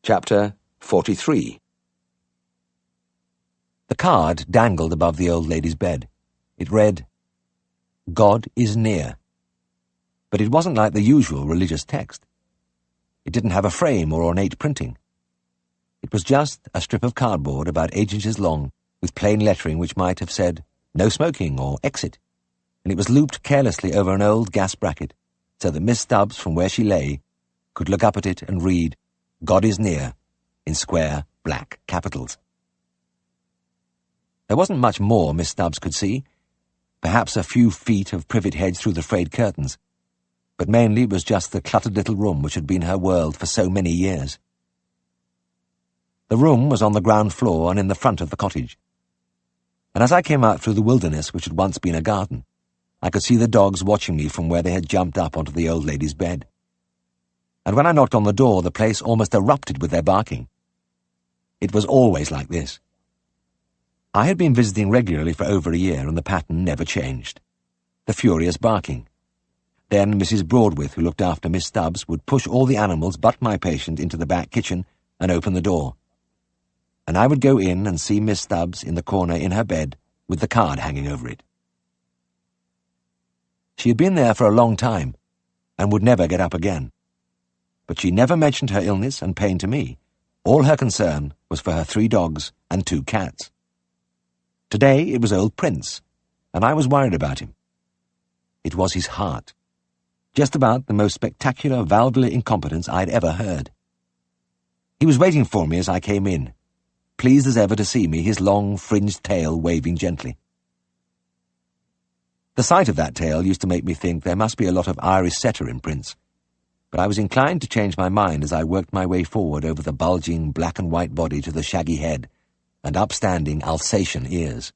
Chapter 43. The card dangled above the old lady's bed. It read, "God is near." But it wasn't like the usual religious text. It didn't have a frame or ornate printing. It was just a strip of cardboard about 8 inches long, with plain lettering which might have said, "No smoking" or "Exit," and it was looped carelessly over an old gas bracket, so that Miss Stubbs, from where she lay, could look up at it and read, "God is near," in square, black capitals. There wasn't much more Miss Stubbs could see, perhaps a few feet of privet hedge through the frayed curtains, but mainly it was just the cluttered little room which had been her world for so many years. The room was on the ground floor and in the front of the cottage, and as I came out through the wilderness which had once been a garden, I could see the dogs watching me from where they had jumped up onto the old lady's bed. And when I knocked on the door, the place almost erupted with their barking. It was always like this. I had been visiting regularly for over a year, and the pattern never changed. The furious barking. Then Mrs. Broadwith, who looked after Miss Stubbs, would push all the animals but my patient into the back kitchen and open the door. And I would go in and see Miss Stubbs in the corner in her bed with the card hanging over it. She had been there for a long time and would never get up again. But she never mentioned her illness and pain to me. All her concern was for her 3 dogs and 2 cats. Today it was old Prince, and I was worried about him. It was his heart. Just about the most spectacular valvular incompetence I'd ever heard. He was waiting for me as I came in, pleased as ever to see me, his long, fringed tail waving gently. The sight of that tail used to make me think there must be a lot of Irish setter in Prince, but I was inclined to change my mind as I worked my way forward over the bulging black and white body to the shaggy head and upstanding Alsatian ears.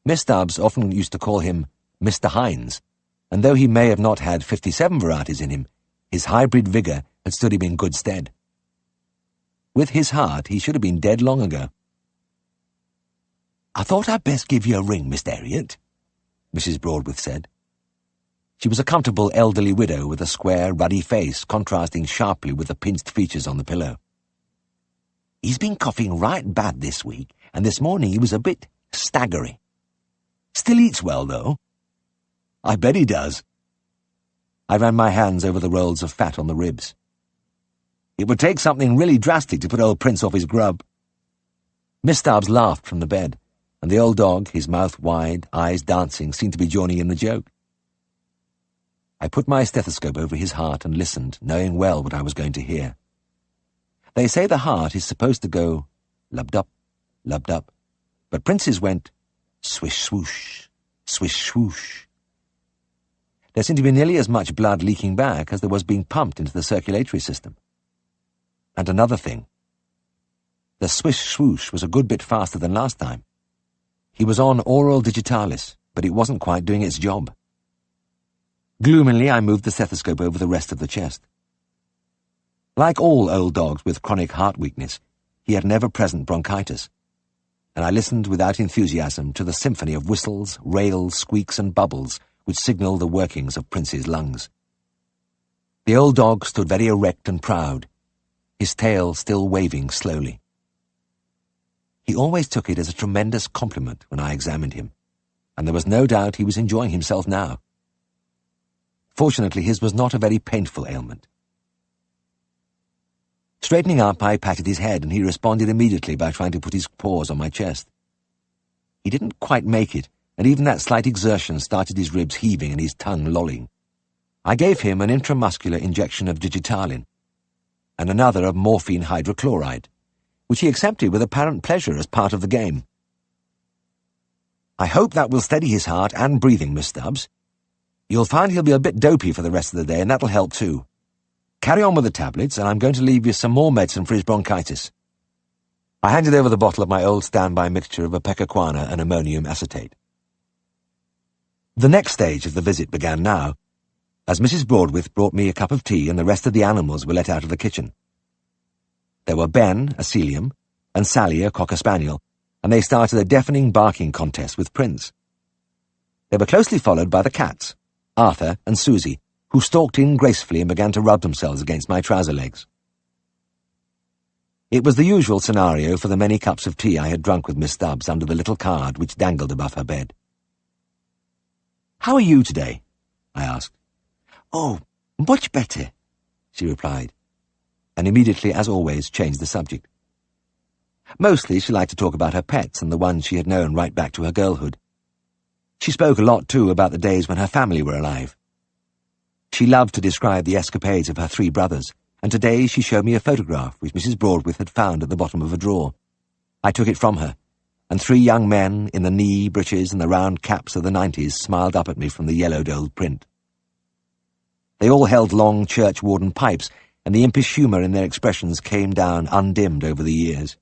Miss Stubbs often used to call him Mr. Hines, and though he may have not had 57 varieties in him, his hybrid vigour had stood him in good stead. With his heart, he should have been dead long ago. "I thought I'd best give you a ring, Mr. Herriot," Mrs. Broadwith said. She was a comfortable elderly widow with a square, ruddy face contrasting sharply with the pinched features on the pillow. "He's been coughing right bad this week, and this morning he was a bit staggery. Still eats well, though." "I bet he does." I ran my hands over the rolls of fat on the ribs. "It would take something really drastic to put old Prince off his grub." Miss Stubbs laughed from the bed, and the old dog, his mouth wide, eyes dancing, seemed to be joining in the joke. I put my stethoscope over his heart and listened, knowing well what I was going to hear. They say the heart is supposed to go lub-dub, lub-dub, but Prince's went swish-swoosh, swish-swoosh. There seemed to be nearly as much blood leaking back as there was being pumped into the circulatory system. And another thing. The swish-swoosh was a good bit faster than last time. He was on oral digitalis, but it wasn't quite doing its job. Gloomily, I moved the stethoscope over the rest of the chest. Like all old dogs with chronic heart weakness, he had never-present bronchitis, and I listened without enthusiasm to the symphony of whistles, rails, squeaks, and bubbles which signalled the workings of Prince's lungs. The old dog stood very erect and proud, his tail still waving slowly. He always took it as a tremendous compliment when I examined him, and there was no doubt he was enjoying himself now. Fortunately, his was not a very painful ailment. Straightening up, I patted his head, and he responded immediately by trying to put his paws on my chest. He didn't quite make it, and even that slight exertion started his ribs heaving and his tongue lolling. I gave him an intramuscular injection of digitalin, and another of morphine hydrochloride, which he accepted with apparent pleasure as part of the game. "I hope that will steady his heart and breathing, Miss Stubbs. You'll find he'll be a bit dopey for the rest of the day, and that'll help too. Carry on with the tablets, and I'm going to leave you some more medicine for his bronchitis." I handed over the bottle of my old standby mixture of ipecacuanha and ammonium acetate. The next stage of the visit began now, as Mrs. Broadwith brought me a cup of tea and the rest of the animals were let out of the kitchen. There were Ben, a Sealyham, and Sally, a Cocker Spaniel, and they started a deafening barking contest with Prince. They were closely followed by the cats, Arthur and Susie, who stalked in gracefully and began to rub themselves against my trouser legs. It was the usual scenario for the many cups of tea I had drunk with Miss Stubbs under the little card which dangled above her bed. "How are you today?" I asked. "Oh, much better," she replied, and immediately, as always, changed the subject. Mostly she liked to talk about her pets and the ones she had known right back to her girlhood. She spoke a lot, too, about the days when her family were alive. She loved to describe the escapades of her 3 brothers, and today she showed me a photograph which Mrs. Broadwith had found at the bottom of a drawer. I took it from her, and 3 young men in the knee breeches and the round caps of the 90s smiled up at me from the yellowed old print. They all held long churchwarden pipes, and the impish humour in their expressions came down undimmed over the years.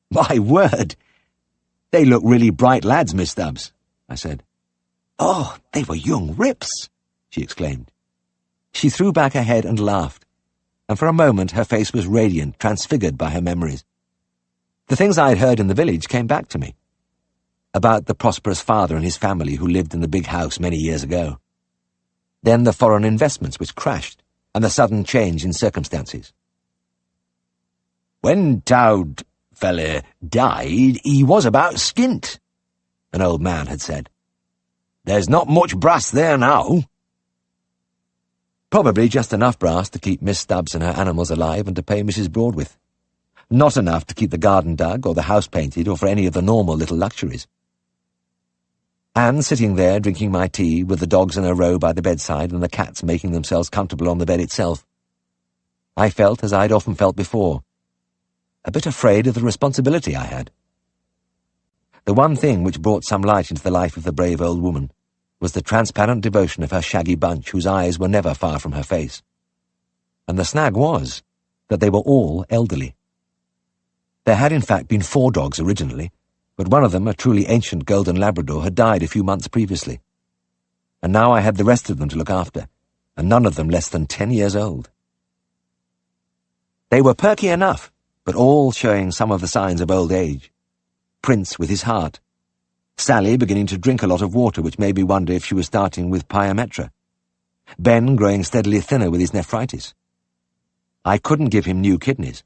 "My word! They look really bright lads, Miss Stubbs," I said. "Oh, they were young rips," she exclaimed. She threw back her head and laughed, and for a moment her face was radiant, transfigured by her memories. The things I had heard in the village came back to me. About the prosperous father and his family who lived in the big house many years ago. Then the foreign investments which crashed, and the sudden change in circumstances. "When t'owd fella died, he was about skint," an old man had said. "There's not much brass there now." Probably just enough brass to keep Miss Stubbs and her animals alive and to pay Mrs. Broadwith. Not enough to keep the garden dug or the house painted or for any of the normal little luxuries. And sitting there drinking my tea with the dogs in a row by the bedside and the cats making themselves comfortable on the bed itself, I felt as I'd often felt before, a bit afraid of the responsibility I had. The one thing which brought some light into the life of the brave old woman was the transparent devotion of her shaggy bunch whose eyes were never far from her face. And the snag was that they were all elderly. There had in fact been 4 dogs originally, but one of them, a truly ancient golden Labrador, had died a few months previously. And now I had the rest of them to look after, and none of them less than 10 years old. They were perky enough, but all showing some of the signs of old age. Prince with his heart. Sally beginning to drink a lot of water, which made me wonder if she was starting with pyometra. Ben growing steadily thinner with his nephritis. I couldn't give him new kidneys,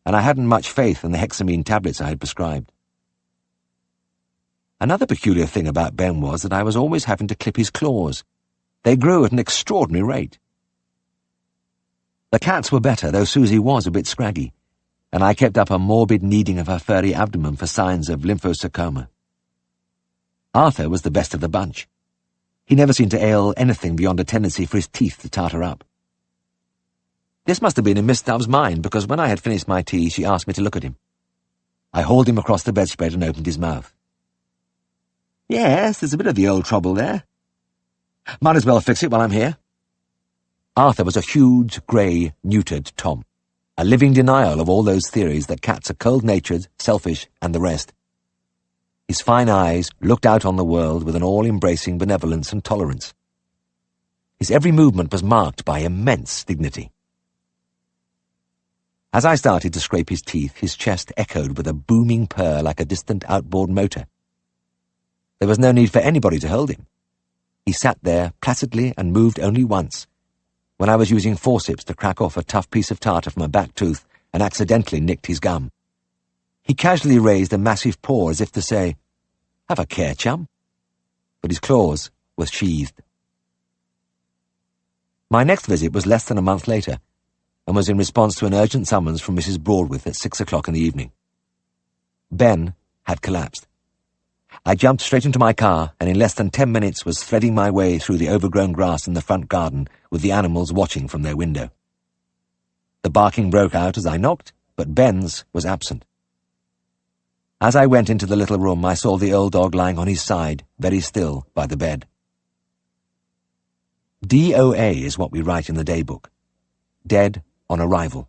and I hadn't much faith in the hexamine tablets I had prescribed. Another peculiar thing about Ben was that I was always having to clip his claws. They grew at an extraordinary rate. The cats were better, though Susie was a bit scraggy, and I kept up a morbid kneading of her furry abdomen for signs of lymphosarcoma. Arthur was the best of the bunch. He never seemed to ail anything beyond a tendency for his teeth to tartar up. This must have been in Miss Stubbs' mind, because when I had finished my tea, she asked me to look at him. I hauled him across the bedspread and opened his mouth. "Yes, there's a bit of the old trouble there. Might as well fix it while I'm here." Arthur was a huge, grey, neutered Tom, a living denial of all those theories that cats are cold-natured, selfish, and the rest. His fine eyes looked out on the world with an all-embracing benevolence and tolerance. His every movement was marked by immense dignity. As I started to scrape his teeth, his chest echoed with a booming purr like a distant outboard motor. There was no need for anybody to hold him. He sat there placidly and moved only once, when I was using forceps to crack off a tough piece of tartar from a back tooth and accidentally nicked his gum. He casually raised a massive paw as if to say, "Have a care, chum," but his claws were sheathed. My next visit was less than a month later, and was in response to an urgent summons from Mrs. Broadwith at 6 o'clock in the evening. Ben had collapsed. I jumped straight into my car, and in less than 10 minutes was threading my way through the overgrown grass in the front garden, with the animals watching from their window. The barking broke out as I knocked, but Ben's was absent. As I went into the little room, I saw the old dog lying on his side, very still, by the bed. DOA is what we write in the daybook. Dead on arrival.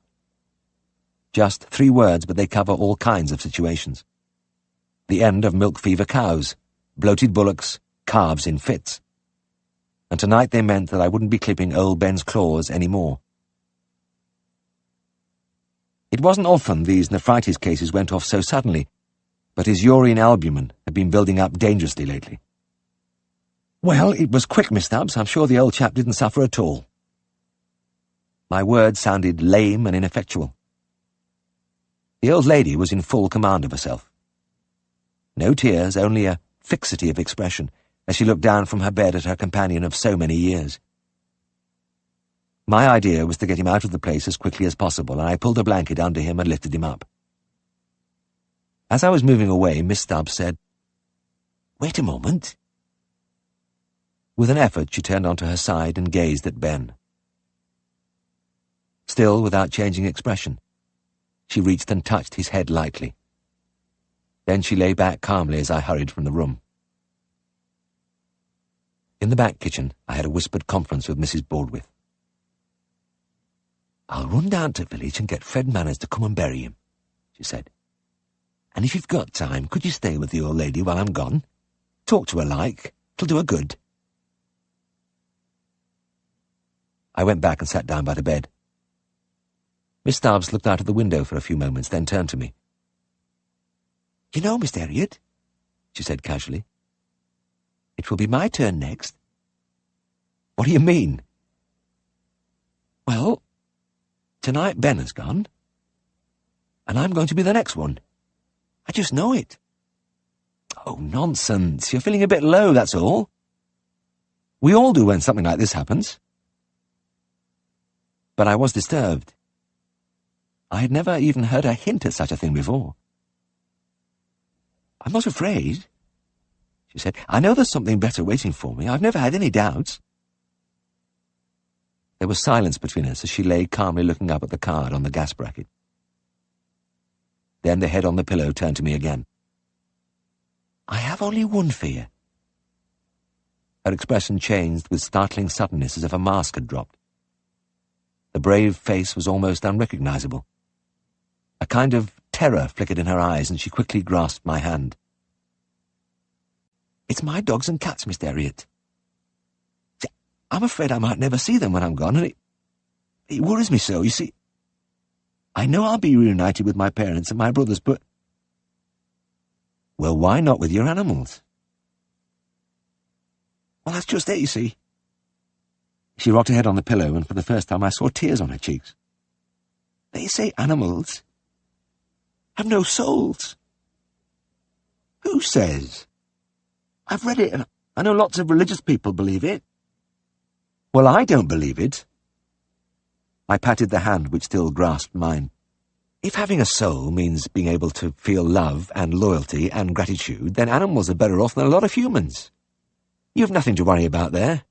Just 3 words, but they cover all kinds of situations. The end of milk fever cows, bloated bullocks, calves in fits. And tonight they meant that I wouldn't be clipping old Ben's claws any more. It wasn't often these nephritis cases went off so suddenly, but his urine albumin had been building up dangerously lately. "Well, it was quick, Miss Stubbs. I'm sure the old chap didn't suffer at all." My words sounded lame and ineffectual. The old lady was in full command of herself. No tears, only a fixity of expression, as she looked down from her bed at her companion of so many years. My idea was to get him out of the place as quickly as possible, and I pulled a blanket under him and lifted him up. As I was moving away, Miss Stubbs said, "Wait a moment." With an effort, she turned onto her side and gazed at Ben. Still without changing expression, she reached and touched his head lightly. Then she lay back calmly as I hurried from the room. In the back kitchen, I had a whispered conference with Mrs. Broadwith. "I'll run down to the village and get Fred Manners to come and bury him," she said. "And if you've got time, could you stay with the old lady while I'm gone? Talk to her like. It'll do her good." I went back and sat down by the bed. Miss Stubbs looked out of the window for a few moments, then turned to me. "You know, Mr. Herriot," she said casually, "it will be my turn next." "What do you mean?" "Well, tonight Ben has gone, and I'm going to be the next one. I just know it." "Oh, nonsense. You're feeling a bit low, that's all. We all do when something like this happens." But I was disturbed. I had never even heard her hint at such a thing before. "I'm not afraid," she said. "I know there's something better waiting for me. I've never had any doubts." There was silence between us as she lay calmly looking up at the card on the gas bracket. Then the head on the pillow turned to me again. "I have only one fear." Her expression changed with startling suddenness, as if a mask had dropped. The brave face was almost unrecognizable. A kind of terror flickered in her eyes, and she quickly grasped my hand. "It's my dogs and cats, Mr. Herriot. I'm afraid I might never see them when I'm gone, and it worries me so. You see, I know I'll be reunited with my parents and my brothers, but—" "Well, why not with your animals?" "Well, that's just it, you see." She rocked her head on the pillow, and for the first time I saw tears on her cheeks. "They say animals have no souls." "Who says?" "I've read it, and I know lots of religious people believe it." "Well, I don't believe it." I patted the hand which still grasped mine. "If having a soul means being able to feel love and loyalty and gratitude, then animals are better off than a lot of humans. You've nothing to worry about there."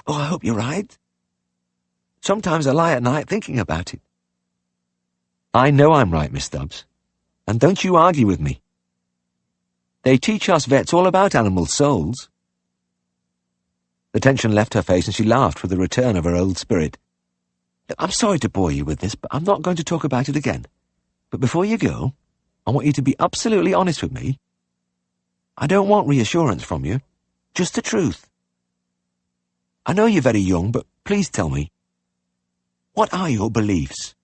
"Oh, I hope you're right. Sometimes I lie at night thinking about it." "I know I'm right, Miss Stubbs, and don't you argue with me. They teach us vets all about animal souls." The tension left her face, and she laughed with a return of her old spirit. "Look, I'm sorry to bore you with this, but I'm not going to talk about it again. But before you go, I want you to be absolutely honest with me. I don't want reassurance from you, just the truth. I know you're very young, but please tell me, what are your beliefs?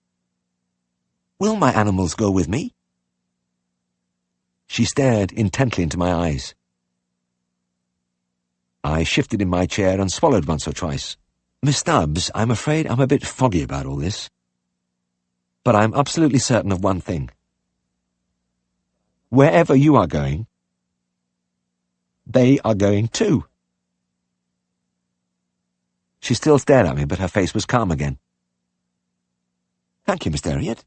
Will my animals go with me?" She stared intently into my eyes. I shifted in my chair and swallowed once or twice. "Miss Stubbs, I'm afraid I'm a bit foggy about all this. But I'm absolutely certain of one thing. Wherever you are going, they are going too." She still stared at me, but her face was calm again. "Thank you, Mr. Herriot.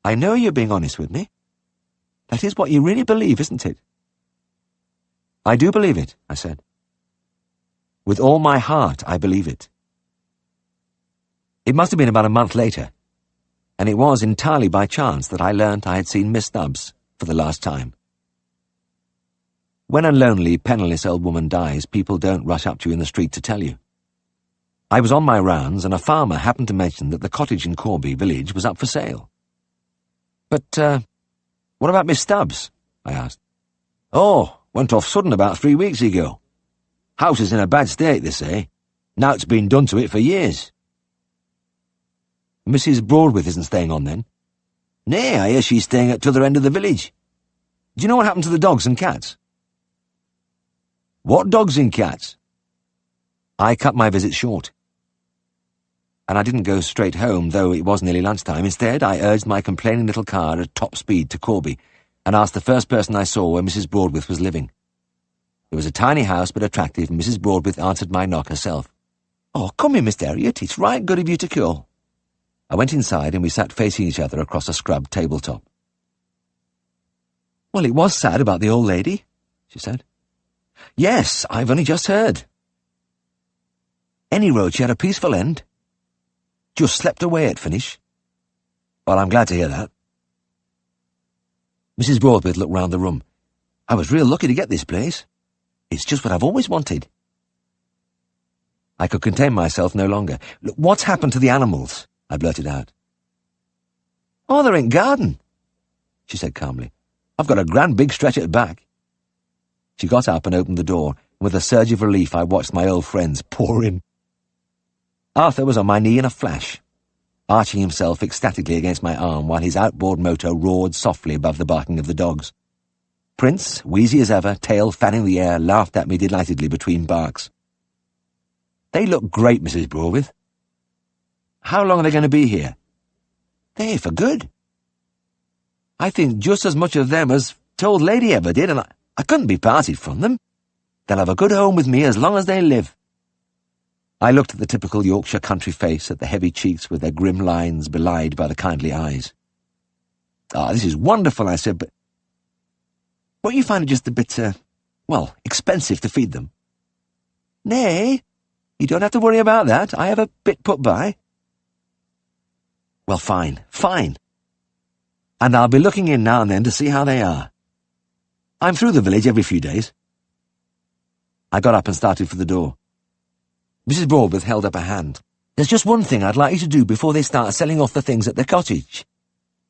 I know you're being honest with me. That is what you really believe, isn't it?" "I do believe it," I said. "With all my heart, I believe it." It must have been about a month later, and it was entirely by chance that I learnt I had seen Miss Stubbs for the last time. When a lonely, penniless old woman dies, people don't rush up to you in the street to tell you. I was on my rounds, and a farmer happened to mention that the cottage in Corby village was up for sale. "But, what about Miss Stubbs?" I asked. "Oh, went off sudden about 3 weeks ago. House is in a bad state, they say. Now it's been done to it for years." "Mrs. Broadwith isn't staying on, then?" "Nay, I hear she's staying at t'other end of the village. Do you know what happened to the dogs and cats?" "What dogs and cats?" I cut my visit short. And I didn't go straight home, though it was nearly lunchtime. Instead, I urged my complaining little car at top speed to Corby and asked the first person I saw where Mrs. Broadwith was living. It was a tiny house, but attractive, and Mrs. Broadwith answered my knock herself. "Oh, come in, Mr. Herriot. It's right good of you to call." I went inside, and we sat facing each other across a scrubbed tabletop. "Well, it was sad about the old lady," she said. "Yes, I've only just heard. Any road she had a peaceful end. Just slept away at finish." "Well, I'm glad to hear that." Mrs. Broadwith looked round the room. "I was real lucky to get this place. It's just what I've always wanted." I could contain myself no longer. "Look, what's happened to the animals?" I blurted out. "Oh, they're in garden," she said calmly. "I've got a grand big stretch at the back." She got up and opened the door, and with a surge of relief I watched my old friends pour in. Arthur was on my knee in a flash, arching himself ecstatically against my arm while his outboard motor roared softly above the barking of the dogs. Prince, wheezy as ever, tail fanning the air, laughed at me delightedly between barks. "They look great, Mrs. Broadwith. How long are they going to be here?" "They're here for good. I think just as much of them as t'old lady ever did, and I couldn't be parted from them. They'll have a good home with me as long as they live." I looked at the typical Yorkshire country face, at the heavy cheeks with their grim lines belied by the kindly eyes. "Ah, this is wonderful," I said, "but won't you find it just a bit, expensive to feed them?" "Nay, you don't have to worry about that. I have a bit put by." "Well, fine. And I'll be looking in now and then to see how they are. I'm through the village every few days." I got up and started for the door. Mrs. Broadwith held up a hand. "There's just one thing I'd like you to do before they start selling off the things at the cottage.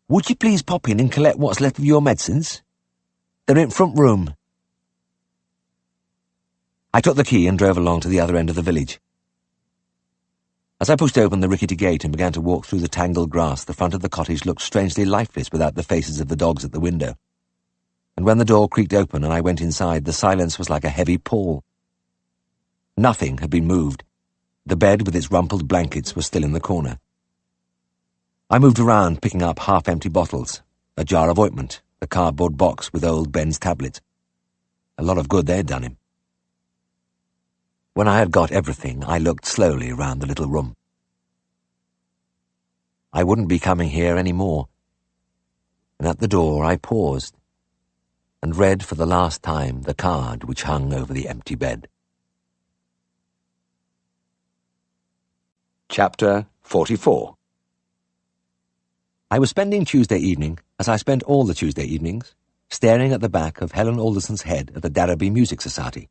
Would you please pop in and collect what's left of your medicines? They're in front room." I took the key and drove along to the other end of the village. As I pushed open the rickety gate and began to walk through the tangled grass, the front of the cottage looked strangely lifeless without the faces of the dogs at the window. And when the door creaked open and I went inside, the silence was like a heavy pall. Nothing had been moved. The bed with its rumpled blankets was still in the corner. I moved around, picking up half-empty bottles, a jar of ointment, a cardboard box with old Ben's tablets. A lot of good they'd done him. When I had got everything, I looked slowly round the little room. I wouldn't be coming here any more, and at the door I paused and read for the last time the card which hung over the empty bed. Chapter 44. I was spending Tuesday evening, as I spent all the Tuesday evenings, staring at the back of Helen Alderson's head at the Darrowby Music Society.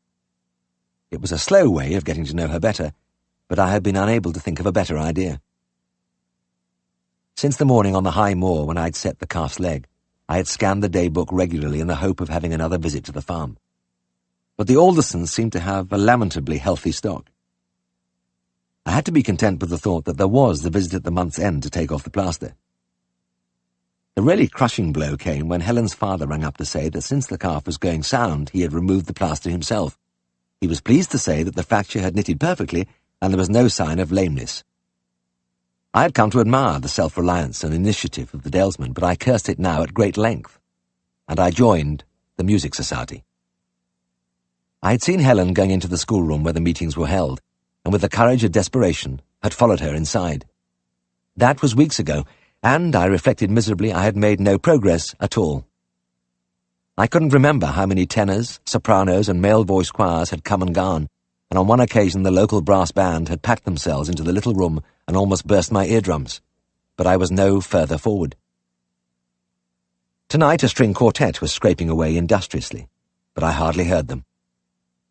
It was a slow way of getting to know her better, but I had been unable to think of a better idea. Since the morning on the high moor when I'd set the calf's leg, I had scanned the day book regularly in the hope of having another visit to the farm. But the Aldersons seemed to have a lamentably healthy stock. I had to be content with the thought that there was the visit at the month's end to take off the plaster. The really crushing blow came when Helen's father rang up to say that since the calf was going sound, he had removed the plaster himself. He was pleased to say that the fracture had knitted perfectly and there was no sign of lameness. I had come to admire the self-reliance and initiative of the Dalesmen, but I cursed it now at great length, and I joined the Music Society. I had seen Helen going into the schoolroom where the meetings were held, and with the courage of desperation had followed her inside. That was weeks ago, and, I reflected miserably, I had made no progress at all. I couldn't remember how many tenors, sopranos, and male voice choirs had come and gone, and on one occasion the local brass band had packed themselves into the little room and almost burst my eardrums, but I was no further forward. Tonight a string quartet was scraping away industriously, but I hardly heard them.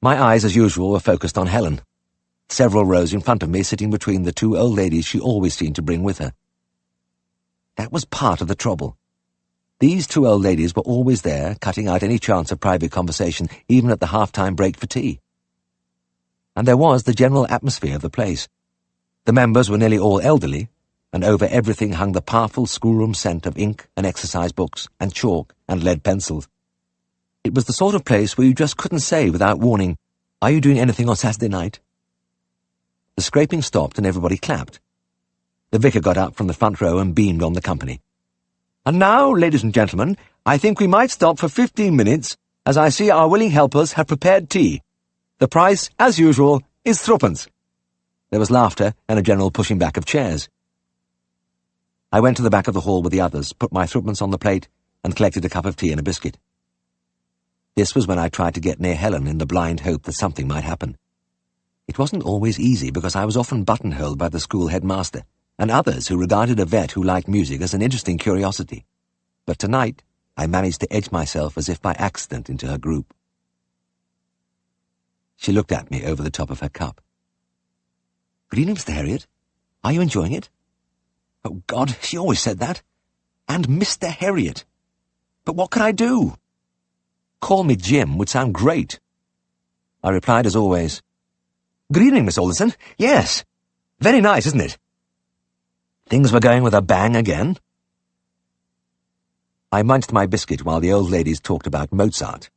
My eyes, as usual, were focused on Helen, several rows in front of me, sitting between the two old ladies she always seemed to bring with her. That was part of the trouble. These two old ladies were always there, cutting out any chance of private conversation, even at the half-time break for tea. And there was the general atmosphere of the place. The members were nearly all elderly, and over everything hung the powerful schoolroom scent of ink and exercise books and chalk and lead pencils. It was the sort of place where you just couldn't say without warning, "Are you doing anything on Saturday night?" The scraping stopped and everybody clapped. The vicar got up from the front row and beamed on the company. "And now, ladies and gentlemen, I think we might stop for 15 minutes, as I see our willing helpers have prepared tea. The price, as usual, is threepence." There was laughter and a general pushing back of chairs. I went to the back of the hall with the others, put my threepence on the plate, and collected a cup of tea and a biscuit. This was when I tried to get near Helen in the blind hope that something might happen. It wasn't always easy, because I was often buttonholed by the school headmaster, and others who regarded a vet who liked music as an interesting curiosity. But tonight I managed to edge myself as if by accident into her group. She looked at me over the top of her cup. "Good evening, Mr. Herriot. Are you enjoying it?" Oh, God, she always said that. And Mr. Herriot. But what could I do? Call me Jim would sound great. I replied as always, "Good evening, Miss Alderson. Yes. Very nice, isn't it?" Things were going with a bang again. I munched my biscuit while the old ladies talked about Mozart.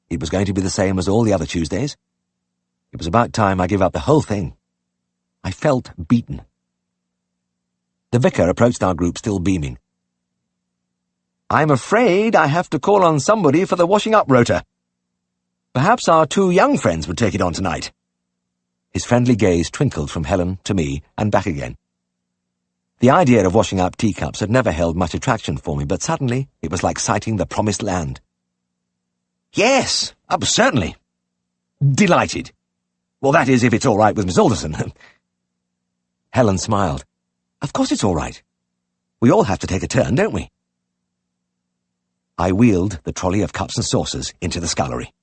It was going to be the same as all the other Tuesdays. It was about time I gave up the whole thing. I felt beaten. The vicar approached our group, still beaming. "I'm afraid I have to call on somebody for the washing-up rota. Perhaps our two young friends would take it on tonight." His friendly gaze twinkled from Helen to me and back again. The idea of washing up teacups had never held much attraction for me, but suddenly it was like sighting the promised land. "Yes, certainly. Delighted. Well, that is, if it's all right with Miss Alderson." Helen smiled. "Of course it's all right. We all have to take a turn, don't we?" I wheeled the trolley of cups and saucers into the scullery.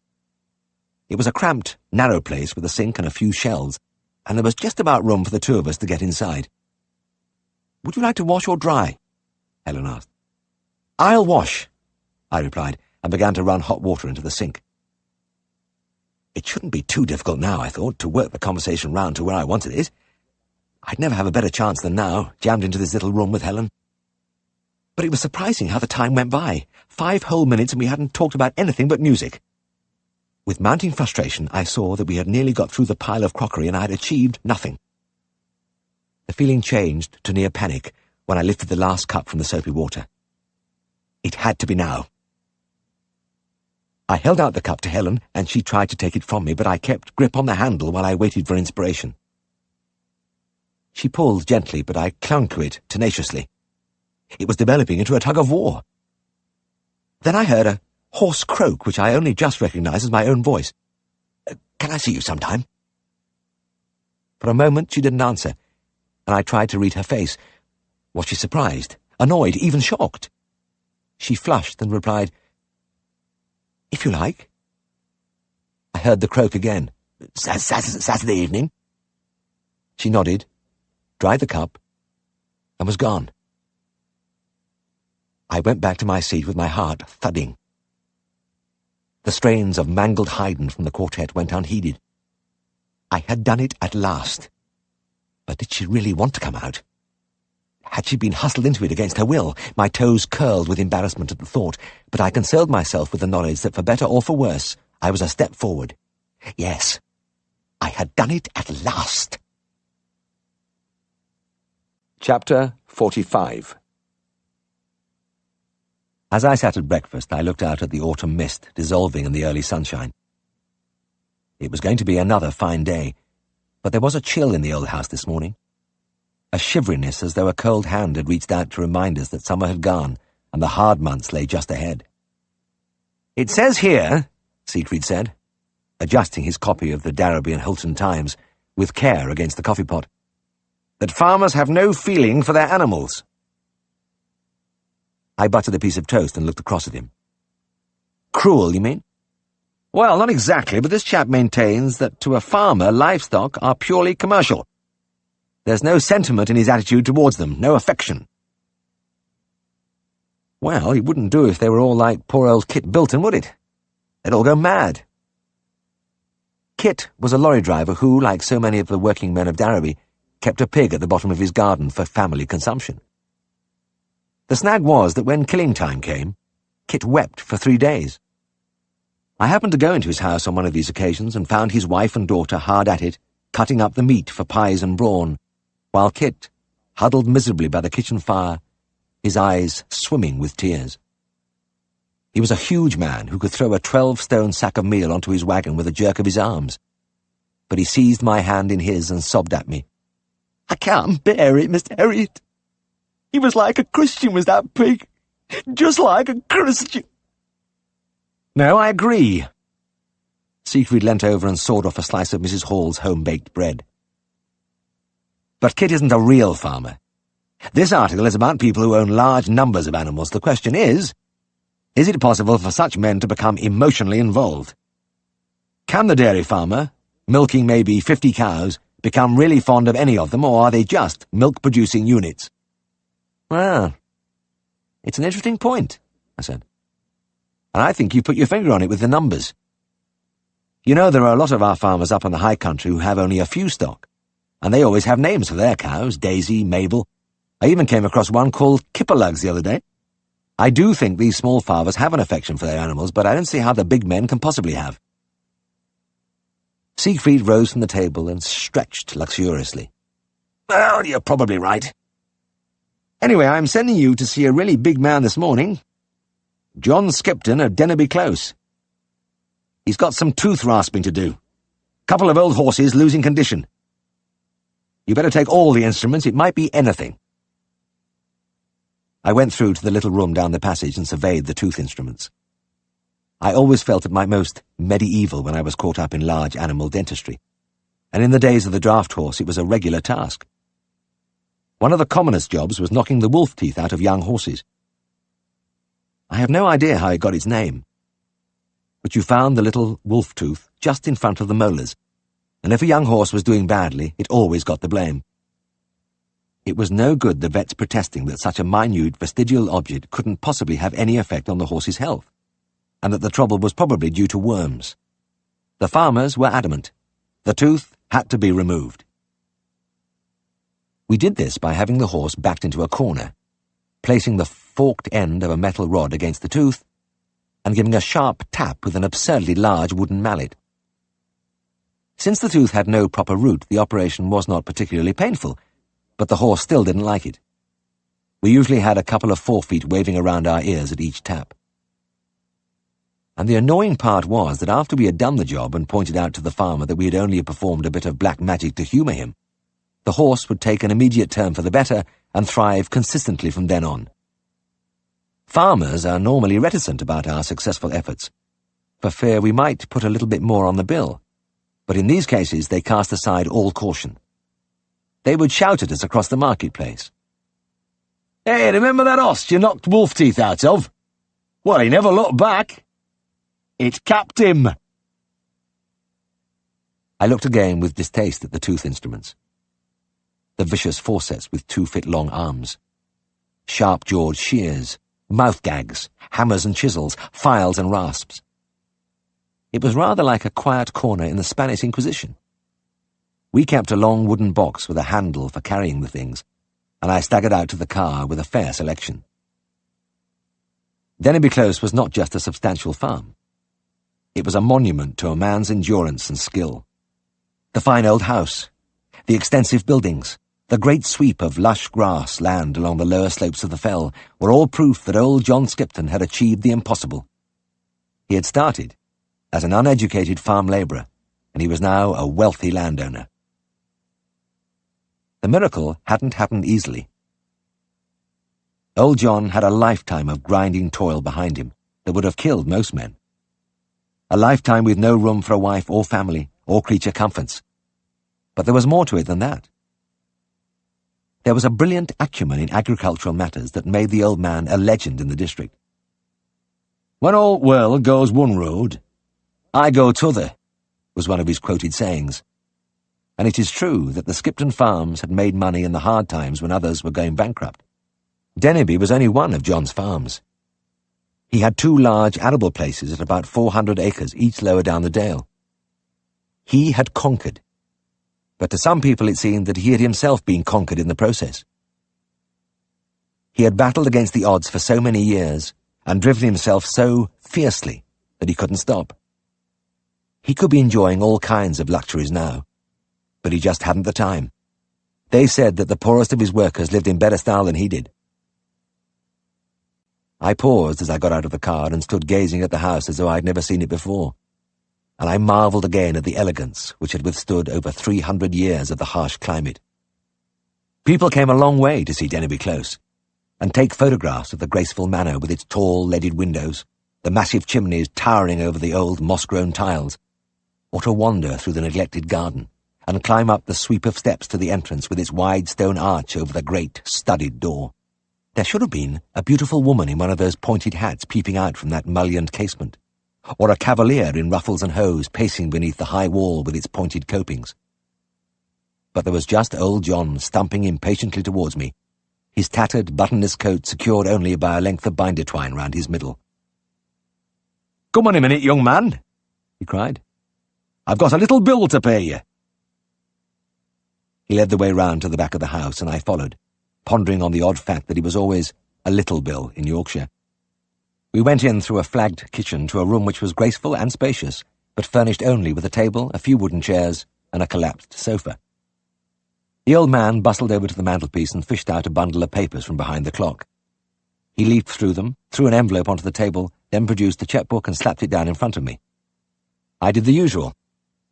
It was a cramped, narrow place with a sink and a few shelves, and there was just about room for the two of us to get inside. "Would you like to wash or dry?" Helen asked. "I'll wash," I replied, and began to run hot water into the sink. It shouldn't be too difficult now, I thought, to work the conversation round to where I wanted it. I'd never have a better chance than now, jammed into this little room with Helen. But it was surprising how the time went by. 5 whole minutes and we hadn't talked about anything but music. With mounting frustration, I saw that we had nearly got through the pile of crockery and I had achieved nothing. The feeling changed to near panic when I lifted the last cup from the soapy water. It had to be now. I held out the cup to Helen, and she tried to take it from me, but I kept grip on the handle while I waited for inspiration. She pulled gently, but I clung to it tenaciously. It was developing into a tug-of-war. Then I heard a hoarse croak, which I only just recognized as my own voice. "Can I see you sometime?" For a moment she didn't answer, and I tried to read her face. Was she surprised, annoyed, even shocked? She flushed and replied, "If you like." I heard the croak again. Saturday evening?" She nodded, dried the cup, and was gone. I went back to my seat with my heart thudding. The strains of mangled Haydn from the quartet went unheeded. I had done it at last. But did she really want to come out? Had she been hustled into it against her will? My toes curled with embarrassment at the thought, but I consoled myself with the knowledge that for better or for worse, I was a step forward. Yes, I had done it at last. Chapter 45. As I sat at breakfast, I looked out at the autumn mist dissolving in the early sunshine. It was going to be another fine day, but there was a chill in the old house this morning. A shiveriness as though a cold hand had reached out to remind us that summer had gone and the hard months lay just ahead. "It says here," Siegfried said, adjusting his copy of the Darrowby and Hulton Times with care against the coffee pot, "that farmers have no feeling for their animals." I buttered a piece of toast and looked across at him. "Cruel, you mean?" "Well, not exactly, but this chap maintains that to a farmer livestock are purely commercial. There's no sentiment in his attitude towards them, no affection." Well, it wouldn't do if they were all like poor old Kit Bilton, would it? They'd all go mad. Kit was a lorry driver who, like so many of the working men of Darrowby, kept a pig at the bottom of his garden for family consumption. The snag was that when killing time came, Kit wept for 3 days. I happened to go into his house on one of these occasions and found his wife and daughter hard at it, cutting up the meat for pies and brawn. while Kit, huddled miserably by the kitchen fire, his eyes swimming with tears. He was a huge man who could throw a 12-stone sack of meal onto his wagon with a jerk of his arms. But he seized my hand in his and sobbed at me. "I can't bear it, Mr. Herriot. He was like a Christian, was that pig. Just like a Christian." "No, I agree." Siegfried leant over and sawed off a slice of Mrs. Hall's home-baked bread. "But Kit isn't a real farmer. This article is about people who own large numbers of animals. The question is it possible for such men to become emotionally involved? Can the dairy farmer, milking maybe 50 cows, become really fond of any of them, or are they just milk-producing units?" "Well, it's an interesting point," I said. "And I think you put your finger on it with the numbers. You know, there are a lot of our farmers up in the high country who have only a few stock, and they always have names for their cows, Daisy, Mabel. I even came across one called Kipperlugs the other day. I do think these small farmers have an affection for their animals, but I don't see how the big men can possibly have." Siegfried rose from the table and stretched luxuriously. "Well, you're probably right. Anyway, I'm sending you to see a really big man this morning. John Skipton of Dennerby Close. He's got some tooth rasping to do. Couple of old horses losing condition. You better take all the instruments, it might be anything." I went through to the little room down the passage and surveyed the tooth instruments. I always felt at my most medieval when I was caught up in large animal dentistry, and in the days of the draft horse it was a regular task. One of the commonest jobs was knocking the wolf teeth out of young horses. I have no idea how it got its name, but you found the little wolf tooth just in front of the molars, and if a young horse was doing badly, it always got the blame. It was no good the vets protesting that such a minute vestigial object couldn't possibly have any effect on the horse's health, and that the trouble was probably due to worms. The farmers were adamant. The tooth had to be removed. We did this by having the horse backed into a corner, placing the forked end of a metal rod against the tooth, and giving a sharp tap with an absurdly large wooden mallet. Since the tooth had no proper root, the operation was not particularly painful, but the horse still didn't like it. We usually had a couple of forefeet waving around our ears at each tap. And the annoying part was that after we had done the job and pointed out to the farmer that we had only performed a bit of black magic to humour him, the horse would take an immediate turn for the better and thrive consistently from then on. Farmers are normally reticent about our successful efforts, for fear we might put a little bit more on the bill, but in these cases they cast aside all caution. They would shout at us across the marketplace. "Hey, remember that horse you knocked wolf teeth out of? Well, he never looked back. It capped him." I looked again with distaste at the tooth instruments. The vicious forceps with 2-foot-long arms, sharp-jawed shears, mouth gags, hammers and chisels, files and rasps. It was rather like a quiet corner in the Spanish Inquisition. We kept a long wooden box with a handle for carrying the things, and I staggered out to the car with a fair selection. Dennerby Close was not just a substantial farm. It was a monument to a man's endurance and skill. The fine old house, the extensive buildings, the great sweep of lush grass land along the lower slopes of the fell were all proof that old John Skipton had achieved the impossible. He had started as an uneducated farm labourer, and he was now a wealthy landowner. The miracle hadn't happened easily. Old John had a lifetime of grinding toil behind him that would have killed most men. A lifetime with no room for a wife or family or creature comforts. But there was more to it than that. There was a brilliant acumen in agricultural matters that made the old man a legend in the district. "When all world goes one road, I go t'other," was one of his quoted sayings. And it is true that the Skipton farms had made money in the hard times when others were going bankrupt. Dennerby was only one of John's farms. He had 2 large arable places at about 400 acres, each lower down the dale. He had conquered, but to some people it seemed that he had himself been conquered in the process. He had battled against the odds for so many years and driven himself so fiercely that he couldn't stop. He could be enjoying all kinds of luxuries now, but he just hadn't the time. They said that the poorest of his workers lived in better style than he did. I paused as I got out of the car and stood gazing at the house as though I had never seen it before, and I marvelled again at the elegance which had withstood over 300 years of the harsh climate. People came a long way to see Denby Close, and take photographs of the graceful manor with its tall leaded windows, the massive chimneys towering over the old moss-grown tiles, or to wander through the neglected garden, and climb up the sweep of steps to the entrance with its wide stone arch over the great, studded door. There should have been a beautiful woman in one of those pointed hats peeping out from that mullioned casement, or a cavalier in ruffles and hose pacing beneath the high wall with its pointed copings. But there was just old John stumping impatiently towards me, his tattered, buttonless coat secured only by a length of binder twine round his middle. "Come on a minute, young man," he cried. "I've got a little bill to pay you." He led the way round to the back of the house, and I followed, pondering on the odd fact that he was always a little bill in Yorkshire. We went in through a flagged kitchen to a room which was graceful and spacious, but furnished only with a table, a few wooden chairs, and a collapsed sofa. The old man bustled over to the mantelpiece and fished out a bundle of papers from behind the clock. He leafed through them, threw an envelope onto the table, then produced the chequebook and slapped it down in front of me. I did the usual,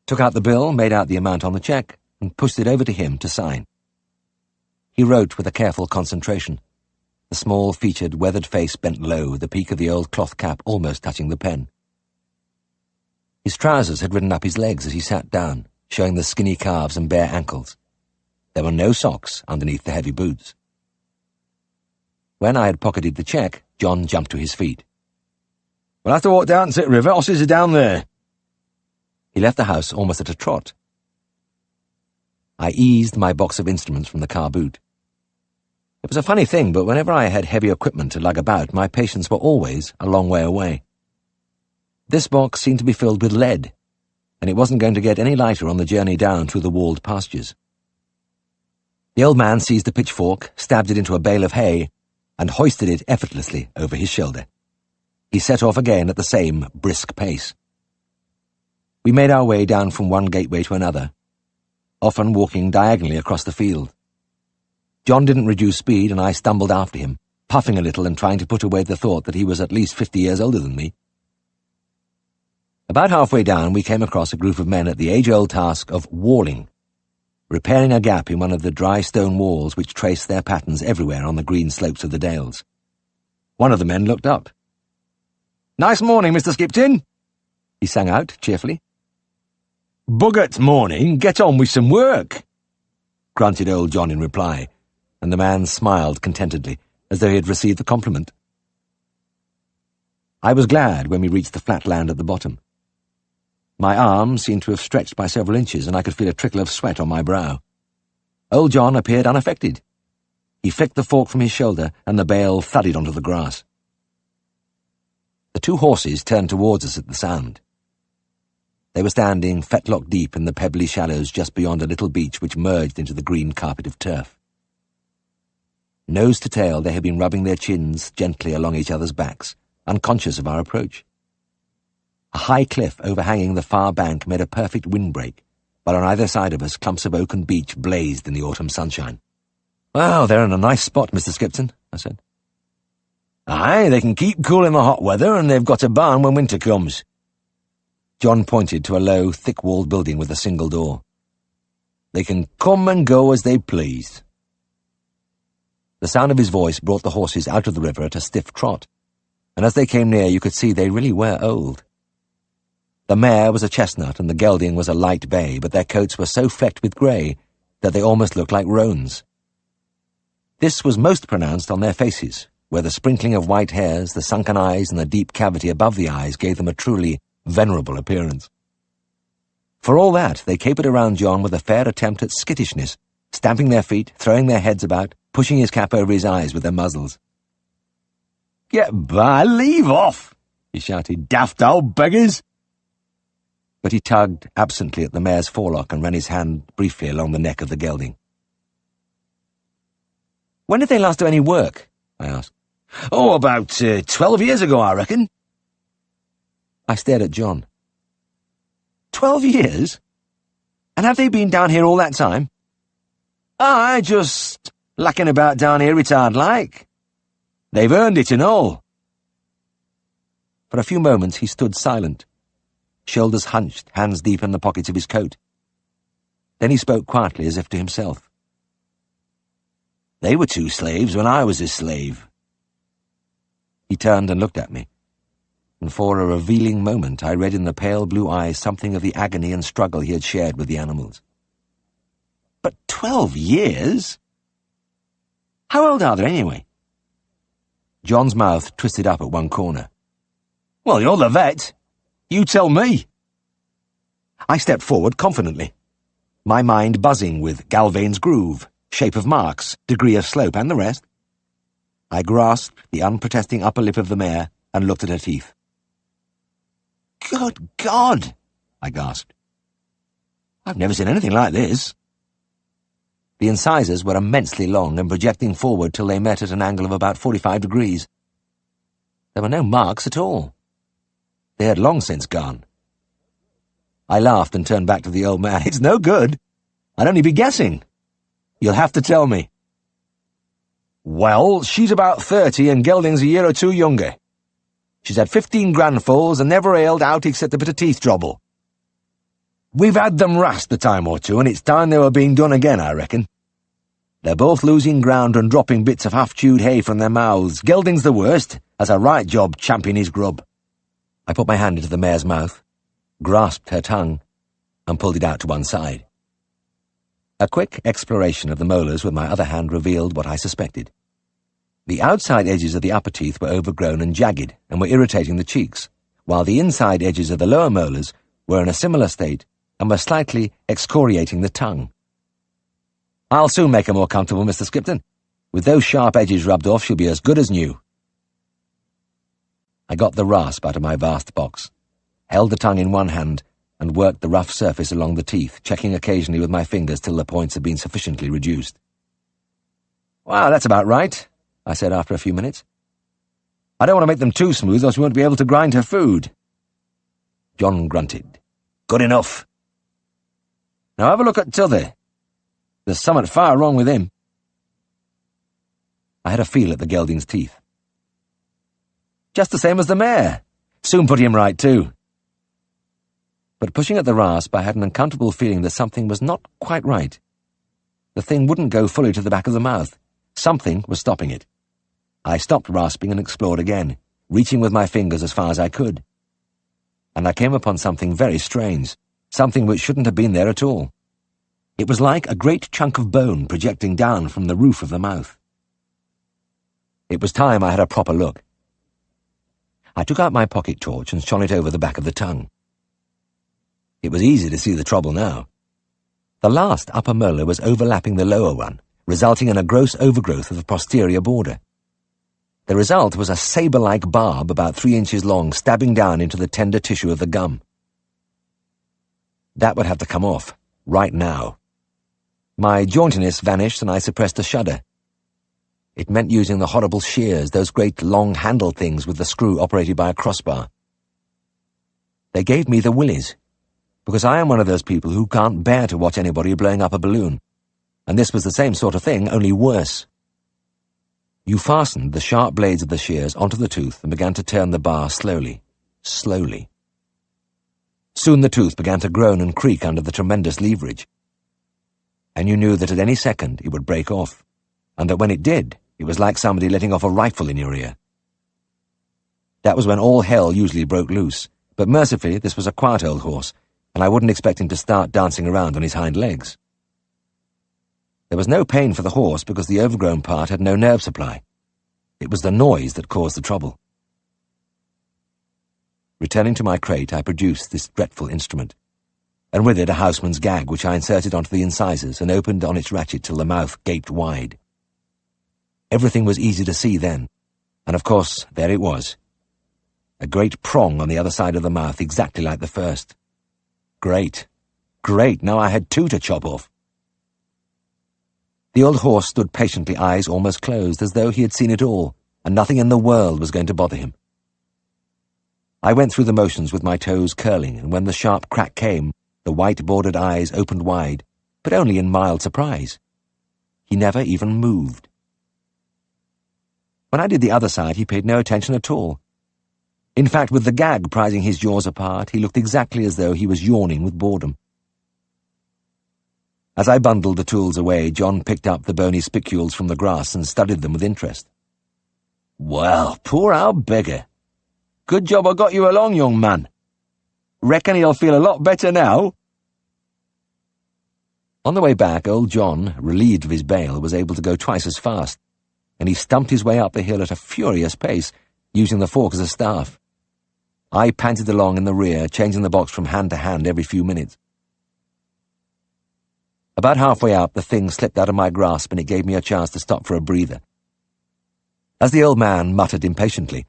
took out the bill, made out the amount on the cheque, and pushed it over to him to sign. He wrote with a careful concentration, the small-featured, weathered face bent low, the peak of the old cloth cap almost touching the pen. His trousers had ridden up his legs as he sat down, showing the skinny calves and bare ankles. There were no socks underneath the heavy boots. When I had pocketed the cheque, John jumped to his feet. "We'll have to walk down to the river. Horses are down there." He left the house almost at a trot. I eased my box of instruments from the car boot. It was a funny thing, but whenever I had heavy equipment to lug about, my patients were always a long way away. This box seemed to be filled with lead, and it wasn't going to get any lighter on the journey down through the walled pastures. The old man seized a pitchfork, stabbed it into a bale of hay, and hoisted it effortlessly over his shoulder. He set off again at the same brisk pace. We made our way down from one gateway to another, often walking diagonally across the field. John didn't reduce speed, and I stumbled after him, puffing a little and trying to put away the thought that he was at least 50 years older than me. About halfway down, we came across a group of men at the age-old task of walling, repairing a gap in one of the dry stone walls which traced their patterns everywhere on the green slopes of the dales. One of the men looked up. "Nice morning, Mr. Skipton," he sang out cheerfully. "Buggart morning, get on with some work," grunted old John in reply, and the man smiled contentedly, as though he had received the compliment. I was glad when we reached the flat land at the bottom. My arms seemed to have stretched by several inches, and I could feel a trickle of sweat on my brow. Old John appeared unaffected. He flicked the fork from his shoulder, and the bale thudded onto the grass. The two horses turned towards us at the sound. They were standing fetlock deep in the pebbly shallows just beyond a little beach which merged into the green carpet of turf. Nose to tail, they had been rubbing their chins gently along each other's backs, unconscious of our approach. A high cliff overhanging the far bank made a perfect windbreak, while on either side of us clumps of oak and beech blazed in the autumn sunshine. "Well, they're in a nice spot, Mr. Skipton," I said. "Aye, they can keep cool in the hot weather, and they've got a barn when winter comes." John pointed to a low, thick-walled building with a single door. "They can come and go as they please." The sound of his voice brought the horses out of the river at a stiff trot, and as they came near you could see they really were old. The mare was a chestnut and the gelding was a light bay, but their coats were so flecked with grey that they almost looked like roans. This was most pronounced on their faces, where the sprinkling of white hairs, the sunken eyes, and the deep cavity above the eyes gave them a truly venerable appearance. For all that, they capered around John with a fair attempt at skittishness, stamping their feet, throwing their heads about, pushing his cap over his eyes with their muzzles. "Get by, leave off!" he shouted. "Daft old beggars!" But he tugged absently at the mare's forelock and ran his hand briefly along the neck of the gelding. "When did they last do any work?" I asked. "Oh, about 12 years ago, I reckon." I stared at John. 12 years? And have they been down here all that time?" I just lacking about down here retard like. They've earned it and all. For a few moments he stood silent, shoulders hunched, hands deep in the pockets of his coat. Then he spoke quietly as if to himself. They were 2 slaves when I was his slave. He turned and looked at me, and for a revealing moment I read in the pale blue eyes something of the agony and struggle he had shared with the animals. But 12 years? How old are they anyway? John's mouth twisted up at one corner. Well, you're the vet. You tell me. I stepped forward confidently, my mind buzzing with Galvain's groove, shape of marks, degree of slope, and the rest. I grasped the unprotesting upper lip of the mare and looked at her teeth. Good God! I gasped. I've never seen anything like this. The incisors were immensely long and projecting forward till they met at an angle of about 45 degrees. There were no marks at all. They had long since gone. I laughed and turned back to the old man. It's no good. I'd only be guessing. You'll have to tell me. Well, she's about 30 and Gelding's a year or 2 younger. She's had 15 grandfoals and never ailed out except a bit of teeth trouble. We've had them rast a time or 2, and it's time they were being done again, I reckon. They're both losing ground and dropping bits of half-chewed hay from their mouths. Gelding's the worst, has a right job championing his grub. I put my hand into the mare's mouth, grasped her tongue, and pulled it out to one side. A quick exploration of the molars with my other hand revealed what I suspected. The outside edges of the upper teeth were overgrown and jagged, and were irritating the cheeks, while the inside edges of the lower molars were in a similar state and were slightly excoriating the tongue. I'll soon make her more comfortable, Mr. Skipton. With those sharp edges rubbed off, she'll be as good as new. I got the rasp out of my vast box, held the tongue in one hand, and worked the rough surface along the teeth, checking occasionally with my fingers till the points had been sufficiently reduced. Wow, that's about right, I said after a few minutes. I don't want to make them too smooth, or she won't be able to grind her food. John grunted. Good enough. Now have a look at t'other. There's something far wrong with him. I had a feel at the gelding's teeth. Just the same as the mare. Soon put him right, too. But pushing at the rasp, I had an uncomfortable feeling that something was not quite right. The thing wouldn't go fully to the back of the mouth. Something was stopping it. I stopped rasping and explored again, reaching with my fingers as far as I could. And I came upon something very strange, something which shouldn't have been there at all. It was like a great chunk of bone projecting down from the roof of the mouth. It was time I had a proper look. I took out my pocket torch and shone it over the back of the tongue. It was easy to see the trouble now. The last upper molar was overlapping the lower one, resulting in a gross overgrowth of the posterior border. The result was a saber-like barb about 3 inches long stabbing down into the tender tissue of the gum. That would have to come off, right now. My jauntiness vanished and I suppressed a shudder. It meant using the horrible shears, those great long-handled things with the screw operated by a crossbar. They gave me the willies, because I am one of those people who can't bear to watch anybody blowing up a balloon, and this was the same sort of thing, only worse. You fastened the sharp blades of the shears onto the tooth and began to turn the bar slowly, slowly. Soon the tooth began to groan and creak under the tremendous leverage, and you knew that at any second it would break off, and that when it did, it was like somebody letting off a rifle in your ear. That was when all hell usually broke loose, but mercifully this was a quiet old horse, and I wouldn't expect him to start dancing around on his hind legs. There was no pain for the horse because the overgrown part had no nerve supply. It was the noise that caused the trouble. Returning to my crate, I produced this dreadful instrument, and with it a houseman's gag which I inserted onto the incisors and opened on its ratchet till the mouth gaped wide. Everything was easy to see then, and of course there it was. A great prong on the other side of the mouth, exactly like the first. Great, great, now I had 2 to chop off. The old horse stood patiently, eyes almost closed, as though he had seen it all, and nothing in the world was going to bother him. I went through the motions with my toes curling, and when the sharp crack came, the white-bordered eyes opened wide, but only in mild surprise. He never even moved. When I did the other side, he paid no attention at all. In fact, with the gag prizing his jaws apart, he looked exactly as though he was yawning with boredom. As I bundled the tools away, John picked up the bony spicules from the grass and studied them with interest. "Well, poor old beggar. Good job I got you along, young man. Reckon he'll feel a lot better now." On the way back, old John, relieved of his bail, was able to go twice as fast, and he stumped his way up the hill at a furious pace, using the fork as a staff. I panted along in the rear, changing the box from hand to hand every few minutes. About halfway up, the thing slipped out of my grasp, and it gave me a chance to stop for a breather. As the old man muttered impatiently,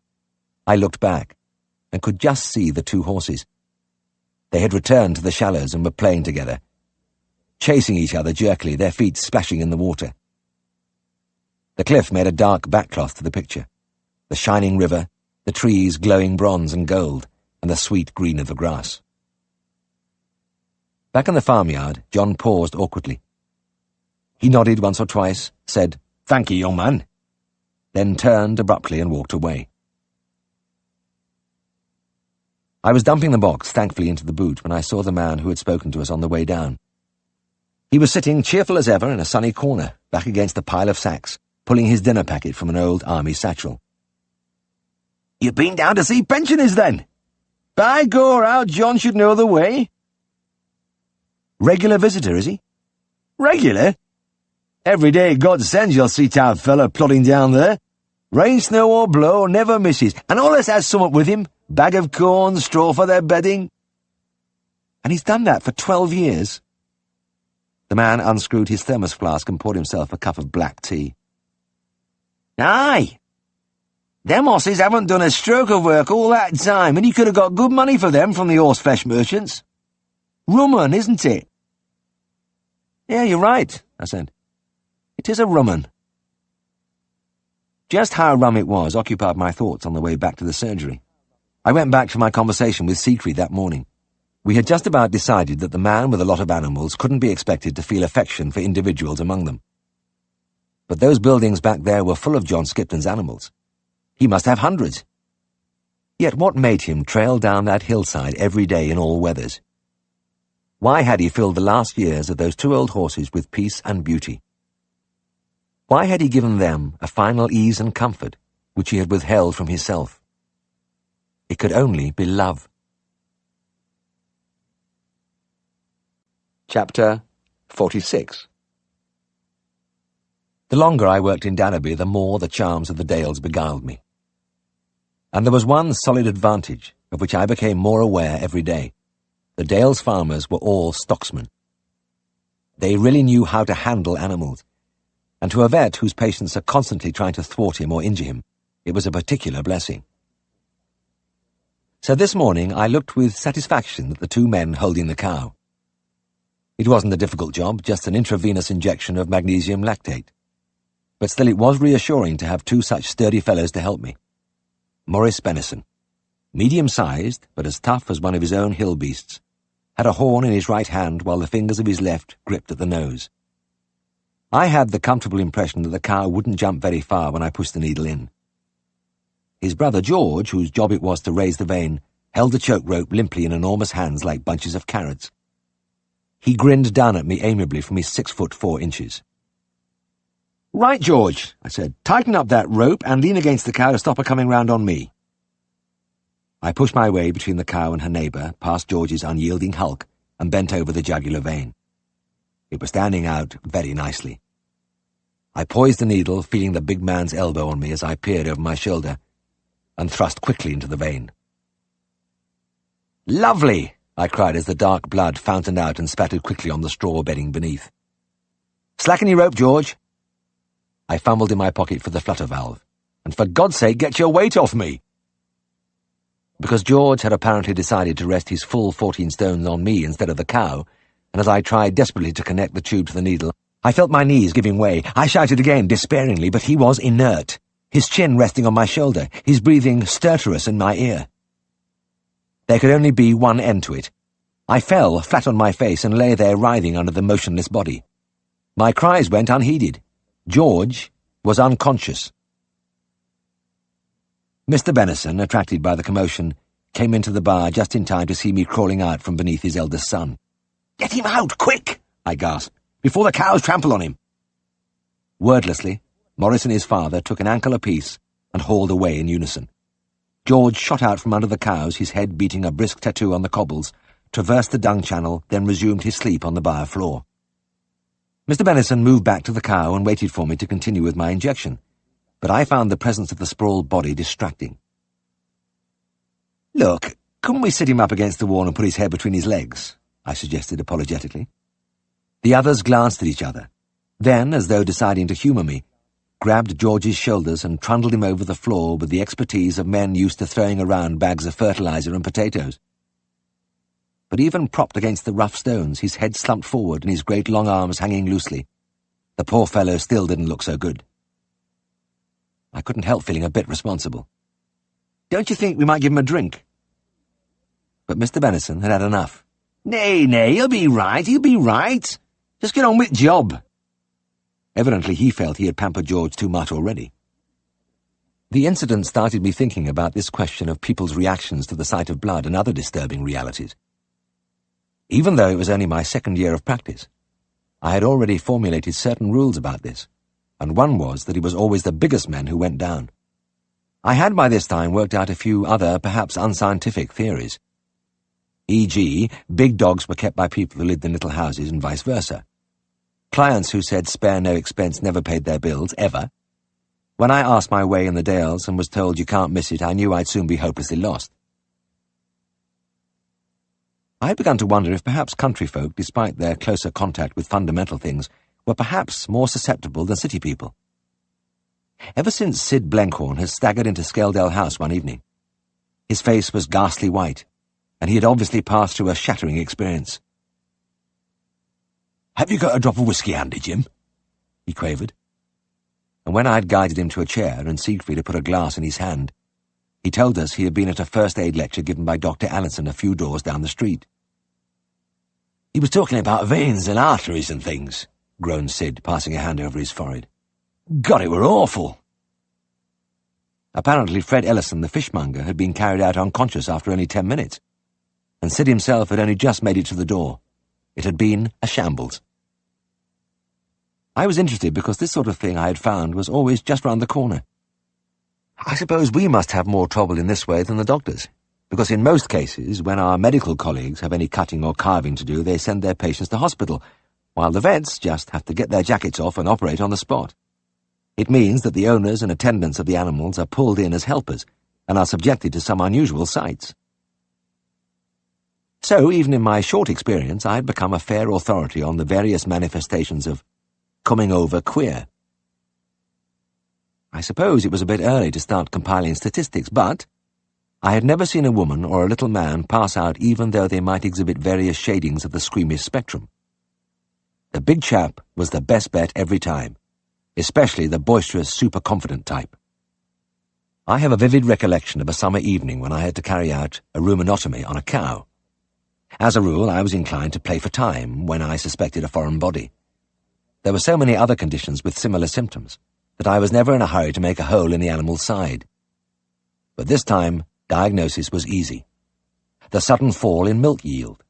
I looked back and could just see the two horses. They had returned to the shallows and were playing together, chasing each other jerkily, their feet splashing in the water. The cliff made a dark backcloth to the picture, the shining river, the trees glowing bronze and gold, and the sweet green of the grass. Back in the farmyard, John paused awkwardly. He nodded once or twice, said, "Thank you, young man," then turned abruptly and walked away. I was dumping the box thankfully into the boot when I saw the man who had spoken to us on the way down. He was sitting cheerful as ever in a sunny corner, back against a pile of sacks, pulling his dinner packet from an old army satchel. "You've been down to see pensioners, then? By gor, how John should know the way." "Regular visitor, is he?" "Regular? Every day God sends you'll see our fella plodding down there. Rain, snow or blow, never misses, and always has somewhat with him, bag of corn, straw for their bedding." "And he's done that for 12 years? The man unscrewed his thermos flask and poured himself a cup of black tea. "Aye. Them horses haven't done a stroke of work all that time, and he could have got good money for them from the horse-flesh merchants. Rum 'un, isn't it?" "Yeah, you're right," I said. "It is a rum 'un." Just how rum it was occupied my thoughts on the way back to the surgery. I went back to my conversation with Siegfried that morning. We had just about decided that the man with a lot of animals couldn't be expected to feel affection for individuals among them. But those buildings back there were full of John Skipton's animals. He must have hundreds. Yet what made him trail down that hillside every day in all weathers? Why had he filled the last years of those two old horses with peace and beauty? Why had he given them a final ease and comfort which he had withheld from himself? It could only be love. Chapter 46. The longer I worked in Dannaby, the more the charms of the Dales beguiled me. And there was one solid advantage, of which I became more aware every day. The Dales farmers were all stocksmen. They really knew how to handle animals, and to a vet whose patients are constantly trying to thwart him or injure him, it was a particular blessing. So this morning I looked with satisfaction at the two men holding the cow. It wasn't a difficult job, just an intravenous injection of magnesium lactate. But still it was reassuring to have two such sturdy fellows to help me. Maurice Benison, medium-sized, but as tough as one of his own hill beasts, had a horn in his right hand while the fingers of his left gripped at the nose. I had the comfortable impression that the cow wouldn't jump very far when I pushed the needle in. His brother George, whose job it was to raise the vein, held the choke rope limply in enormous hands like bunches of carrots. He grinned down at me amiably from his 6'4". "Right, George," I said, "tighten up that rope and lean against the cow to stop her coming round on me." I pushed my way between the cow and her neighbour, past George's unyielding hulk, and bent over the jugular vein. It was standing out very nicely. I poised the needle, feeling the big man's elbow on me as I peered over my shoulder, and thrust quickly into the vein. "Lovely!" I cried as the dark blood fountained out and spattered quickly on the straw bedding beneath. "Slacken your rope, George." I fumbled in my pocket for the flutter valve. "And for God's sake, get your weight off me!" Because George had apparently decided to rest his full 14 stones on me instead of the cow, and as I tried desperately to connect the tube to the needle, I felt my knees giving way. I shouted again, despairingly, but he was inert, his chin resting on my shoulder, his breathing stertorous in my ear. There could only be one end to it. I fell flat on my face and lay there writhing under the motionless body. My cries went unheeded. George was unconscious. Mr. Benison, attracted by the commotion, came into the bar just in time to see me crawling out from beneath his eldest son. "Get him out, quick!" I gasped, "before the cows trample on him." Wordlessly, Morris and his father took an ankle apiece and hauled away in unison. George shot out from under the cows, his head beating a brisk tattoo on the cobbles, traversed the dung channel, then resumed his sleep on the bar floor. Mr. Benison moved back to the cow and waited for me to continue with my injection, but I found the presence of the sprawled body distracting. "Look, couldn't we sit him up against the wall and put his head between his legs?" I suggested apologetically. The others glanced at each other, then, as though deciding to humour me, grabbed George's shoulders and trundled him over the floor with the expertise of men used to throwing around bags of fertilizer and potatoes. But even propped against the rough stones, his head slumped forward and his great long arms hanging loosely, the poor fellow still didn't look so good. I couldn't help feeling a bit responsible. "Don't you think we might give him a drink?" But Mr. Benison had had enough. Nay, he'll be right. Just get on with job." Evidently he felt he had pampered George too much already. The incident started me thinking about this question of people's reactions to the sight of blood and other disturbing realities. Even though it was only my second year of practice, I had already formulated certain rules about this, and one was that it was always the biggest men who went down. I had by this time worked out a few other, perhaps unscientific theories. E.g., big dogs were kept by people who lived in little houses and vice versa. Clients who said spare no expense never paid their bills, ever. When I asked my way in the Dales and was told you can't miss it, I knew I'd soon be hopelessly lost. I had begun to wonder if perhaps country folk, despite their closer contact with fundamental things, were perhaps more susceptible than city people. Ever since Sid Blenkhorn had staggered into Skeldale House one evening, his face was ghastly white, and he had obviously passed through a shattering experience. "Have you got a drop of whiskey handy, Jim?" he quavered. And when I had guided him to a chair and Siegfried had put a glass in his hand, he told us he had been at a first aid lecture given by Dr. Allinson a few doors down the street. "He was talking about veins and arteries and things," groaned Sid, passing a hand over his forehead. "God, it were awful." Apparently Fred Ellison, the fishmonger, had been carried out unconscious after only 10 minutes, and Sid himself had only just made it to the door. It had been a shambles. I was interested because this sort of thing I had found was always just round the corner. I suppose we must have more trouble in this way than the doctors, because in most cases, when our medical colleagues have any cutting or carving to do, they send their patients to hospital, while the vets just have to get their jackets off and operate on the spot. It means that the owners and attendants of the animals are pulled in as helpers and are subjected to some unusual sights. So, even in my short experience, I had become a fair authority on the various manifestations of coming over queer. I suppose it was a bit early to start compiling statistics, but I had never seen a woman or a little man pass out even though they might exhibit various shadings of the squeamish spectrum. The big chap was the best bet every time, especially the boisterous, super-confident type. I have a vivid recollection of a summer evening when I had to carry out a ruminotomy on a cow. As a rule, I was inclined to play for time when I suspected a foreign body. There were so many other conditions with similar symptoms that I was never in a hurry to make a hole in the animal's side. But this time, diagnosis was easy. The sudden fall in milk yield,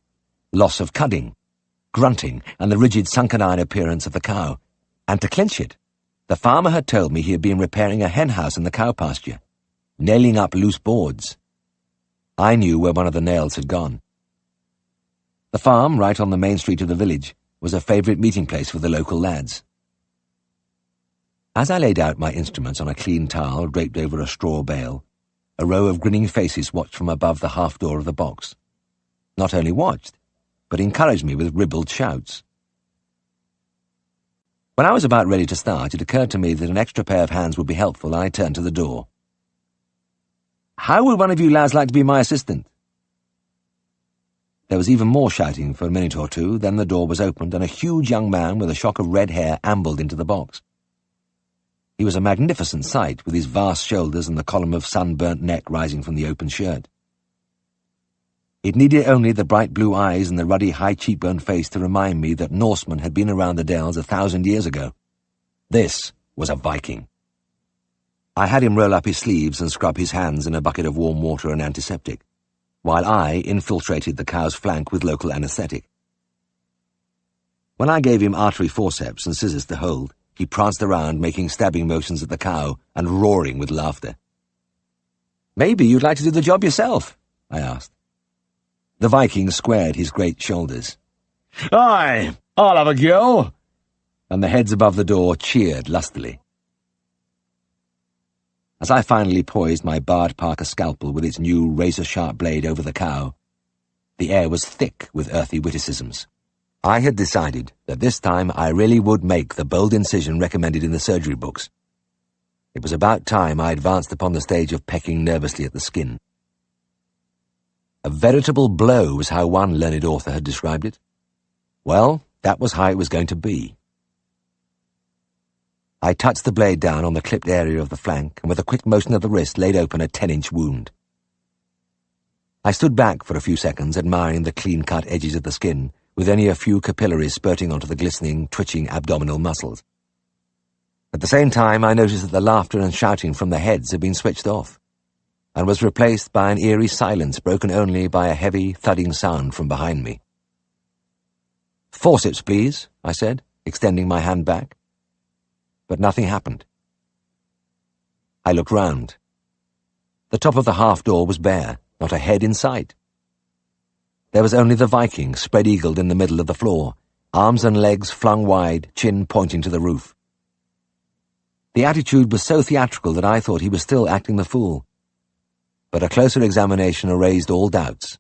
loss of cudding, grunting, and the rigid sunken-eye appearance of the cow. And to clinch it, the farmer had told me he had been repairing a hen house in the cow pasture, nailing up loose boards. I knew where one of the nails had gone. The farm, right on the main street of the village, was a favourite meeting place for the local lads. As I laid out my instruments on a clean towel draped over a straw bale, a row of grinning faces watched from above the half-door of the box. Not only watched, but encouraged me with ribald shouts. When I was about ready to start, it occurred to me that an extra pair of hands would be helpful, and I turned to the door. "How would one of you lads like to be my assistant?" There was even more shouting for a minute or two, then the door was opened, and a huge young man with a shock of red hair ambled into the box. He was a magnificent sight, with his vast shoulders and the column of sunburnt neck rising from the open shirt. It needed only the bright blue eyes and the ruddy high cheekbone face to remind me that Norsemen had been around the Dales 1,000 years ago. This was a Viking. I had him roll up his sleeves and scrub his hands in a bucket of warm water and antiseptic, while I infiltrated the cow's flank with local anesthetic. When I gave him artery forceps and scissors to hold, he pranced around making stabbing motions at the cow and roaring with laughter. "Maybe you'd like to do the job yourself?" I asked. The Viking squared his great shoulders. "Aye, I'll have a go!" And the heads above the door cheered lustily. As I finally poised my Bard Parker scalpel with its new razor-sharp blade over the cow, the air was thick with earthy witticisms. I had decided that this time I really would make the bold incision recommended in the surgery books. It was about time I advanced upon the stage of pecking nervously at the skin. A veritable blow was how one learned author had described it. Well, that was how it was going to be. I touched the blade down on the clipped area of the flank, and with a quick motion of the wrist laid open a 10-inch wound. I stood back for a few seconds, admiring the clean-cut edges of the skin, with only a few capillaries spurting onto the glistening, twitching abdominal muscles. At the same time, I noticed that the laughter and shouting from the heads had been switched off, and was replaced by an eerie silence broken only by a heavy, thudding sound from behind me. "Forceps, please," I said, extending my hand back. But nothing happened. I looked round. The top of the half-door was bare, not a head in sight. There was only the Viking spread-eagled in the middle of the floor, arms and legs flung wide, chin pointing to the roof. The attitude was so theatrical that I thought he was still acting the fool. But a closer examination erased all doubts.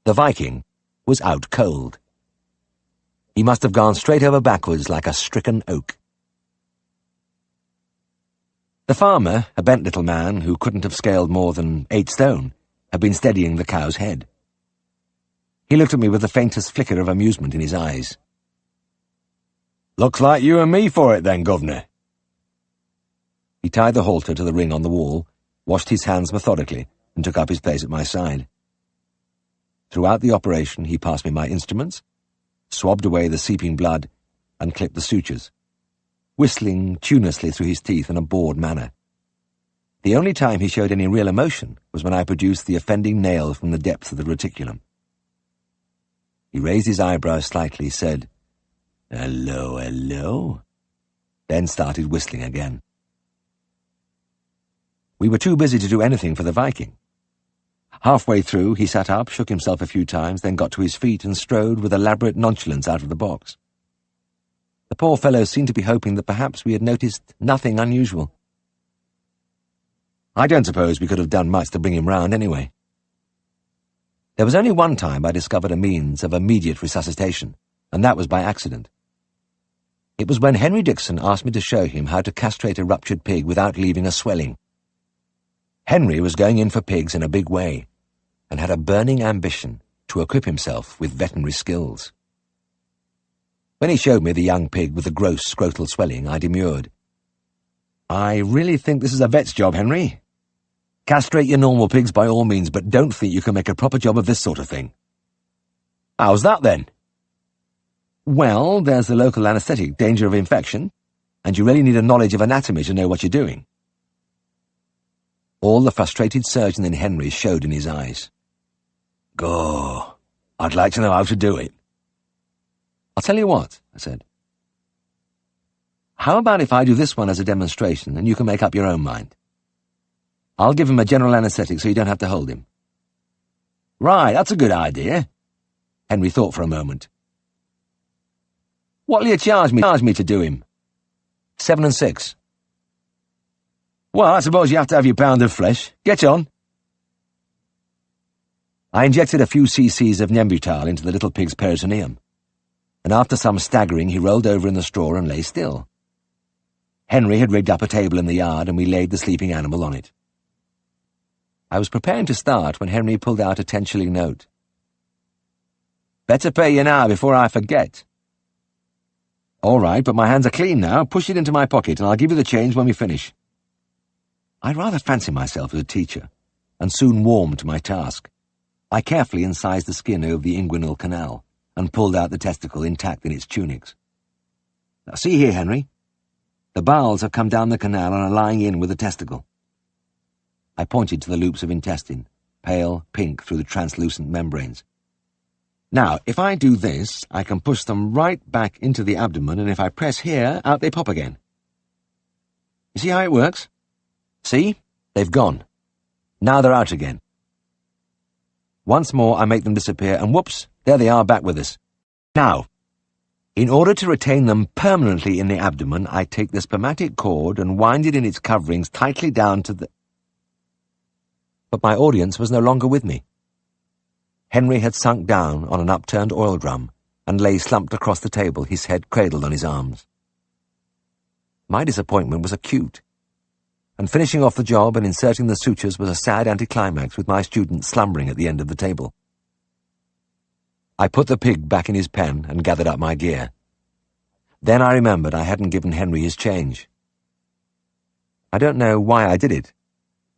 The Viking was out cold. He must have gone straight over backwards like a stricken oak. The farmer, a bent little man who couldn't have scaled more than 8 stone, had been steadying the cow's head. He looked at me with the faintest flicker of amusement in his eyes. "Looks like you and me for it then, governor." He tied the halter to the ring on the wall, washed his hands methodically, and took up his place at my side. Throughout the operation he passed me my instruments, swabbed away the seeping blood, and clipped the sutures, whistling tunelessly through his teeth in a bored manner. The only time he showed any real emotion was when I produced the offending nail from the depths of the reticulum. He raised his eyebrows slightly, said, "Hello, hello," then started whistling again. We were too busy to do anything for the Viking. Halfway through, he sat up, shook himself a few times, then got to his feet and strode with elaborate nonchalance out of the box. The poor fellow seemed to be hoping that perhaps we had noticed nothing unusual. I don't suppose we could have done much to bring him round anyway. There was only one time I discovered a means of immediate resuscitation, and that was by accident. It was when Henry Dixon asked me to show him how to castrate a ruptured pig without leaving a swelling. Henry was going in for pigs in a big way, and had a burning ambition to equip himself with veterinary skills. When he showed me the young pig with the gross scrotal swelling, I demurred. "I really think this is a vet's job, Henry. Castrate your normal pigs by all means, but don't think you can make a proper job of this sort of thing." "How's that, then?" "Well, there's the local anesthetic, danger of infection, and you really need a knowledge of anatomy to know what you're doing." All the frustrated surgeon in Henry showed in his eyes. "Go, I'd like to know how to do it." "I'll tell you what," I said. "How about if I do this one as a demonstration, and you can make up your own mind? I'll give him a general anesthetic so you don't have to hold him." "Right, that's a good idea." Henry thought for a moment. "What'll you charge me to do him?" 7 and 6. "Well, I suppose you have to have your pound of flesh. Get on." I injected a few cc's of Nembutal into the little pig's peritoneum, and after some staggering he rolled over in the straw and lay still. Henry had rigged up a table in the yard, and we laid the sleeping animal on it. I was preparing to start when Henry pulled out a 10-shilling note. "Better pay you now before I forget." "All right, but my hands are clean now. Push it into my pocket, and I'll give you the change when we finish." I rather fancied myself as a teacher, and soon warmed to my task. I carefully incised the skin over the inguinal canal, and pulled out the testicle intact in its tunics. "Now see here, Henry. The bowels have come down the canal and are lying in with the testicle. I pointed to the loops of intestine, pale pink through the translucent membranes. Now, if I do this, I can push them right back into the abdomen, and if I press here, out they pop again. You see how it works? See? They've gone. Now they're out again. Once more I make them disappear, and whoops, there they are back with us. Now, in order to retain them permanently in the abdomen, I take the spermatic cord and wind it in its coverings tightly down to the... But my audience was no longer with me. Henry had sunk down on an upturned oil drum and lay slumped across the table, his head cradled on his arms. My disappointment was acute, and finishing off the job and inserting the sutures was a sad anticlimax with my student slumbering at the end of the table. I put the pig back in his pen and gathered up my gear. Then I remembered I hadn't given Henry his change. I don't know why I did it,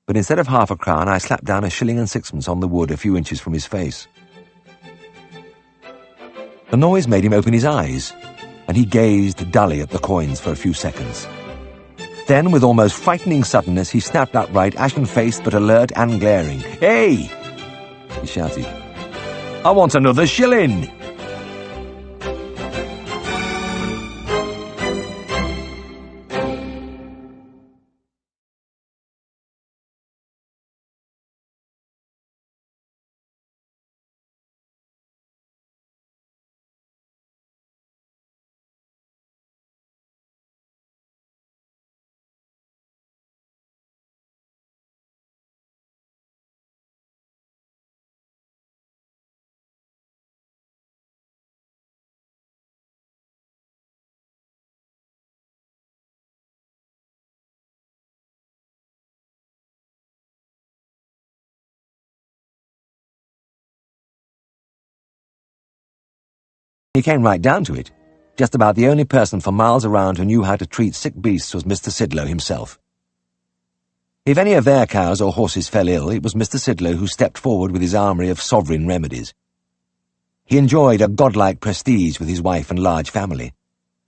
but instead of half a crown, I slapped down a shilling and sixpence on the wood a few inches from his face. The noise made him open his eyes, and he gazed dully at the coins for a few seconds. Then, with almost frightening suddenness, he snapped upright, ashen-faced but alert and glaring. "Hey!" he shouted. "I want another shilling!" He came right down to it. Just about the only person for miles around who knew how to treat sick beasts was Mr. Sidlow himself. If any of their cows or horses fell ill, it was Mr. Sidlow who stepped forward with his armoury of sovereign remedies. He enjoyed a godlike prestige with his wife and large family,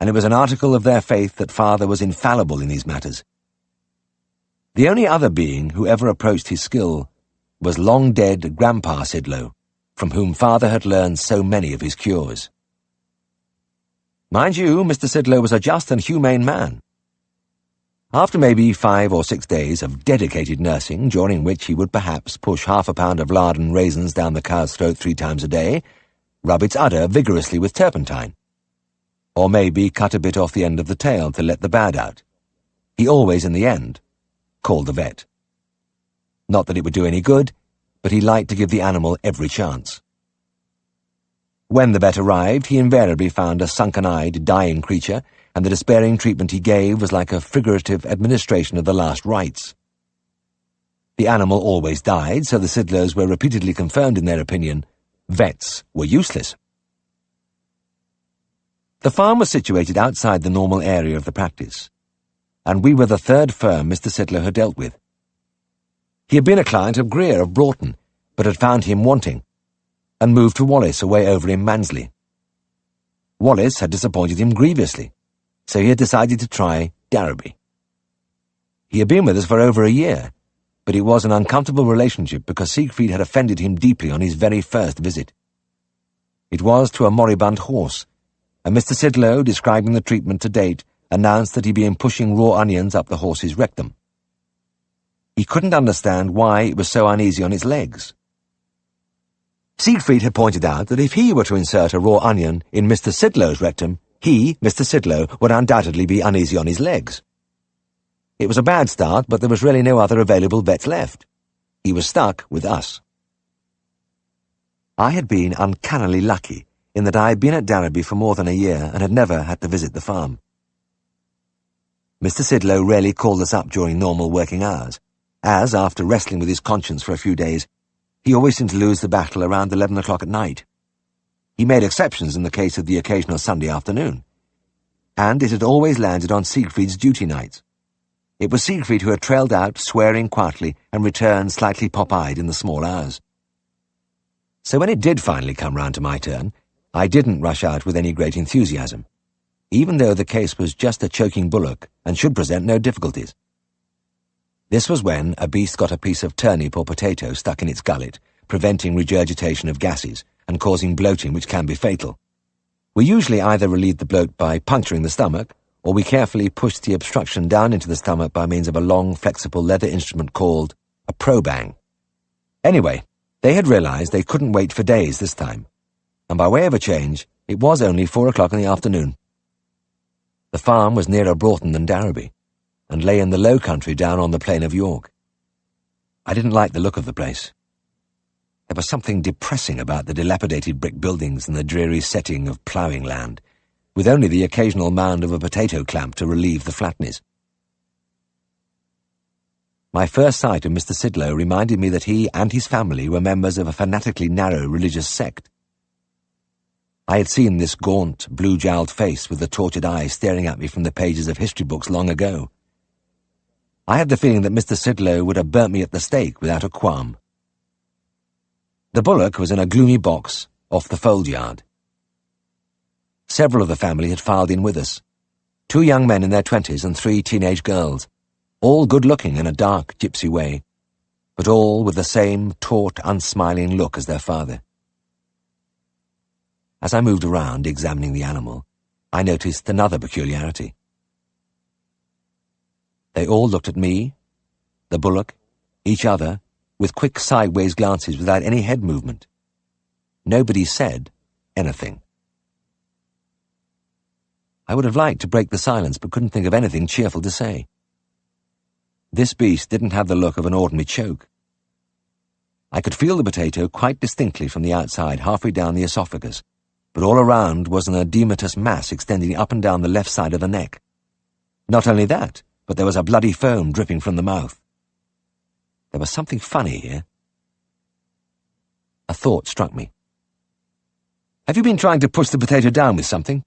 and it was an article of their faith that father was infallible in these matters. The only other being who ever approached his skill was long-dead Grandpa Sidlow, from whom father had learned so many of his cures. Mind you, Mr. Sidlow was a just and humane man. After maybe 5 or 6 days of dedicated nursing, during which he would perhaps push half a pound of lard and raisins down the cow's throat 3 times a day, rub its udder vigorously with turpentine, or maybe cut a bit off the end of the tail to let the bad out, he always, in the end, called the vet. Not that it would do any good, but he liked to give the animal every chance. When the vet arrived, he invariably found a sunken-eyed, dying creature, and the despairing treatment he gave was like a figurative administration of the last rites. The animal always died, so the Sidlows were repeatedly confirmed in their opinion. Vets were useless. The farm was situated outside the normal area of the practice, and we were the 3rd firm Mr. Sidlow had dealt with. He had been a client of Greer of Broughton, but had found him wanting, and moved to Wallace away over in Mansley. Wallace had disappointed him grievously, so he had decided to try Darrowby. He had been with us for over a year, but it was an uncomfortable relationship because Siegfried had offended him deeply on his very first visit. It was to a moribund horse, and Mr. Sidlow, describing the treatment to date, announced that he'd been pushing raw onions up the horse's rectum. He couldn't understand why it was so uneasy on its legs. Siegfried had pointed out that if he were to insert a raw onion in Mr. Sidlow's rectum, he, Mr. Sidlow, would undoubtedly be uneasy on his legs. It was a bad start, but there was really no other available vets left. He was stuck with us. I had been uncannily lucky in that I had been at Darrowby for more than a year and had never had to visit the farm. Mr. Sidlow rarely called us up during normal working hours, as, after wrestling with his conscience for a few days, he always seemed to lose the battle around 11 o'clock at night. He made exceptions in the case of the occasional Sunday afternoon, and it had always landed on Siegfried's duty nights. It was Siegfried who had trailed out, swearing quietly, and returned slightly pop-eyed in the small hours. So when it did finally come round to my turn, I didn't rush out with any great enthusiasm. even though the case was just a choking bullock and should present no difficulties. This was when a beast got a piece of turnip or potato stuck in its gullet, preventing regurgitation of gases and causing bloating which can be fatal. We usually either relieved the bloat by puncturing the stomach, or we carefully pushed the obstruction down into the stomach by means of a long, flexible leather instrument called a probang. Anyway, they had realized they couldn't wait for days this time, and by way of a change, it was only 4 o'clock in the afternoon. The farm was nearer Broughton than Darrowby, and lay in the low country down on the plain of York. I didn't like the look of the place. There was something depressing about the dilapidated brick buildings and the dreary setting of ploughing land, with only the occasional mound of a potato clamp to relieve the flatness. My first sight of Mr. Sidlow reminded me that he and his family were members of a fanatically narrow religious sect. I had seen this gaunt, blue-jowled face with the tortured eyes staring at me from the pages of history books long ago. I had the feeling that Mr. Sidlow would have burnt me at the stake without a qualm. The bullock was in a gloomy box off the fold yard. Several of the family had filed in with us, 2 young men in their 20s and 3 teenage girls, all good-looking in a dark, gypsy way, but all with the same taut, unsmiling look as their father. As I moved around, examining the animal, I noticed another peculiarity. They all looked at me, the bullock, each other, with quick sideways glances without any head movement. Nobody said anything. I would have liked to break the silence, but couldn't think of anything cheerful to say. This beast didn't have the look of an ordinary choke. I could feel the potato quite distinctly from the outside, halfway down the esophagus, but all around was an edematous mass extending up and down the left side of the neck. Not only that, but there was a bloody foam dripping from the mouth. There was something funny here. A thought struck me. "Have you been trying to push the potato down with something?"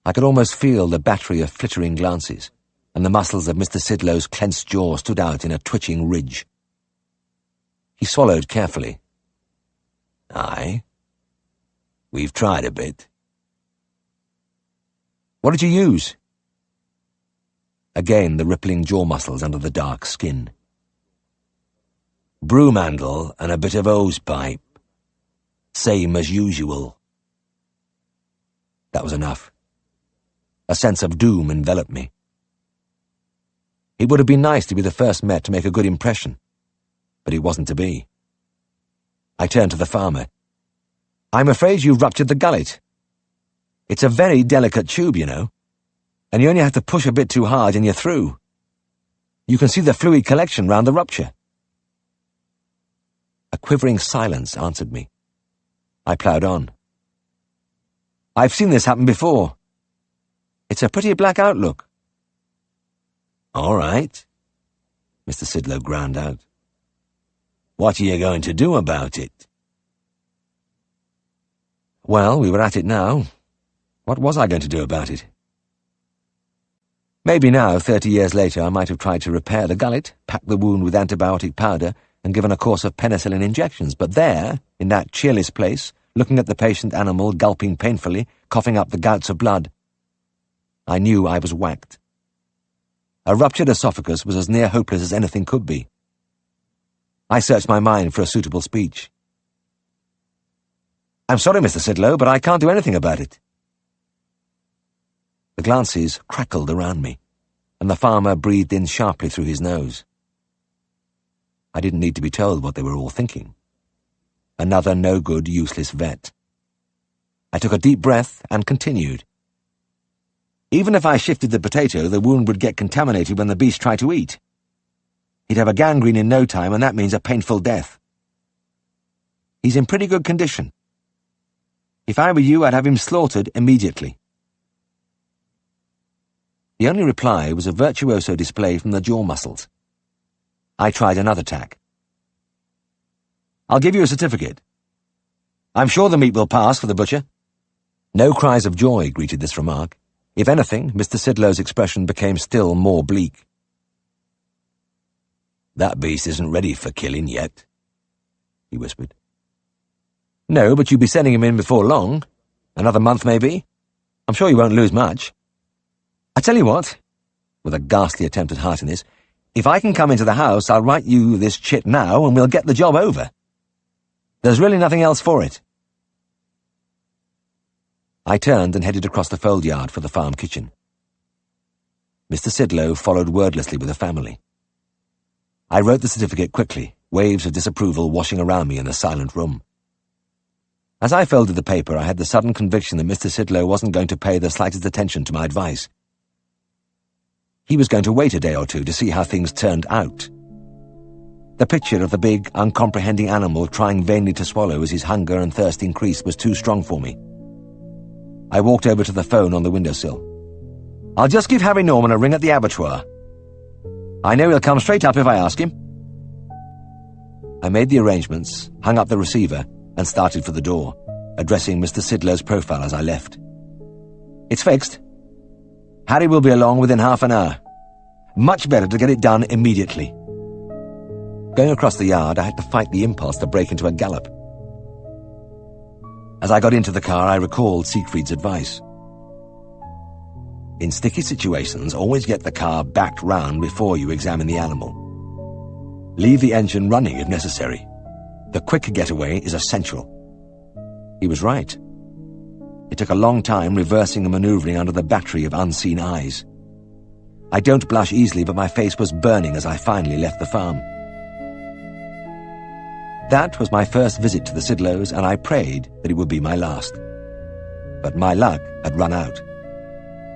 I could almost feel the battery of flittering glances, and the muscles of Mr. Sidlow's clenched jaw stood out in a twitching ridge. He swallowed carefully. "Aye. We've tried a bit." "What did you use?" Again the rippling jaw muscles under the dark skin. "Broom handle and a bit of hose pipe. Same as usual." That was enough. A sense of doom enveloped me. It would have been nice to be the first Met to make a good impression, but it wasn't to be. I turned to the farmer. "I'm afraid you've ruptured the gullet. It's a very delicate tube, you know, and you only have to push a bit too hard and you're through. You can see the fluid collection round the rupture." A quivering silence answered me. I ploughed on. "I've seen this happen before. It's a pretty black outlook." "All right," Mr. Sidlow ground out. "What are you going to do about it?" Well, we were at it now. What was I going to do about it? Maybe now, 30 years later, I might have tried to repair the gullet, packed the wound with antibiotic powder, and given a course of penicillin injections. But there, in that cheerless place, looking at the patient animal gulping painfully, coughing up the gouts of blood, I knew I was whacked. A ruptured esophagus was as near hopeless as anything could be. I searched my mind for a suitable speech. "I'm sorry, Mr. Sidlow, but I can't do anything about it." The glances crackled around me, and the farmer breathed in sharply through his nose. I didn't need to be told what they were all thinking. Another no-good, useless vet. I took a deep breath and continued. "Even if I shifted the potato, the wound would get contaminated when the beast tried to eat. He'd have a gangrene in no time, and that means a painful death. He's in pretty good condition. If I were you, I'd have him slaughtered immediately." The only reply was a virtuoso display from the jaw muscles. I tried another tack. "I'll give you a certificate. I'm sure the meat will pass for the butcher." No cries of joy greeted this remark. If anything, Mr. Sidlow's expression became still more bleak. "That beast isn't ready for killing yet," he whispered. "No, but you'll be sending him in before long. Another month, maybe." I'm sure you won't lose much. I tell you what, with a ghastly attempt at heartiness, if I can come into the house, I'll write you this chit now and we'll get the job over. There's really nothing else for it. I turned and headed across the fold yard for the farm kitchen. Mr. Sidlow followed wordlessly with the family. I wrote the certificate quickly, waves of disapproval washing around me in the silent room. As I folded the paper, I had the sudden conviction that Mr. Sidlow wasn't going to pay the slightest attention to my advice. He was going to wait a day or two to see how things turned out. The picture of the big, uncomprehending animal trying vainly to swallow as his hunger and thirst increased was too strong for me. I walked over to the phone on the windowsill. I'll just give Harry Norman a ring at the abattoir. I know he'll come straight up if I ask him. I made the arrangements, hung up the receiver, and started for the door, addressing Mr. Sidlow's profile as I left. It's fixed. Harry will be along within half an hour. Much better to get it done immediately. Going across the yard, I had to fight the impulse to break into a gallop. As I got into the car, I recalled Siegfried's advice. In sticky situations, always get the car backed round before you examine the animal. Leave the engine running if necessary. The quick getaway is essential. He was right. It took a long time reversing and manoeuvring under the battery of unseen eyes. I don't blush easily, but my face was burning as I finally left the farm. That was my first visit to the Sidlows, and I prayed that it would be my last. But my luck had run out.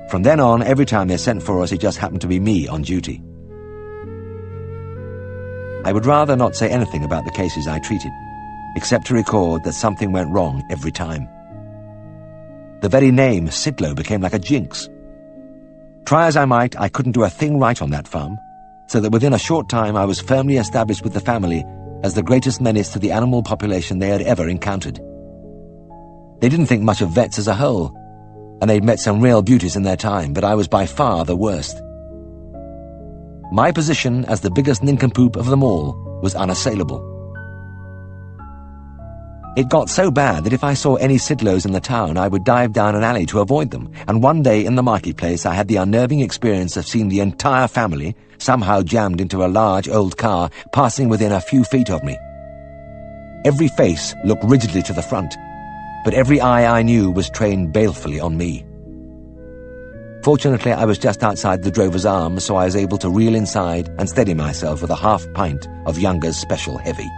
From then on, every time they sent for us, it just happened to be me on duty. I would rather not say anything about the cases I treated, except to record that something went wrong every time. The very name Sidlow became like a jinx. Try as I might, I couldn't do a thing right on that farm, so that within a short time I was firmly established with the family as the greatest menace to the animal population they had ever encountered. They didn't think much of vets as a whole, and they'd met some real beauties in their time, but I was by far the worst. My position as the biggest nincompoop of them all was unassailable. It got so bad that if I saw any Sidlows in the town, I would dive down an alley to avoid them, and one day in the marketplace I had the unnerving experience of seeing the entire family, somehow jammed into a large old car, passing within a few feet of me. Every face looked rigidly to the front, but every eye I knew was trained balefully on me. Fortunately, I was just outside the drover's arms, so I was able to reel inside and steady myself with a half-pint of Younger's Special Heavy.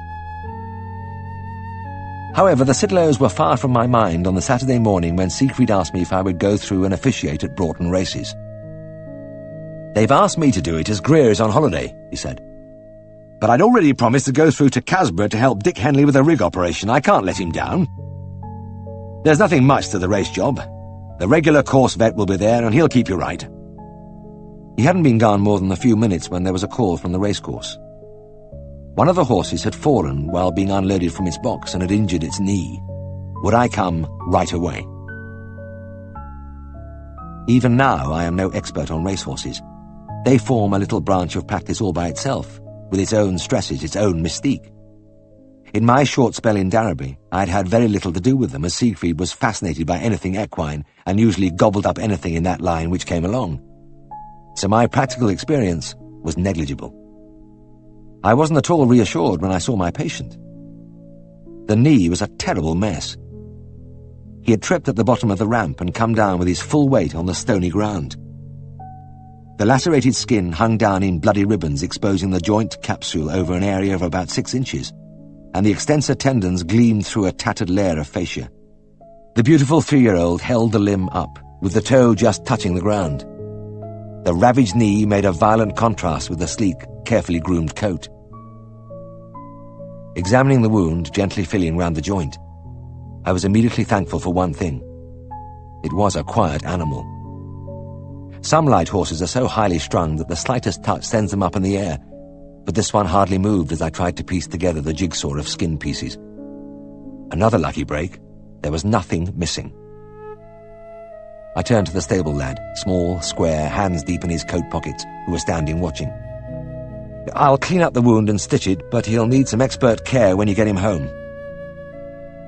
However, the Sidlows were far from my mind on the Saturday morning when Siegfried asked me if I would go through and officiate at Broughton races. "They've asked me to do it as Greer is on holiday," he said. "But I'd already promised to go through to Casborough to help Dick Henley with a rig operation. I can't let him down. There's nothing much to the race job. The regular course vet will be there and he'll keep you right." He hadn't been gone more than a few minutes when there was a call from the racecourse. One of the horses had fallen while being unloaded from its box and had injured its knee. Would I come right away? Even now, I am no expert on racehorses. They form a little branch of practice all by itself, with its own stresses, its own mystique. In my short spell in Darrowby, I had had very little to do with them, as Siegfried was fascinated by anything equine and usually gobbled up anything in that line which came along. So my practical experience was negligible. I wasn't at all reassured when I saw my patient. The knee was a terrible mess. He had tripped at the bottom of the ramp and come down with his full weight on the stony ground. The lacerated skin hung down in bloody ribbons, exposing the joint capsule over an area of about 6 inches, and the extensor tendons gleamed through a tattered layer of fascia. The beautiful 3-year-old held the limb up, with the toe just touching the ground. The ravaged knee made a violent contrast with the sleek, carefully groomed coat. Examining the wound, gently feeling round the joint, I was immediately thankful for one thing. It was a quiet animal. Some light horses are so highly strung that the slightest touch sends them up in the air, but this one hardly moved as I tried to piece together the jigsaw of skin pieces. Another lucky break. There was nothing missing. I turned to the stable lad, small, square, hands deep in his coat pockets, who was standing watching. "I'll clean up the wound and stitch it, but he'll need some expert care when you get him home.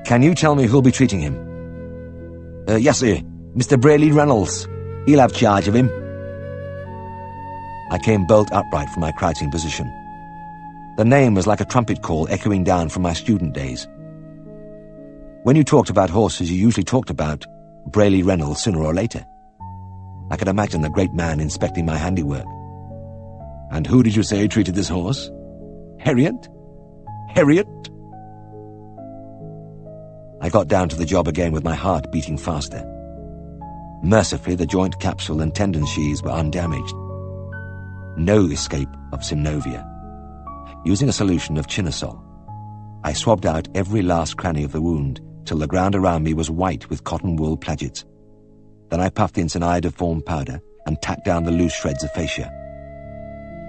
Can you tell me who'll be treating him?" Yes, sir. Mr. Brayley Reynolds. He'll have charge of him." I came bolt upright from my crouching position. The name was like a trumpet call echoing down from my student days. When you talked about horses, you usually talked about Brayley Reynolds sooner or later. I could imagine the great man inspecting my handiwork. "And who did you say treated this horse? Herriot? Herriot?" I got down to the job again with my heart beating faster. Mercifully, the joint capsule and tendon sheaths were undamaged. No escape of synovia. Using a solution of chinosol, I swabbed out every last cranny of the wound till the ground around me was white with cotton wool plagets. Then I puffed in some iodoform powder and tacked down the loose shreds of fascia.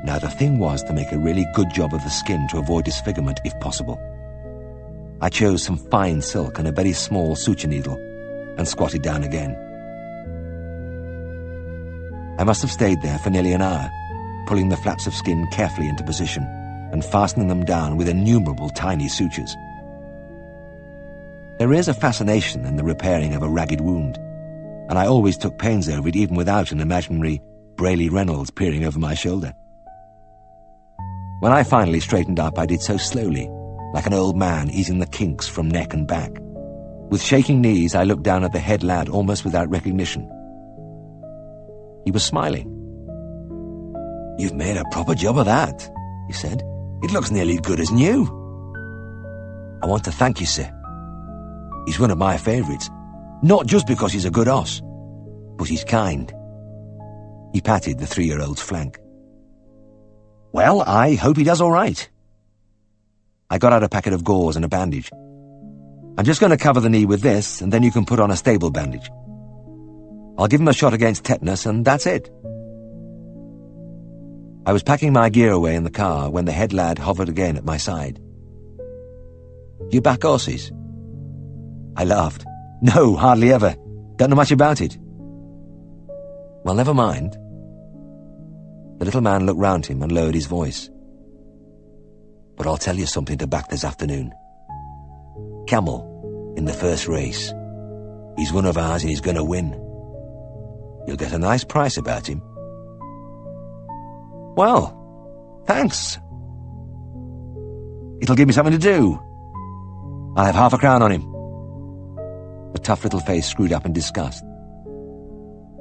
Now the thing was to make a really good job of the skin to avoid disfigurement if possible. I chose some fine silk and a very small suture needle and squatted down again. I must have stayed there for nearly an hour, pulling the flaps of skin carefully into position and fastening them down with innumerable tiny sutures. There is a fascination in the repairing of a ragged wound, and I always took pains over it even without an imaginary Brayley Reynolds peering over my shoulder. When I finally straightened up, I did so slowly, like an old man easing the kinks from neck and back. With shaking knees, I looked down at the head lad almost without recognition. He was smiling. "You've made a proper job of that," he said. "It looks nearly good as new." "I want to thank you, sir. He's one of my favourites, not just because he's a good horse, but he's kind." He patted the 3-year-old's flank. "Well, I hope he does all right." I got out a packet of gauze and a bandage. "I'm just going to cover the knee with this, and then you can put on a stable bandage. I'll give him a shot against tetanus, and that's it." I was packing my gear away in the car when the head lad hovered again at my side. "You back horses?" I laughed. "No, hardly ever. Don't know much about it." "Well, never mind." The little man looked round him and lowered his voice. "But I'll tell you something to back this afternoon. Camel, in the first race. He's one of ours and he's going to win. You'll get a nice price about him." "Well, thanks. It'll give me something to do. I'll have half a crown on him." The tough little face screwed up in disgust.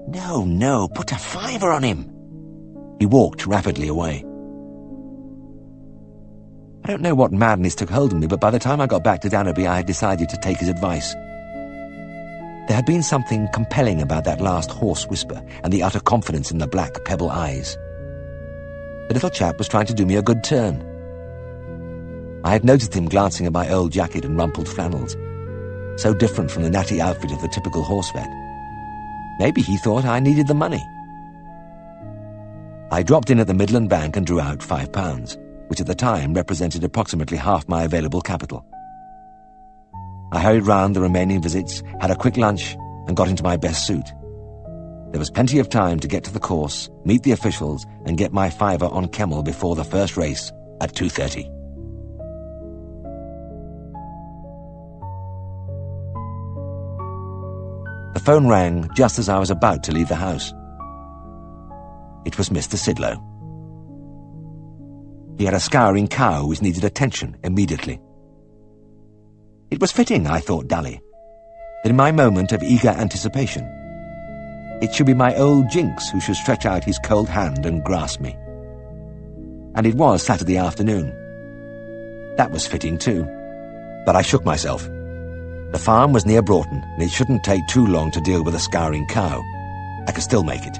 No, put a 5 on him." He walked rapidly away. I don't know what madness took hold of me, but by the time I got back to Dannerby, I had decided to take his advice. There had been something compelling about that last hoarse whisper and the utter confidence in the black pebble eyes. The little chap was trying to do me a good turn. I had noticed him glancing at my old jacket and rumpled flannels, so different from the natty outfit of the typical horse vet. Maybe he thought I needed the money. I dropped in at the Midland Bank and drew out £5, which at the time represented approximately half my available capital. I hurried round the remaining visits, had a quick lunch, and got into my best suit. There was plenty of time to get to the course, meet the officials, and get my 5 on Kemmel before the first race at 2:30. The phone rang just as I was about to leave the house. It was Mr. Sidlow. He had a scouring cow which needed attention immediately. It was fitting, I thought dully, that in my moment of eager anticipation, it should be my old Jinx who should stretch out his cold hand and grasp me. And it was Saturday afternoon. That was fitting too. But I shook myself. The farm was near Broughton, and it shouldn't take too long to deal with a scouring cow. I could still make it.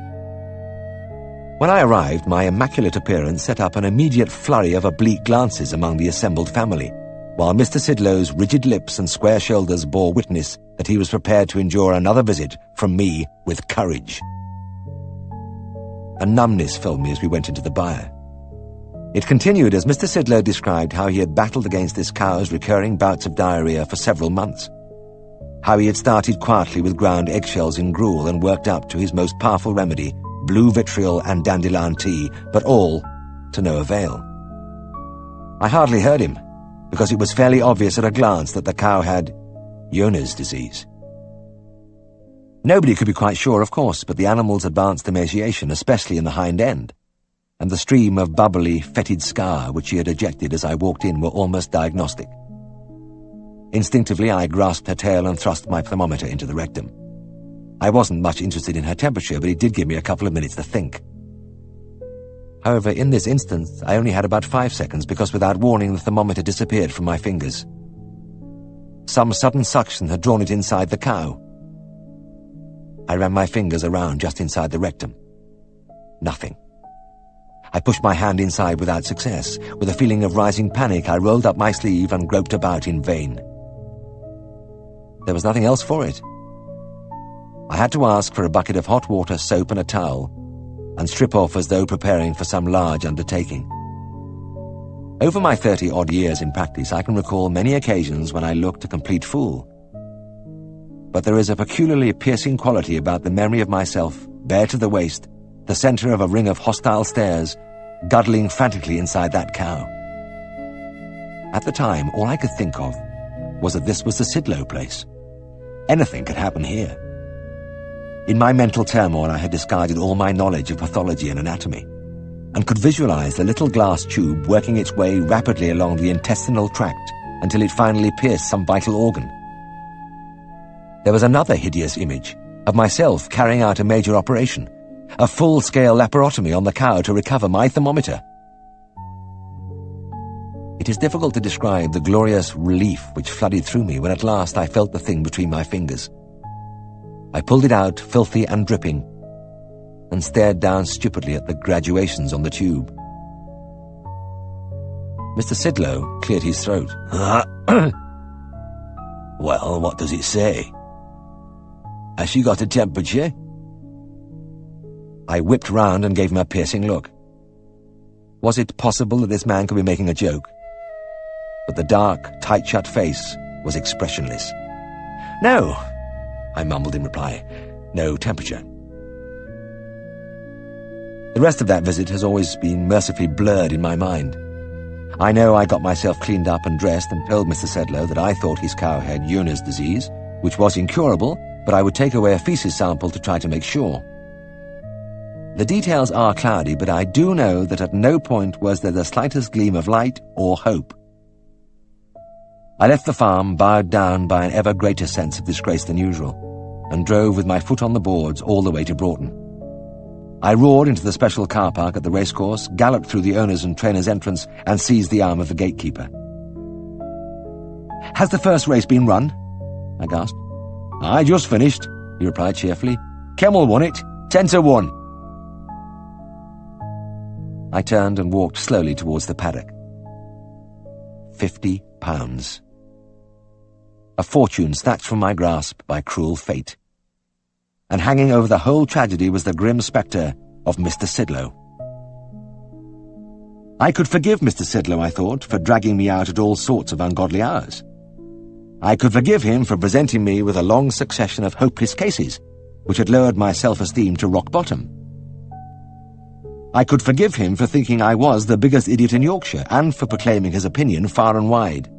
When I arrived, my immaculate appearance set up an immediate flurry of oblique glances among the assembled family, while Mr. Sidlow's rigid lips and square shoulders bore witness that he was prepared to endure another visit from me with courage. A numbness filled me as we went into the byre. It continued as Mr. Sidlow described how he had battled against this cow's recurring bouts of diarrhea for several months, how he had started quietly with ground eggshells in gruel and worked up to his most powerful remedy, blue vitriol and dandelion tea, but all to no avail. I hardly heard him, because it was fairly obvious at a glance that the cow had Johner's disease. Nobody could be quite sure, of course, but the animal's advanced emaciation, especially in the hind end, and the stream of bubbly, fetid scar which she had ejected as I walked in were almost diagnostic. Instinctively, I grasped her tail and thrust my thermometer into the rectum. I wasn't much interested in her temperature, but it did give me a couple of minutes to think. However, in this instance, I only had about 5 seconds because without warning the thermometer disappeared from my fingers. Some sudden suction had drawn it inside the cow. I ran my fingers around just inside the rectum. Nothing. I pushed my hand inside without success. With a feeling of rising panic, I rolled up my sleeve and groped about in vain. There was nothing else for it. I had to ask for a bucket of hot water, soap and a towel, and strip off as though preparing for some large undertaking. Over my 30-odd years in practice, I can recall many occasions when I looked a complete fool. But there is a peculiarly piercing quality about the memory of myself, bare to the waist, the centre of a ring of hostile stares, guddling frantically inside that cow. At the time, all I could think of was that this was the Sidlow place. Anything could happen here. In my mental turmoil, I had discarded all my knowledge of pathology and anatomy, and could visualize the little glass tube working its way rapidly along the intestinal tract until it finally pierced some vital organ. There was another hideous image of myself carrying out a major operation, a full-scale laparotomy on the cow to recover my thermometer. It is difficult to describe the glorious relief which flooded through me when at last I felt the thing between my fingers. I pulled it out, filthy and dripping, and stared down stupidly at the graduations on the tube. Mr. Sidlow cleared his throat. Well, what does it say? Has she got a temperature? I whipped round and gave him a piercing look. Was it possible that this man could be making a joke? But the dark, tight-shut face was expressionless. No, I mumbled in reply. No temperature. The rest of that visit has always been mercifully blurred in my mind. I know I got myself cleaned up and dressed and told Mr. Sidlow that I thought his cow had Eunice's disease, which was incurable, but I would take away a feces sample to try to make sure. The details are cloudy, but I do know that at no point was there the slightest gleam of light or hope. I left the farm, bowed down by an ever greater sense of disgrace than usual, and drove with my foot on the boards all the way to Broughton. I roared into the special car park at the racecourse, galloped through the owner's and trainer's entrance, and seized the arm of the gatekeeper. "Has the first race been run?" I gasped. "I just finished," he replied cheerfully. "Kemmel won it, 10-1. I turned and walked slowly towards the paddock. £50. A fortune snatched from my grasp by cruel fate. And hanging over the whole tragedy was the grim spectre of Mr. Sidlow. I could forgive Mr. Sidlow, I thought, for dragging me out at all sorts of ungodly hours. I could forgive him for presenting me with a long succession of hopeless cases, which had lowered my self-esteem to rock bottom. I could forgive him for thinking I was the biggest idiot in Yorkshire, and for proclaiming his opinion far and wide.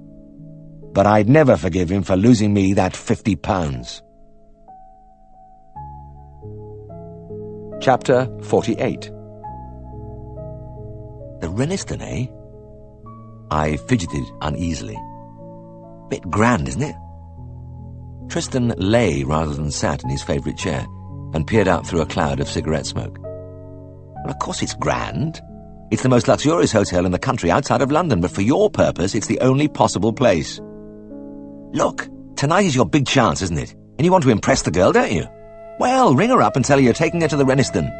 But I'd never forgive him for losing me that £50. Chapter 48. The Reniston, eh? I fidgeted uneasily. Bit grand, isn't it? Tristan lay rather than sat in his favourite chair, and peered out through a cloud of cigarette smoke. Well, of course it's grand. It's the most luxurious hotel in the country outside of London, but for your purpose, it's the only possible place. Look, tonight is your big chance, isn't it? And you want to impress the girl, don't you? Well, ring her up and tell her you're taking her to the Reniston.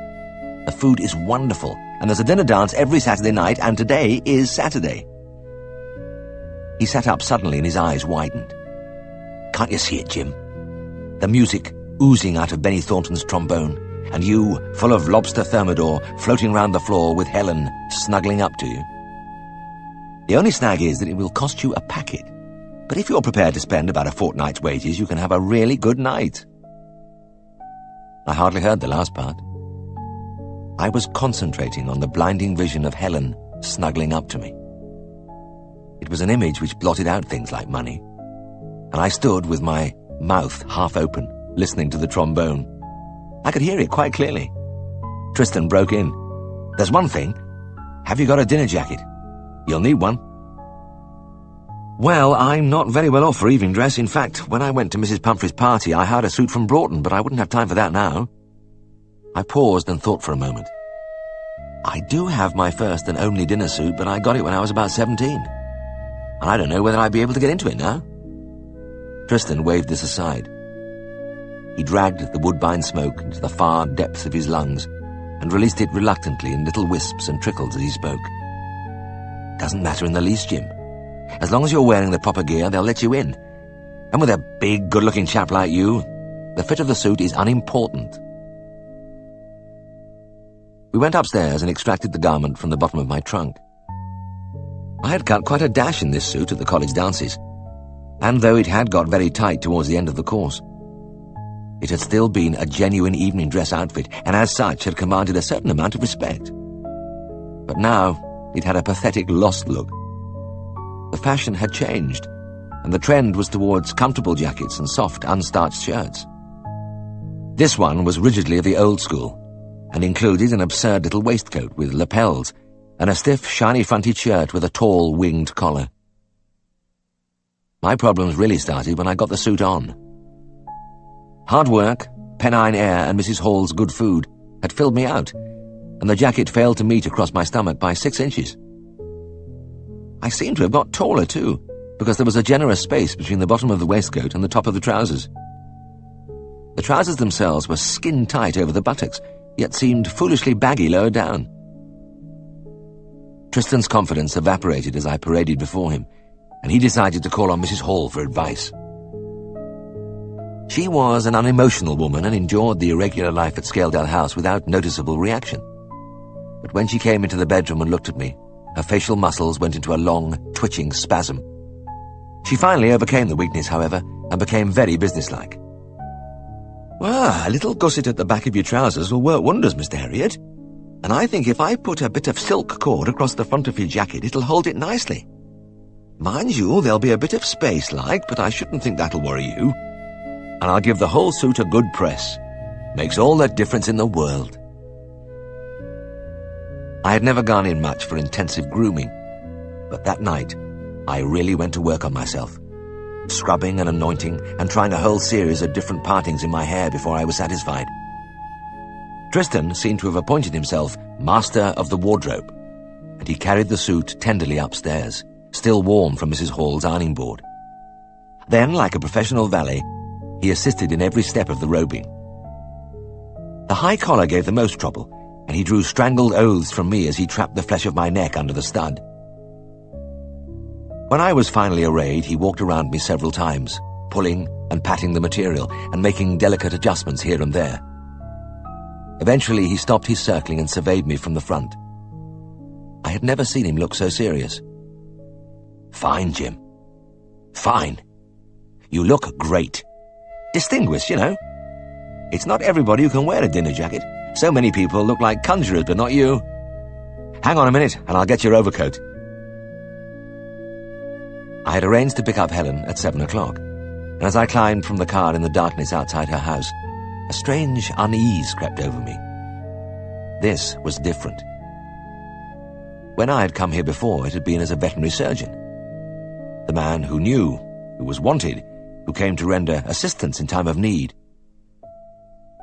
The food is wonderful, and there's a dinner dance every Saturday night, and today is Saturday. He sat up suddenly and his eyes widened. Can't you see it, Jim? The music oozing out of Benny Thornton's trombone, and you, full of lobster thermidor, floating round the floor with Helen snuggling up to you. The only snag is that it will cost you a packet, but if you're prepared to spend about a fortnight's wages, you can have a really good night. I hardly heard the last part. I was concentrating on the blinding vision of Helen snuggling up to me. It was an image which blotted out things like money, and I stood with my mouth half open, listening to the trombone. I could hear it quite clearly. Tristan broke in. "There's one thing. Have you got a dinner jacket? You'll need one." "Well, I'm not very well off for evening dress. In fact, when I went to Mrs. Pumphrey's party, I hired a suit from Broughton, but I wouldn't have time for that now." I paused and thought for a moment. "I do have my first and only dinner suit, but I got it when I was about 17. And I don't know whether I'd be able to get into it now." Tristan waved this aside. He dragged the woodbine smoke into the far depths of his lungs and released it reluctantly in little wisps and trickles as he spoke. "Doesn't matter in the least, Jim. As long as you're wearing the proper gear, they'll let you in. And with a big, good-looking chap like you, the fit of the suit is unimportant." We went upstairs and extracted the garment from the bottom of my trunk. I had cut quite a dash in this suit at the college dances, and though it had got very tight towards the end of the course, it had still been a genuine evening dress outfit, and as such had commanded a certain amount of respect. But now it had a pathetic lost look. The fashion had changed, and the trend was towards comfortable jackets and soft, unstarched shirts. This one was rigidly of the old school, and included an absurd little waistcoat with lapels and a stiff, shiny-fronted shirt with a tall, winged collar. My problems really started when I got the suit on. Hard work, Pennine air, and Mrs. Hall's good food had filled me out, and the jacket failed to meet across my stomach by 6 inches. I seemed to have got taller, too, because there was a generous space between the bottom of the waistcoat and the top of the trousers. The trousers themselves were skin-tight over the buttocks, yet seemed foolishly baggy lower down. Tristan's confidence evaporated as I paraded before him, and he decided to call on Mrs. Hall for advice. She was an unemotional woman and endured the irregular life at Scaledale House without noticeable reaction. But when she came into the bedroom and looked at me, her facial muscles went into a long, twitching spasm. She finally overcame the weakness, however, and became very businesslike. "Well, a little gusset at the back of your trousers will work wonders, Mr. Herriot. And I think if I put a bit of silk cord across the front of your jacket, it'll hold it nicely. Mind you, there'll be a bit of space like, but I shouldn't think that'll worry you. And I'll give the whole suit a good press. Makes all the difference in the world." I had never gone in much for intensive grooming, but that night I really went to work on myself, scrubbing and anointing and trying a whole series of different partings in my hair before I was satisfied. Tristan seemed to have appointed himself master of the wardrobe, and he carried the suit tenderly upstairs, still warm from Mrs. Hall's ironing board. Then, like a professional valet, he assisted in every step of the robing. The high collar gave the most trouble, and he drew strangled oaths from me as he trapped the flesh of my neck under the stud. When I was finally arrayed, he walked around me several times, pulling and patting the material and making delicate adjustments here and there. Eventually, he stopped his circling and surveyed me from the front. I had never seen him look so serious. "Fine, Jim. Fine. You look great. Distinguished, you know. It's not everybody who can wear a dinner jacket. So many people look like conjurers, but not you. Hang on a minute, and I'll get your overcoat." I had arranged to pick up Helen at 7 o'clock, and as I climbed from the car in the darkness outside her house, a strange unease crept over me. This was different. When I had come here before, it had been as a veterinary surgeon. The man who knew, who was wanted, who came to render assistance in time of need.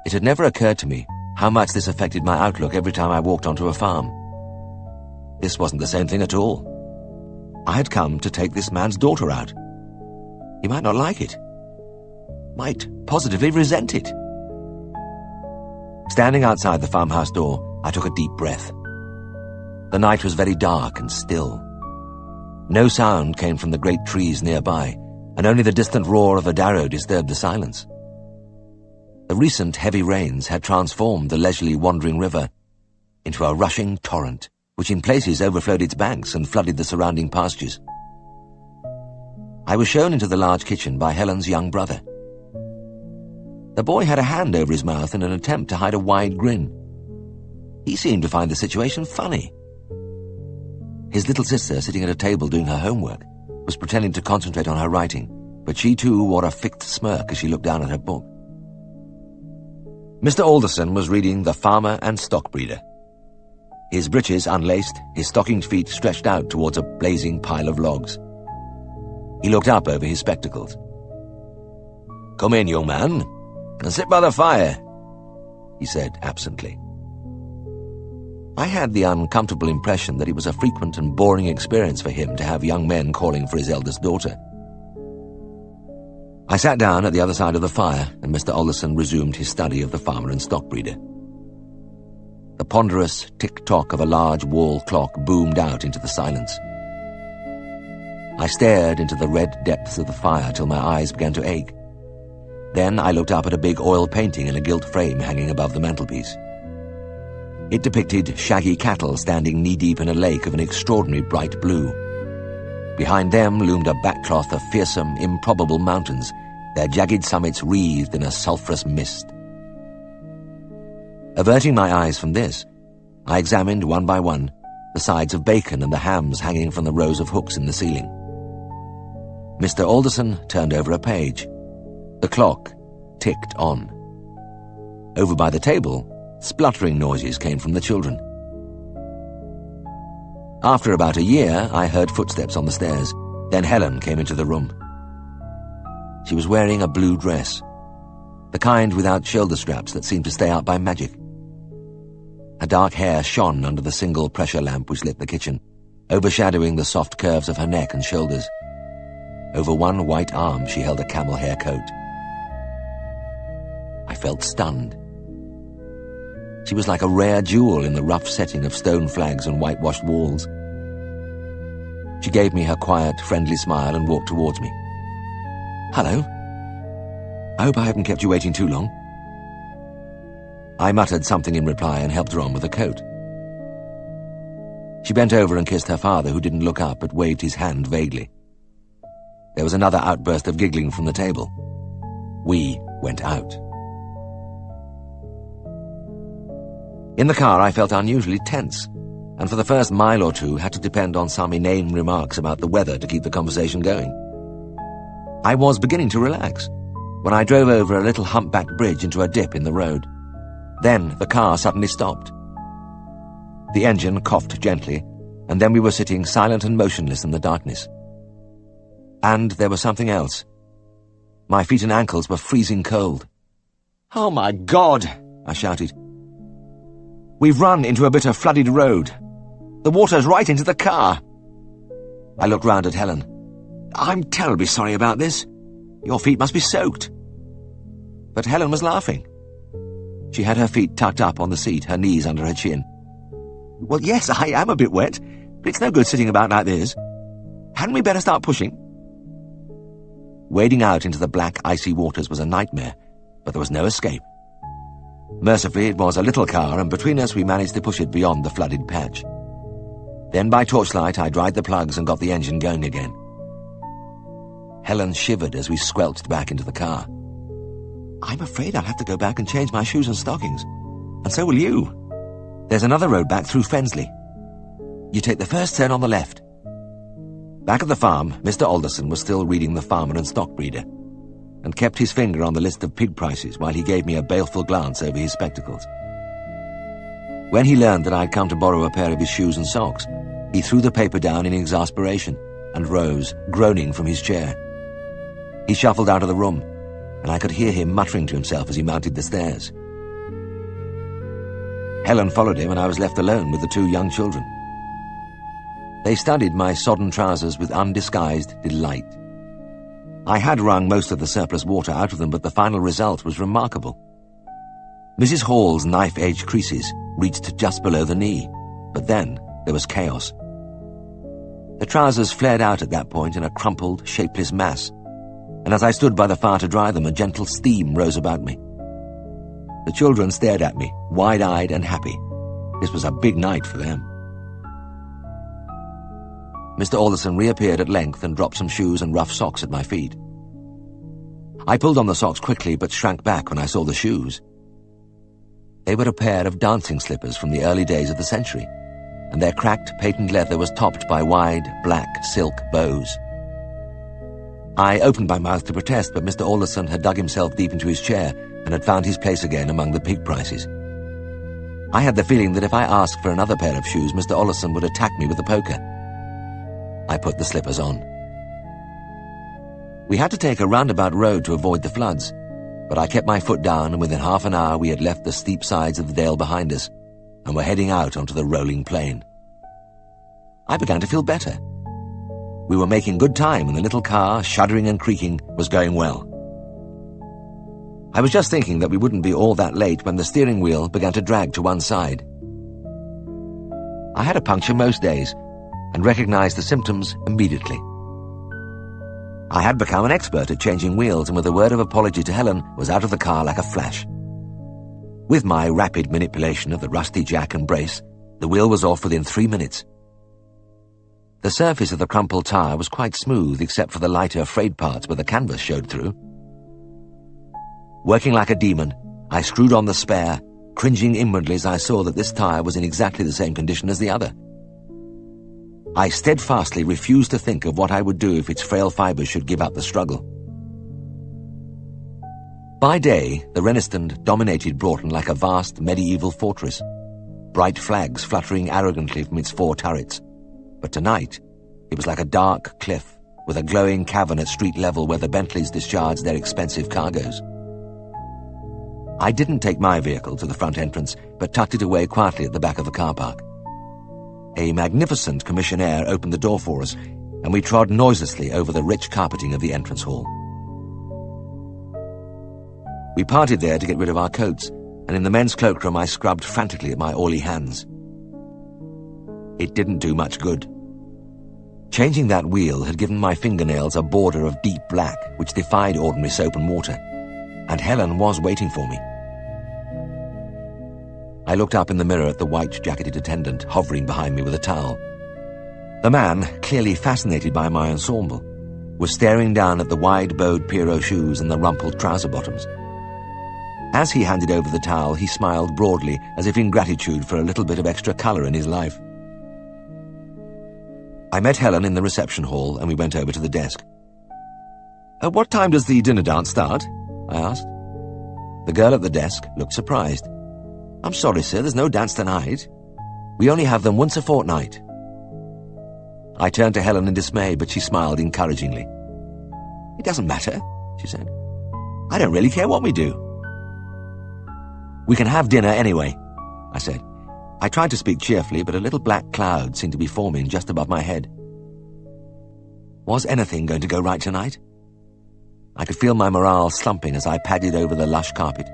It had never occurred to me how much this affected my outlook every time I walked onto a farm. This wasn't the same thing at all. I had come to take this man's daughter out. He might not like it. Might positively resent it. Standing outside the farmhouse door, I took a deep breath. The night was very dark and still. No sound came from the great trees nearby, and only the distant roar of a darrow disturbed the silence. The recent heavy rains had transformed the leisurely wandering river into a rushing torrent, which in places overflowed its banks and flooded the surrounding pastures. I was shown into the large kitchen by Helen's young brother. The boy had a hand over his mouth in an attempt to hide a wide grin. He seemed to find the situation funny. His little sister, sitting at a table doing her homework, was pretending to concentrate on her writing, but she too wore a fixed smirk as she looked down at her book. Mr. Alderson was reading The Farmer and Stockbreeder. His breeches unlaced, his stockinged feet stretched out towards a blazing pile of logs. He looked up over his spectacles. "Come in, young man, and sit by the fire," he said absently. I had the uncomfortable impression that it was a frequent and boring experience for him to have young men calling for his eldest daughter. I sat down at the other side of the fire, and Mr. Alderson resumed his study of The Farmer and Stockbreeder. The ponderous tick-tock of a large wall clock boomed out into the silence. I stared into the red depths of the fire till my eyes began to ache. Then I looked up at a big oil painting in a gilt frame hanging above the mantelpiece. It depicted shaggy cattle standing knee-deep in a lake of an extraordinary bright blue. Behind them loomed a backcloth of fearsome, improbable mountains, their jagged summits wreathed in a sulphurous mist. Averting my eyes from this, I examined one by one the sides of bacon and the hams hanging from the rows of hooks in the ceiling. Mr. Alderson turned over a page. The clock ticked on. Over by the table, spluttering noises came from the children. After about a year, I heard footsteps on the stairs. Then Helen came into the room. She was wearing a blue dress, the kind without shoulder straps that seemed to stay out by magic. Her dark hair shone under the single pressure lamp which lit the kitchen, overshadowing the soft curves of her neck and shoulders. Over one white arm she held a camel hair coat. I felt stunned. She was like a rare jewel in the rough setting of stone flags and whitewashed walls. She gave me her quiet, friendly smile and walked towards me. "Hello. I hope I haven't kept you waiting too long." I muttered something in reply and helped her on with the coat. She bent over and kissed her father, who didn't look up but waved his hand vaguely. There was another outburst of giggling from the table. We went out. In the car I felt unusually tense, and for the first mile or two had to depend on some inane remarks about the weather to keep the conversation going. I was beginning to relax when I drove over a little humpbacked bridge into a dip in the road. Then the car suddenly stopped. The engine coughed gently, and then we were sitting silent and motionless in the darkness. And there was something else. My feet and ankles were freezing cold. "Oh my God!" I shouted. "We've run into a bit of flooded road. The water's right into the car." I looked round at Helen. "I'm terribly sorry about this. Your feet must be soaked." But Helen was laughing. She had her feet tucked up on the seat, her knees under her chin. "Well, yes, I am a bit wet, but it's no good sitting about like this. Hadn't we better start pushing?" Wading out into the black, icy waters was a nightmare, but there was no escape. Mercifully, it was a little car, and between us we managed to push it beyond the flooded patch. Then by torchlight I dried the plugs and got the engine going again. Helen shivered as we squelched back into the car. "I'm afraid I'll have to go back and change my shoes and stockings. And so will you. There's another road back through Fensley. You take the first turn on the left." Back at the farm, Mr. Alderson was still reading The Farmer and Stockbreeder, and kept his finger on the list of pig prices while he gave me a baleful glance over his spectacles. When he learned that I'd come to borrow a pair of his shoes and socks, he threw the paper down in exasperation and rose, groaning from his chair. He shuffled out of the room, and I could hear him muttering to himself as he mounted the stairs. Helen followed him, and I was left alone with the two young children. They studied my sodden trousers with undisguised delight. I had wrung most of the surplus water out of them, but the final result was remarkable. Mrs. Hall's knife-edge creases reached just below the knee, but then there was chaos. The trousers flared out at that point in a crumpled, shapeless mass, and as I stood by the fire to dry them, a gentle steam rose about me. The children stared at me, wide-eyed and happy. This was a big night for them. Mr. Alderson reappeared at length and dropped some shoes and rough socks at my feet. I pulled on the socks quickly, but shrank back when I saw the shoes. They were a pair of dancing slippers from the early days of the century, and their cracked patent leather was topped by wide, black silk bows. I opened my mouth to protest, but Mr. Alderson had dug himself deep into his chair and had found his place again among the pig prices. I had the feeling that if I asked for another pair of shoes, Mr. Alderson would attack me with a poker. I put the slippers on. We had to take a roundabout road to avoid the floods, but I kept my foot down, and within half an hour we had left the steep sides of the dale behind us and were heading out onto the rolling plain. I began to feel better. We were making good time, and the little car, shuddering and creaking, was going well. I was just thinking that we wouldn't be all that late when the steering wheel began to drag to one side. I had a puncture most days and recognized the symptoms immediately. I had become an expert at changing wheels, and with a word of apology to Helen, was out of the car like a flash. With my rapid manipulation of the rusty jack and brace, the wheel was off within 3 minutes. The surface of the crumpled tire was quite smooth except for the lighter frayed parts where the canvas showed through. Working like a demon, I screwed on the spare, cringing inwardly as I saw that this tire was in exactly the same condition as the other. I steadfastly refused to think of what I would do if its frail fibres should give up the struggle. By day, the Reniston dominated Broughton like a vast medieval fortress, bright flags fluttering arrogantly from its 4 turrets. But tonight, it was like a dark cliff with a glowing cavern at street level where the Bentleys discharged their expensive cargoes. I didn't take my vehicle to the front entrance, but tucked it away quietly at the back of the car park. A magnificent commissionaire opened the door for us, and we trod noiselessly over the rich carpeting of the entrance hall. We parted there to get rid of our coats, and in the men's cloakroom I scrubbed frantically at my oily hands. It didn't do much good. Changing that wheel had given my fingernails a border of deep black which defied ordinary soap and water, and Helen was waiting for me. I looked up in the mirror at the white-jacketed attendant hovering behind me with a towel. The man, clearly fascinated by my ensemble, was staring down at the wide-bowed Pierrot shoes and the rumpled trouser bottoms. As he handed over the towel, he smiled broadly, as if in gratitude for a little bit of extra colour in his life. I met Helen in the reception hall, and we went over to the desk. "At what time does the dinner dance start?" I asked. The girl at the desk looked surprised. "I'm sorry, sir, there's no dance tonight. We only have them once a fortnight." I turned to Helen in dismay, but she smiled encouragingly. "It doesn't matter," she said. "I don't really care what we do." "We can have dinner anyway," I said. I tried to speak cheerfully, but a little black cloud seemed to be forming just above my head. Was anything going to go right tonight? I could feel my morale slumping as I padded over the lush carpet,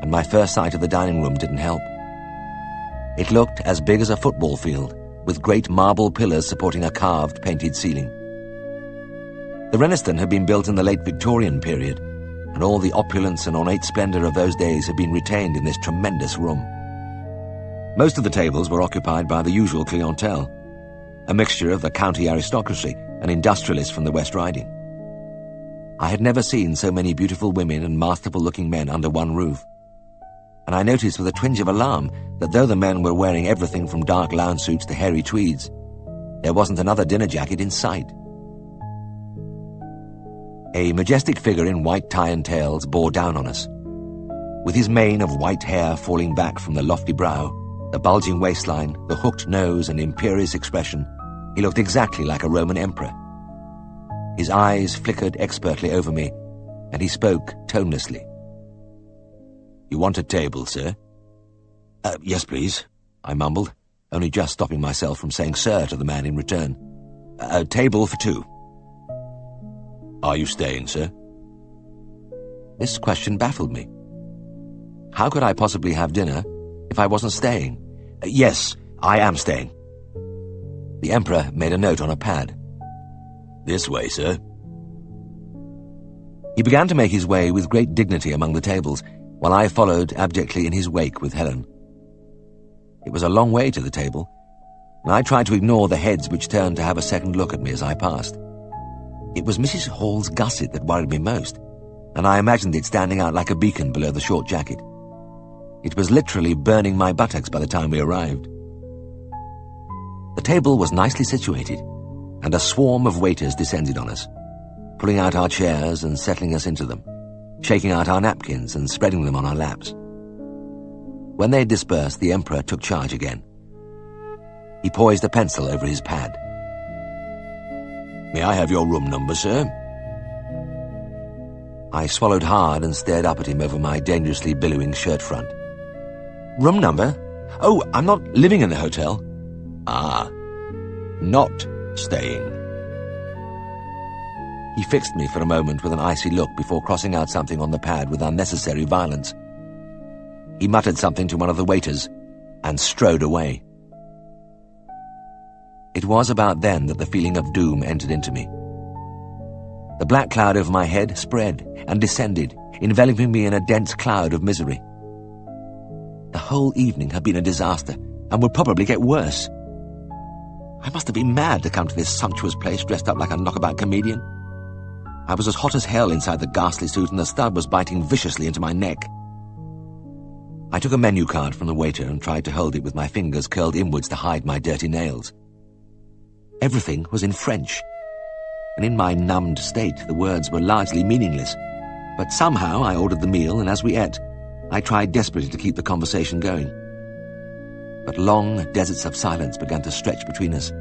and my first sight of the dining room didn't help. It looked as big as a football field, with great marble pillars supporting a carved, painted ceiling. The Reniston had been built in the late Victorian period, and all the opulence and ornate splendour of those days had been retained in this tremendous room. Most of the tables were occupied by the usual clientele, a mixture of the county aristocracy and industrialists from the West Riding. I had never seen so many beautiful women and masterful-looking men under one roof, and I noticed with a twinge of alarm that though the men were wearing everything from dark lounge suits to hairy tweeds, there wasn't another dinner jacket in sight. A majestic figure in white tie and tails bore down on us. With his mane of white hair falling back from the lofty brow, the bulging waistline, the hooked nose and imperious expression, he looked exactly like a Roman emperor. His eyes flickered expertly over me, and he spoke tonelessly. "You want a table, sir?" Yes, please," I mumbled, only just stopping myself from saying sir to the man in return. "A table for 2. "Are you staying, sir?" This question baffled me. How could I possibly have dinner if I wasn't staying? "Yes, I am staying." The Emperor made a note on a pad. "This way, sir." He began to make his way with great dignity among the tables, while I followed abjectly in his wake with Helen. It was a long way to the table, and I tried to ignore the heads which turned to have a second look at me as I passed. It was Mrs. Hall's gusset that worried me most, and I imagined it standing out like a beacon below the short jacket. It was literally burning my buttocks by the time we arrived. The table was nicely situated, and a swarm of waiters descended on us. pulling out our chairs and settling us into them, shaking out our napkins and spreading them on our laps. When they had dispersed, the Emperor took charge again. He poised a pencil over his pad. "May I have your room number, sir?" I swallowed hard and stared up at him over my dangerously billowing shirt front. "Room number? Oh, I'm not living in the hotel." "Ah, not staying." He fixed me for a moment with an icy look before crossing out something on the pad with unnecessary violence. He muttered something to one of the waiters and strode away. It was about then that the feeling of doom entered into me. The black cloud over my head spread and descended, enveloping me in a dense cloud of misery. The whole evening had been a disaster and would probably get worse. I must have been mad to come to this sumptuous place dressed up like a knockabout comedian. I was as hot as hell inside the ghastly suit, and the stud was biting viciously into my neck. I took a menu card from the waiter and tried to hold it with my fingers curled inwards to hide my dirty nails. Everything was in French, and in my numbed state the words were largely meaningless. But somehow I ordered the meal, and as we ate, I tried desperately to keep the conversation going. But long deserts of silence began to stretch between us.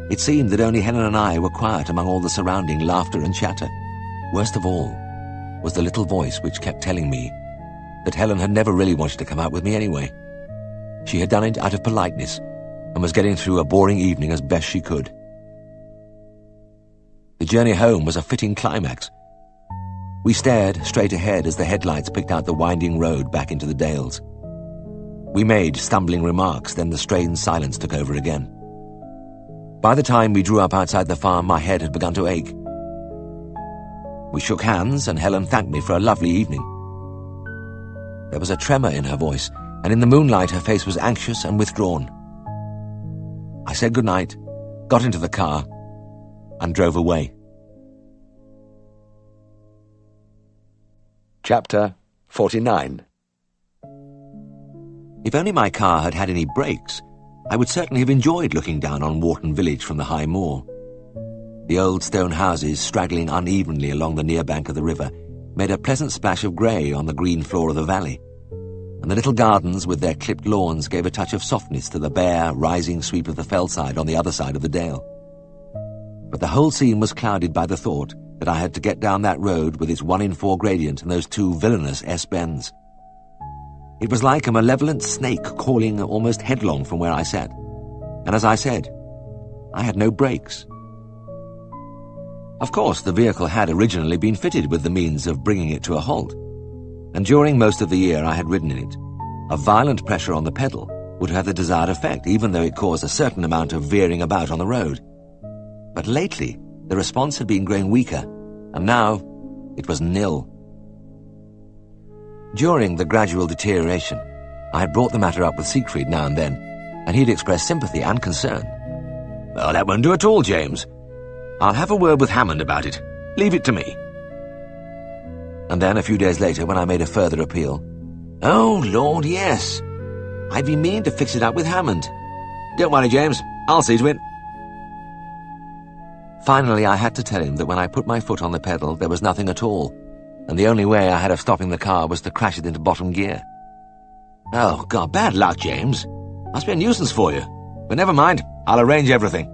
It seemed that only Helen and I were quiet among all the surrounding laughter and chatter. Worst of all was the little voice which kept telling me that Helen had never really wanted to come out with me anyway. She had done it out of politeness and was getting through a boring evening as best she could. The journey home was a fitting climax. We stared straight ahead as the headlights picked out the winding road back into the dales. We made stumbling remarks, then the strained silence took over again. By the time we drew up outside the farm, my head had begun to ache. We shook hands, and Helen thanked me for a lovely evening. There was a tremor in her voice, and in the moonlight her face was anxious and withdrawn. I said goodnight, got into the car, and drove away. Chapter 49. If only my car had had any brakes, I would certainly have enjoyed looking down on Wharton village from the high moor. The old stone houses, straggling unevenly along the near bank of the river, made a pleasant splash of grey on the green floor of the valley, and the little gardens with their clipped lawns gave a touch of softness to the bare, rising sweep of the fellside on the other side of the dale. But the whole scene was clouded by the thought that I had to get down that road with its 1 in 4 gradient and those 2 villainous S-bends. It was like a malevolent snake crawling almost headlong from where I sat, and as I said, I had no brakes. Of course, the vehicle had originally been fitted with the means of bringing it to a halt, and during most of the year I had ridden in it. A violent pressure on the pedal would have the desired effect, even though it caused a certain amount of veering about on the road. But lately, the response had been growing weaker, and now it was nil. During the gradual deterioration, I had brought the matter up with Siegfried now and then, and he'd expressed sympathy and concern. "Well, that won't do at all, James. I'll have a word with Hammond about it. Leave it to me." And then, a few days later, when I made a further appeal, "Oh, Lord, yes. I've been meaning to fix it up with Hammond. Don't worry, James. I'll see to it." Finally, I had to tell him that when I put my foot on the pedal, there was nothing at all, and the only way I had of stopping the car was to crash it into bottom gear. "Oh, God, bad luck, James. Must be a nuisance for you. But never mind, I'll arrange everything."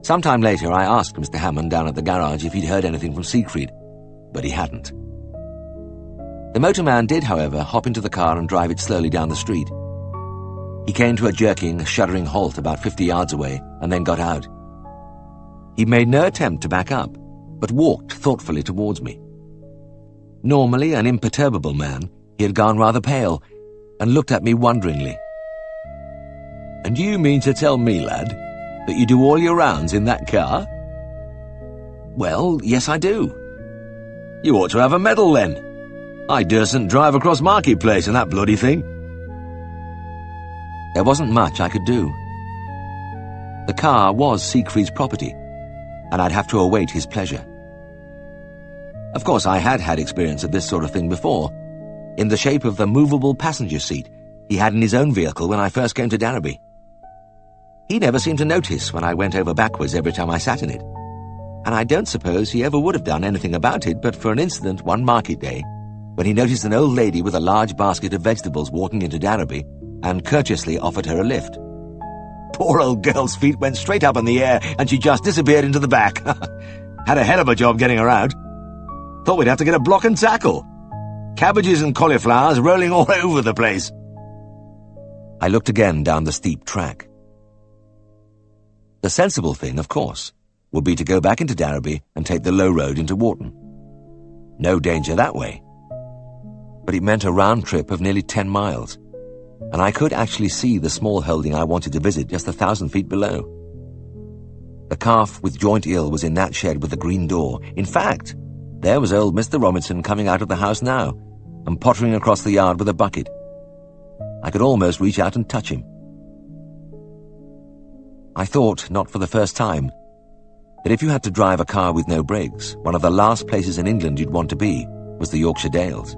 Sometime later, I asked Mr. Hammond down at the garage if he'd heard anything from Siegfried, but he hadn't. The motorman did, however, hop into the car and drive it slowly down the street. He came to a jerking, shuddering halt about 50 yards away, and then got out. He made no attempt to back up, but walked thoughtfully towards me. Normally an imperturbable man, he had gone rather pale, and looked at me wonderingly. "And you mean to tell me, lad, that you do all your rounds in that car?" "Well, yes, I do." "You ought to have a medal, then. I dursn't drive across Market-place in that bloody thing." There wasn't much I could do. The car was Siegfried's property, and I'd have to await his pleasure. Of course, I had had experience of this sort of thing before, in the shape of the movable passenger seat he had in his own vehicle when I first came to Darrowby. He never seemed to notice when I went over backwards every time I sat in it, and I don't suppose he ever would have done anything about it but for an incident one market day, when he noticed an old lady with a large basket of vegetables walking into Darrowby, and courteously offered her a lift. Poor old girl's feet went straight up in the air, and she just disappeared into the back. Had a hell of a job getting her out. Thought we'd have to get a block and tackle. Cabbages and cauliflowers rolling all over the place. I looked again down the steep track. The sensible thing, of course, would be to go back into Darrowby and take the low road into Wharton. No danger that way. But it meant a round trip of nearly 10 miles, and I could actually see the small holding I wanted to visit just 1,000 feet below. The calf with joint ill was in that shed with the green door. In fact, there was old Mr. Robinson coming out of the house now, and pottering across the yard with a bucket. I could almost reach out and touch him. I thought, not for the first time, that if you had to drive a car with no brakes, one of the last places in England you'd want to be was the Yorkshire Dales.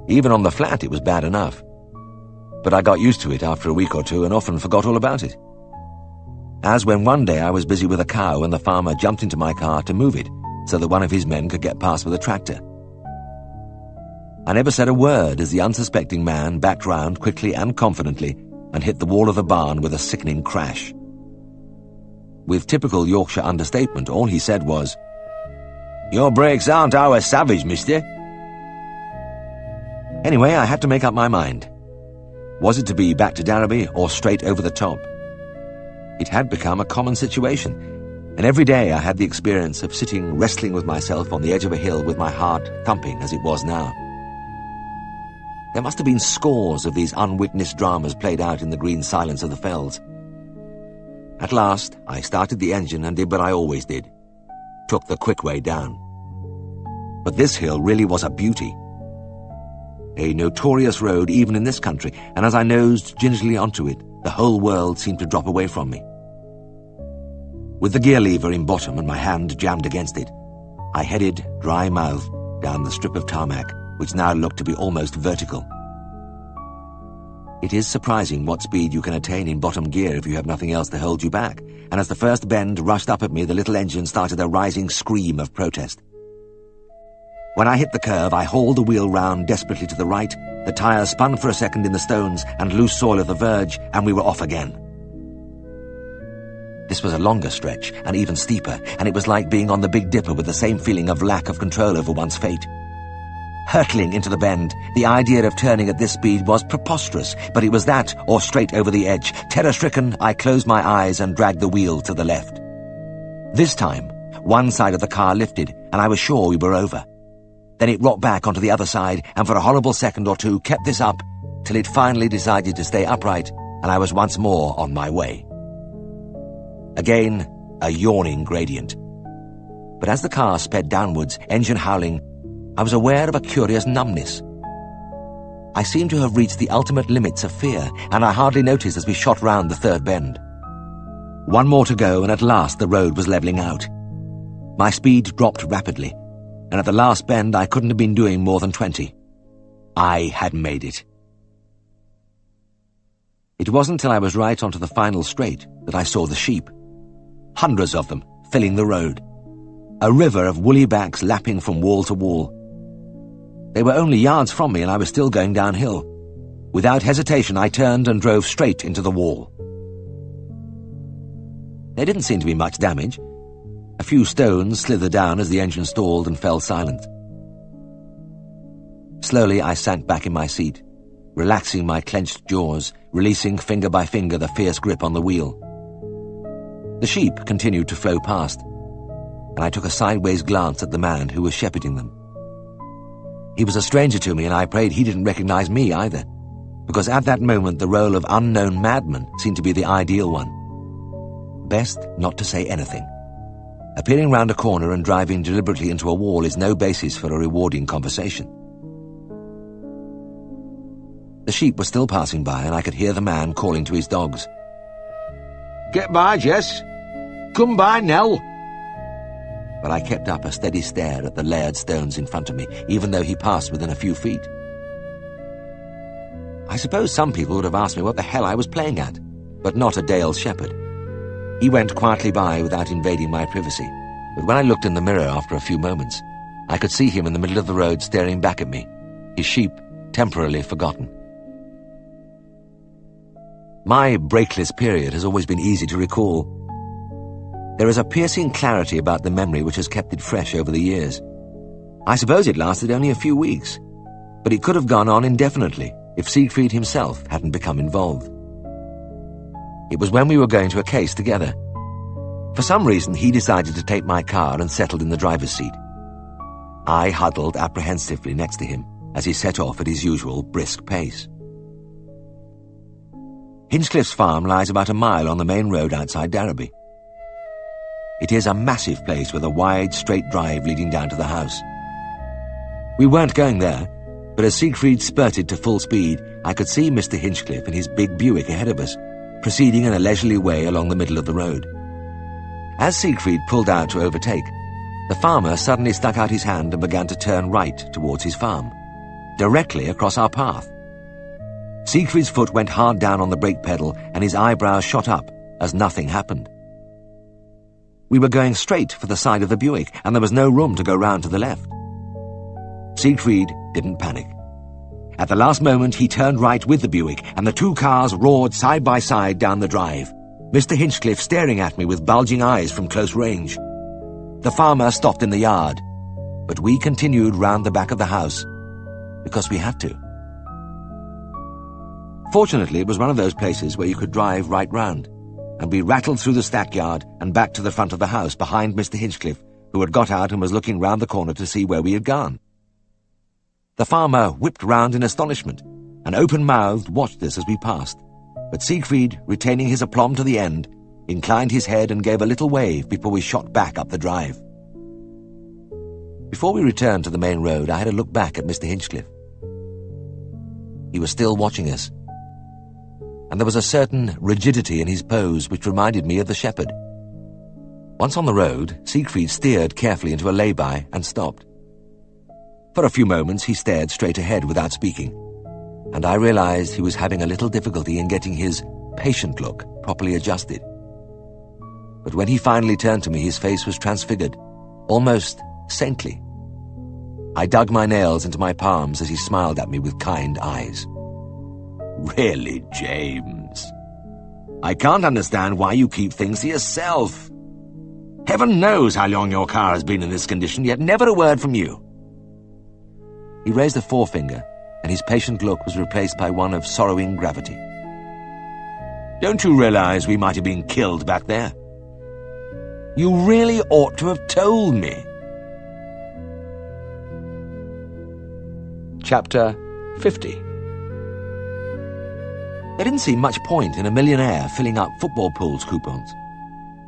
Even on the flat it was bad enough, but I got used to it after a week or two and often forgot all about it. As when one day I was busy with a cow and the farmer jumped into my car to move it so that one of his men could get past with a tractor. I never said a word as the unsuspecting man backed round quickly and confidently and hit the wall of the barn with a sickening crash. With typical Yorkshire understatement, all he said was, "Your brakes aren't our savage, mister." Anyway, I had to make up my mind. Was it to be back to Darrowby or straight over the top? It had become a common situation, and every day I had the experience of sitting wrestling with myself on the edge of a hill with my heart thumping as it was now. There must have been scores of these unwitnessed dramas played out in the green silence of the fells. At last, I started the engine and did what I always did. Took the quick way down. But this hill really was a beauty. A notorious road even in this country, and as I nosed gingerly onto it, the whole world seemed to drop away from me. With the gear lever in bottom and my hand jammed against it, I headed, dry-mouthed, down the strip of tarmac, which now looked to be almost vertical. It is surprising what speed you can attain in bottom gear if you have nothing else to hold you back, and as the first bend rushed up at me, the little engine started a rising scream of protest. When I hit the curve, I hauled the wheel round desperately to the right, the tyres spun for a second in the stones and loose soil of the verge, and we were off again. This was a longer stretch, and even steeper, and it was like being on the Big Dipper with the same feeling of lack of control over one's fate. Hurtling into the bend, the idea of turning at this speed was preposterous, but it was that or straight over the edge. Terror-stricken, I closed my eyes and dragged the wheel to the left. This time, one side of the car lifted, and I was sure we were over. Then it rocked back onto the other side, and for a horrible second or two kept this up, till it finally decided to stay upright, and I was once more on my way. Again, a yawning gradient. But as the car sped downwards, engine howling, I was aware of a curious numbness. I seemed to have reached the ultimate limits of fear, and I hardly noticed as we shot round the third bend. One more to go, and at last the road was levelling out. My speed dropped rapidly, and at the last bend I couldn't have been doing more than 20. I had made it. It wasn't till I was right onto the final straight that I saw the sheep. Hundreds of them, filling the road. A river of woolly backs lapping from wall to wall. They were only yards from me and I was still going downhill. Without hesitation, I turned and drove straight into the wall. There didn't seem to be much damage. A few stones slithered down as the engine stalled and fell silent. Slowly I sank back in my seat, relaxing my clenched jaws, releasing finger by finger the fierce grip on the wheel. The sheep continued to flow past, and I took a sideways glance at the man who was shepherding them. He was a stranger to me, and I prayed he didn't recognize me either, because at that moment the role of unknown madman seemed to be the ideal one. Best not to say anything. Appearing round a corner and driving deliberately into a wall is no basis for a rewarding conversation. The sheep were still passing by, and I could hear the man calling to his dogs. "Get by, Jess. Come by, Nell." But I kept up a steady stare at the layered stones in front of me, even though he passed within a few feet. I suppose some people would have asked me what the hell I was playing at, but not a Dale shepherd. He went quietly by without invading my privacy, But when I looked in the mirror after a few moments, I could see him in the middle of the road staring back at me, his sheep temporarily forgotten. My breakless period has always been easy to recall. There is a piercing clarity about the memory which has kept it fresh over the years. I suppose it lasted only a few weeks, but it could have gone on indefinitely if Siegfried himself hadn't become involved. It was when we were going to a case together. For some reason, he decided to take my car and settled in the driver's seat. I huddled apprehensively next to him as he set off at his usual brisk pace. Hinchcliffe's farm lies about a mile on the main road outside Darrowby. It is a massive place with a wide, straight drive leading down to the house. We weren't going there, but as Siegfried spurted to full speed, I could see Mr. Hinchcliffe and his big Buick ahead of us, proceeding in a leisurely way along the middle of the road. As Siegfried pulled out to overtake, the farmer suddenly stuck out his hand and began to turn right towards his farm, directly across our path. Siegfried's foot went hard down on the brake pedal and his eyebrows shot up as nothing happened. We were going straight for the side of the Buick, and there was no room to go round to the left. Siegfried didn't panic. At the last moment, he turned right with the Buick, and the two cars roared side by side down the drive, Mr. Hinchcliffe staring at me with bulging eyes from close range. The farmer stopped in the yard, but we continued round the back of the house, because we had to. Fortunately, it was one of those places where you could drive right round, and we rattled through the stackyard and back to the front of the house behind Mr. Hinchcliffe, who had got out and was looking round the corner to see where we had gone. The farmer whipped round in astonishment, and open-mouthed watched us as we passed, but Siegfried, retaining his aplomb to the end, inclined his head and gave a little wave before we shot back up the drive. Before we returned to the main road, I had a look back at Mr. Hinchcliffe. He was still watching us, and there was a certain rigidity in his pose which reminded me of the shepherd. Once on the road, Siegfried steered carefully into a lay-by and stopped. For a few moments he stared straight ahead without speaking, and I realized he was having a little difficulty in getting his patient look properly adjusted. But when he finally turned to me, his face was transfigured, almost saintly. I dug my nails into my palms as he smiled at me with kind eyes. "Really, James? I can't understand why you keep things to yourself. Heaven knows how long your car has been in this condition, yet never a word from you." He raised a forefinger, and his patient look was replaced by one of sorrowing gravity. "Don't you realize we might have been killed back there? You really ought to have told me." Chapter 50. There didn't seem much point in a millionaire filling up football pools coupons,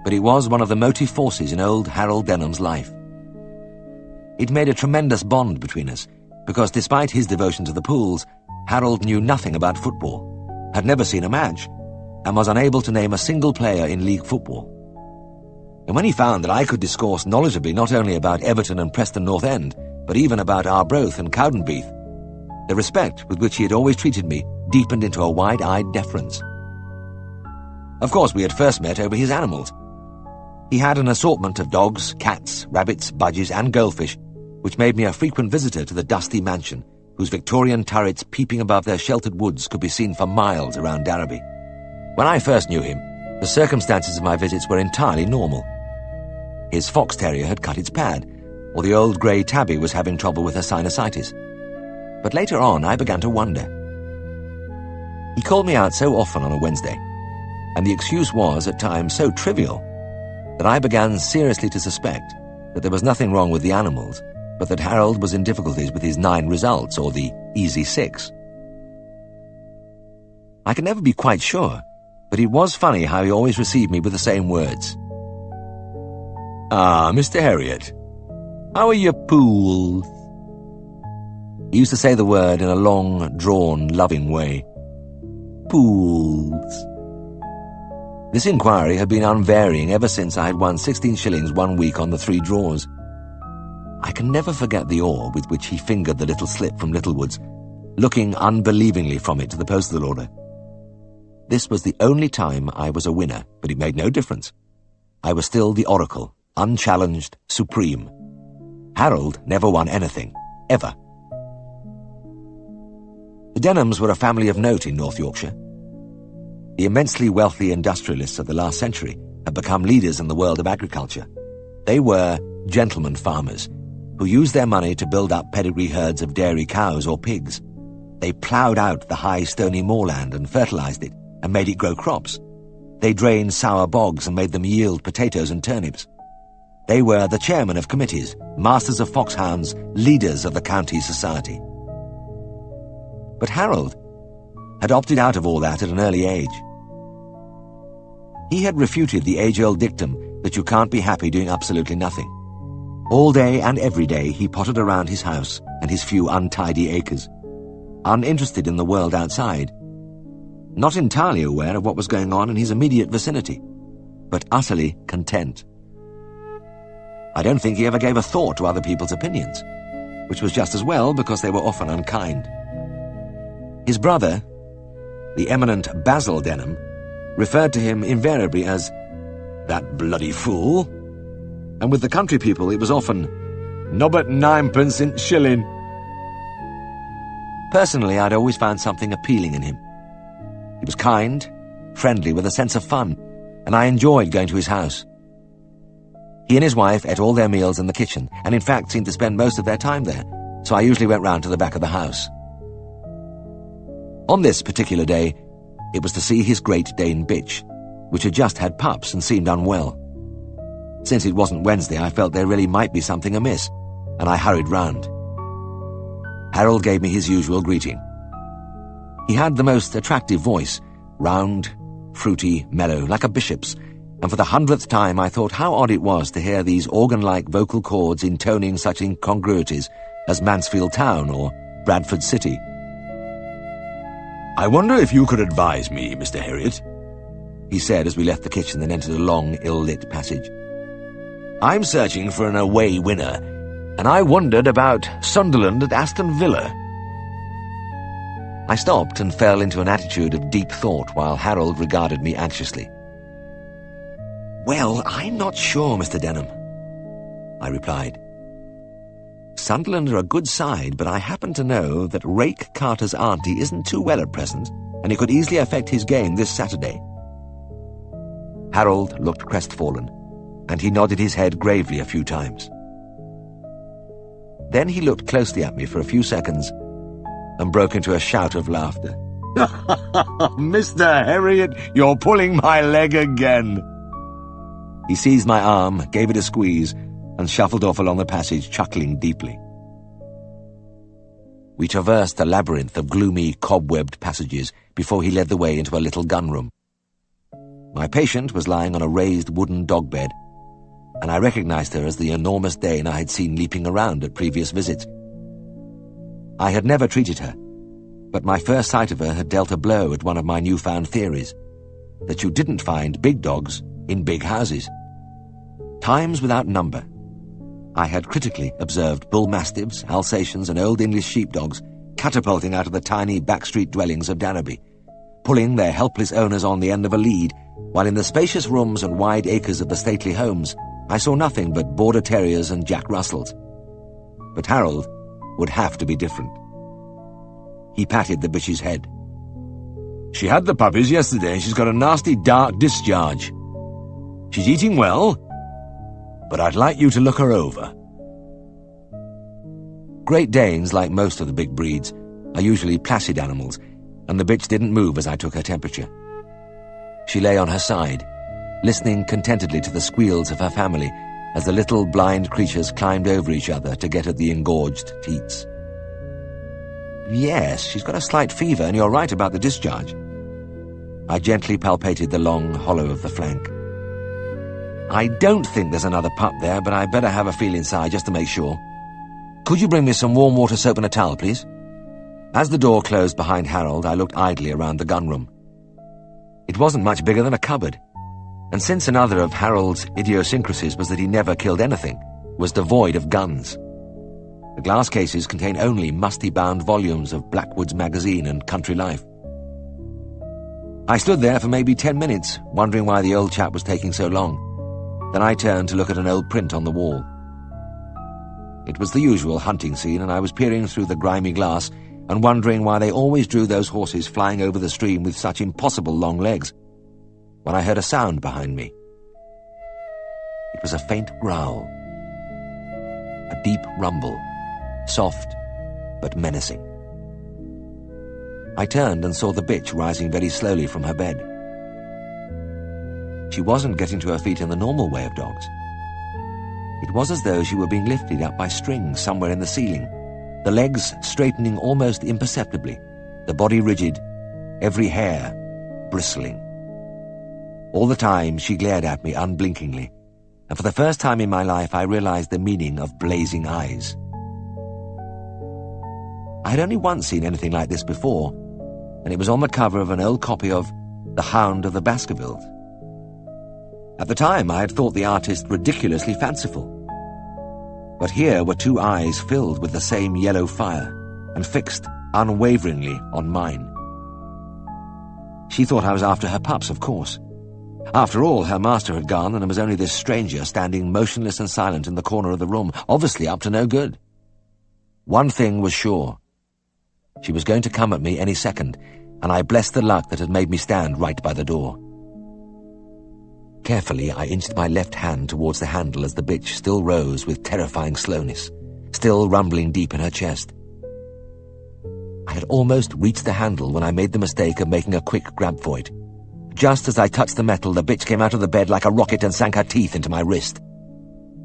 but it was one of the motive forces in old Harold Denham's life. It made a tremendous bond between us, because despite his devotion to the pools, Harold knew nothing about football, had never seen a match, and was unable to name a single player in league football. And when he found that I could discourse knowledgeably not only about Everton and Preston North End, but even about Arbroath and Cowdenbeath, the respect with which he had always treated me deepened into a wide-eyed deference. Of course, we had first met over his animals. He had an assortment of dogs, cats, rabbits, budgies, and goldfish, which made me a frequent visitor to the dusty mansion, whose Victorian turrets peeping above their sheltered woods could be seen for miles around Darrowby. When I first knew him, the circumstances of my visits were entirely normal. His fox terrier had cut its pad, or the old grey tabby was having trouble with her sinusitis. But later on, I began to wonder. He called me out so often on a Wednesday, and the excuse was at times so trivial, that I began seriously to suspect that there was nothing wrong with the animals, but that Harold was in difficulties with his 9 results, or the Easy 6. I can never be quite sure, but it was funny how he always received me with the same words. "Ah, Mr. Herriot, how are your pools?" He used to say the word in a long, drawn, loving way. Pools. This inquiry had been unvarying ever since I had won 16 shillings one week on the 3 draws. I can never forget the awe with which he fingered the little slip from Littlewoods, looking unbelievingly from it to the postal order. This was the only time I was a winner, but it made no difference. I was still the oracle unchallenged, supreme. Harold never won anything, ever. The Denhams were a family of note in North Yorkshire. The immensely wealthy industrialists of the last century had become leaders in the world of agriculture. They were gentlemen farmers who used their money to build up pedigree herds of dairy cows or pigs. They ploughed out the high stony moorland and fertilized it and made it grow crops. They drained sour bogs and made them yield potatoes and turnips. They were the chairmen of committees, masters of foxhounds, leaders of the county society. But Harold had opted out of all that at an early age. He had refuted the age-old dictum that you can't be happy doing absolutely nothing. All day and every day he pottered around his house and his few untidy acres, uninterested in the world outside, not entirely aware of what was going on in his immediate vicinity, but utterly content. I don't think he ever gave a thought to other people's opinions, which was just as well because they were often unkind. His brother, the eminent Basil Denham, referred to him invariably as "that bloody fool," and with the country people it was often "nobbut ninepence in shilling." Personally, I'd always found something appealing in him. He was kind, friendly, with a sense of fun, and I enjoyed going to his house. He and his wife ate all their meals in the kitchen, and in fact seemed to spend most of their time there, so I usually went round to the back of the house. On this particular day, it was to see his Great Dane bitch, which had just had pups and seemed unwell. Since it wasn't Wednesday, I felt there really might be something amiss, and I hurried round. Harold gave me his usual greeting. He had the most attractive voice, round, fruity, mellow, like a bishop's, and for the 100th time I thought how odd it was to hear these organ-like vocal cords intoning such incongruities as Mansfield Town or Bradford City. "I wonder if you could advise me, Mr. Herriot," he said as we left the kitchen and entered a long, ill-lit passage. "I'm searching for an away winner, and I wondered about Sunderland at Aston Villa." I stopped and fell into an attitude of deep thought while Harold regarded me anxiously. "Well, I'm not sure, Mr. Denham," I replied. "Sunderland are a good side, but I happen to know that Rake Carter's auntie isn't too well at present, and it could easily affect his game this Saturday." Harold looked crestfallen, and he nodded his head gravely a few times. Then he looked closely at me for a few seconds and broke into a shout of laughter. "Mr. Herriot, you're pulling my leg again." He seized my arm, gave it a squeeze, and shuffled off along the passage, chuckling deeply. We traversed a labyrinth of gloomy, cobwebbed passages before he led the way into a little gun room. My patient was lying on a raised wooden dog bed, and I recognized her as the enormous Dane I had seen leaping around at previous visits. I had never treated her, but my first sight of her had dealt a blow at one of my newfound theories, that you didn't find big dogs in big houses. Times without number, I had critically observed bull mastiffs, Alsatians, and old English sheepdogs catapulting out of the tiny backstreet dwellings of Danby, pulling their helpless owners on the end of a lead, while in the spacious rooms and wide acres of the stately homes I saw nothing but border terriers and Jack Russells. But Harold would have to be different. He patted the bitch's head. "She had the puppies yesterday and she's got a nasty dark discharge. She's eating well, but I'd like you to look her over." Great Danes, like most of the big breeds, are usually placid animals, and the bitch didn't move as I took her temperature. She lay on her side, listening contentedly to the squeals of her family as the little blind creatures climbed over each other to get at the engorged teats. "Yes, she's got a slight fever, and you're right about the discharge." I gently palpated the long hollow of the flank. "I don't think there's another pup there, but I better have a feel inside just to make sure. Could you bring me some warm water soap and a towel, please?" As the door closed behind Harold, I looked idly around the gun room. It wasn't much bigger than a cupboard, and since another of Harold's idiosyncrasies was that he never killed anything, was devoid of guns. The glass cases contained only musty-bound volumes of Blackwood's Magazine and Country Life. I stood there for maybe 10 minutes, wondering why the old chap was taking so long. Then I turned to look at an old print on the wall. It was the usual hunting scene, and I was peering through the grimy glass and wondering why they always drew those horses flying over the stream with such impossible long legs, when I heard a sound behind me. It was a faint growl, a deep rumble, soft but menacing. I turned and saw the bitch rising very slowly from her bed. She wasn't getting to her feet in the normal way of dogs. It was as though she were being lifted up by strings somewhere in the ceiling, the legs straightening almost imperceptibly, the body rigid, every hair bristling. All the time she glared at me unblinkingly, and for the first time in my life I realized the meaning of blazing eyes. I had only once seen anything like this before, and it was on the cover of an old copy of The Hound of the Baskervilles. At the time I had thought the artist ridiculously fanciful, but here were two eyes filled with the same yellow fire and fixed unwaveringly on mine. She thought I was after her pups, of course. After all, her master had gone, and there was only this stranger standing motionless and silent in the corner of the room, obviously up to no good. One thing was sure. She was going to come at me any second, and I blessed the luck that had made me stand right by the door. Carefully, I inched my left hand towards the handle as the bitch still rose with terrifying slowness, still rumbling deep in her chest. I had almost reached the handle when I made the mistake of making a quick grab for it. Just as I touched the metal, the bitch came out of the bed like a rocket and sank her teeth into my wrist.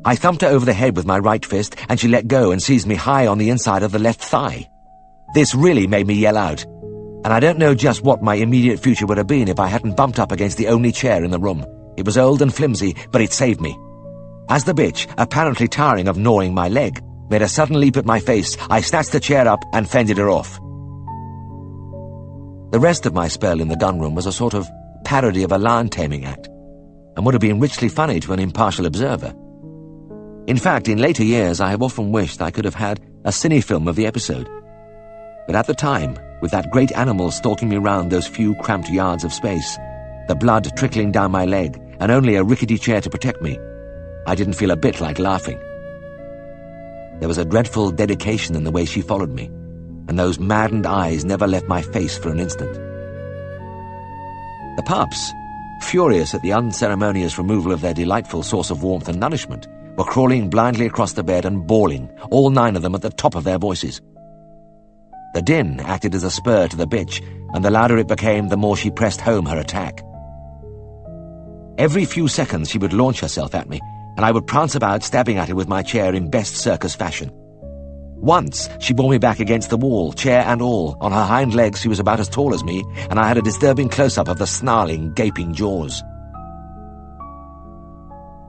I thumped her over the head with my right fist, and she let go and seized me high on the inside of the left thigh. This really made me yell out, and I don't know just what my immediate future would have been if I hadn't bumped up against the only chair in the room. It was old and flimsy, but it saved me. As the bitch, apparently tiring of gnawing my leg, made a sudden leap at my face, I snatched the chair up and fended her off. The rest of my spell in the gunroom was a sort of parody of a lion-taming act, and would have been richly funny to an impartial observer. In fact, in later years I have often wished I could have had a cine-film of the episode. But at the time, with that great animal stalking me round those few cramped yards of space, the blood trickling down my leg, and only a rickety chair to protect me, I didn't feel a bit like laughing. There was a dreadful dedication in the way she followed me, and those maddened eyes never left my face for an instant. The pups, furious at the unceremonious removal of their delightful source of warmth and nourishment, were crawling blindly across the bed and bawling, all 9 of them at the top of their voices. The din acted as a spur to the bitch, and the louder it became, the more she pressed home her attack. Every few seconds she would launch herself at me, and I would prance about stabbing at her with my chair in best circus fashion. Once she bore me back against the wall, chair and all. On her hind legs she was about as tall as me, and I had a disturbing close-up of the snarling, gaping jaws.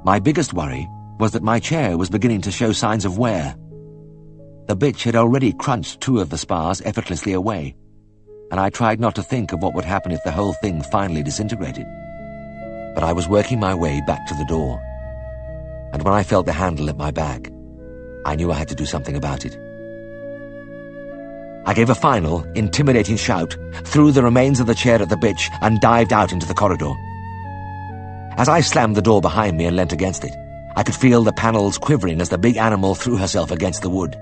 My biggest worry was that my chair was beginning to show signs of wear. The bitch had already crunched 2 of the spars effortlessly away, and I tried not to think of what would happen if the whole thing finally disintegrated. But I was working my way back to the door, and when I felt the handle at my back, I knew I had to do something about it. I gave a final, intimidating shout, threw the remains of the chair at the bitch, and dived out into the corridor. As I slammed the door behind me and leant against it, I could feel the panels quivering as the big animal threw herself against the wood.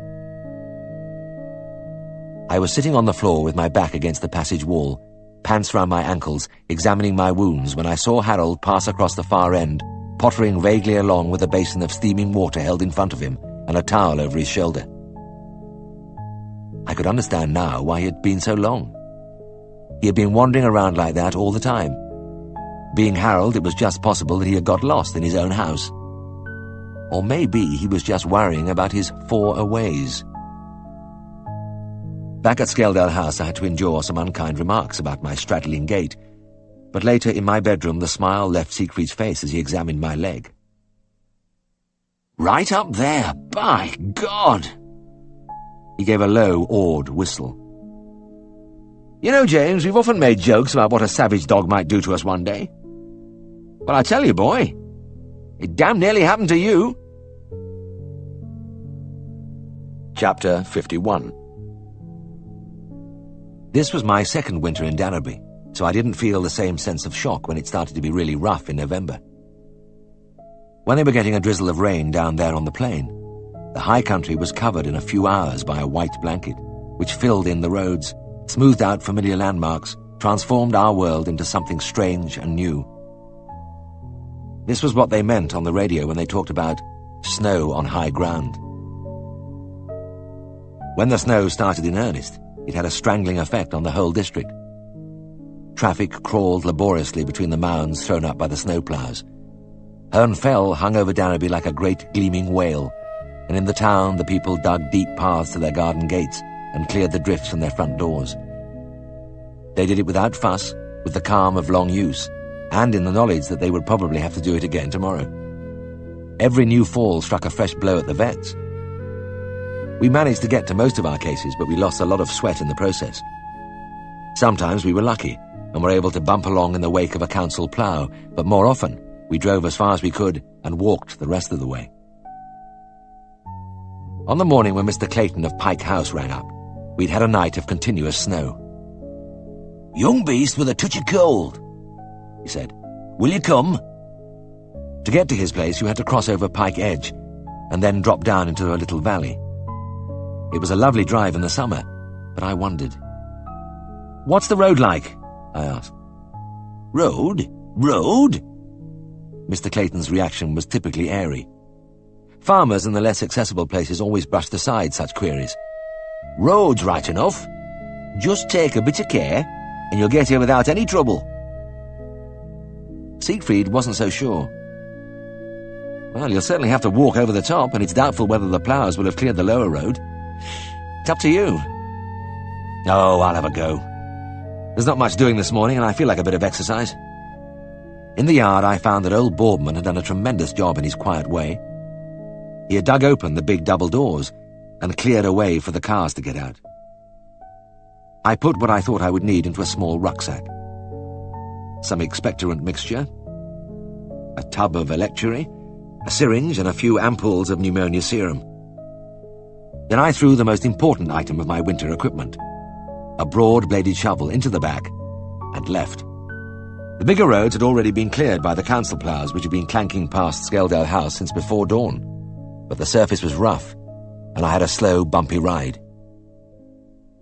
I was sitting on the floor with my back against the passage wall, pants round my ankles, examining my wounds, when I saw Harold pass across the far end, pottering vaguely along with a basin of steaming water held in front of him and a towel over his shoulder. I could understand now why he had been so long. He had been wandering around like that all the time. Being Harold, it was just possible that he had got lost in his own house. Or maybe he was just worrying about his 4 aways. Back at Scaledale House I had to endure some unkind remarks about my straddling gait, but later in my bedroom the smile left Siegfried's face as he examined my leg. "Right up there, by God!" He gave a low, awed whistle. "You know, James, we've often made jokes about what a savage dog might do to us one day. But I tell you, boy, it damn nearly happened to you." Chapter 51. This was my second winter in Danbury, so I didn't feel the same sense of shock when it started to be really rough in November. When they were getting a drizzle of rain down there on the plain, the high country was covered in a few hours by a white blanket, which filled in the roads, smoothed out familiar landmarks, transformed our world into something strange and new. This was what they meant on the radio when they talked about snow on high ground. When the snow started in earnest, it had a strangling effect on the whole district. Traffic crawled laboriously between the mounds thrown up by the snowplows. Herne Fell hung over Danby like a great gleaming whale, and in the town the people dug deep paths to their garden gates and cleared the drifts from their front doors. They did it without fuss, with the calm of long use, and in the knowledge that they would probably have to do it again tomorrow. Every new fall struck a fresh blow at the vets. We managed to get to most of our cases, but we lost a lot of sweat in the process. Sometimes we were lucky and were able to bump along in the wake of a council plough, but more often we drove as far as we could and walked the rest of the way. On the morning when Mr. Clayton of Pike House rang up, we'd had a night of continuous snow. "Young beast with a touch of cold," he said. "Will you come?" To get to his place, you had to cross over Pike Edge and then drop down into a little valley. It was a lovely drive in the summer, but I wondered. "What's the road like?" I asked. "Road? Road?" Mr. Clayton's reaction was typically airy. Farmers in the less accessible places always brushed aside such queries. "Road's right enough. Just take a bit of care, and you'll get here without any trouble." Siegfried wasn't so sure. "Well, you'll certainly have to walk over the top, and it's doubtful whether the ploughs will have cleared the lower road. It's up to you." "Oh, I'll have a go. There's not much doing this morning, and I feel like a bit of exercise." In the yard, I found that old Boardman had done a tremendous job in his quiet way. He had dug open the big double doors and cleared a way for the cars to get out. I put what I thought I would need into a small rucksack. Some expectorant mixture, a tub of electuary, a syringe, and a few ampoules of pneumonia serum. Then I threw the most important item of my winter equipment, a broad-bladed shovel, into the back and left. The bigger roads had already been cleared by the council ploughs which had been clanking past Skeldale House since before dawn, but the surface was rough, and I had a slow, bumpy ride.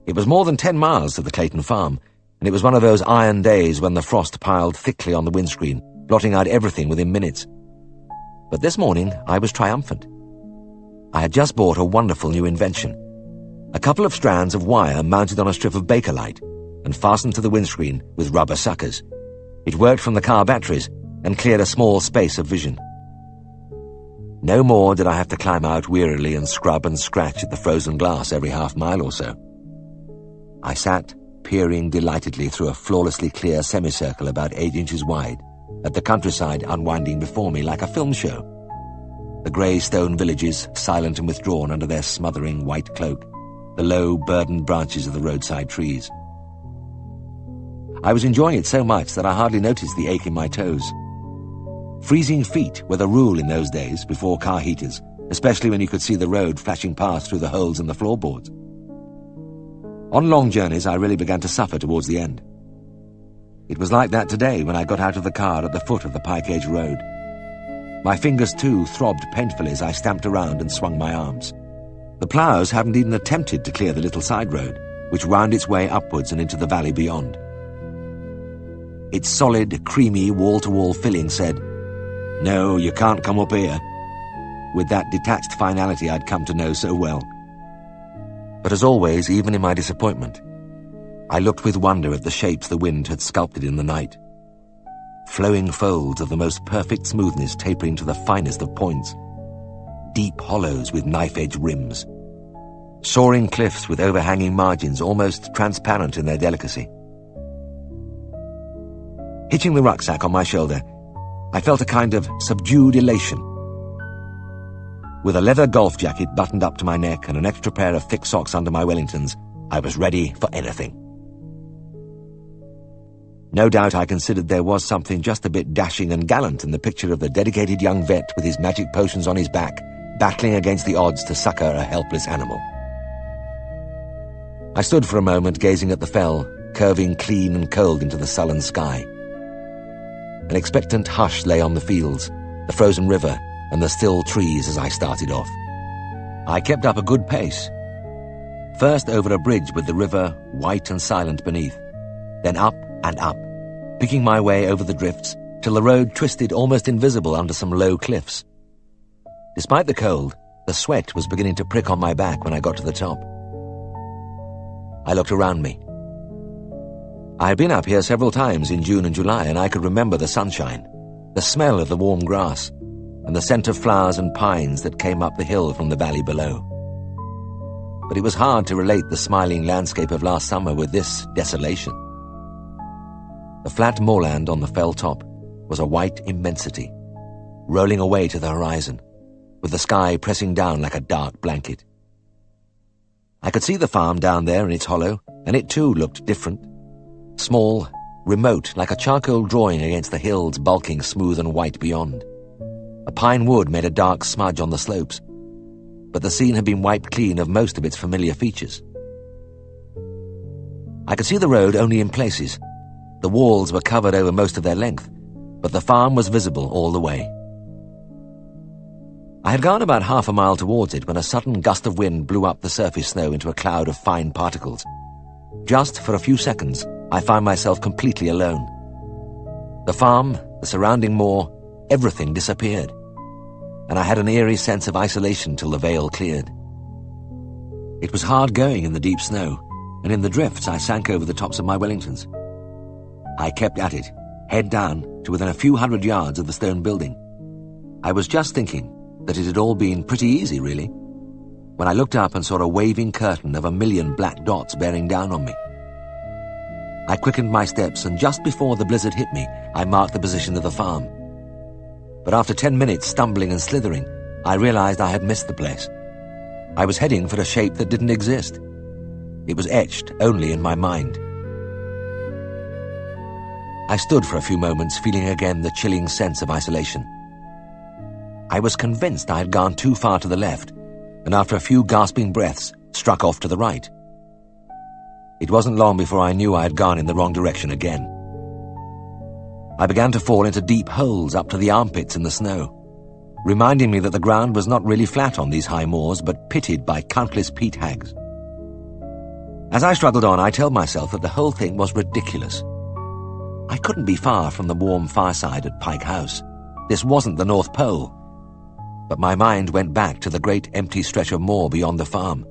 It was more than 10 miles to the Clayton farm, and it was one of those iron days when the frost piled thickly on the windscreen, blotting out everything within minutes. But this morning I was triumphant. I had just bought a wonderful new invention, a couple of strands of wire mounted on a strip of Bakelite and fastened to the windscreen with rubber suckers. It worked from the car batteries and cleared a small space of vision. No more did I have to climb out wearily and scrub and scratch at the frozen glass every half-mile or so. I sat, peering delightedly through a flawlessly clear semicircle about 8 inches wide, at the countryside unwinding before me like a film show. The grey stone villages, silent and withdrawn under their smothering white cloak, the low, burdened branches of the roadside trees. I was enjoying it so much that I hardly noticed the ache in my toes. Freezing feet were the rule in those days, before car heaters, especially when you could see the road flashing past through the holes in the floorboards. On long journeys, I really began to suffer towards the end. It was like that today when I got out of the car at the foot of the Pike Edge Road. My fingers, too, throbbed painfully as I stamped around and swung my arms. The ploughs hadn't even attempted to clear the little side road, which wound its way upwards and into the valley beyond. Its solid, creamy, wall-to-wall filling said, "No, you can't come up here," with that detached finality I'd come to know so well. But as always, even in my disappointment, I looked with wonder at the shapes the wind had sculpted in the night. Flowing folds of the most perfect smoothness tapering to the finest of points, deep hollows with knife-edge rims, soaring cliffs with overhanging margins almost transparent in their delicacy. Hitching the rucksack on my shoulder, I felt a kind of subdued elation. With a leather golf jacket buttoned up to my neck and an extra pair of thick socks under my Wellingtons, I was ready for anything. No doubt I considered there was something just a bit dashing and gallant in the picture of the dedicated young vet with his magic potions on his back, battling against the odds to succour a helpless animal. I stood for a moment gazing at the fell, curving clean and cold into the sullen sky. An expectant hush lay on the fields, the frozen river, and the still trees as I started off. I kept up a good pace. First over a bridge with the river white and silent beneath, then up and up, picking my way over the drifts till the road twisted almost invisible under some low cliffs. Despite the cold, the sweat was beginning to prick on my back when I got to the top. I looked around me. I had been up here several times in June and July, and I could remember the sunshine, the smell of the warm grass, and the scent of flowers and pines that came up the hill from the valley below. But it was hard to relate the smiling landscape of last summer with this desolation. The flat moorland on the fell top was a white immensity, rolling away to the horizon, with the sky pressing down like a dark blanket. I could see the farm down there in its hollow, and it too looked different. Small, remote, like a charcoal drawing against the hills bulking smooth and white beyond. A pine wood made a dark smudge on the slopes, but the scene had been wiped clean of most of its familiar features. I could see the road only in places. The walls were covered over most of their length, but the farm was visible all the way. I had gone about half a mile towards it when a sudden gust of wind blew up the surface snow into a cloud of fine particles. Just for a few seconds, I found myself completely alone. The farm, the surrounding moor, everything disappeared, and I had an eerie sense of isolation till the veil cleared. It was hard going in the deep snow, and in the drifts I sank over the tops of my Wellingtons. I kept at it, head down to within a few hundred yards of the stone building. I was just thinking that it had all been pretty easy, really, when I looked up and saw a waving curtain of 1,000,000 black dots bearing down on me. I quickened my steps, and just before the blizzard hit me, I marked the position of the farm. But after 10 minutes stumbling and slithering, I realized I had missed the place. I was heading for a shape that didn't exist. It was etched only in my mind. I stood for a few moments, feeling again the chilling sense of isolation. I was convinced I had gone too far to the left, and after a few gasping breaths, struck off to the right. It wasn't long before I knew I had gone in the wrong direction again. I began to fall into deep holes up to the armpits in the snow, reminding me that the ground was not really flat on these high moors, but pitted by countless peat hags. As I struggled on, I told myself that the whole thing was ridiculous. I couldn't be far from the warm fireside at Pike House. This wasn't the North Pole. But my mind went back to the great empty stretch of moor beyond the farm,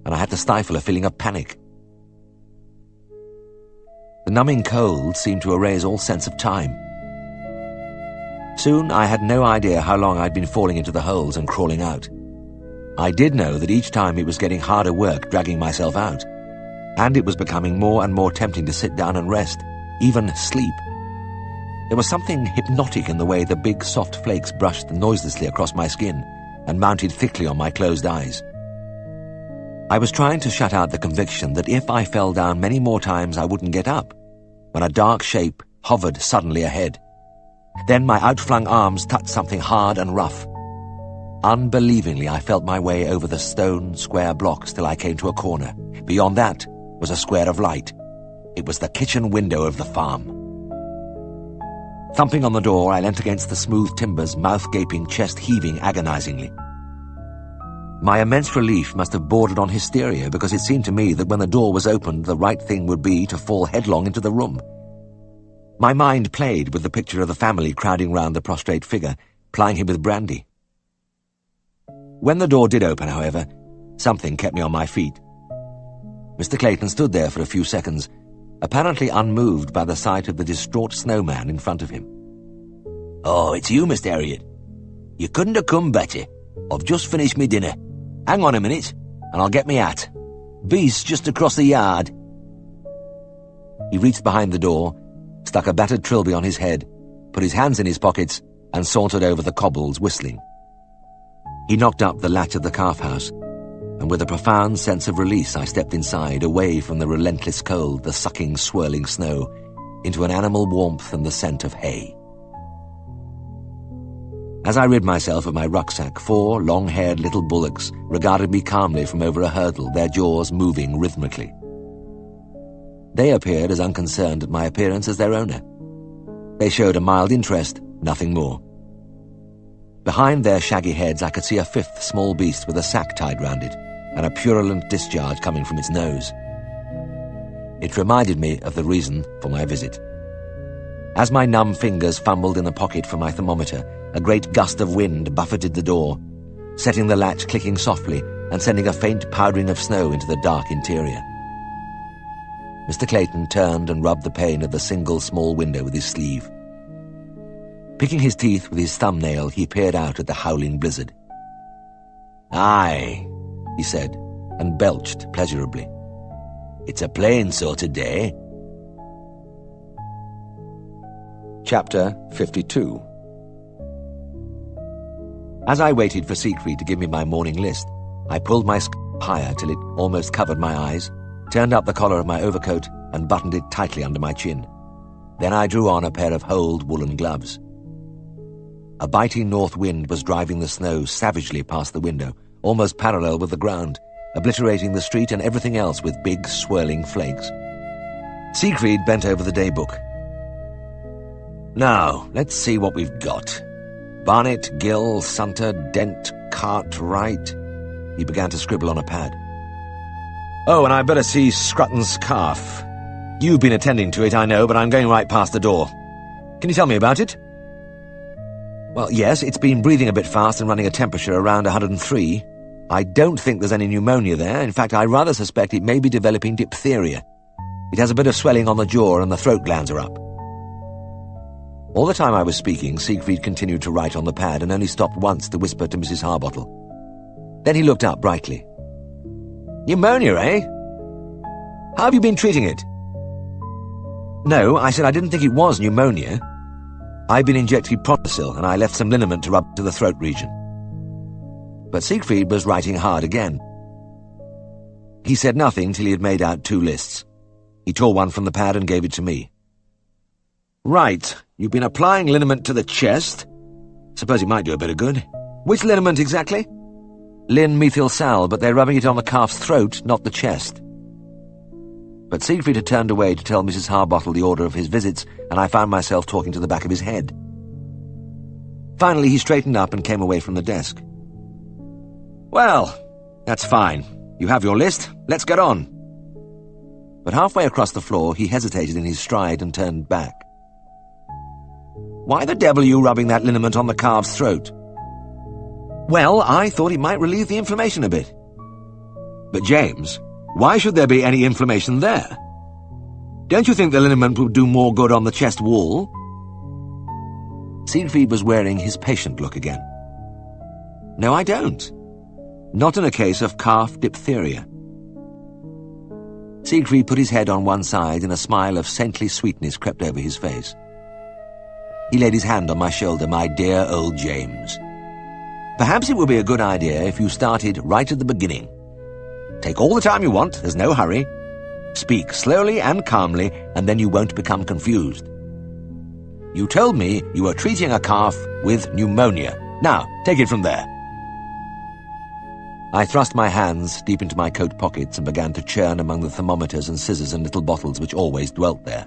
and I had to stifle a feeling of panic. The numbing cold seemed to erase all sense of time. Soon I had no idea how long I'd been falling into the holes and crawling out. I did know that each time it was getting harder work dragging myself out, and it was becoming more and more tempting to sit down and rest, even sleep. There was something hypnotic in the way the big soft flakes brushed noiselessly across my skin and mounted thickly on my closed eyes. I was trying to shut out the conviction that if I fell down many more times I wouldn't get up, when a dark shape hovered suddenly ahead. Then my outflung arms touched something hard and rough. Unbelievingly, I felt my way over the stone square blocks till I came to a corner. Beyond that was a square of light. It was the kitchen window of the farm. Thumping on the door, I leant against the smooth timbers, mouth gaping, chest heaving agonizingly. My immense relief must have bordered on hysteria, because it seemed to me that when the door was opened, the right thing would be to fall headlong into the room. My mind played with the picture of the family crowding round the prostrate figure, plying him with brandy. When the door did open, however, something kept me on my feet. Mr. Clayton stood there for a few seconds, apparently unmoved by the sight of the distraught snowman in front of him. "Oh, it's you, Mr. Herriot. You couldn't have come better. I've just finished me dinner. Hang on a minute, and I'll get me hat. Beast's just across the yard." He reached behind the door, stuck a battered trilby on his head, put his hands in his pockets, and sauntered over the cobbles, whistling. He knocked up the latch of the calf house, and with a profound sense of release I stepped inside, away from the relentless cold, the sucking, swirling snow, into an animal warmth and the scent of hay. As I rid myself of my rucksack, 4 long-haired little bullocks regarded me calmly from over a hurdle, their jaws moving rhythmically. They appeared as unconcerned at my appearance as their owner. They showed a mild interest, nothing more. Behind their shaggy heads I could see a fifth small beast with a sack tied round it, and a purulent discharge coming from its nose. It reminded me of the reason for my visit. As my numb fingers fumbled in the pocket for my thermometer, a great gust of wind buffeted the door, setting the latch clicking softly and sending a faint powdering of snow into the dark interior. Mr. Clayton turned and rubbed the pane of the single small window with his sleeve. Picking his teeth with his thumbnail, he peered out at the howling blizzard. "Aye," he said, and belched pleasurably. "It's a plain sort of day." Chapter 52. As I waited for Siegfried to give me my morning list, I pulled my scarf higher till it almost covered my eyes, turned up the collar of my overcoat, and buttoned it tightly under my chin. Then I drew on a pair of holed woolen gloves. A biting north wind was driving the snow savagely past the window, almost parallel with the ground, obliterating the street and everything else with big, swirling flakes. Siegfried bent over the daybook. "Now, let's see what we've got. Barnet, Gill, Sunter, Dent, Cartwright." He began to scribble on a pad. "Oh, and I better see Scrutton's calf. You've been attending to it, I know, but I'm going right past the door. Can you tell me about it?" "Well, yes, it's been breathing a bit fast and running a temperature around 103. I don't think there's any pneumonia there. In fact, I rather suspect it may be developing diphtheria. It has a bit of swelling on the jaw and the throat glands are up." All the time I was speaking, Siegfried continued to write on the pad and only stopped once to whisper to Mrs. Harbottle. Then he looked up brightly. "Pneumonia, eh? How have you been treating it?" "No," I said, "I didn't think it was pneumonia. I've been injecting Prontosil, and I left some liniment to rub to the throat region." But Siegfried was writing hard again. He said nothing till he had made out 2 lists. He tore one from the pad and gave it to me. "Right, you've been applying liniment to the chest. Suppose it might do a bit of good. Which liniment exactly?" "Lin-methyl sal, but they're rubbing it on the calf's throat, not the chest." But Siegfried had turned away to tell Mrs. Harbottle the order of his visits, and I found myself talking to the back of his head. Finally, he straightened up and came away from the desk. "Well, that's fine. You have your list. Let's get on." But halfway across the floor, he hesitated in his stride and turned back. "Why the devil are you rubbing that liniment on the calf's throat?" "Well, I thought it might relieve the inflammation a bit." "But James, why should there be any inflammation there? Don't you think the liniment would do more good on the chest wall?" Siegfried was wearing his patient look again. "No, I don't. Not in a case of calf diphtheria." Siegfried put his head on one side and a smile of saintly sweetness crept over his face. He laid his hand on my shoulder. "My dear old James, perhaps it would be a good idea if you started right at the beginning. Take all the time you want, there's no hurry. Speak slowly and calmly, and then you won't become confused. You told me you were treating a calf with pneumonia. Now, take it from there." I thrust my hands deep into my coat pockets and began to churn among the thermometers and scissors and little bottles which always dwelt there.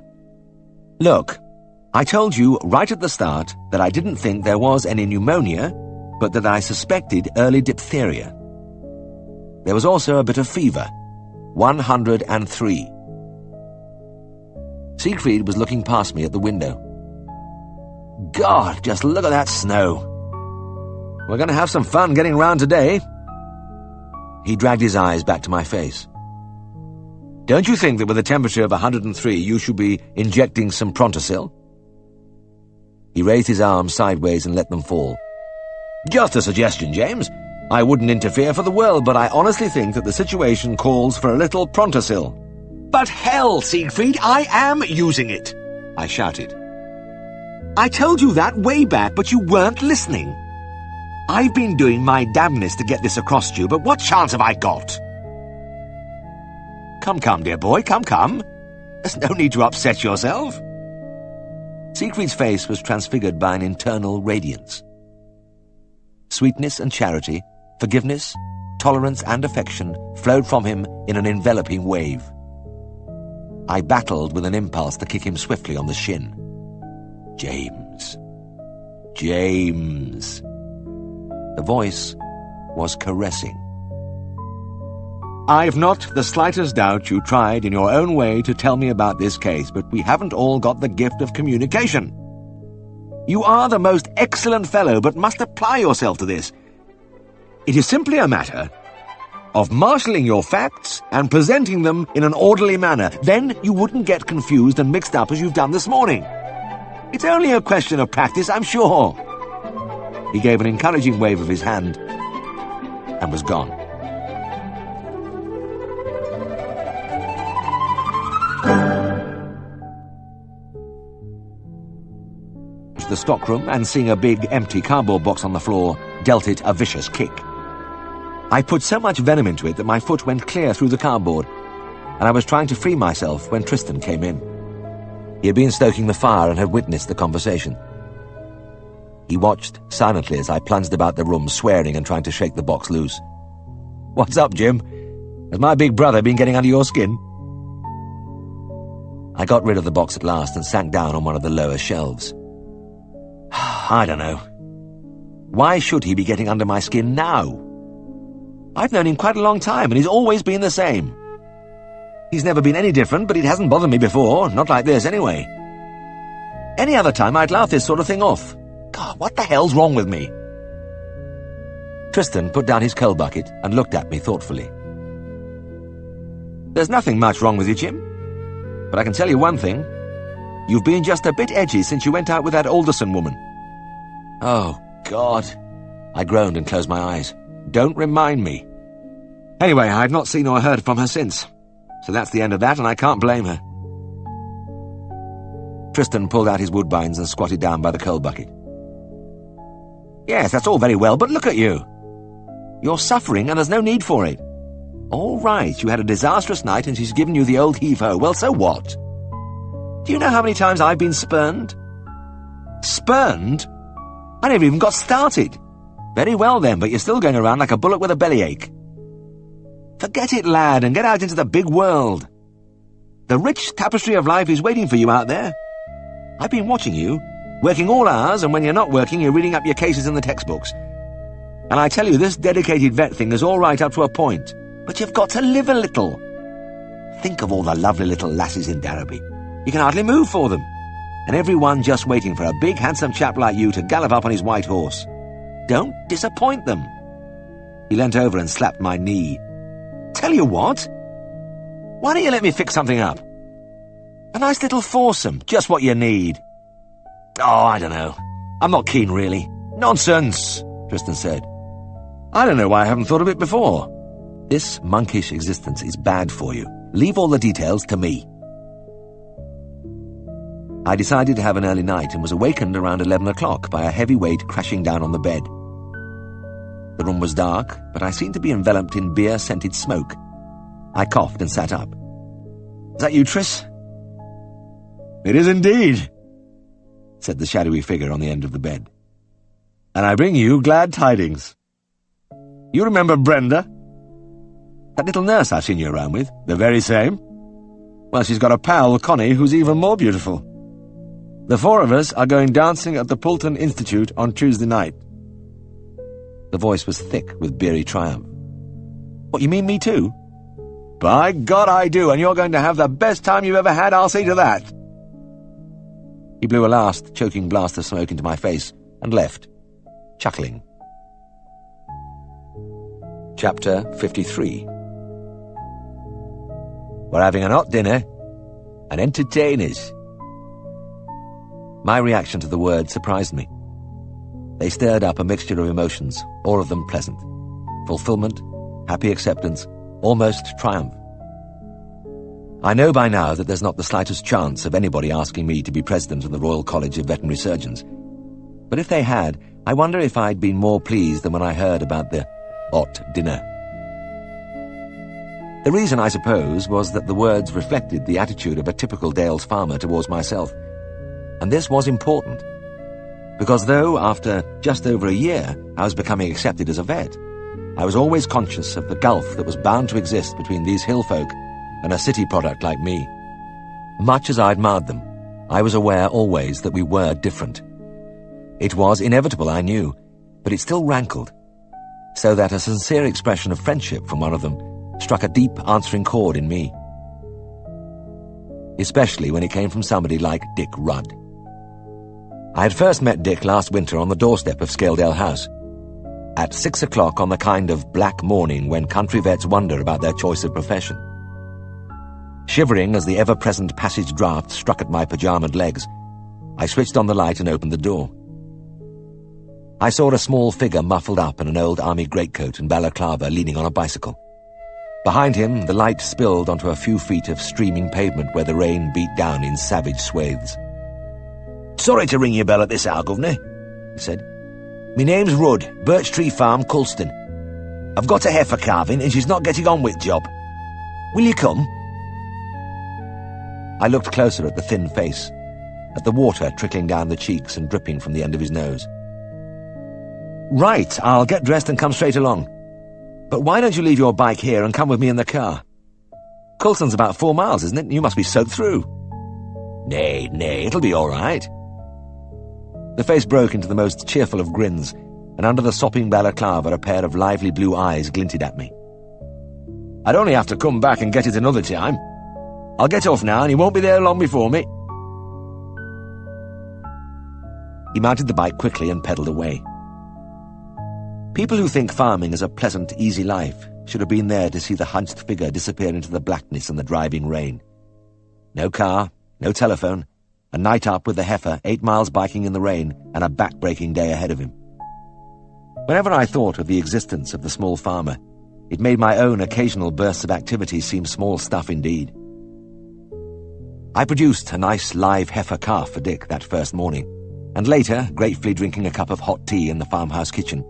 "Look, I told you right at the start that I didn't think there was any pneumonia, but that I suspected early diphtheria. There was also a bit of fever, 103. Siegfried was looking past me at the window. "God, just look at that snow. We're going to have some fun getting round today." He dragged his eyes back to my face. "Don't you think that with a temperature of 103 you should be injecting some Prontosil?" He raised his arms sideways and let them fall. "Just a suggestion, James. I wouldn't interfere for the world, but I honestly think that the situation calls for a little Prontosil." "But hell, Siegfried, I am using it!" I shouted. "I told you that way back, but you weren't listening. I've been doing my damnedest to get this across to you, but what chance have I got?" Come, dear boy, come. There's no need to upset yourself." Siegfried's face was transfigured by an internal radiance. Sweetness and charity, forgiveness, tolerance and affection flowed from him in an enveloping wave. I battled with an impulse to kick him swiftly on the shin. James. The voice was caressing. "I've not the slightest doubt you tried in your own way to tell me about this case, but we haven't all got the gift of communication. You are the most excellent fellow, but must apply yourself to this. It is simply a matter of marshalling your facts and presenting them in an orderly manner. Then you wouldn't get confused and mixed up as you've done this morning. It's only a question of practice, I'm sure." He gave an encouraging wave of his hand and was gone. The stockroom, and seeing a big empty cardboard box on the floor, dealt it a vicious kick. I put so much venom into it that my foot went clear through the cardboard, and I was trying to free myself when Tristan came in. He had been stoking the fire and had witnessed the conversation. He watched silently as I plunged about the room, swearing and trying to shake the box loose. "What's up, Jim? Has my big brother been getting under your skin?" I got rid of the box at last and sank down on one of the lower shelves. I don't know. Why should he be getting under my skin now? I've known him quite a long time, and he's always been the same. He's never been any different, but it hasn't bothered me before, not like this anyway. Any other time I'd laugh this sort of thing off. God, what the hell's wrong with me? Tristan put down his coal bucket and looked at me thoughtfully. "There's nothing much wrong with you, Jim. But I can tell you one thing. You've been just a bit edgy since you went out with that Alderson woman." "Oh, God," I groaned and closed my eyes. "Don't remind me." Anyway, I've not seen or heard from her since, so that's the end of that, and I can't blame her. Tristan pulled out his woodbines and squatted down by the coal bucket. "Yes, that's all very well, but look at you. You're suffering, and there's no need for it. All right, you had a disastrous night, and she's given you the old heave-ho. Well, so what? Do you know how many times I've been spurned?" "Spurned? I never even got started." "Very well then, but you're still going around like a bullock with a bellyache. Forget it, lad, and get out into the big world. The rich tapestry of life is waiting for you out there. I've been watching you, working all hours, and when you're not working, you're reading up your cases in the textbooks. And I tell you, this dedicated vet thing is all right up to a point, but you've got to live a little. Think of all the lovely little lasses in Darrowby. You can hardly move for them, and everyone just waiting for a big, handsome chap like you to gallop up on his white horse. Don't disappoint them." He leant over and slapped my knee. "Tell you what, why don't you let me fix something up? A nice little foursome, just what you need." "Oh, I don't know. I'm not keen, really." "Nonsense," Tristan said. "I don't know why I haven't thought of it before. This monkish existence is bad for you. Leave all the details to me." I decided to have an early night and was awakened around 11 o'clock by a heavy weight crashing down on the bed. The room was dark, but I seemed to be enveloped in beer-scented smoke. I coughed and sat up. "Is that you, Tris?" "It is indeed," said the shadowy figure on the end of the bed. "And I bring you glad tidings. You remember Brenda? That little nurse I've seen you around with? The very same? Well, she's got a pal, Connie, who's even more beautiful. The four of us are going dancing at the Poulton Institute on Tuesday night." The voice was thick with beery triumph. "What, you mean me too?" "By God, I do, and you're going to have the best time you've ever had, I'll see to that." He blew a last, choking blast of smoke into my face and left, chuckling. Chapter 53. We're having an hot dinner and entertainers. My reaction to the word surprised me. They stirred up a mixture of emotions, all of them pleasant. Fulfillment, happy acceptance, almost triumph. I know by now that there's not the slightest chance of anybody asking me to be president of the Royal College of Veterinary Surgeons. But if they had, I wonder if I'd been more pleased than when I heard about the hot dinner. The reason, I suppose, was that the words reflected the attitude of a typical Dales farmer towards myself. And this was important, because though, after just over a year, I was becoming accepted as a vet, I was always conscious of the gulf that was bound to exist between these hill folk and a city product like me. Much as I admired them, I was aware always that we were different. It was inevitable, I knew, but it still rankled, so that a sincere expression of friendship from one of them struck a deep answering chord in me. Especially when it came from somebody like Dick Rudd. I had first met Dick last winter on the doorstep of Scaledale House, at 6 o'clock on the kind of black morning when country vets wonder about their choice of profession. Shivering as the ever-present passage draft struck at my pajamaed legs, I switched on the light and opened the door. I saw a small figure muffled up in an old army greatcoat and balaclava leaning on a bicycle. Behind him, the light spilled onto a few feet of streaming pavement where the rain beat down in savage swathes. "Sorry to ring your bell at this hour, Governor," he said. "Me name's Rudd, Birch Tree Farm, Culston. I've got a heifer calving and she's not getting on with job. Will you come?" I looked closer at the thin face, at the water trickling down the cheeks and dripping from the end of his nose. "Right, I'll get dressed and come straight along. But why don't you leave your bike here and come with me in the car? Coulston's about 4 miles, isn't it? You must be soaked through." Nay, it'll be all right." The face broke into the most cheerful of grins, and under the sopping balaclava a pair of lively blue eyes glinted at me. "I'd only have to come back and get it another time. I'll get off now and you won't be there long before me." He mounted the bike quickly and pedalled away. People who think farming is a pleasant, easy life should have been there to see the hunched figure disappear into the blackness and the driving rain. No car, no telephone, a night up with the heifer, 8 miles biking in the rain, and a back-breaking day ahead of him. Whenever I thought of the existence of the small farmer, it made my own occasional bursts of activity seem small stuff indeed. I produced a nice live heifer calf for Dick that first morning, and later, gratefully drinking a cup of hot tea in the farmhouse kitchen,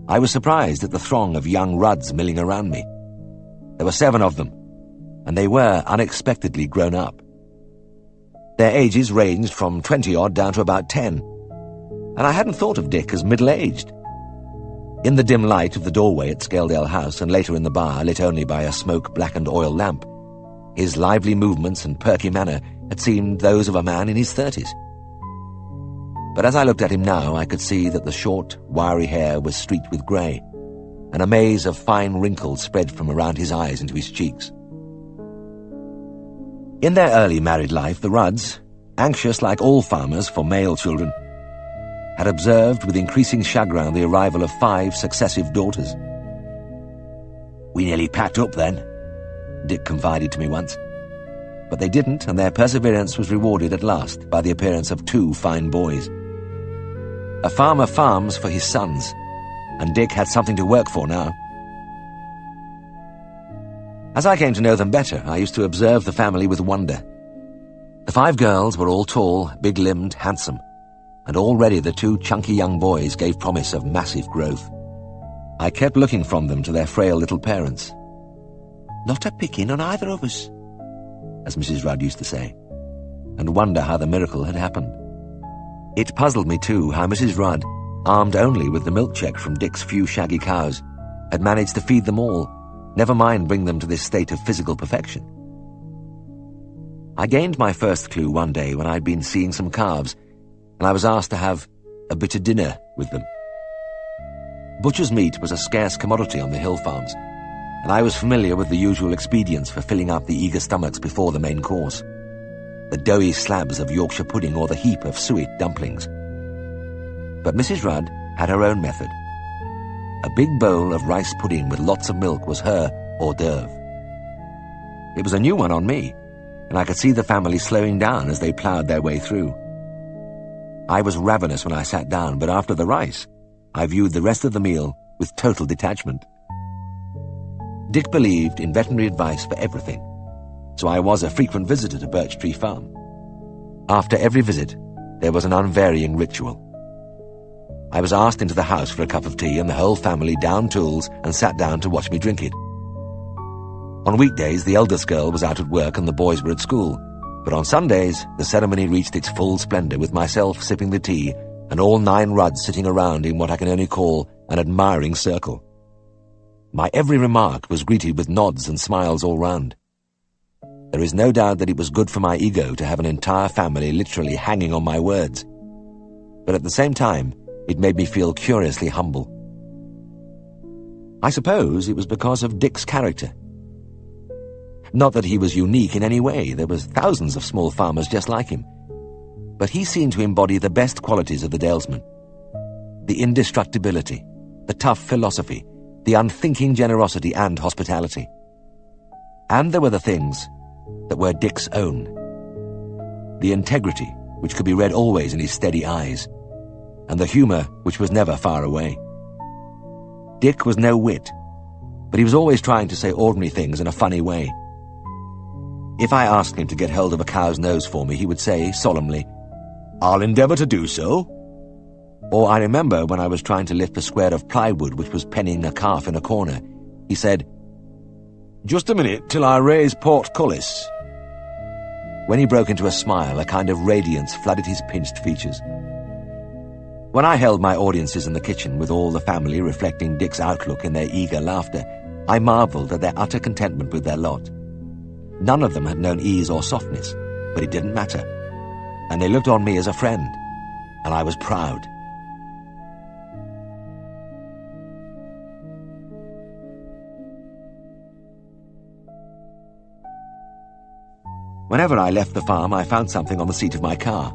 I was surprised at the throng of young Rudds milling around me. There were 7 of them, and they were unexpectedly grown up. Their ages ranged from 20-odd down to about 10, and I hadn't thought of Dick as middle-aged. In the dim light of the doorway at Scaledale House, and later in the bar, lit only by a smoke-blackened oil lamp, his lively movements and perky manner had seemed those of a man in his 30s. But as I looked at him now, I could see that the short, wiry hair was streaked with grey, and a maze of fine wrinkles spread from around his eyes into his cheeks. In their early married life, the Rudds, anxious like all farmers for male children, had observed with increasing chagrin the arrival of 5 successive daughters. "We nearly packed up then," Dick confided to me once. But they didn't, and their perseverance was rewarded at last by the appearance of 2 fine boys. A farmer farms for his sons, and Dick had something to work for now. As I came to know them better, I used to observe the family with wonder. The 5 girls were all tall, big-limbed, handsome, and already the 2 chunky young boys gave promise of massive growth. I kept looking from them to their frail little parents. "Not a picking on either of us," as Mrs. Rudd used to say, and wonder how the miracle had happened. It puzzled me, too, how Mrs. Rudd, armed only with the milk cheque from Dick's few shaggy cows, had managed to feed them all, never mind bring them to this state of physical perfection. I gained my first clue one day when I'd been seeing some calves, and I was asked to have a bit of dinner with them. Butcher's meat was a scarce commodity on the hill farms, and I was familiar with the usual expedients for filling up the eager stomachs before the main course: the doughy slabs of Yorkshire pudding or the heap of suet dumplings. But Mrs. Rudd had her own method. A big bowl of rice pudding with lots of milk was her hors d'oeuvre. It was a new one on me, and I could see the family slowing down as they ploughed their way through. I was ravenous when I sat down, but after the rice, I viewed the rest of the meal with total detachment. Dick believed in veterinary advice for everything, so I was a frequent visitor to Birch Tree Farm. After every visit, there was an unvarying ritual. I was asked into the house for a cup of tea, and the whole family downed tools and sat down to watch me drink it. On weekdays, the eldest girl was out at work and the boys were at school, but on Sundays, the ceremony reached its full splendor with myself sipping the tea and all 9 Rudds sitting around in what I can only call an admiring circle. My every remark was greeted with nods and smiles all round. There is no doubt that it was good for my ego to have an entire family literally hanging on my words, but at the same time, it made me feel curiously humble. I suppose it was because of Dick's character. Not that he was unique in any way, there was thousands of small farmers just like him. But he seemed to embody the best qualities of the Dalesman. The indestructibility, the tough philosophy, the unthinking generosity and hospitality. And there were the things that were Dick's own. The integrity, which could be read always in his steady eyes, and the humour which was never far away. Dick was no wit, but he was always trying to say ordinary things in a funny way. If I asked him to get hold of a cow's nose for me, he would say, solemnly, "I'll endeavour to do so." Or I remember when I was trying to lift a square of plywood which was penning a calf in a corner, he said, "Just a minute till I raise portcullis." When he broke into a smile, a kind of radiance flooded his pinched features. When I held my audiences in the kitchen with all the family reflecting Dick's outlook in their eager laughter, I marvelled at their utter contentment with their lot. None of them had known ease or softness, but it didn't matter. And they looked on me as a friend, and I was proud. Whenever I left the farm, I found something on the seat of my car.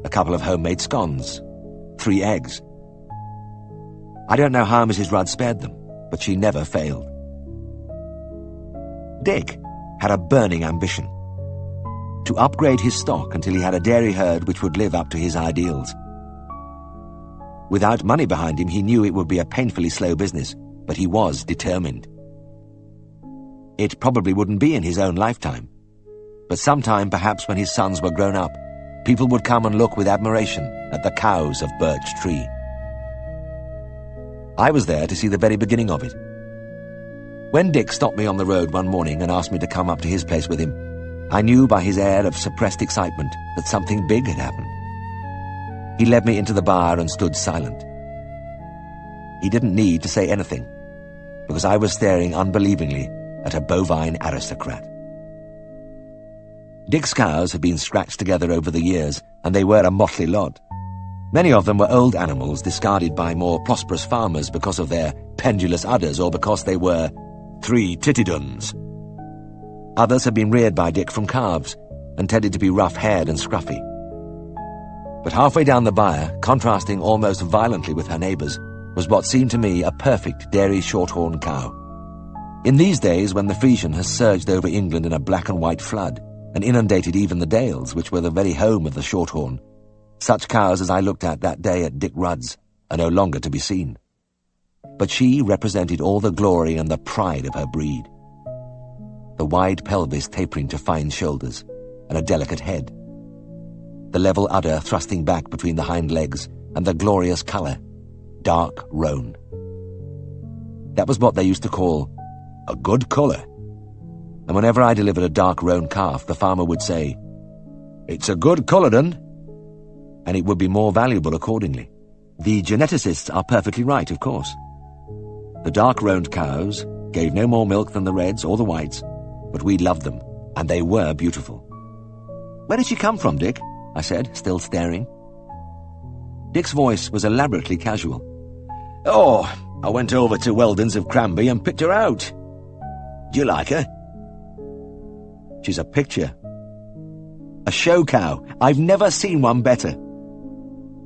A couple of homemade scones, 3 eggs. I don't know how Mrs. Rudd spared them, but she never failed. Dick had a burning ambition: to upgrade his stock until he had a dairy herd which would live up to his ideals. Without money behind him, he knew it would be a painfully slow business, but he was determined. It probably wouldn't be in his own lifetime, but sometime, perhaps when his sons were grown up, people would come and look with admiration at the cows of Birch Tree. I was there to see the very beginning of it. When Dick stopped me on the road one morning and asked me to come up to his place with him, I knew by his air of suppressed excitement that something big had happened. He led me into the bar and stood silent. He didn't need to say anything, because I was staring unbelievingly at a bovine aristocrat. Dick's cows had been scratched together over the years, and they were a motley lot. Many of them were old animals discarded by more prosperous farmers because of their pendulous udders or because they were 3 tittyduns. Others had been reared by Dick from calves and tended to be rough-haired and scruffy. But halfway down the byre, contrasting almost violently with her neighbours, was what seemed to me a perfect dairy shorthorn cow. In these days, when the Frisian has surged over England in a black and white flood, and inundated even the Dales, which were the very home of the shorthorn, such cows as I looked at that day at Dick Rudd's are no longer to be seen. But she represented all the glory and the pride of her breed. The wide pelvis tapering to fine shoulders, and a delicate head. The level udder thrusting back between the hind legs, and the glorious colour, dark roan. That was what they used to call a good colour. And whenever I delivered a dark roan calf, the farmer would say, "It's a good colour, dun," and it would be more valuable accordingly. The geneticists are perfectly right, of course. The dark roan cows gave no more milk than the reds or the whites, but we loved them, and they were beautiful. "Where did she come from, Dick?" I said, still staring. Dick's voice was elaborately casual. "Oh, I went over to Weldon's of Cranby and picked her out. Do you like her?" "She's a picture. A show cow. I've never seen one better."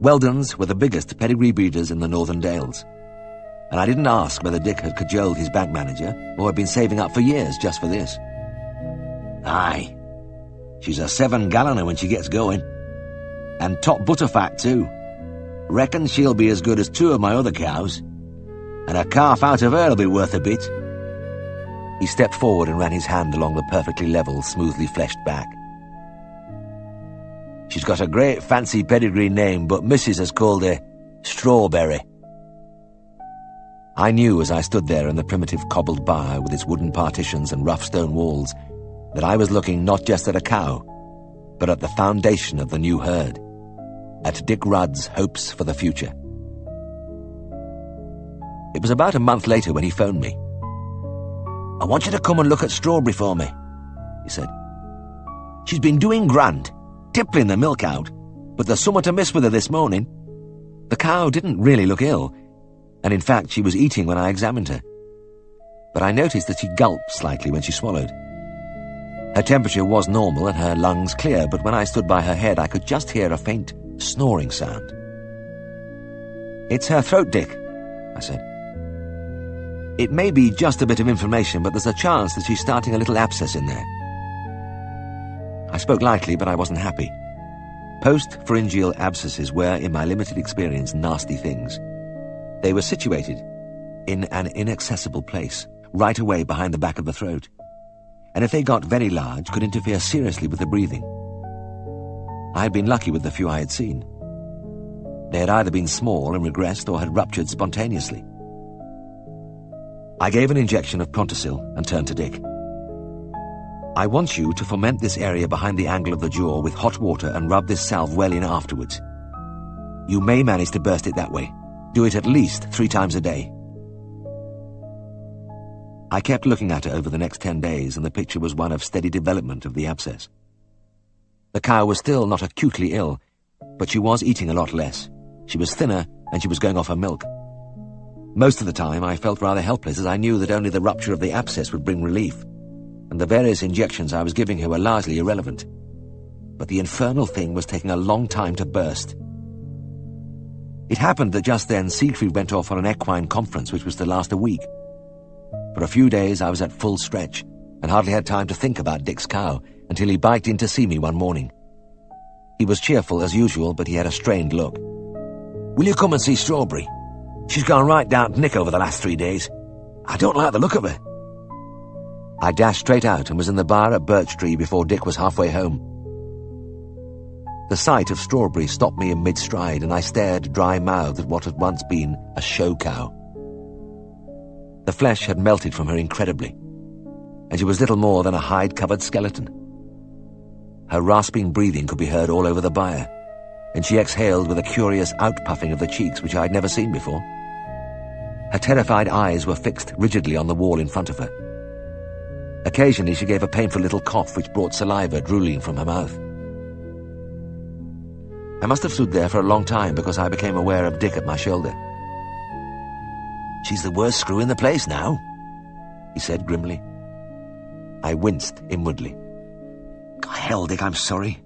Weldons were the biggest pedigree breeders in the Northern Dales, and I didn't ask whether Dick had cajoled his bank manager or had been saving up for years just for this. "Aye, she's a 7-galloner when she gets going. And top butterfat, too. Reckon she'll be as good as 2 of my other cows. And a calf out of her'll be worth a bit." He stepped forward and ran his hand along the perfectly level, smoothly fleshed back. "She's got a great fancy pedigree name, but Mrs. has called her Strawberry." I knew as I stood there in the primitive cobbled bar with its wooden partitions and rough stone walls that I was looking not just at a cow, but at the foundation of the new herd, at Dick Rudd's hopes for the future. It was about a month later when he phoned me. "I want you to come and look at Strawberry for me," he said. "She's been doing grand, tippling the milk out, but there's somewhat amiss with her this morning." The cow didn't really look ill. and in fact she was eating when I examined her. But I noticed that she gulped slightly when she swallowed. Her temperature was normal and her lungs clear, but when I stood by her head I could just hear a faint snoring sound. "It's her throat, Dick," I said. "It may be just a bit of inflammation, but there's a chance that she's starting a little abscess in there." I spoke lightly, but I wasn't happy. Post-pharyngeal abscesses were, in my limited experience, nasty things. They were situated in an inaccessible place, right away behind the back of the throat, and if they got very large, could interfere seriously with the breathing. I had been lucky with the few I had seen. They had either been small and regressed or had ruptured spontaneously. I gave an injection of Prontosil and turned to Dick. "I want you to foment this area behind the angle of the jaw with hot water and rub this salve well in afterwards. You may manage to burst it that way. Do it at least 3 times a day." I kept looking at her over the next 10 days, and the picture was one of steady development of the abscess. The cow was still not acutely ill, but she was eating a lot less. She was thinner, and she was going off her milk. Most of the time I felt rather helpless, as I knew that only the rupture of the abscess would bring relief, and the various injections I was giving her were largely irrelevant. But the infernal thing was taking a long time to burst. It happened that just then Siegfried went off on an equine conference which was to last a week. For a few days I was at full stretch, and hardly had time to think about Dick's cow until he biked in to see me one morning. He was cheerful as usual, but he had a strained look. "Will you come and see Strawberry? She's gone right down to Nick over the last 3 days. I don't like the look of her." I dashed straight out and was in the bar at Birch Tree before Dick was halfway home. The sight of Strawberry stopped me in mid-stride, and I stared dry-mouthed at what had once been a show cow. The flesh had melted from her incredibly, and she was little more than a hide-covered skeleton. Her rasping breathing could be heard all over the byre, and she exhaled with a curious outpuffing of the cheeks which I had never seen before. Her terrified eyes were fixed rigidly on the wall in front of her. Occasionally she gave a painful little cough which brought saliva drooling from her mouth. I must have stood there for a long time because I became aware of Dick at my shoulder. "She's the worst screw in the place now," he said grimly. I winced inwardly. "Hell, Dick, I'm sorry.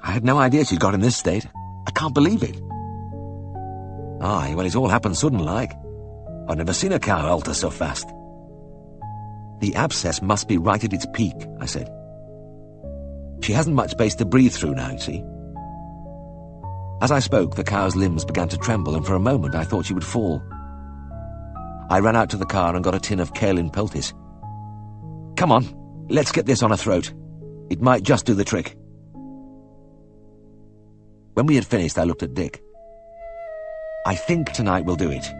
I had no idea she'd got in this state. I can't believe it." "Aye, well, it's all happened sudden-like. I've never seen a cow alter so fast." "The abscess must be right at its peak," I said. "She hasn't much space to breathe through now, you see." As I spoke, the cow's limbs began to tremble, and for a moment I thought she would fall. I ran out to the car and got a tin of kaolin poultice. "Come on, let's get this on her throat. It might just do the trick." When we had finished, I looked at Dick. "I think tonight will do it.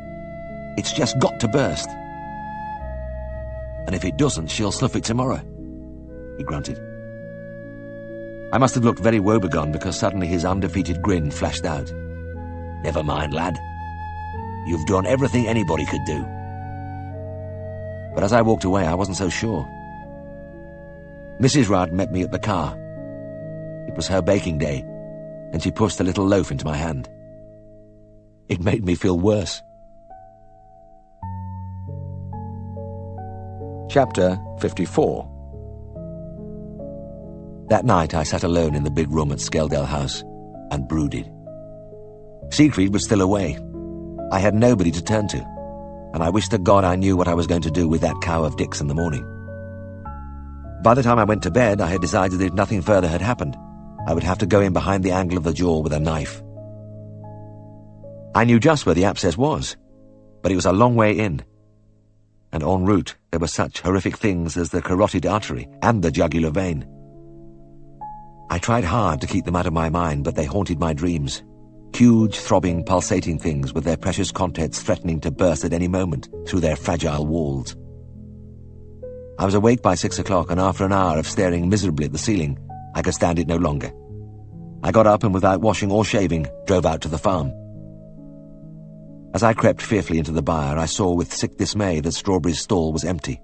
It's just got to burst. And if it doesn't, she'll snuff it tomorrow," he grunted. I must have looked very woebegone, because suddenly his undefeated grin flashed out. "Never mind, lad. You've done everything anybody could do." But as I walked away, I wasn't so sure. Mrs. Rudd met me at the car. It was her baking day, and she pushed a little loaf into my hand. It made me feel worse. Chapter 54. That night I sat alone in the big room at Skeldale House and brooded. Siegfried was still away. I had nobody to turn to, and I wished to God I knew what I was going to do with that cow of Dick's in the morning. By the time I went to bed, I had decided that if nothing further had happened, I would have to go in behind the angle of the jaw with a knife. I knew just where the abscess was, but it was a long way in, and en route there were such horrific things as the carotid artery and the jugular vein. I tried hard to keep them out of my mind, but they haunted my dreams. Huge, throbbing, pulsating things with their precious contents threatening to burst at any moment through their fragile walls. I was awake by 6 o'clock, and after an hour of staring miserably at the ceiling, I could stand it no longer. I got up and, without washing or shaving, drove out to the farm. As I crept fearfully into the byre, I saw with sick dismay that Strawberry's stall was empty.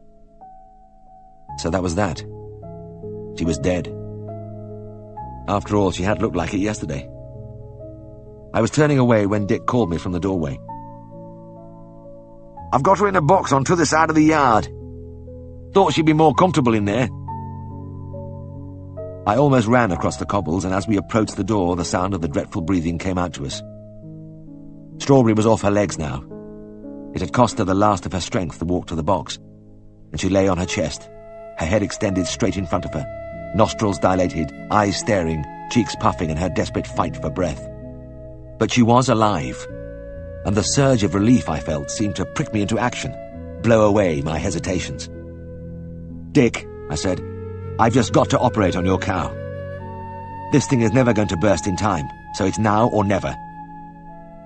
So that was that. She was dead. After all, she had looked like it yesterday. I was turning away when Dick called me from the doorway. I've got her in a box on t'other side of the yard. Thought she'd be more comfortable in there. I almost ran across the cobbles, and as we approached the door, the sound of the dreadful breathing came out to us. Strawberry was off her legs now. It had cost her the last of her strength to walk to the box, and she lay on her chest, her head extended straight in front of her, nostrils dilated, eyes staring, cheeks puffing in her desperate fight for breath. But she was alive, and the surge of relief I felt seemed to prick me into action, blow away my hesitations. "Dick," I said, "I've just got to operate on your cow. This thing is never going to burst in time, so it's now or never.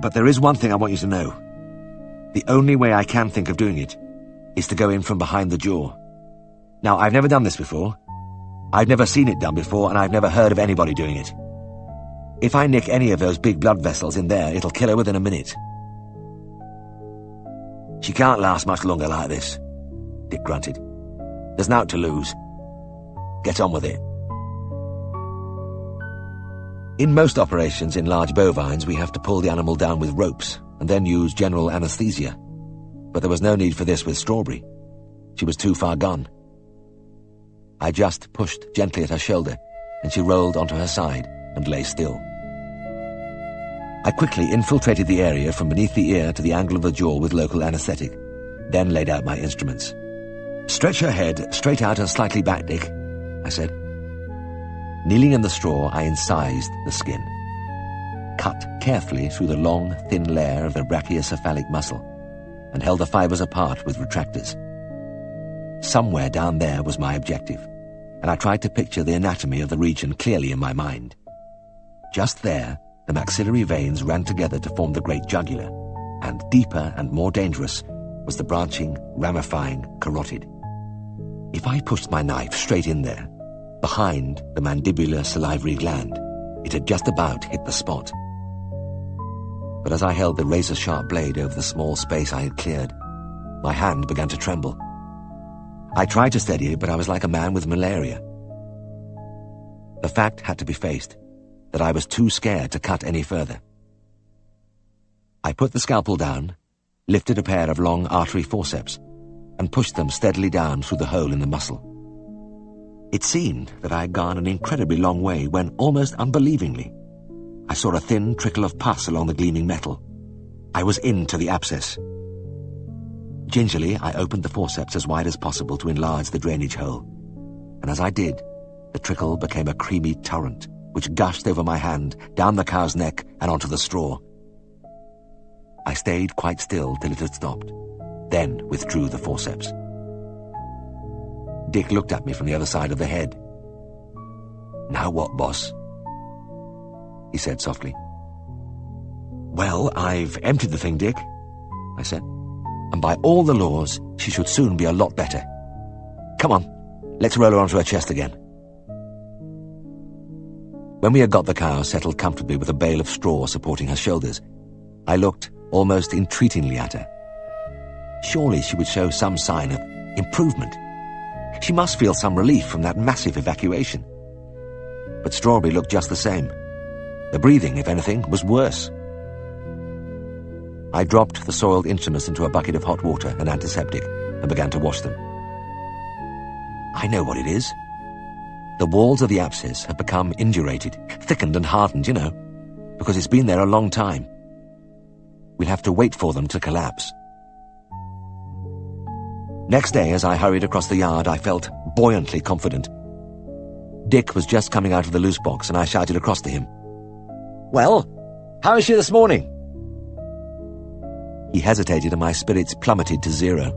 But there is one thing I want you to know. The only way I can think of doing it is to go in from behind the jaw. Now, I've never done this before. I've never seen it done before, and I've never heard of anybody doing it. If I nick any of those big blood vessels in there, it'll kill her within a minute." "She can't last much longer like this," Dick grunted. "There's naught to lose. Get on with it." In most operations in large bovines, we have to pull the animal down with ropes and then use general anesthesia. But there was no need for this with Strawberry. She was too far gone. I just pushed gently at her shoulder, and she rolled onto her side and lay still. I quickly infiltrated the area from beneath the ear to the angle of the jaw with local anesthetic, then laid out my instruments. "Stretch her head straight out and slightly back, Dick," I said. Kneeling in the straw, I incised the skin. Cut carefully through the long, thin layer of the brachiocephalic muscle, and held the fibers apart with retractors. Somewhere down there was my objective, and I tried to picture the anatomy of the region clearly in my mind. Just there, the maxillary veins ran together to form the great jugular, and deeper and more dangerous was the branching, ramifying carotid. If I pushed my knife straight in there, behind the mandibular salivary gland, it had just about hit the spot. But as I held the razor-sharp blade over the small space I had cleared, my hand began to tremble. I tried to steady it, but I was like a man with malaria. The fact had to be faced, that I was too scared to cut any further. I put the scalpel down, lifted a pair of long artery forceps, and pushed them steadily down through the hole in the muscle. It seemed that I had gone an incredibly long way when, almost unbelievingly, I saw a thin trickle of pus along the gleaming metal. I was into the abscess. Gingerly, I opened the forceps as wide as possible to enlarge the drainage hole, and as I did, the trickle became a creamy torrent, which gushed over my hand, down the cow's neck, and onto the straw. I stayed quite still till it had stopped, then withdrew the forceps. Dick looked at me from the other side of the head. "Now what, boss?" he said softly. "Well, I've emptied the thing, Dick," I said, "and by all the laws, she should soon be a lot better. Come on, let's roll her onto her chest again." When we had got the cow settled comfortably with a bale of straw supporting her shoulders, I looked almost entreatingly at her. Surely she would show some sign of improvement. She must feel some relief from that massive evacuation. But Strawberry looked just the same. The breathing, if anything, was worse. I dropped the soiled instruments into a bucket of hot water and antiseptic and began to wash them. I know what it is. The walls of the abscess have become indurated, thickened and hardened, because it's been there a long time. We'll have to wait for them to collapse. Next day, as I hurried across the yard, I felt buoyantly confident. Dick was just coming out of the loose box, and I shouted across to him, "Well, how is she this morning?" He hesitated, and my spirits plummeted to zero.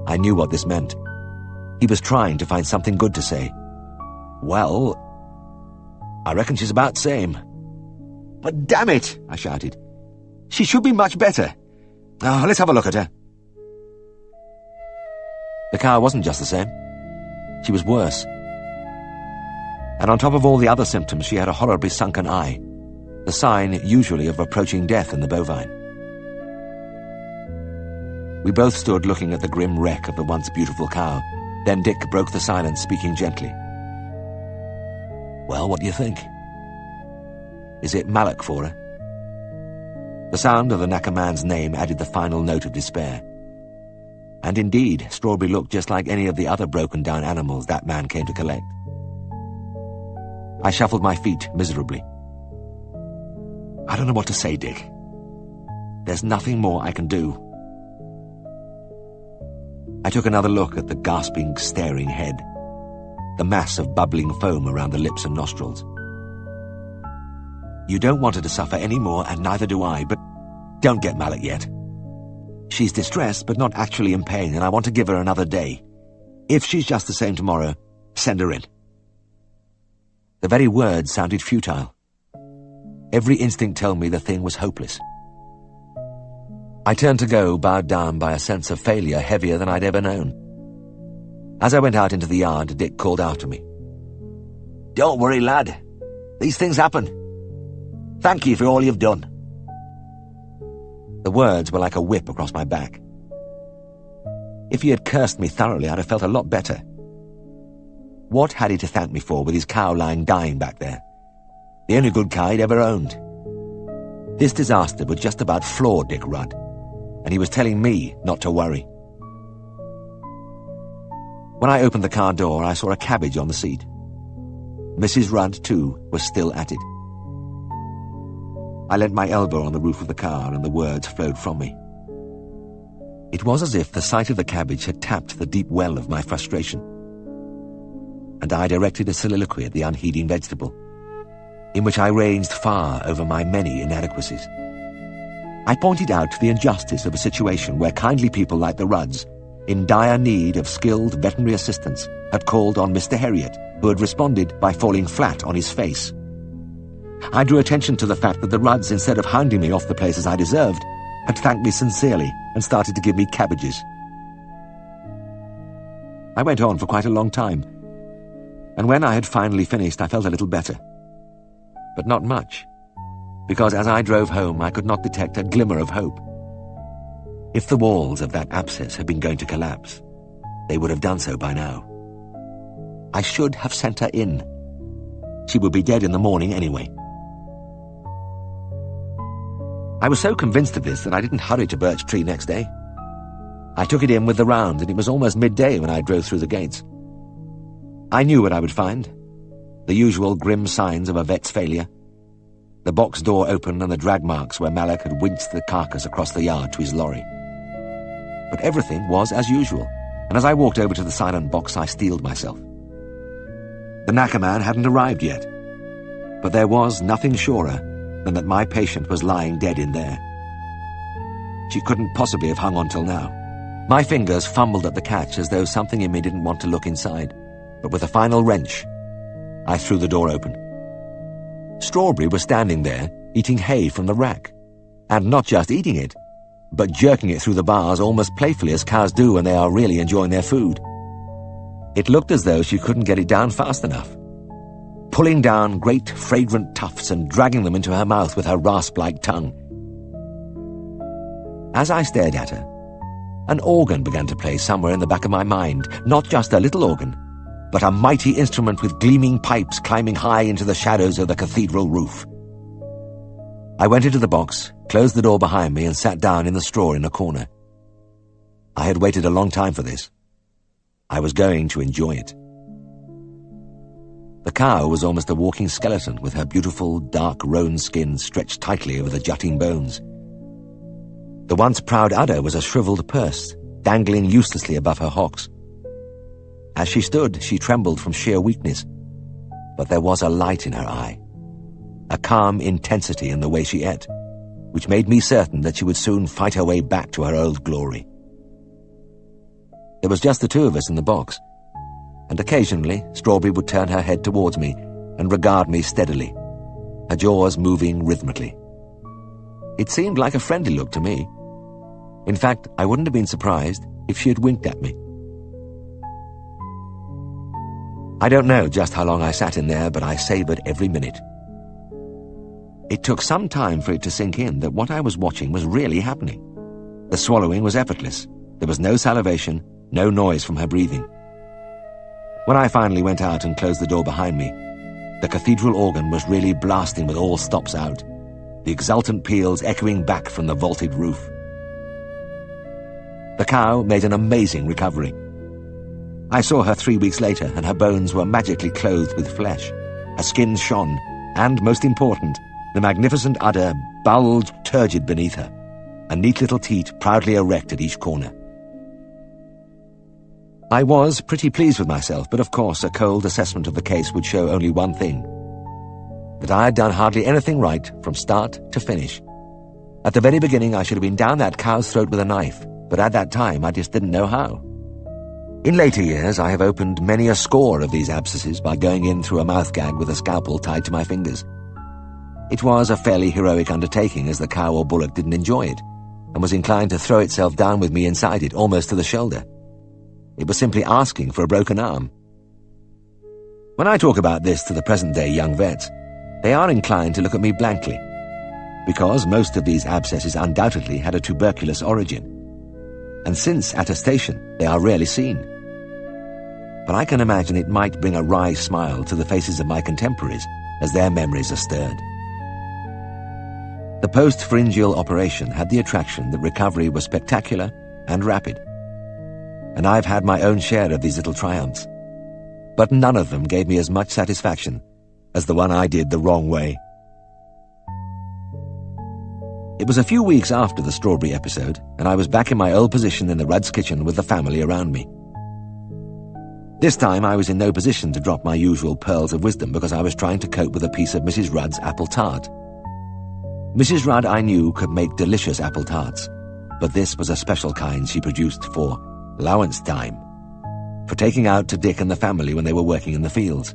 I knew what this meant. He was trying to find something good to say. "Well, I reckon she's about same." "But damn it," I shouted. "She should be much better. Now, let's have a look at her." The cow wasn't just the same. She was worse. And on top of all the other symptoms, she had a horribly sunken eye, the sign usually of approaching death in the bovine. We both stood looking at the grim wreck of the once beautiful cow. Then Dick broke the silence, speaking gently. "Well, what do you think? Is it Mallock for her?" The sound of the Knackerman's name added the final note of despair. And indeed, Strawberry looked just like any of the other broken-down animals that man came to collect. I shuffled my feet miserably. I don't know what to say, Dick. There's nothing more I can do. I took another look at the gasping, staring head, the mass of bubbling foam around the lips and nostrils. You don't want her to suffer any more, and neither do I, but don't get Mallet yet. She's distressed, but not actually in pain, and I want to give her another day. If she's just the same tomorrow, send her in. The very words sounded futile. Every instinct told me the thing was hopeless. I turned to go, bowed down by a sense of failure heavier than I'd ever known. As I went out into the yard, Dick called after me. Don't worry, lad. These things happen. Thank you for all you've done. The words were like a whip across my back. If he had cursed me thoroughly, I'd have felt a lot better. What had he to thank me for with his cow lying dying back there? The only good cow he'd ever owned. This disaster would just about floor Dick Rudd, and he was telling me not to worry. When I opened the car door, I saw a cabbage on the seat. Mrs. Rudd, too, was still at it. I leant my elbow on the roof of the car, and the words flowed from me. It was as if the sight of the cabbage had tapped the deep well of my frustration, and I directed a soliloquy at the unheeding vegetable, in which I ranged far over my many inadequacies. I pointed out the injustice of a situation where kindly people like the Rudds, in dire need of skilled veterinary assistance, had called on Mr. Herriot, who had responded by falling flat on his face. I drew attention to the fact that the Rudds, instead of hounding me off the place as I deserved, had thanked me sincerely and started to give me cabbages. I went on for quite a long time, and when I had finally finished, I felt a little better. But not much, because as I drove home, I could not detect a glimmer of hope. If the walls of that abscess had been going to collapse, they would have done so by now. I should have sent her in. She would be dead in the morning anyway. I was so convinced of this that I didn't hurry to Birch Tree next day. I took it in with the round, and it was almost midday when I drove through the gates. I knew what I would find. The usual grim signs of a vet's failure. The box door open and the drag marks where Malek had winced the carcass across the yard to his lorry. But everything was as usual, and as I walked over to the silent box, I steeled myself. The knacker man hadn't arrived yet, but there was nothing surer than that my patient was lying dead in there. She couldn't possibly have hung on till now. My fingers fumbled at the catch as though something in me didn't want to look inside, but with a final wrench, I threw the door open. Strawberry was standing there, eating hay from the rack, and not just eating it, but jerking it through the bars almost playfully as cows do when they are really enjoying their food. It looked as though she couldn't get it down fast enough, pulling down great fragrant tufts and dragging them into her mouth with her rasp-like tongue. As I stared at her, an organ began to play somewhere in the back of my mind, not just a little organ, but a mighty instrument with gleaming pipes climbing high into the shadows of the cathedral roof. I went into the box, closed the door behind me, and sat down in the straw in a corner. I had waited a long time for this. I was going to enjoy it. The cow was almost a walking skeleton, with her beautiful, dark roan skin stretched tightly over the jutting bones. The once proud udder was a shriveled purse, dangling uselessly above her hocks. As she stood, she trembled from sheer weakness, but there was a light in her eye, a calm intensity in the way she ate, which made me certain that she would soon fight her way back to her old glory. There was just the two of us in the box, and occasionally Strawberry would turn her head towards me and regard me steadily, her jaws moving rhythmically. It seemed like a friendly look to me. In fact, I wouldn't have been surprised if she had winked at me. I don't know just how long I sat in there, but I savoured every minute. It took some time for it to sink in that what I was watching was really happening. The swallowing was effortless. There was no salivation, no noise from her breathing. When I finally went out and closed the door behind me, the cathedral organ was really blasting with all stops out, the exultant peals echoing back from the vaulted roof. The cow made an amazing recovery. I saw her 3 weeks later, and her bones were magically clothed with flesh. Her skin shone, and, most important, the magnificent udder bulged turgid beneath her, a neat little teat proudly erect at each corner. I was pretty pleased with myself, but of course a cold assessment of the case would show only one thing: that I had done hardly anything right from start to finish. At the very beginning I should have been down that cow's throat with a knife, but at that time I just didn't know how. In later years I have opened many a score of these abscesses by going in through a mouth gag with a scalpel tied to my fingers. It was a fairly heroic undertaking, as the cow or bullock didn't enjoy it, and was inclined to throw itself down with me inside it, almost to the shoulder. It was simply asking for a broken arm. When I talk about this to the present-day young vets, they are inclined to look at me blankly, because most of these abscesses undoubtedly had a tuberculous origin, and since attestation they are rarely seen. But I can imagine it might bring a wry smile to the faces of my contemporaries as their memories are stirred. The post-pharyngeal operation had the attraction that recovery was spectacular and rapid, and I've had my own share of these little triumphs, but none of them gave me as much satisfaction as the one I did the wrong way. It was a few weeks after the strawberry episode, and I was back in my old position in the Rudd's kitchen with the family around me. This time I was in no position to drop my usual pearls of wisdom, because I was trying to cope with a piece of Mrs. Rudd's apple tart. Mrs. Rudd, I knew, could make delicious apple tarts, but this was a special kind she produced for allowance time, for taking out to Dick and the family when they were working in the fields.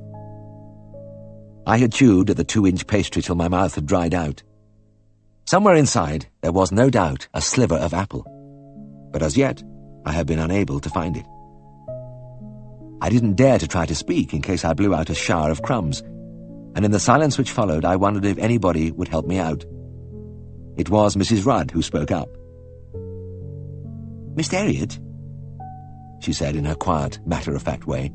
I had chewed at the 2-inch pastry till my mouth had dried out. Somewhere inside there was no doubt a sliver of apple, but as yet I had been unable to find it. I didn't dare to try to speak in case I blew out a shower of crumbs, and in the silence which followed I wondered if anybody would help me out. It was Mrs. Rudd who spoke up. "Mr. Herriot," she said in her quiet, matter-of-fact way,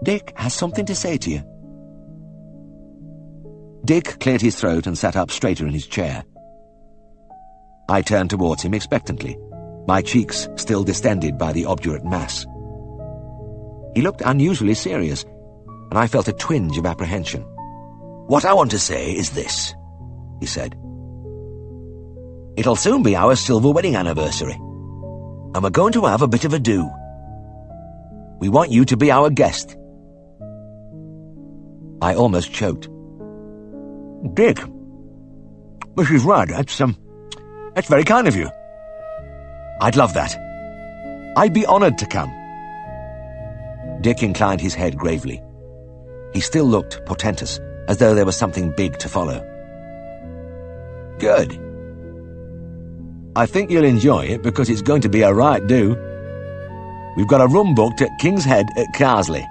"Dick has something to say to you." Dick cleared his throat and sat up straighter in his chair. I turned towards him expectantly, my cheeks still distended by the obdurate mass. He looked unusually serious, and I felt a twinge of apprehension. "What I want to say is this," he said. "It'll soon be our silver wedding anniversary, and we're going to have a bit of a do. We want you to be our guest." I almost choked. "Dick, Mrs. Rudd, that's very kind of you." "I'd love that. I'd be honored to come." Dick inclined his head gravely. He still looked portentous, as though there was something big to follow. "Good. I think you'll enjoy it, because it's going to be a right do. We've got a room booked at King's Head at Carsley."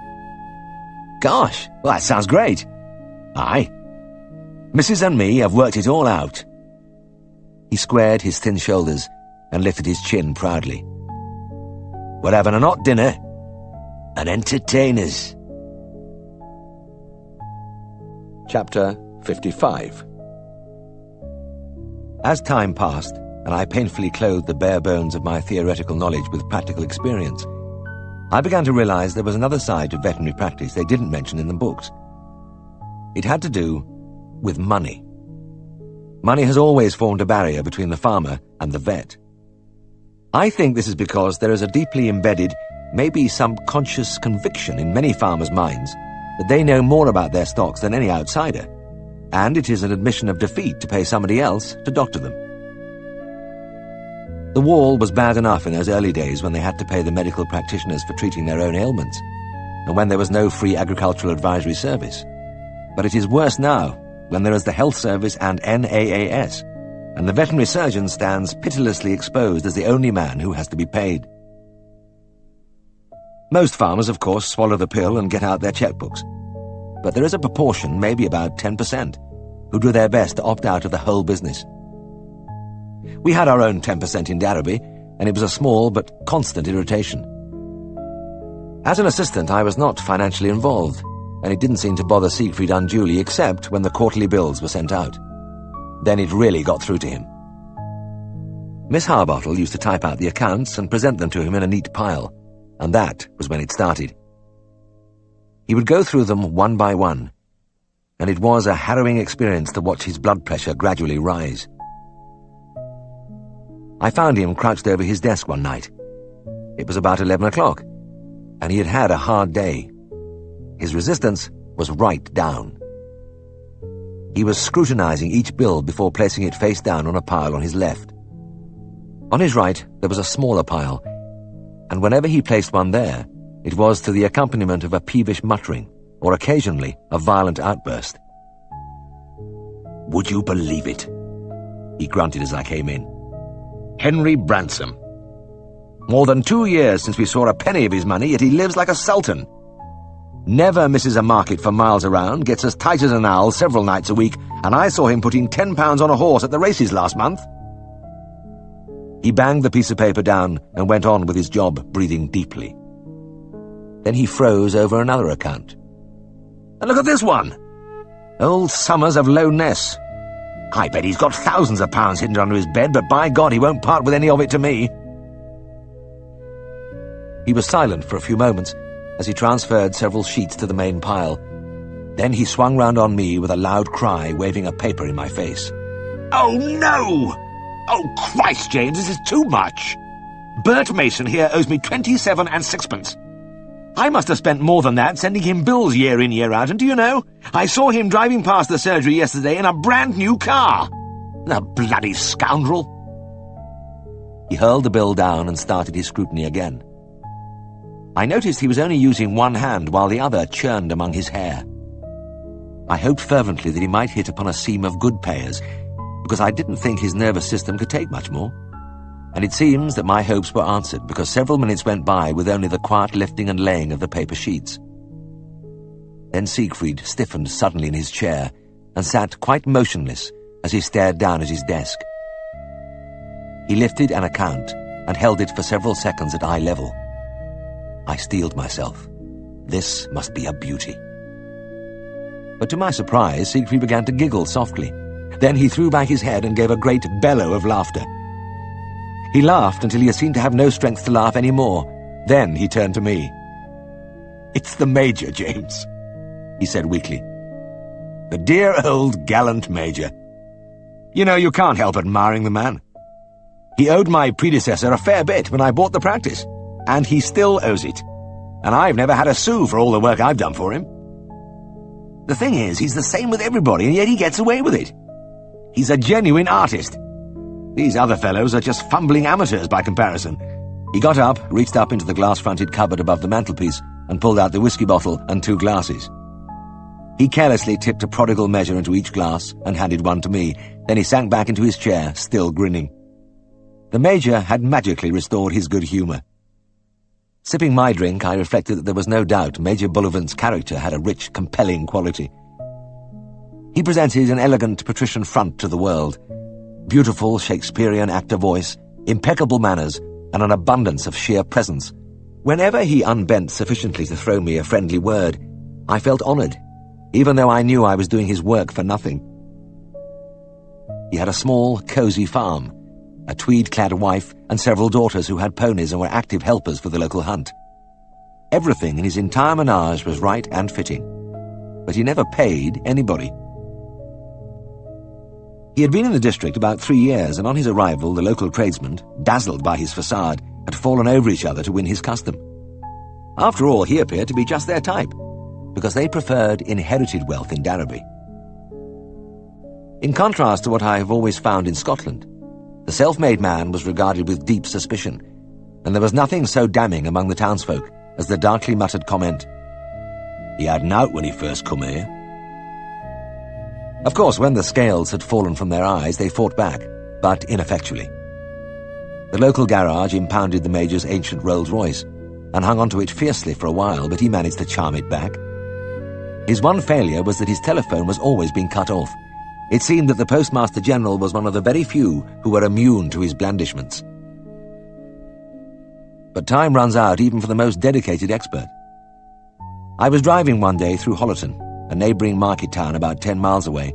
"Gosh, well, that sounds great." "Aye. Mrs. and me have worked it all out." He squared his thin shoulders and lifted his chin proudly. "We're having an hot dinner and entertainers." Chapter 55. As time passed, and I painfully clothed the bare bones of my theoretical knowledge with practical experience, I began to realize there was another side to veterinary practice they didn't mention in the books. It had to do with money. Money has always formed a barrier between the farmer and the vet. I think this is because there is a deeply embedded, maybe some conscious conviction in many farmers' minds that they know more about their stocks than any outsider, and it is an admission of defeat to pay somebody else to doctor them. The wall was bad enough in those early days when they had to pay the medical practitioners for treating their own ailments, and when there was no free agricultural advisory service. But it is worse now, when there is the health service and NAAS, and the veterinary surgeon stands pitilessly exposed as the only man who has to be paid. Most farmers, of course, swallow the pill and get out their checkbooks, but there is a proportion, maybe about 10%, who do their best to opt out of the whole business. We had our own 10% in Darrowby, and it was a small but constant irritation. As an assistant, I was not financially involved, and it didn't seem to bother Siegfried unduly except when the quarterly bills were sent out. Then it really got through to him. Miss Harbottle used to type out the accounts and present them to him in a neat pile, and that was when it started. He would go through them one by one, and it was a harrowing experience to watch his blood pressure gradually rise. I found him crouched over his desk one night. It was about 11 o'clock, and he had had a hard day. His resistance was right down. He was scrutinizing each bill before placing it face down on a pile on his left. On his right, there was a smaller pile, and whenever he placed one there, it was to the accompaniment of a peevish muttering, or occasionally a violent outburst. "Would you believe it?" he grunted as I came in. "Henry Bransom. More than 2 years since we saw a penny of his money, yet he lives like a sultan. Never misses a market for miles around, gets as tight as an owl several nights a week, and I saw him putting £10 on a horse at the races last month." He banged the piece of paper down and went on with his job, breathing deeply. Then he froze over another account. "And look at this one! Old Summers of Low Ness. I bet he's got thousands of pounds hidden under his bed, but by God he won't part with any of it to me." He was silent for a few moments as he transferred several sheets to the main pile. Then he swung round on me with a loud cry, waving a paper in my face. "Oh, no! Oh, Christ, James, this is too much! Bert Mason here owes me 27 and sixpence. I must have spent more than that sending him bills year in, year out, and do you know, I saw him driving past the surgery yesterday in a brand new car. The bloody scoundrel!" He hurled the bill down and started his scrutiny again. I noticed he was only using one hand while the other churned among his hair. I hoped fervently that he might hit upon a seam of good payers, because I didn't think his nervous system could take much more. And it seems that my hopes were answered, because several minutes went by with only the quiet lifting and laying of the paper sheets. Then Siegfried stiffened suddenly in his chair and sat quite motionless as he stared down at his desk. He lifted an account and held it for several seconds at eye level. I steeled myself. This must be a beauty. But to my surprise, Siegfried began to giggle softly. Then he threw back his head and gave a great bellow of laughter. He laughed until he seemed to have no strength to laugh any more. Then he turned to me. "It's the Major, James," he said weakly. "The dear old gallant Major. You know, you can't help admiring the man. He owed my predecessor a fair bit when I bought the practice, and he still owes it. And I've never had a sou for all the work I've done for him. The thing is, he's the same with everybody, and yet he gets away with it. He's a genuine artist. These other fellows are just fumbling amateurs by comparison." He got up, reached up into the glass-fronted cupboard above the mantelpiece, and pulled out the whiskey bottle and 2 glasses. He carelessly tipped a prodigal measure into each glass and handed one to me. Then he sank back into his chair, still grinning. The Major had magically restored his good humour. Sipping my drink, I reflected that there was no doubt Major Bullivant's character had a rich, compelling quality. He presented an elegant patrician front to the world, beautiful Shakespearean actor voice, impeccable manners, and an abundance of sheer presence. Whenever he unbent sufficiently to throw me a friendly word, I felt honoured, even though I knew I was doing his work for nothing. He had a small, cosy farm, a tweed-clad wife, and several daughters who had ponies and were active helpers for the local hunt. Everything in his entire menage was right and fitting, but he never paid anybody. He had been in the district about 3 years, and on his arrival the local tradesmen, dazzled by his facade, had fallen over each other to win his custom. After all, he appeared to be just their type, because they preferred inherited wealth in Darrowby. In contrast to what I have always found in Scotland, the self-made man was regarded with deep suspicion, and there was nothing so damning among the townsfolk as the darkly muttered comment, "He had nowt when he first come here." Of course, when the scales had fallen from their eyes, they fought back, but ineffectually. The local garage impounded the Major's ancient Rolls-Royce, and hung onto it fiercely for a while, but he managed to charm it back. His one failure was that his telephone was always being cut off. It seemed that the Postmaster General was one of the very few who were immune to his blandishments. But time runs out even for the most dedicated expert. I was driving one day through Hollerton, a neighbouring market town about 10 miles away,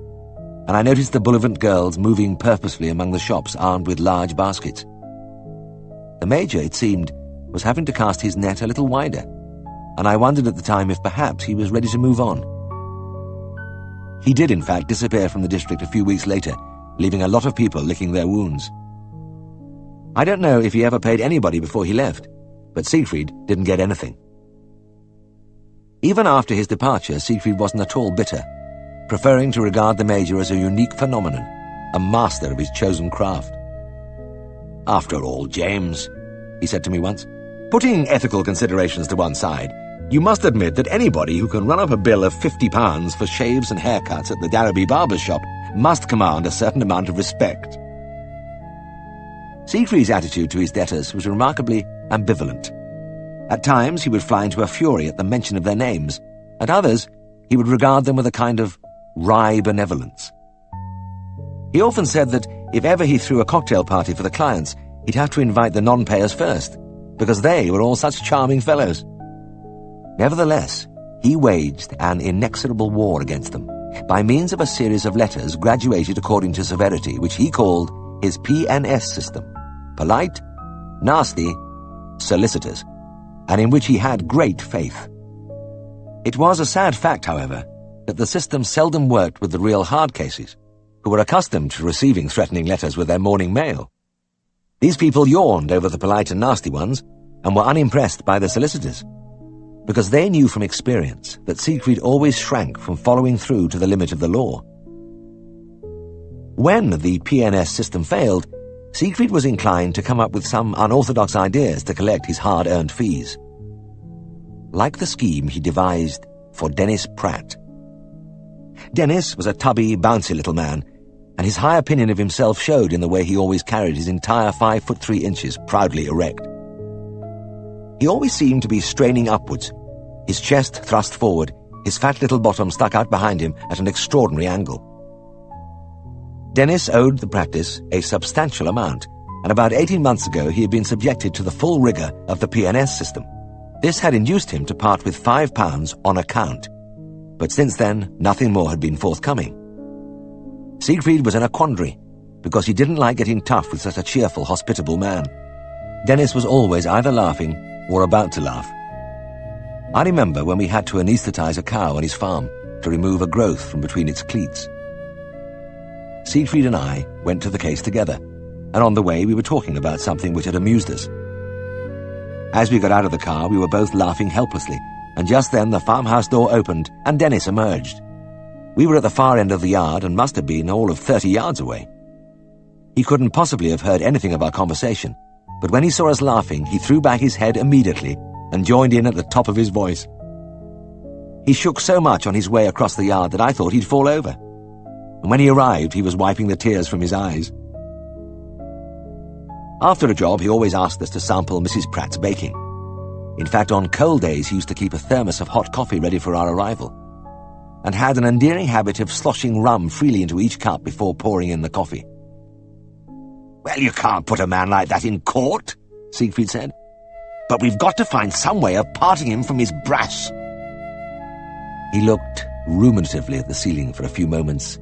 and I noticed the Bullivant girls moving purposefully among the shops armed with large baskets. The Major, it seemed, was having to cast his net a little wider, and I wondered at the time if perhaps he was ready to move on. He did, in fact, disappear from the district a few weeks later, leaving a lot of people licking their wounds. I don't know if he ever paid anybody before he left, but Siegfried didn't get anything. Even after his departure, Siegfried wasn't at all bitter, preferring to regard the Major as a unique phenomenon, a master of his chosen craft. "After all, James," he said to me once, "putting ethical considerations to one side, you must admit that anybody who can run up a bill of £50 for shaves and haircuts at the Darrowby barber's shop must command a certain amount of respect." Siegfried's attitude to his debtors was remarkably ambivalent. At times he would fly into a fury at the mention of their names, at others he would regard them with a kind of wry benevolence. He often said that if ever he threw a cocktail party for the clients, he'd have to invite the non-payers first, because they were all such charming fellows. Nevertheless, he waged an inexorable war against them, by means of a series of letters graduated according to severity, which he called his P&S system: polite, nasty, solicitous, and in which he had great faith. It was a sad fact, however, that the system seldom worked with the real hard cases, who were accustomed to receiving threatening letters with their morning mail. These people yawned over the polite and nasty ones, and were unimpressed by the solicitors, because they knew from experience that Siegfried always shrank from following through to the limit of the law. When the P&S system failed, Siegfried was inclined to come up with some unorthodox ideas to collect his hard-earned fees. Like the scheme he devised for Dennis Pratt. Dennis was a tubby, bouncy little man, and his high opinion of himself showed in the way he always carried his entire 5'3" proudly erect. He always seemed to be straining upwards, his chest thrust forward, his fat little bottom stuck out behind him at an extraordinary angle. Dennis owed the practice a substantial amount, and about 18 months ago he had been subjected to the full rigour of the P&S system. This had induced him to part with £5 on account, but since then nothing more had been forthcoming. Siegfried was in a quandary, because he didn't like getting tough with such a cheerful, hospitable man. Dennis was always either laughing or about to laugh. I remember when we had to anaesthetise a cow on his farm to remove a growth from between its cleats. Siegfried and I went to the case together, and on the way we were talking about something which had amused us. As we got out of the car, we were both laughing helplessly, and just then the farmhouse door opened and Dennis emerged. We were at the far end of the yard and must have been all of 30 yards away. He couldn't possibly have heard anything of our conversation, but when he saw us laughing, he threw back his head immediately and joined in at the top of his voice. He shook so much on his way across the yard that I thought he'd fall over, and when he arrived he was wiping the tears from his eyes. After a job, he always asked us to sample Mrs. Pratt's baking. In fact, on cold days he used to keep a thermos of hot coffee ready for our arrival, and had an endearing habit of sloshing rum freely into each cup before pouring in the coffee. "Well, you can't put a man like that in court," Siegfried said, "but we've got to find some way of parting him from his brass." He looked ruminatively at the ceiling for a few moments,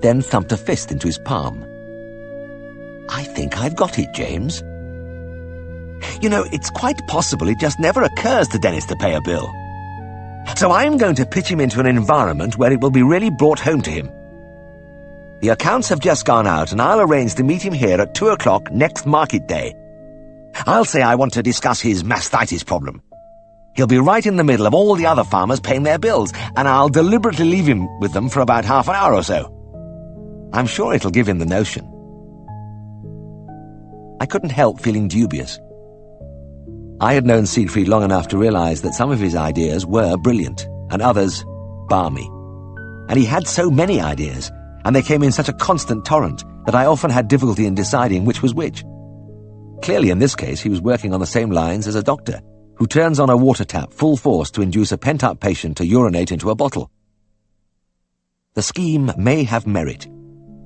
then thumped a fist into his palm. "I think I've got it, James. You know, it's quite possible it just never occurs to Dennis to pay a bill. So I'm going to pitch him into an environment where it will be really brought home to him. The accounts have just gone out, and I'll arrange to meet him here at 2 o'clock next market day. I'll say I want to discuss his mastitis problem. He'll be right in the middle of all the other farmers paying their bills, and I'll deliberately leave him with them for about half an hour or so. I'm sure it'll give him the notion." I couldn't help feeling dubious. I had known Siegfried long enough to realise that some of his ideas were brilliant, and others balmy. And he had so many ideas, and they came in such a constant torrent, that I often had difficulty in deciding which was which. Clearly in this case he was working on the same lines as a doctor, who turns on a water tap full force to induce a pent-up patient to urinate into a bottle. The scheme may have merit.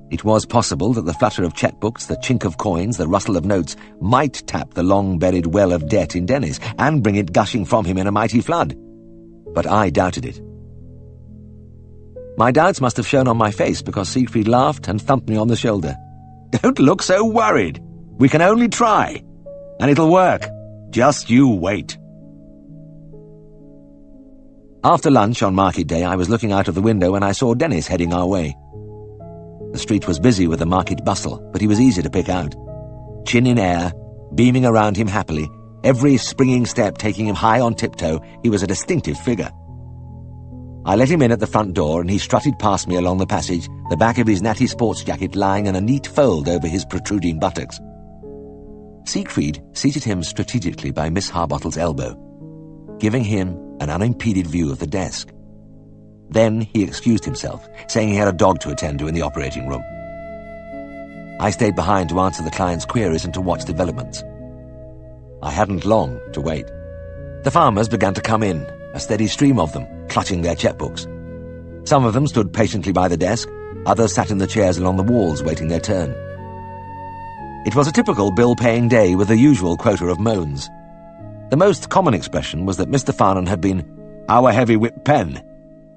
It was possible that the flutter of checkbooks, the chink of coins, the rustle of notes might tap the long-buried well of debt in Dennis and bring it gushing from him in a mighty flood. But I doubted it. My doubts must have shown on my face because Siegfried laughed and thumped me on the shoulder. "Don't look so worried. We can only try. And it'll work. Just you wait." After lunch on market day, I was looking out of the window when I saw Dennis heading our way. The street was busy with the market bustle, but he was easy to pick out. Chin in air, beaming around him happily, every springing step taking him high on tiptoe, he was a distinctive figure. I let him in at the front door, and he strutted past me along the passage, the back of his natty sports jacket lying in a neat fold over his protruding buttocks. Siegfried seated him strategically by Miss Harbottle's elbow, giving him an unimpeded view of the desk. Then he excused himself, saying he had a dog to attend to in the operating room. I stayed behind to answer the client's queries and to watch developments. I hadn't long to wait. The farmers began to come in, a steady stream of them, clutching their checkbooks. Some of them stood patiently by the desk, others sat in the chairs along the walls waiting their turn. It was a typical bill-paying day with the usual quota of moans. The most common expression was that Mr. Farnan had been "our heavy-whip pen,"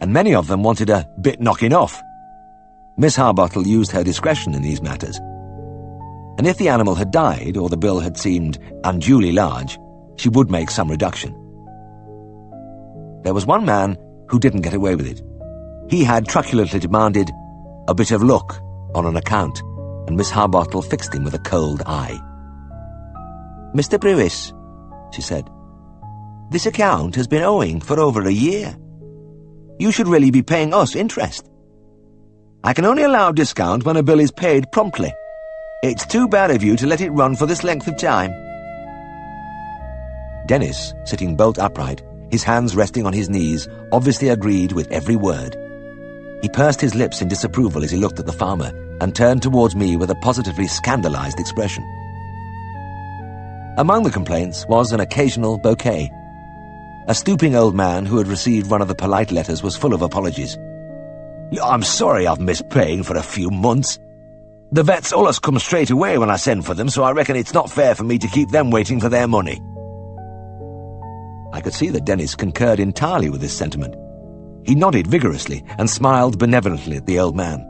and many of them wanted a bit knocking off. Miss Harbottle used her discretion in these matters, and if the animal had died or the bill had seemed unduly large, she would make some reduction. There was one man who didn't get away with it. He had truculently demanded a bit of luck on an account, and Miss Harbottle fixed him with a cold eye. "Mr. Brewis," she said, "this account has been owing for over a year. You should really be paying us interest. I can only allow discount when a bill is paid promptly. It's too bad of you to let it run for this length of time." Dennis, sitting bolt upright, his hands resting on his knees, obviously agreed with every word. He pursed his lips in disapproval as he looked at the farmer and turned towards me with a positively scandalized expression. Among the complaints was an occasional bouquet. A stooping old man who had received one of the polite letters was full of apologies. "I'm sorry I've missed paying for a few months. The vets always come straight away when I send for them, so I reckon it's not fair for me to keep them waiting for their money." I could see that Dennis concurred entirely with this sentiment. He nodded vigorously and smiled benevolently at the old man.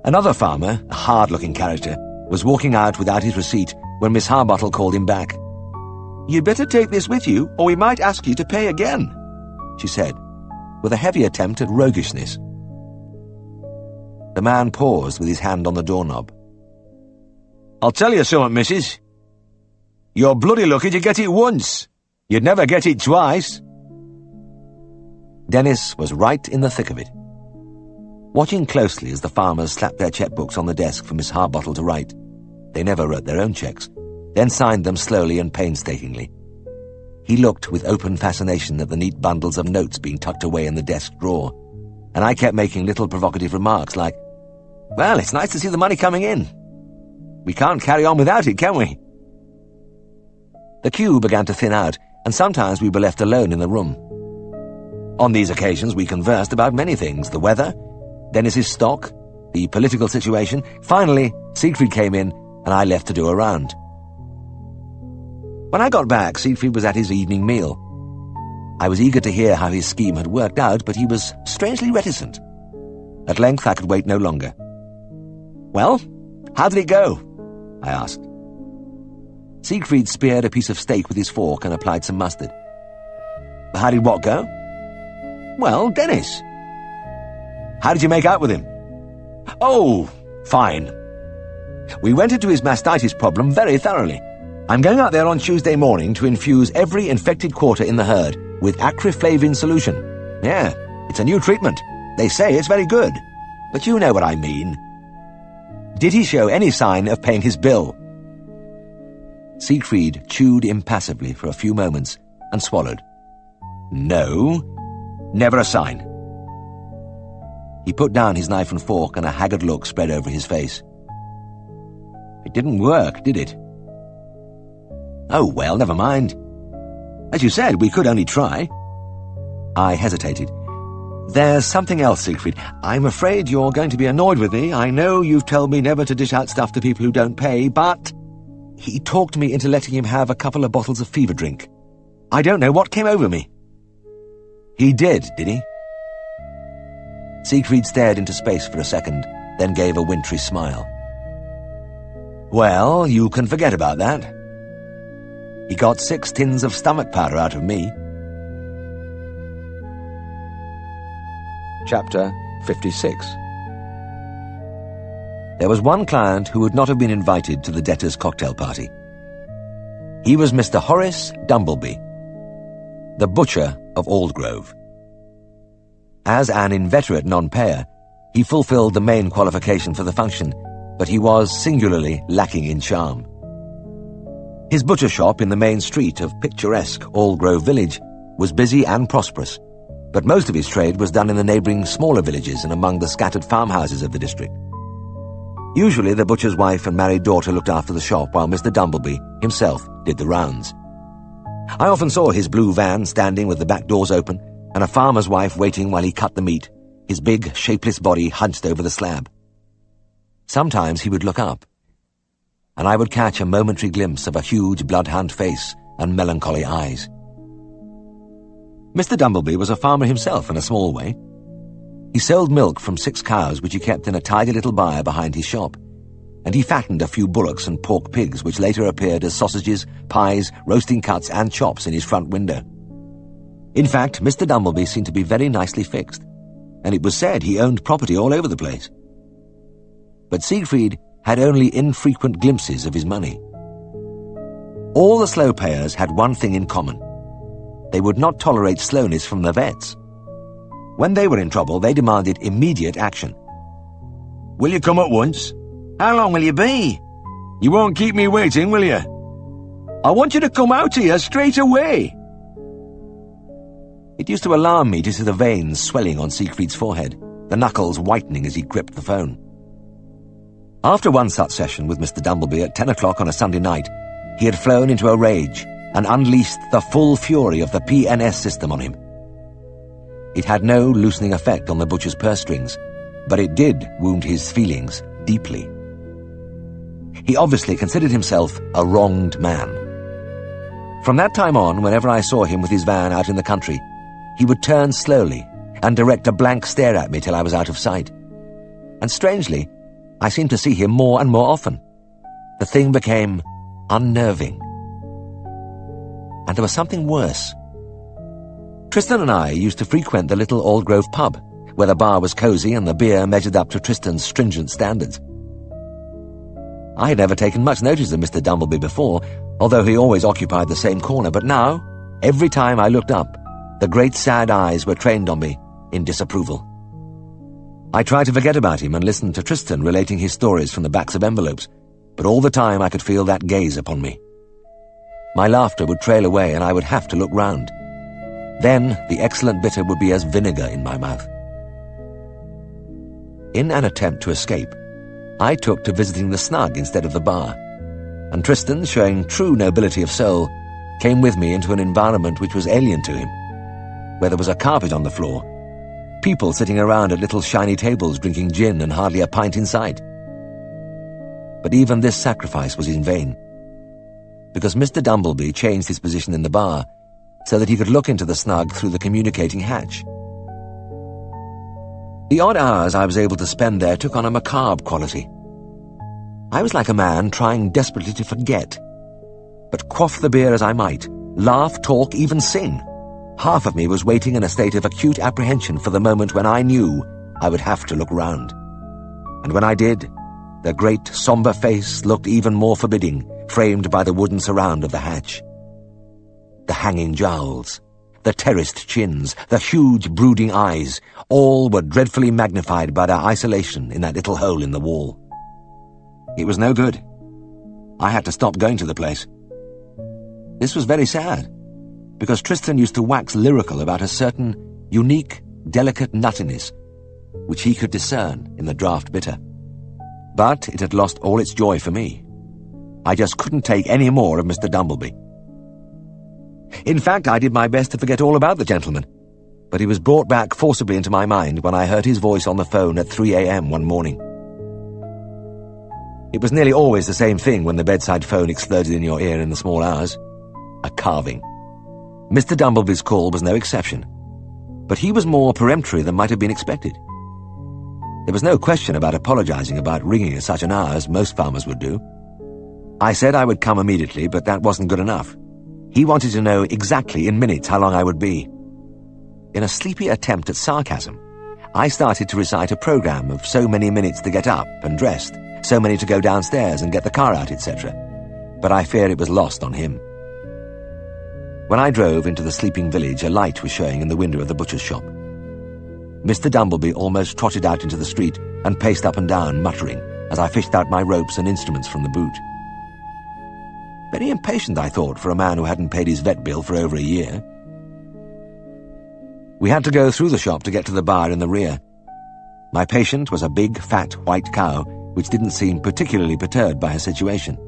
Another farmer, a hard-looking character, was walking out without his receipt when Miss Harbottle called him back. "You'd better take this with you, or we might ask you to pay again," she said, with a heavy attempt at roguishness. The man paused with his hand on the doorknob. "I'll tell you something, missus. You're bloody lucky to get it once. You'd never get it twice." Dennis was right in the thick of it. Watching closely as the farmers slapped their checkbooks on the desk for Miss Harbottle to write, they never wrote their own checks, then signed them slowly and painstakingly. He looked with open fascination at the neat bundles of notes being tucked away in the desk drawer, and I kept making little provocative remarks like, "Well, it's nice to see the money coming in. We can't carry on without it, can we?" The queue began to thin out, and sometimes we were left alone in the room. On these occasions we conversed about many things: the weather, Dennis's stock, the political situation. Finally, Siegfried came in, and I left to do a round. When I got back, Siegfried was at his evening meal. I was eager to hear how his scheme had worked out, but he was strangely reticent. At length I could wait no longer. "Well, how did it go?" I asked. Siegfried speared a piece of steak with his fork and applied some mustard. "How did what go?" "Well, Dennis." "How did you make out with him?" "Oh, fine. We went into his mastitis problem very thoroughly. I'm going out there on Tuesday morning to infuse every infected quarter in the herd with acreflavin solution. Yeah, it's a new treatment. They say it's very good. But you know what I mean." "Did he show any sign of paying his bill?" Siegfried chewed impassively for a few moments and swallowed. "No, never a sign." He put down his knife and fork, and a haggard look spread over his face. "It didn't work, did it?" "Oh, well, never mind. As you said, we could only try." I hesitated. "There's something else, Siegfried. I'm afraid you're going to be annoyed with me. I know you've told me never to dish out stuff to people who don't pay, but he talked me into letting him have a couple of bottles of fever drink. I don't know what came over me." "He did he?" Siegfried stared into space for a second, then gave a wintry smile. "Well, you can forget about that. He got 6 tins of stomach powder out of me." Chapter 56. There was one client who would not have been invited to the debtor's cocktail party. He was Mr. Horace Dumbleby, the butcher of Aldgrove. As an inveterate non-payer, he fulfilled the main qualification for the function, but he was singularly lacking in charm. His butcher shop in the main street of picturesque Aldgrove village was busy and prosperous, but most of his trade was done in the neighbouring smaller villages and among the scattered farmhouses of the district. Usually the butcher's wife and married daughter looked after the shop while Mr. Dumbleby himself did the rounds. I often saw his blue van standing with the back doors open and a farmer's wife waiting while he cut the meat, his big, shapeless body hunched over the slab. Sometimes he would look up, and I would catch a momentary glimpse of a huge bloodhound face and melancholy eyes. Mr. Dumbleby was a farmer himself in a small way. He sold milk from 6 cows which he kept in a tidy little byre behind his shop, and he fattened a few bullocks and pork pigs which later appeared as sausages, pies, roasting cuts and chops in his front window. In fact, Mr. Dumbleby seemed to be very nicely fixed, and it was said he owned property all over the place. But Siegfried had only infrequent glimpses of his money. All the slow payers had one thing in common. They would not tolerate slowness from the vets. When they were in trouble, they demanded immediate action. "Will you come at once? How long will you be? You won't keep me waiting, will you? I want you to come out here straight away." It used to alarm me to see the veins swelling on Siegfried's forehead, the knuckles whitening as he gripped the phone. After one such session with Mr. Dumbleby at 10 o'clock on a Sunday night, he had flown into a rage and unleashed the full fury of the PNS system on him. It had no loosening effect on the butcher's purse strings, but it did wound his feelings deeply. He obviously considered himself a wronged man. From that time on, whenever I saw him with his van out in the country, he would turn slowly and direct a blank stare at me till I was out of sight. And strangely, I seemed to see him more and more often. The thing became unnerving. And there was something worse. Tristan and I used to frequent the little Aldgrove pub, where the bar was cosy and the beer measured up to Tristan's stringent standards. I had never taken much notice of Mr. Dumbleby before, although he always occupied the same corner, but now, every time I looked up, the great sad eyes were trained on me in disapproval. I tried to forget about him and listen to Tristan relating his stories from the backs of envelopes, but all the time I could feel that gaze upon me. My laughter would trail away and I would have to look round. Then the excellent bitter would be as vinegar in my mouth. In an attempt to escape, I took to visiting the snug instead of the bar, and Tristan, showing true nobility of soul, came with me into an environment which was alien to him, where there was a carpet on the floor, people sitting around at little shiny tables drinking gin and hardly a pint in sight. But even this sacrifice was in vain, because Mr. Dumbleby changed his position in the bar so that he could look into the snug through the communicating hatch. The odd hours I was able to spend there took on a macabre quality. I was like a man trying desperately to forget. But quaff the beer as I might, laugh, talk, even sing, half of me was waiting in a state of acute apprehension for the moment when I knew I would have to look round. And when I did, the great sombre face looked even more forbidding, framed by the wooden surround of the hatch. The hanging jowls, the terraced chins, the huge brooding eyes, all were dreadfully magnified by their isolation in that little hole in the wall. It was no good. I had to stop going to the place. This was very sad, because Tristan used to wax lyrical about a certain unique, delicate nuttiness which he could discern in the draft bitter. But it had lost all its joy for me. I just couldn't take any more of Mr. Dumbleby. In fact, I did my best to forget all about the gentleman, but he was brought back forcibly into my mind when I heard his voice on the phone at 3 a.m. one morning. It was nearly always the same thing when the bedside phone exploded in your ear in the small hours. A carving. Mr. Dumbleby's call was no exception, but he was more peremptory than might have been expected. There was no question about apologizing about ringing at such an hour as most farmers would do. I said I would come immediately, but that wasn't good enough. He wanted to know exactly in minutes how long I would be. In a sleepy attempt at sarcasm, I started to recite a program of so many minutes to get up and dressed, so many to go downstairs and get the car out, etc. But I fear it was lost on him. When I drove into the sleeping village, a light was showing in the window of the butcher's shop. Mr. Dumbleby almost trotted out into the street and paced up and down, muttering, as I fished out my ropes and instruments from the boot. Very impatient, I thought, for a man who hadn't paid his vet bill for over a year. We had to go through the shop to get to the bar in the rear. My patient was a big, fat, white cow, which didn't seem particularly perturbed by her situation.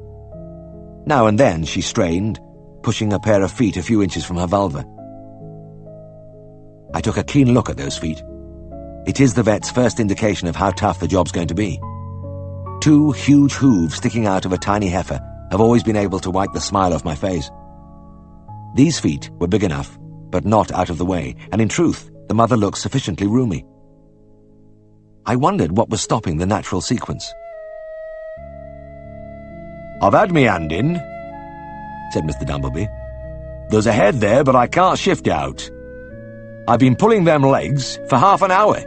Now and then she strained, pushing a pair of feet a few inches from her vulva. I took a keen look at those feet. It is the vet's first indication of how tough the job's going to be. 2 huge hooves sticking out of a tiny heifer have always been able to wipe the smile off my face. These feet were big enough, but not out of the way, and in truth, the mother looked sufficiently roomy. I wondered what was stopping the natural sequence. "I've had me hand in," said Mr. Dumbleby. "There's a head there, but I can't shift out. I've been pulling them legs for half an hour."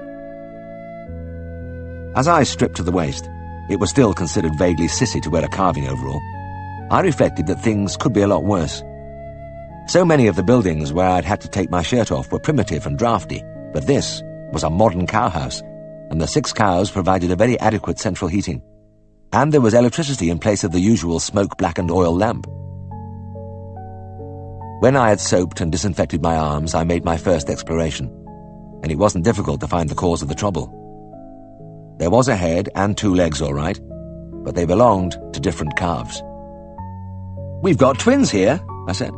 As I stripped to the waist, it was still considered vaguely sissy to wear a carving overall. I reflected that things could be a lot worse. So many of the buildings where I'd had to take my shirt off were primitive and drafty, but this was a modern cowhouse, and the 6 cows provided a very adequate central heating. And there was electricity in place of the usual smoke-blackened oil lamp. When I had soaped and disinfected my arms, I made my first exploration, and it wasn't difficult to find the cause of the trouble. There was a head and 2 legs, all right, but they belonged to different calves. "We've got twins here," I said.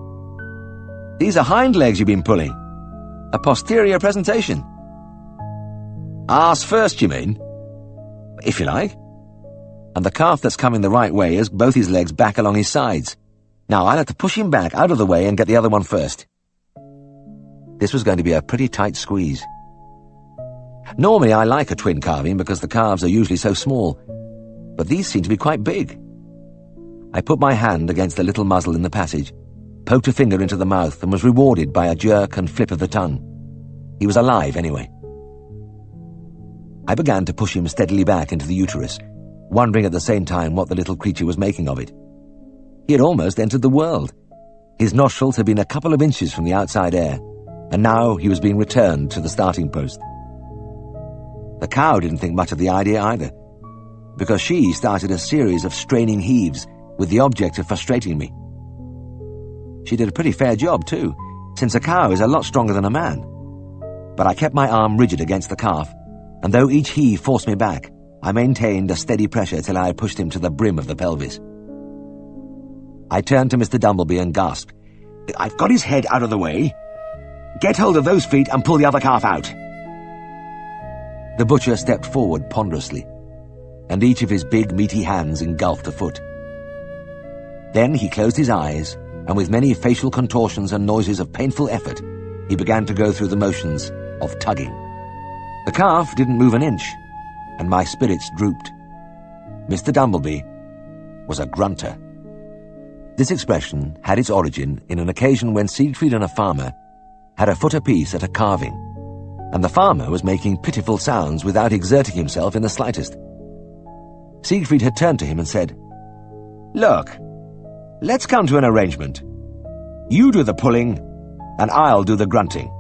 "These are hind legs you've been pulling. A posterior presentation." "Arse first, you mean?" "If you like." "And the calf that's coming the right way has both his legs back along his sides. Now I'll have to push him back out of the way and get the other one first." This was going to be a pretty tight squeeze. Normally I like a twin calving because the calves are usually so small, but these seem to be quite big. I put my hand against the little muzzle in the passage, poked a finger into the mouth, and was rewarded by a jerk and flip of the tongue. He was alive anyway. I began to push him steadily back into the uterus, wondering at the same time what the little creature was making of it. He had almost entered the world. His nostrils had been a couple of inches from the outside air, and now he was being returned to the starting post. The cow didn't think much of the idea either, because she started a series of straining heaves with the object of frustrating me. She did a pretty fair job, too, since a cow is a lot stronger than a man. But I kept my arm rigid against the calf, and though each heave forced me back, I maintained a steady pressure till I had pushed him to the brim of the pelvis. I turned to Mr. Dumbleby and gasped, "I've got his head out of the way. Get hold of those feet and pull the other calf out." The butcher stepped forward ponderously, and each of his big, meaty hands engulfed the foot. Then he closed his eyes, and with many facial contortions and noises of painful effort, he began to go through the motions of tugging. The calf didn't move an inch, and my spirits drooped. Mr. Dumbleby was a grunter. This expression had its origin in an occasion when Siegfried and a farmer had a foot apiece at a carving, and the farmer was making pitiful sounds without exerting himself in the slightest. Siegfried had turned to him and said, "Look, let's come to an arrangement. You do the pulling, and I'll do the grunting."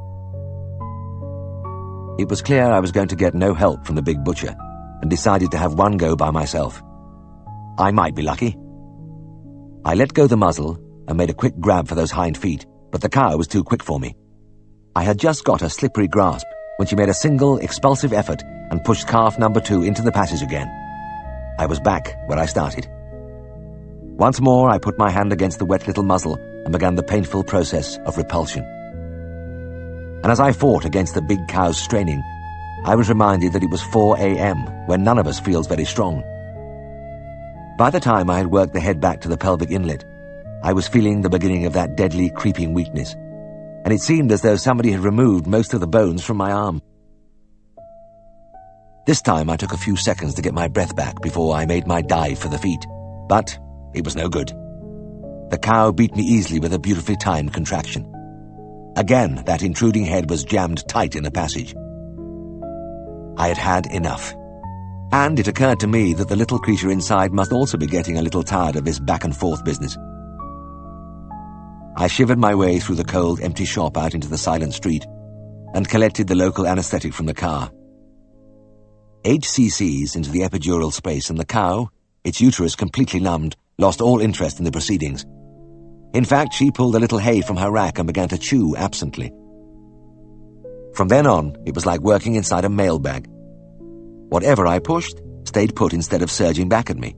It was clear I was going to get no help from the big butcher, and decided to have one go by myself. I might be lucky. I let go the muzzle and made a quick grab for those hind feet, but the cow was too quick for me. I had just got a slippery grasp when she made a single, expulsive effort and pushed calf number 2 into the passage again. I was back where I started. Once more I put my hand against the wet little muzzle and began the painful process of repulsion. And as I fought against the big cow's straining, I was reminded that it was 4 a.m., when none of us feels very strong. By the time I had worked the head back to the pelvic inlet, I was feeling the beginning of that deadly, creeping weakness, and it seemed as though somebody had removed most of the bones from my arm. This time I took a few seconds to get my breath back before I made my dive for the feet, but it was no good. The cow beat me easily with a beautifully timed contraction. Again, that intruding head was jammed tight in the passage. I had had enough. And it occurred to me that the little creature inside must also be getting a little tired of this back-and-forth business. I shivered my way through the cold, empty shop out into the silent street and collected the local anesthetic from the car. 8 cc's into the epidural space, and the cow, its uterus completely numbed, lost all interest in the proceedings. In fact, she pulled a little hay from her rack and began to chew absently. From then on, it was like working inside a mailbag. Whatever I pushed stayed put instead of surging back at me.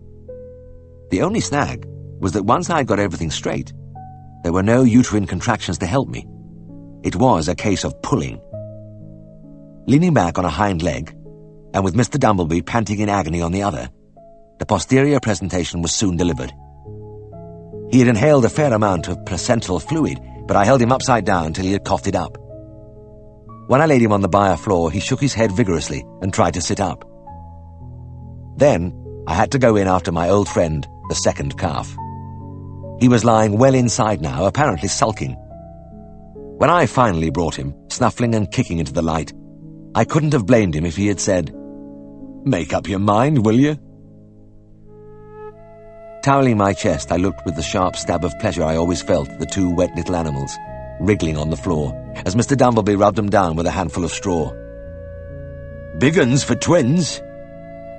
The only snag was that once I had got everything straight, there were no uterine contractions to help me. It was a case of pulling. Leaning back on a hind leg, and with Mr. Dumbleby panting in agony on the other, the posterior presentation was soon delivered. He had inhaled a fair amount of placental fluid, but I held him upside down till he had coughed it up. When I laid him on the byre floor, he shook his head vigorously and tried to sit up. Then I had to go in after my old friend, the second calf. He was lying well inside now, apparently sulking. When I finally brought him, snuffling and kicking into the light, I couldn't have blamed him if he had said, "Make up your mind, will you?" Toweling my chest, I looked with the sharp stab of pleasure I always felt at the 2 wet little animals, wriggling on the floor, as Mr. Dumbleby rubbed them down with a handful of straw. "Big uns for twins,"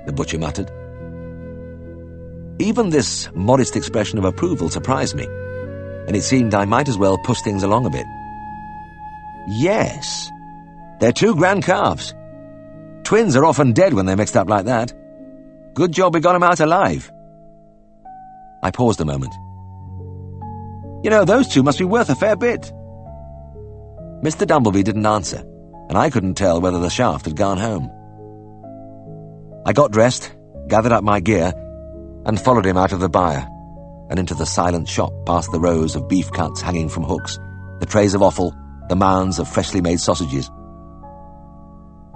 the butcher muttered. Even this modest expression of approval surprised me, and it seemed I might as well push things along a bit. "Yes, they're 2 grand calves. Twins are often dead when they're mixed up like that. Good job we got 'em out alive." I paused a moment. "You know, those 2 must be worth a fair bit." Mr. Dumbleby didn't answer, and I couldn't tell whether the shaft had gone home. I got dressed, gathered up my gear, and followed him out of the byre, and into the silent shop past the rows of beef cuts hanging from hooks, the trays of offal, the mounds of freshly made sausages.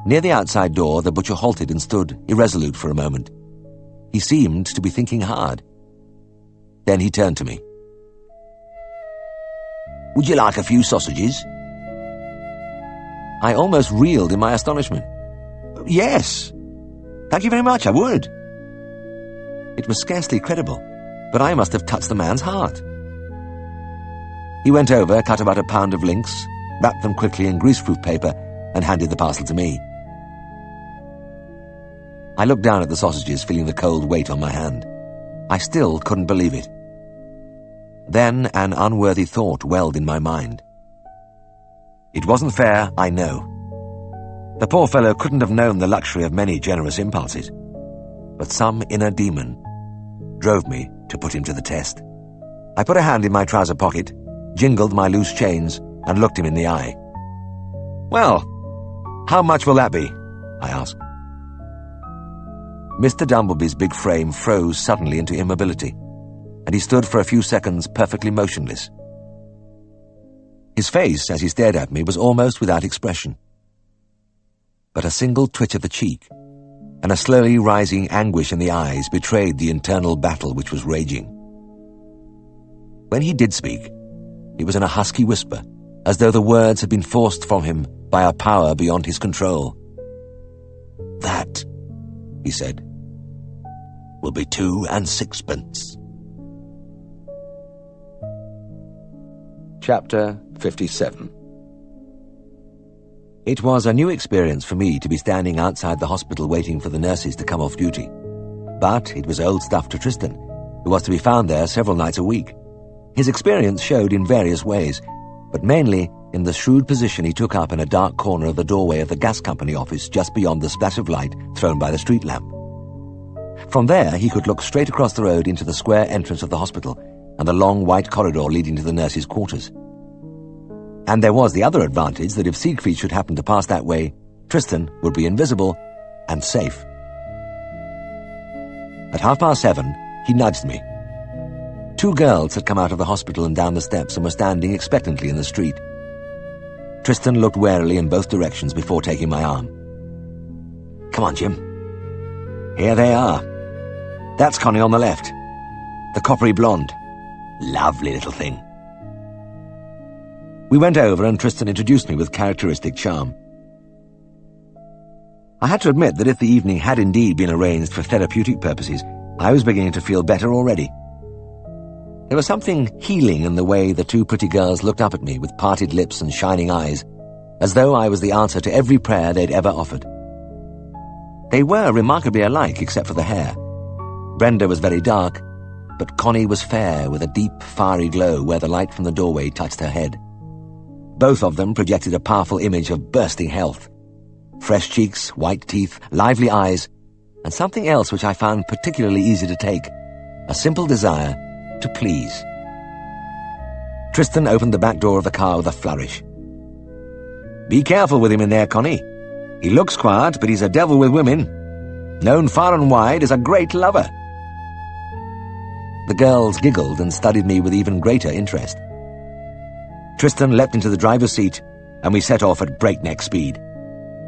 Near the outside door, the butcher halted and stood irresolute for a moment. He seemed to be thinking hard. Then he turned to me. "Would you like a few sausages?" I almost reeled in my astonishment. "Yes. Thank you very much, I would." It was scarcely credible, but I must have touched the man's heart. He went over, cut about a pound of links, wrapped them quickly in greaseproof paper, and handed the parcel to me. I looked down at the sausages, feeling the cold weight on my hand. I still couldn't believe it. Then an unworthy thought welled in my mind. It wasn't fair, I know. The poor fellow couldn't have known the luxury of many generous impulses, but some inner demon drove me to put him to the test. I put a hand in my trouser pocket, jingled my loose chains, and looked him in the eye. "Well, how much will that be?" I asked. Mr. Dumbleby's big frame froze suddenly into immobility, and he stood for a few seconds perfectly motionless. His face, as he stared at me, was almost without expression. But a single twitch of the cheek and a slowly rising anguish in the eyes betrayed the internal battle which was raging. When he did speak, it was in a husky whisper, as though the words had been forced from him by a power beyond his control. "That," he said, "will be 2 and 6pence. Chapter 57. It was a new experience for me to be standing outside the hospital waiting for the nurses to come off duty. But it was old stuff to Tristan, who was to be found there several nights a week. His experience showed in various ways, but mainly in the shrewd position he took up in a dark corner of the doorway of the gas company office just beyond the splash of light thrown by the street lamp. From there he could look straight across the road into the square entrance of the hospital and the long white corridor leading to the nurses' quarters. And there was the other advantage that if Siegfried should happen to pass that way, Tristan would be invisible and safe. At 7:30, he nudged me. 2 girls had come out of the hospital and down the steps and were standing expectantly in the street. Tristan looked warily in both directions before taking my arm. Come on, Jim. Here they are. That's Connie on the left. The coppery blonde. Lovely little thing. We went over and Tristan introduced me with characteristic charm. I had to admit that if the evening had indeed been arranged for therapeutic purposes, I was beginning to feel better already. There was something healing in the way the two pretty girls looked up at me with parted lips and shining eyes, as though I was the answer to every prayer they'd ever offered. They were remarkably alike except for the hair. Brenda was very dark, but Connie was fair with a deep, fiery glow where the light from the doorway touched her head. Both of them projected a powerful image of bursting health. Fresh cheeks, white teeth, lively eyes, and something else which I found particularly easy to take, a simple desire to please. Tristan opened the back door of the car with a flourish. Be careful with him in there, Connie. He looks quiet, but he's a devil with women. Known far and wide as a great lover. The girls giggled and studied me with even greater interest. Tristan leapt into the driver's seat, and we set off at breakneck speed.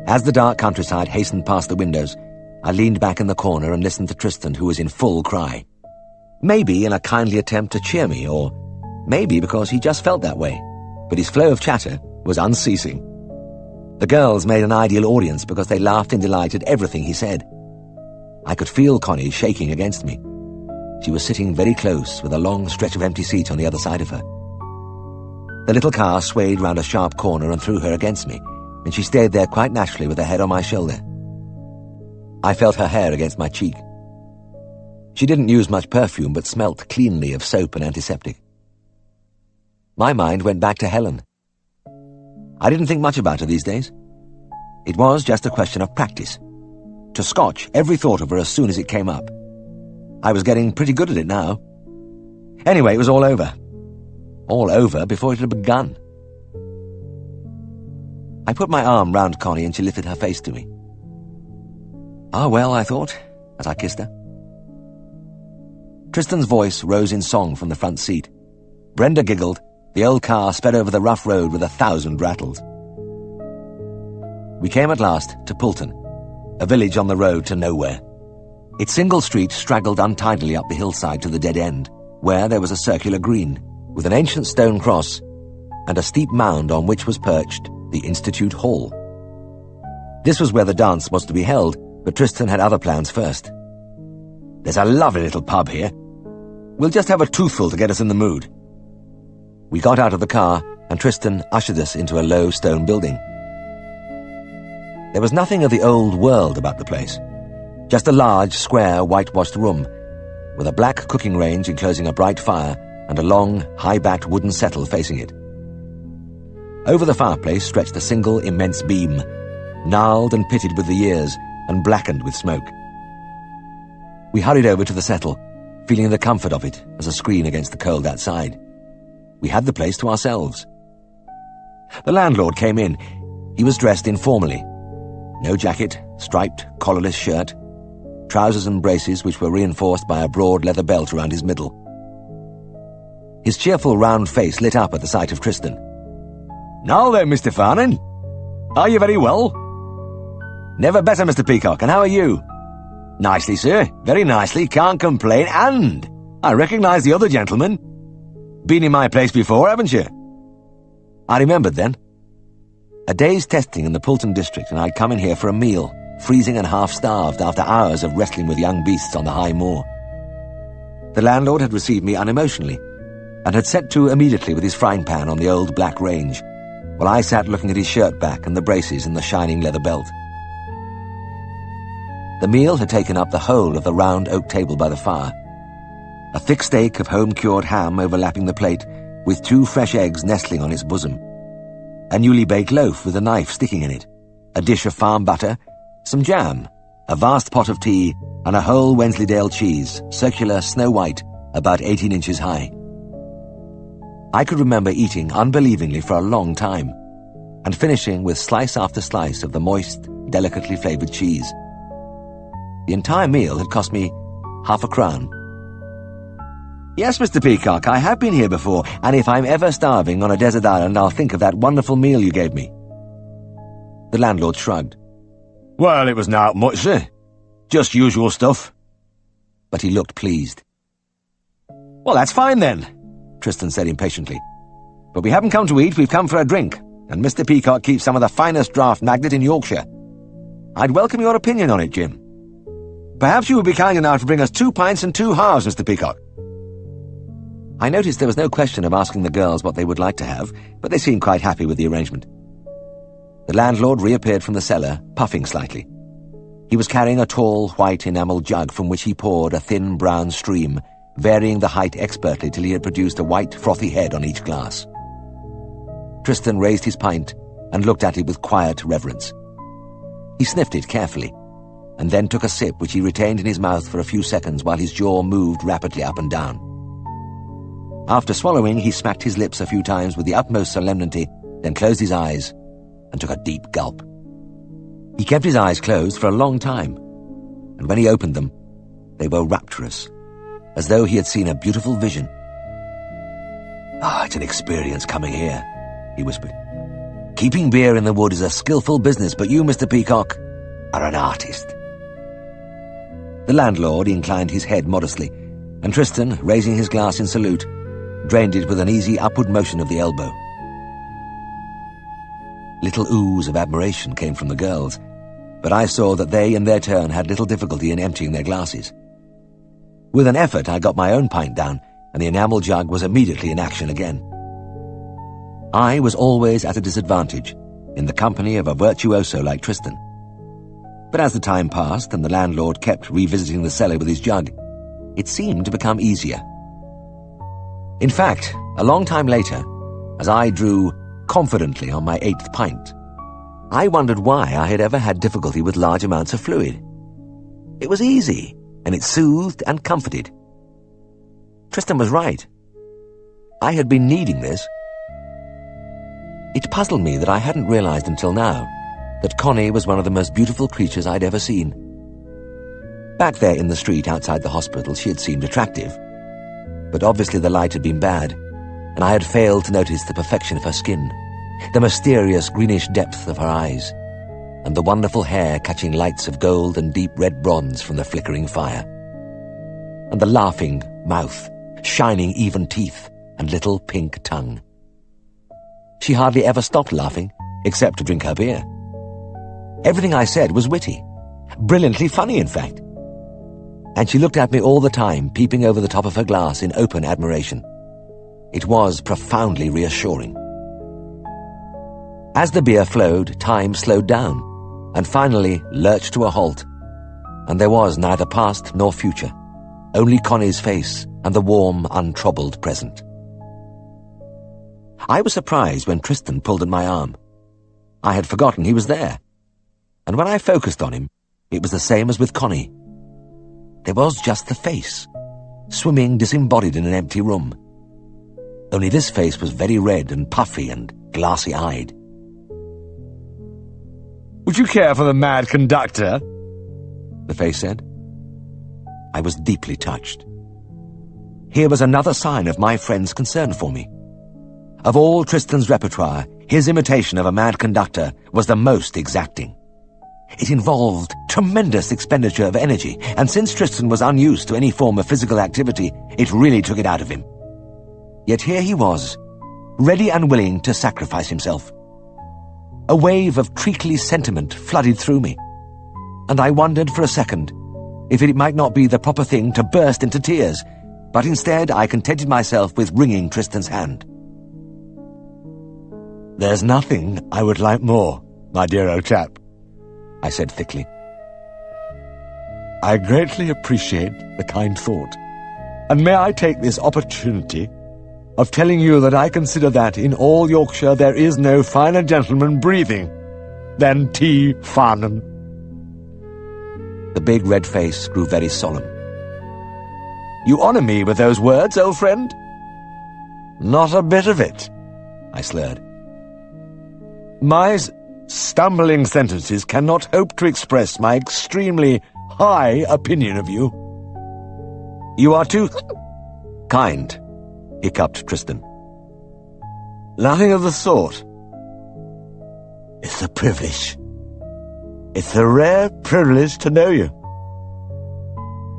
As the dark countryside hastened past the windows, I leaned back in the corner and listened to Tristan, who was in full cry. Maybe in a kindly attempt to cheer me, or maybe because he just felt that way, but his flow of chatter was unceasing. The girls made an ideal audience because they laughed in delight at everything he said. I could feel Connie shaking against me. She was sitting very close, with a long stretch of empty seat on the other side of her. The little car swayed round a sharp corner and threw her against me, and she stayed there quite naturally with her head on my shoulder. I felt her hair against my cheek. She didn't use much perfume, but smelt cleanly of soap and antiseptic. My mind went back to Helen. I didn't think much about her these days. It was just a question of practice. To scotch every thought of her as soon as it came up. I was getting pretty good at it now. Anyway, it was all over. All over before it had begun. I put my arm round Connie and she lifted her face to me. Ah, well, I thought, as I kissed her. Tristan's voice rose in song from the front seat. Brenda giggled. The old car sped over the rough road with 1,000 rattles. We came at last to Poulton, a village on the road to nowhere. Its single street straggled untidily up the hillside to the dead end, where there was a circular green, with an ancient stone cross and a steep mound on which was perched the Institute Hall. This was where the dance was to be held, but Tristan had other plans first. There's a lovely little pub here. We'll just have a toothful to get us in the mood. We got out of the car, and Tristan ushered us into a low stone building. There was nothing of the old world about the place. Just a large, square, whitewashed room, with a black cooking range enclosing a bright fire and a long, high-backed wooden settle facing it. Over the fireplace stretched a single immense beam, gnarled and pitted with the years and blackened with smoke. We hurried over to the settle, feeling the comfort of it as a screen against the cold outside. We had the place to ourselves. The landlord came in. He was dressed informally. No jacket, striped, collarless shirt, trousers and braces which were reinforced by a broad leather belt around his middle. His cheerful round face lit up at the sight of Tristan. "Now then, Mr. Farnan. Are you very well?" "Never better, Mr. Peacock, and how are you?" "Nicely, sir, very nicely, can't complain, and I recognise the other gentleman. Been in my place before, haven't you?" I remembered then. A day's testing in the Poulton district, and I'd come in here for a meal, freezing and half-starved after hours of wrestling with young beasts on the high moor. The landlord had received me unemotionally, and had set to immediately with his frying pan on the old black range, while I sat looking at his shirt back and the braces and the shining leather belt. The meal had taken up the whole of the round oak table by the fire. A thick steak of home-cured ham overlapping the plate, with 2 fresh eggs nestling on its bosom. A newly baked loaf with a knife sticking in it, a dish of farm butter, some jam, a vast pot of tea, and a whole Wensleydale cheese, circular, snow-white, about 18 inches high. I could remember eating unbelievingly for a long time, and finishing with slice after slice of the moist, delicately flavoured cheese. The entire meal had cost me ½ a crown. "Yes, Mr. Peacock, I have been here before, and if I'm ever starving on a desert island, I'll think of that wonderful meal you gave me." The landlord shrugged. Well, it was not much, sir. Just usual stuff. But he looked pleased. Well, that's fine then, Tristan said impatiently. But we haven't come to eat, we've come for a drink, and Mr. Peacock keeps some of the finest draft magnet in Yorkshire. I'd welcome your opinion on it, Jim. Perhaps you would be kind enough to bring us 2 pints and 2 halves, Mr. Peacock. I noticed there was no question of asking the girls what they would like to have, but they seemed quite happy with the arrangement. The landlord reappeared from the cellar, puffing slightly. He was carrying a tall, white enamel jug from which he poured a thin brown stream, varying the height expertly till he had produced a white, frothy head on each glass. Tristan raised his pint and looked at it with quiet reverence. He sniffed it carefully, and then took a sip which he retained in his mouth for a few seconds while his jaw moved rapidly up and down. After swallowing, he smacked his lips a few times with the utmost solemnity, then closed his eyes and took a deep gulp. He kept his eyes closed for a long time, and when he opened them, they were rapturous, as though he had seen a beautiful vision. It's an experience coming here, he whispered. Keeping beer in the wood is a skillful business, but you, Mr. Peacock, are an artist. The landlord inclined his head modestly, and Tristan, raising his glass in salute, drained it with an easy upward motion of the elbow. Little oohs of admiration came from the girls, but I saw that they, in their turn, had little difficulty in emptying their glasses. With an effort, I got my own pint down, and the enamel jug was immediately in action again. I was always at a disadvantage, in the company of a virtuoso like Tristan. But as the time passed and the landlord kept revisiting the cellar with his jug, it seemed to become easier. In fact, a long time later, as I drew confidently on my 8th pint, I wondered why I had ever had difficulty with large amounts of fluid. It was easy, and it soothed and comforted. Tristan was right. I had been needing this. It puzzled me that I hadn't realized until now that Connie was one of the most beautiful creatures I'd ever seen. Back there in the street outside the hospital, she had seemed attractive, but obviously the light had been bad, and I had failed to notice the perfection of her skin, the mysterious greenish depth of her eyes, and the wonderful hair catching lights of gold and deep red bronze from the flickering fire, and the laughing mouth, shining even teeth, and little pink tongue. She hardly ever stopped laughing, except to drink her beer. Everything I said was witty, brilliantly funny, in fact. And she looked at me all the time, peeping over the top of her glass in open admiration. It was profoundly reassuring. As the beer flowed, time slowed down, and finally lurched to a halt, and there was neither past nor future, only Connie's face and the warm, untroubled present. I was surprised when Tristan pulled at my arm. I had forgotten he was there, and when I focused on him, it was the same as with Connie. There was just the face, swimming disembodied in an empty room. Only this face was very red and puffy and glassy-eyed. "Would you care for the mad conductor?" the face said. I was deeply touched. Here was another sign of my friend's concern for me. Of all Tristan's repertoire, his imitation of a mad conductor was the most exacting. It involved tremendous expenditure of energy, and since Tristan was unused to any form of physical activity, it really took it out of him. Yet here he was, ready and willing to sacrifice himself. A wave of treacly sentiment flooded through me, and I wondered for a second if it might not be the proper thing to burst into tears, but instead I contented myself with wringing Tristan's hand. "There's nothing I would like more, my dear old chap," I said thickly. "I greatly appreciate the kind thought, and may I take this opportunity of telling you that I consider that in all Yorkshire there is no finer gentleman breathing than T. Farnham." The big red face grew very solemn. "You honour me with those words, old friend?" "Not a bit of it," I slurred. "My stumbling sentences cannot hope to express my extremely high opinion of you." "You are too kind," hiccuped Tristan. "Nothing of the sort. It's a privilege. It's a rare privilege to know you.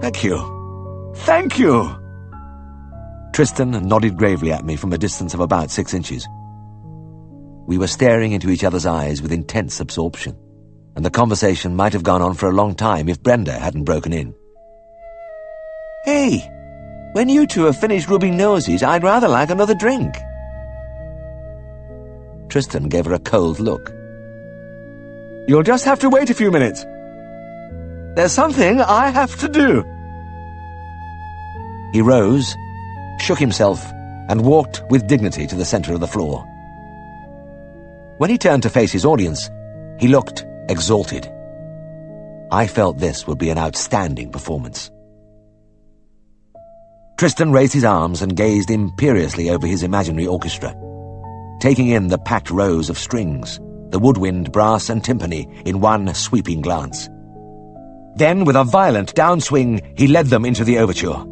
Thank you. Thank you! Tristan nodded gravely at me from a distance of about 6 inches. We were staring into each other's eyes with intense absorption, and the conversation might have gone on for a long time if Brenda hadn't broken in. Hey, when you two have finished rubbing noses, I'd rather like another drink. Tristan gave her a cold look. You'll just have to wait a few minutes. There's something I have to do. He rose, shook himself, and walked with dignity to the center of the floor. When he turned to face his audience, he looked exalted. I felt this would be an outstanding performance. Tristan raised his arms and gazed imperiously over his imaginary orchestra, taking in the packed rows of strings, the woodwind, brass and timpani in one sweeping glance. Then, with a violent downswing, he led them into the overture.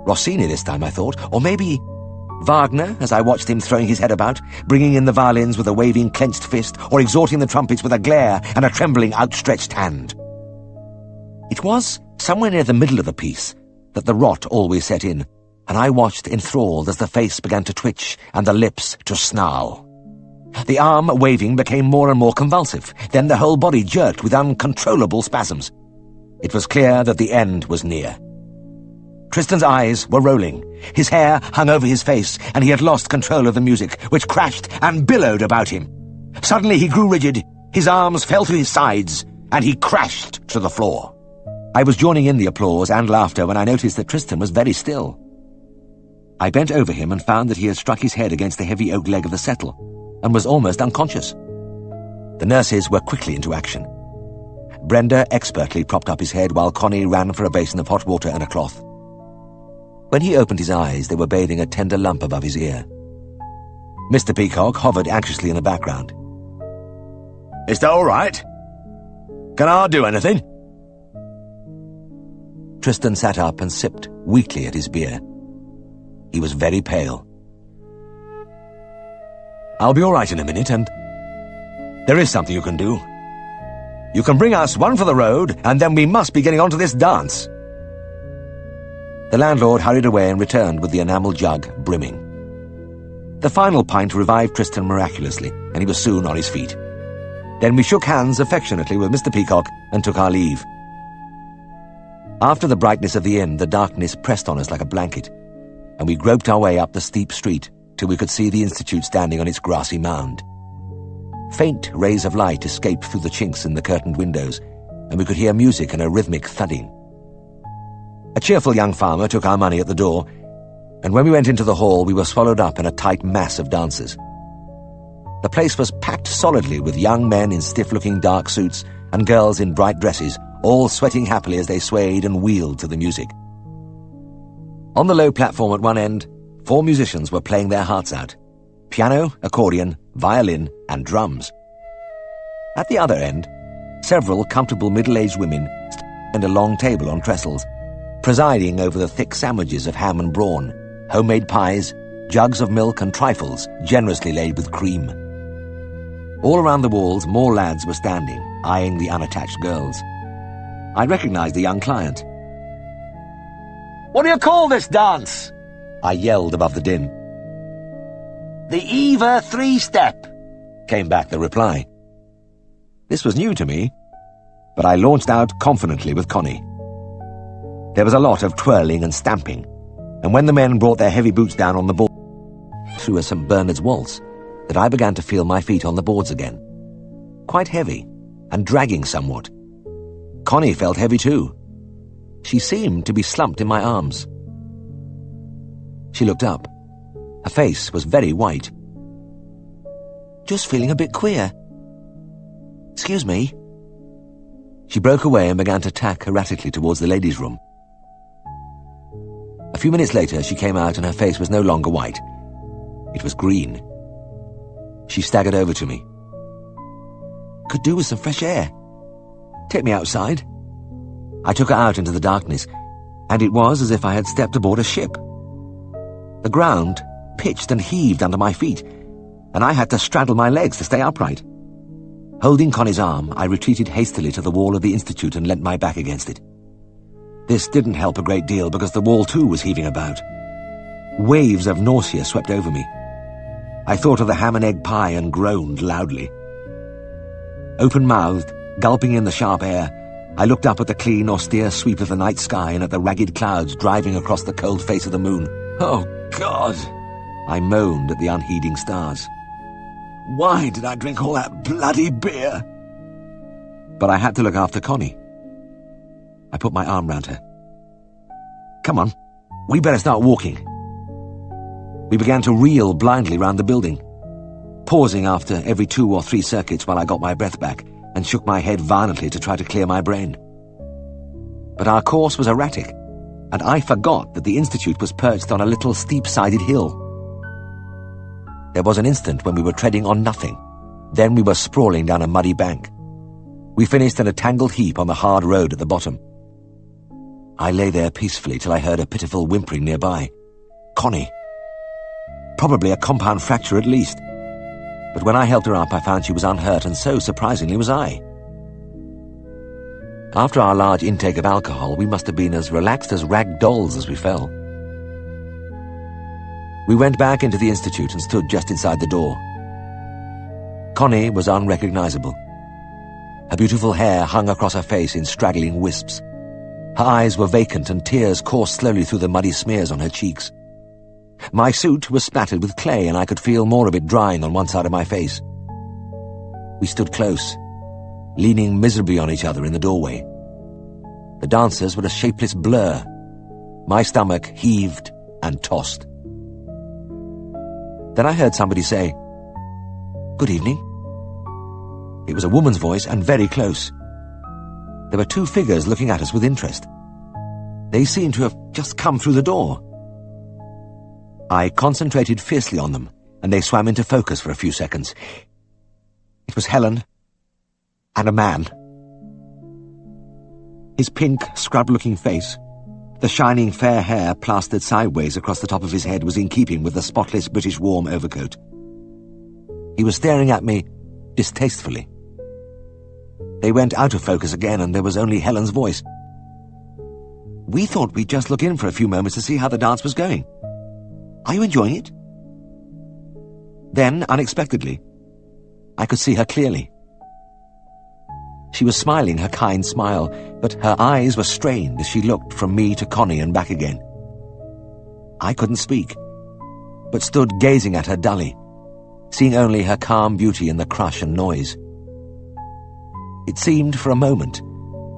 Rossini this time, I thought, or maybe Wagner, as I watched him throwing his head about, bringing in the violins with a waving clenched fist, or exhorting the trumpets with a glare and a trembling outstretched hand. It was somewhere near the middle of the piece that the rot always set in, and I watched enthralled as the face began to twitch and the lips to snarl. The arm waving became more and more convulsive, then the whole body jerked with uncontrollable spasms. It was clear that the end was near. Tristan's eyes were rolling, his hair hung over his face, and he had lost control of the music, which crashed and billowed about him. Suddenly he grew rigid, his arms fell to his sides, and he crashed to the floor. I was joining in the applause and laughter when I noticed that Tristan was very still. I bent over him and found that he had struck his head against the heavy oak leg of the settle, and was almost unconscious. The nurses were quickly into action. Brenda expertly propped up his head while Connie ran for a basin of hot water and a cloth. When he opened his eyes, they were bathing a tender lump above his ear. Mr. Peacock hovered anxiously in the background. Is that all right? Can I do anything? Tristan sat up and sipped weakly at his beer. He was very pale. I'll be all right in a minute, and there is something you can do. You can bring us one for the road, and then we must be getting on to this dance. The landlord hurried away and returned with the enamel jug brimming. The final pint revived Tristan miraculously, and he was soon on his feet. Then we shook hands affectionately with Mr. Peacock and took our leave. After the brightness of the inn, the darkness pressed on us like a blanket, and we groped our way up the steep street till we could see the Institute standing on its grassy mound. Faint rays of light escaped through the chinks in the curtained windows, and we could hear music and a rhythmic thudding. A cheerful young farmer took our money at the door, and when we went into the hall, we were swallowed up in a tight mass of dancers. The place was packed solidly with young men in stiff-looking dark suits and girls in bright dresses, all sweating happily as they swayed and wheeled to the music. On the low platform at one end, 4 musicians were playing their hearts out: piano, accordion, violin, and drums. At the other end, several comfortable middle-aged women stood behind a long table on trestles, presiding over the thick sandwiches of ham and brawn, homemade pies, jugs of milk and trifles generously laid with cream. All around the walls, more lads were standing, eyeing the unattached girls. I recognized the young client. "What do you call this dance?" I yelled above the din. "The Eva 3-step," came back the reply. This was new to me, but I launched out confidently with Connie. There was a lot of twirling and stamping, and when the men brought their heavy boots down on the board through a St. Bernard's waltz, that I began to feel my feet on the boards again. Quite heavy, and dragging somewhat. Connie felt heavy too. She seemed to be slumped in my arms. She looked up. Her face was very white. "Just feeling a bit queer. Excuse me." She broke away and began to tack erratically towards the ladies' room. A few minutes later, she came out and her face was no longer white. It was green. She staggered over to me. "Could do with some fresh air. Take me outside." I took her out into the darkness, and it was as if I had stepped aboard a ship. The ground pitched and heaved under my feet, and I had to straddle my legs to stay upright. Holding Connie's arm, I retreated hastily to the wall of the institute and leant my back against it. This didn't help a great deal because the wall too was heaving about. Waves of nausea swept over me. I thought of the ham and egg pie and groaned loudly. Open-mouthed, gulping in the sharp air, I looked up at the clean, austere sweep of the night sky and at the ragged clouds driving across the cold face of the moon. "Oh, God!" I moaned at the unheeding stars. "Why did I drink all that bloody beer?" But I had to look after Connie. I put my arm round her. "Come on, we better start walking." We began to reel blindly round the building, pausing after every 2 or 3 circuits while I got my breath back and shook my head violently to try to clear my brain. But our course was erratic, and I forgot that the institute was perched on a little steep-sided hill. There was an instant when we were treading on nothing. Then we were sprawling down a muddy bank. We finished in a tangled heap on the hard road at the bottom. I lay there peacefully till I heard a pitiful whimpering nearby. Connie. Probably a compound fracture at least. But when I helped her up, I found she was unhurt, and so, surprisingly, was I. After our large intake of alcohol, we must have been as relaxed as rag dolls as we fell. We went back into the institute and stood just inside the door. Connie was unrecognizable. Her beautiful hair hung across her face in straggling wisps. Her eyes were vacant and tears coursed slowly through the muddy smears on her cheeks. My suit was splattered with clay and I could feel more of it drying on one side of my face. We stood close, leaning miserably on each other in the doorway. The dancers were a shapeless blur. My stomach heaved and tossed. Then I heard somebody say, "Good evening." It was a woman's voice and very close. There were 2 figures looking at us with interest. They seemed to have just come through the door. I concentrated fiercely on them, and they swam into focus for a few seconds. It was Helen and a man. His pink, scrub-looking face, the shining fair hair plastered sideways across the top of his head, was in keeping with the spotless British warm overcoat. He was staring at me distastefully. They went out of focus again, and there was only Helen's voice. "We thought we'd just look in for a few moments to see how the dance was going. Are you enjoying it?" Then, unexpectedly, I could see her clearly. She was smiling her kind smile, but her eyes were strained as she looked from me to Connie and back again. I couldn't speak, but stood gazing at her dully, seeing only her calm beauty in the crush and noise. It seemed for a moment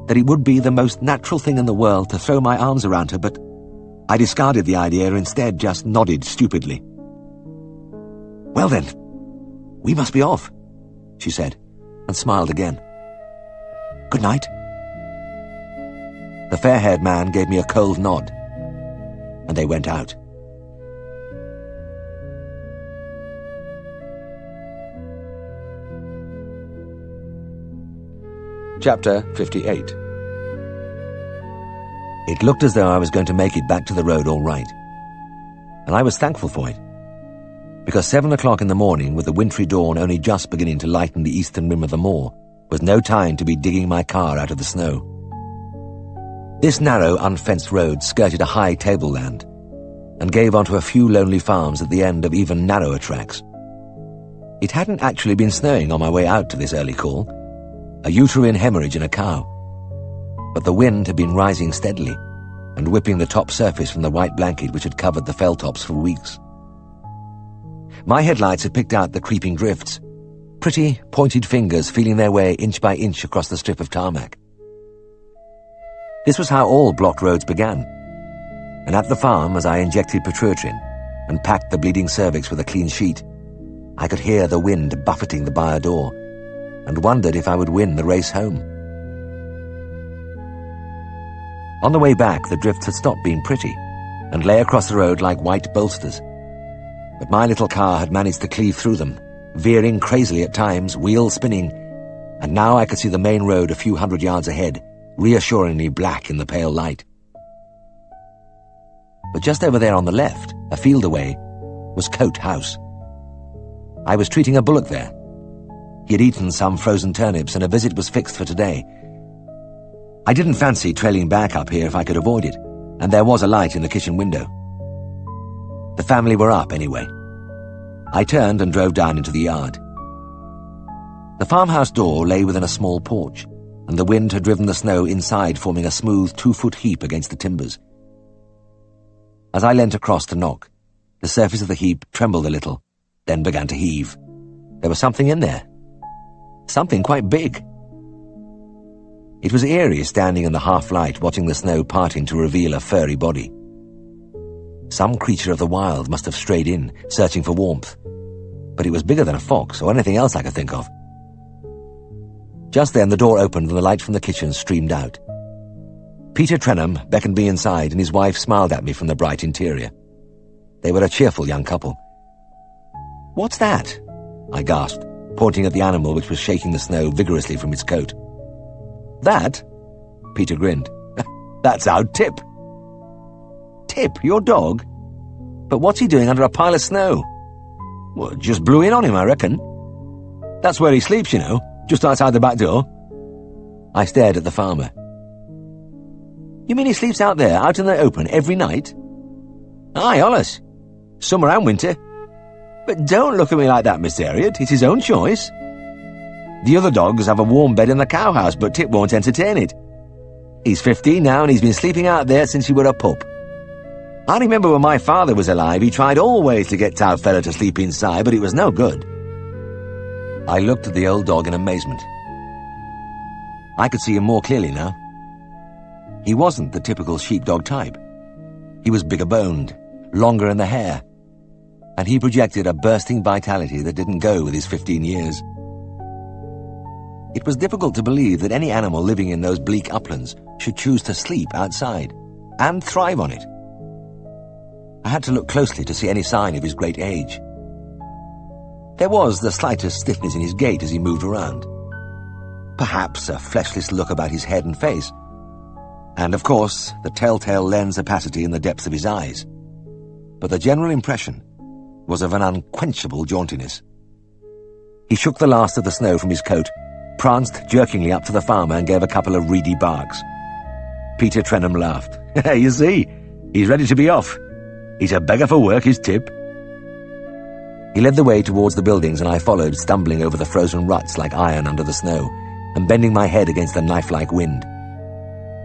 that it would be the most natural thing in the world to throw my arms around her, but I discarded the idea and instead just nodded stupidly. "Well then, we must be off," she said, and smiled again. "Good night." The fair-haired man gave me a cold nod, and they went out. Chapter 58. It looked as though I was going to make it back to the road all right, and I was thankful for it, because 7 o'clock in the morning, with the wintry dawn only just beginning to lighten the eastern rim of the moor, was no time to be digging my car out of the snow. This narrow, unfenced road skirted a high tableland and gave onto a few lonely farms at the end of even narrower tracks. It hadn't actually been snowing on my way out to this early call, a uterine hemorrhage in a cow, but the wind had been rising steadily and whipping the top surface from the white blanket which had covered the fell tops for weeks. My headlights had picked out the creeping drifts, pretty, pointed fingers feeling their way inch by inch across the strip of tarmac. This was how all blocked roads began, and at the farm, as I injected Petruitrin and packed the bleeding cervix with a clean sheet, I could hear the wind buffeting the byre door, and wondered if I would win the race home. On the way back, the drifts had stopped being pretty, and lay across the road like white bolsters, but my little car had managed to cleave through them, veering crazily at times, wheels spinning, and now I could see the main road a few hundred yards ahead, reassuringly black in the pale light. But just over there on the left, a field away, was Cote House. I was treating a bullock there. He had eaten some frozen turnips and a visit was fixed for today. I didn't fancy trailing back up here if I could avoid it, and there was a light in the kitchen window. The family were up anyway. I turned and drove down into the yard. The farmhouse door lay within a small porch, and the wind had driven the snow inside, forming a smooth 2-foot heap against the timbers. As I leant across to knock, the surface of the heap trembled a little, then began to heave. There was something in there. Something quite big. It was eerie standing in the half-light watching the snow parting to reveal a furry body. Some creature of the wild must have strayed in, searching for warmth, but it was bigger than a fox or anything else I could think of. Just then the door opened and the light from the kitchen streamed out. Peter Trenham beckoned me inside and his wife smiled at me from the bright interior. They were a cheerful young couple. "What's that?" I gasped, pointing at the animal which was shaking the snow vigorously from its coat. "That?" Peter grinned. "That's our Tip." "Tip, your dog? But what's he doing under a pile of snow?" "Well, just blew in on him, I reckon. That's where he sleeps, you know, just outside the back door." I stared at the farmer. "You mean he sleeps out there, out in the open, every night?" "Aye, allus. Summer and winter. But don't look at me like that, Miss Herriot. It's his own choice. The other dogs have a warm bed in the cowhouse, but Tip won't entertain it. He's 15 now and he's been sleeping out there since he were a pup. I remember when my father was alive, he tried always to get our fella to sleep inside, but it was no good." I looked at the old dog in amazement. I could see him more clearly now. He wasn't the typical sheepdog type. He was bigger boned, longer in the hair, and he projected a bursting vitality that didn't go with his 15 years. It was difficult to believe that any animal living in those bleak uplands should choose to sleep outside, and thrive on it. I had to look closely to see any sign of his great age. There was the slightest stiffness in his gait as he moved around. Perhaps a fleshless look about his head and face, and of course the telltale lens opacity in the depths of his eyes. But the general impression was of an unquenchable jauntiness. He shook the last of the snow from his coat, pranced jerkingly up to the farmer and gave a couple of reedy barks. Peter Trenham laughed. "You see, he's ready to be off. He's a beggar for work, is Tip." He led the way towards the buildings and I followed, stumbling over the frozen ruts like iron under the snow and bending my head against the knife-like wind.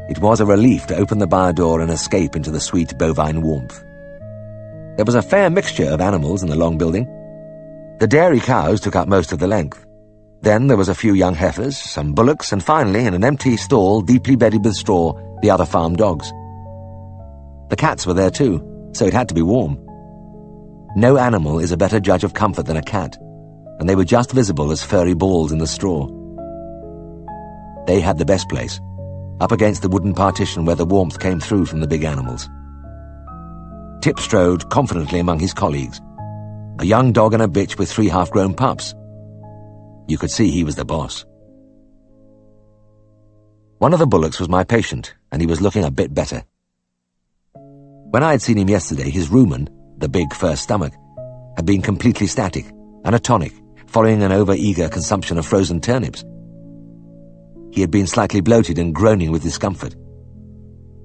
It was a relief to open the bar door and escape into the sweet bovine warmth. There was a fair mixture of animals in the long building. The dairy cows took up most of the length. Then there was a few young heifers, some bullocks, and finally, in an empty stall deeply bedded with straw, the other farm dogs. The cats were there too, so it had to be warm. No animal is a better judge of comfort than a cat, and they were just visible as furry balls in the straw. They had the best place, up against the wooden partition where the warmth came through from the big animals. Tip strode confidently among his colleagues, a young dog and a bitch with 3 half-grown pups. You could see he was the boss. One of the bullocks was my patient, and he was looking a bit better. When I had seen him yesterday, his rumen, the big first stomach, had been completely static, anatonic, following an over-eager consumption of frozen turnips. He had been slightly bloated and groaning with discomfort.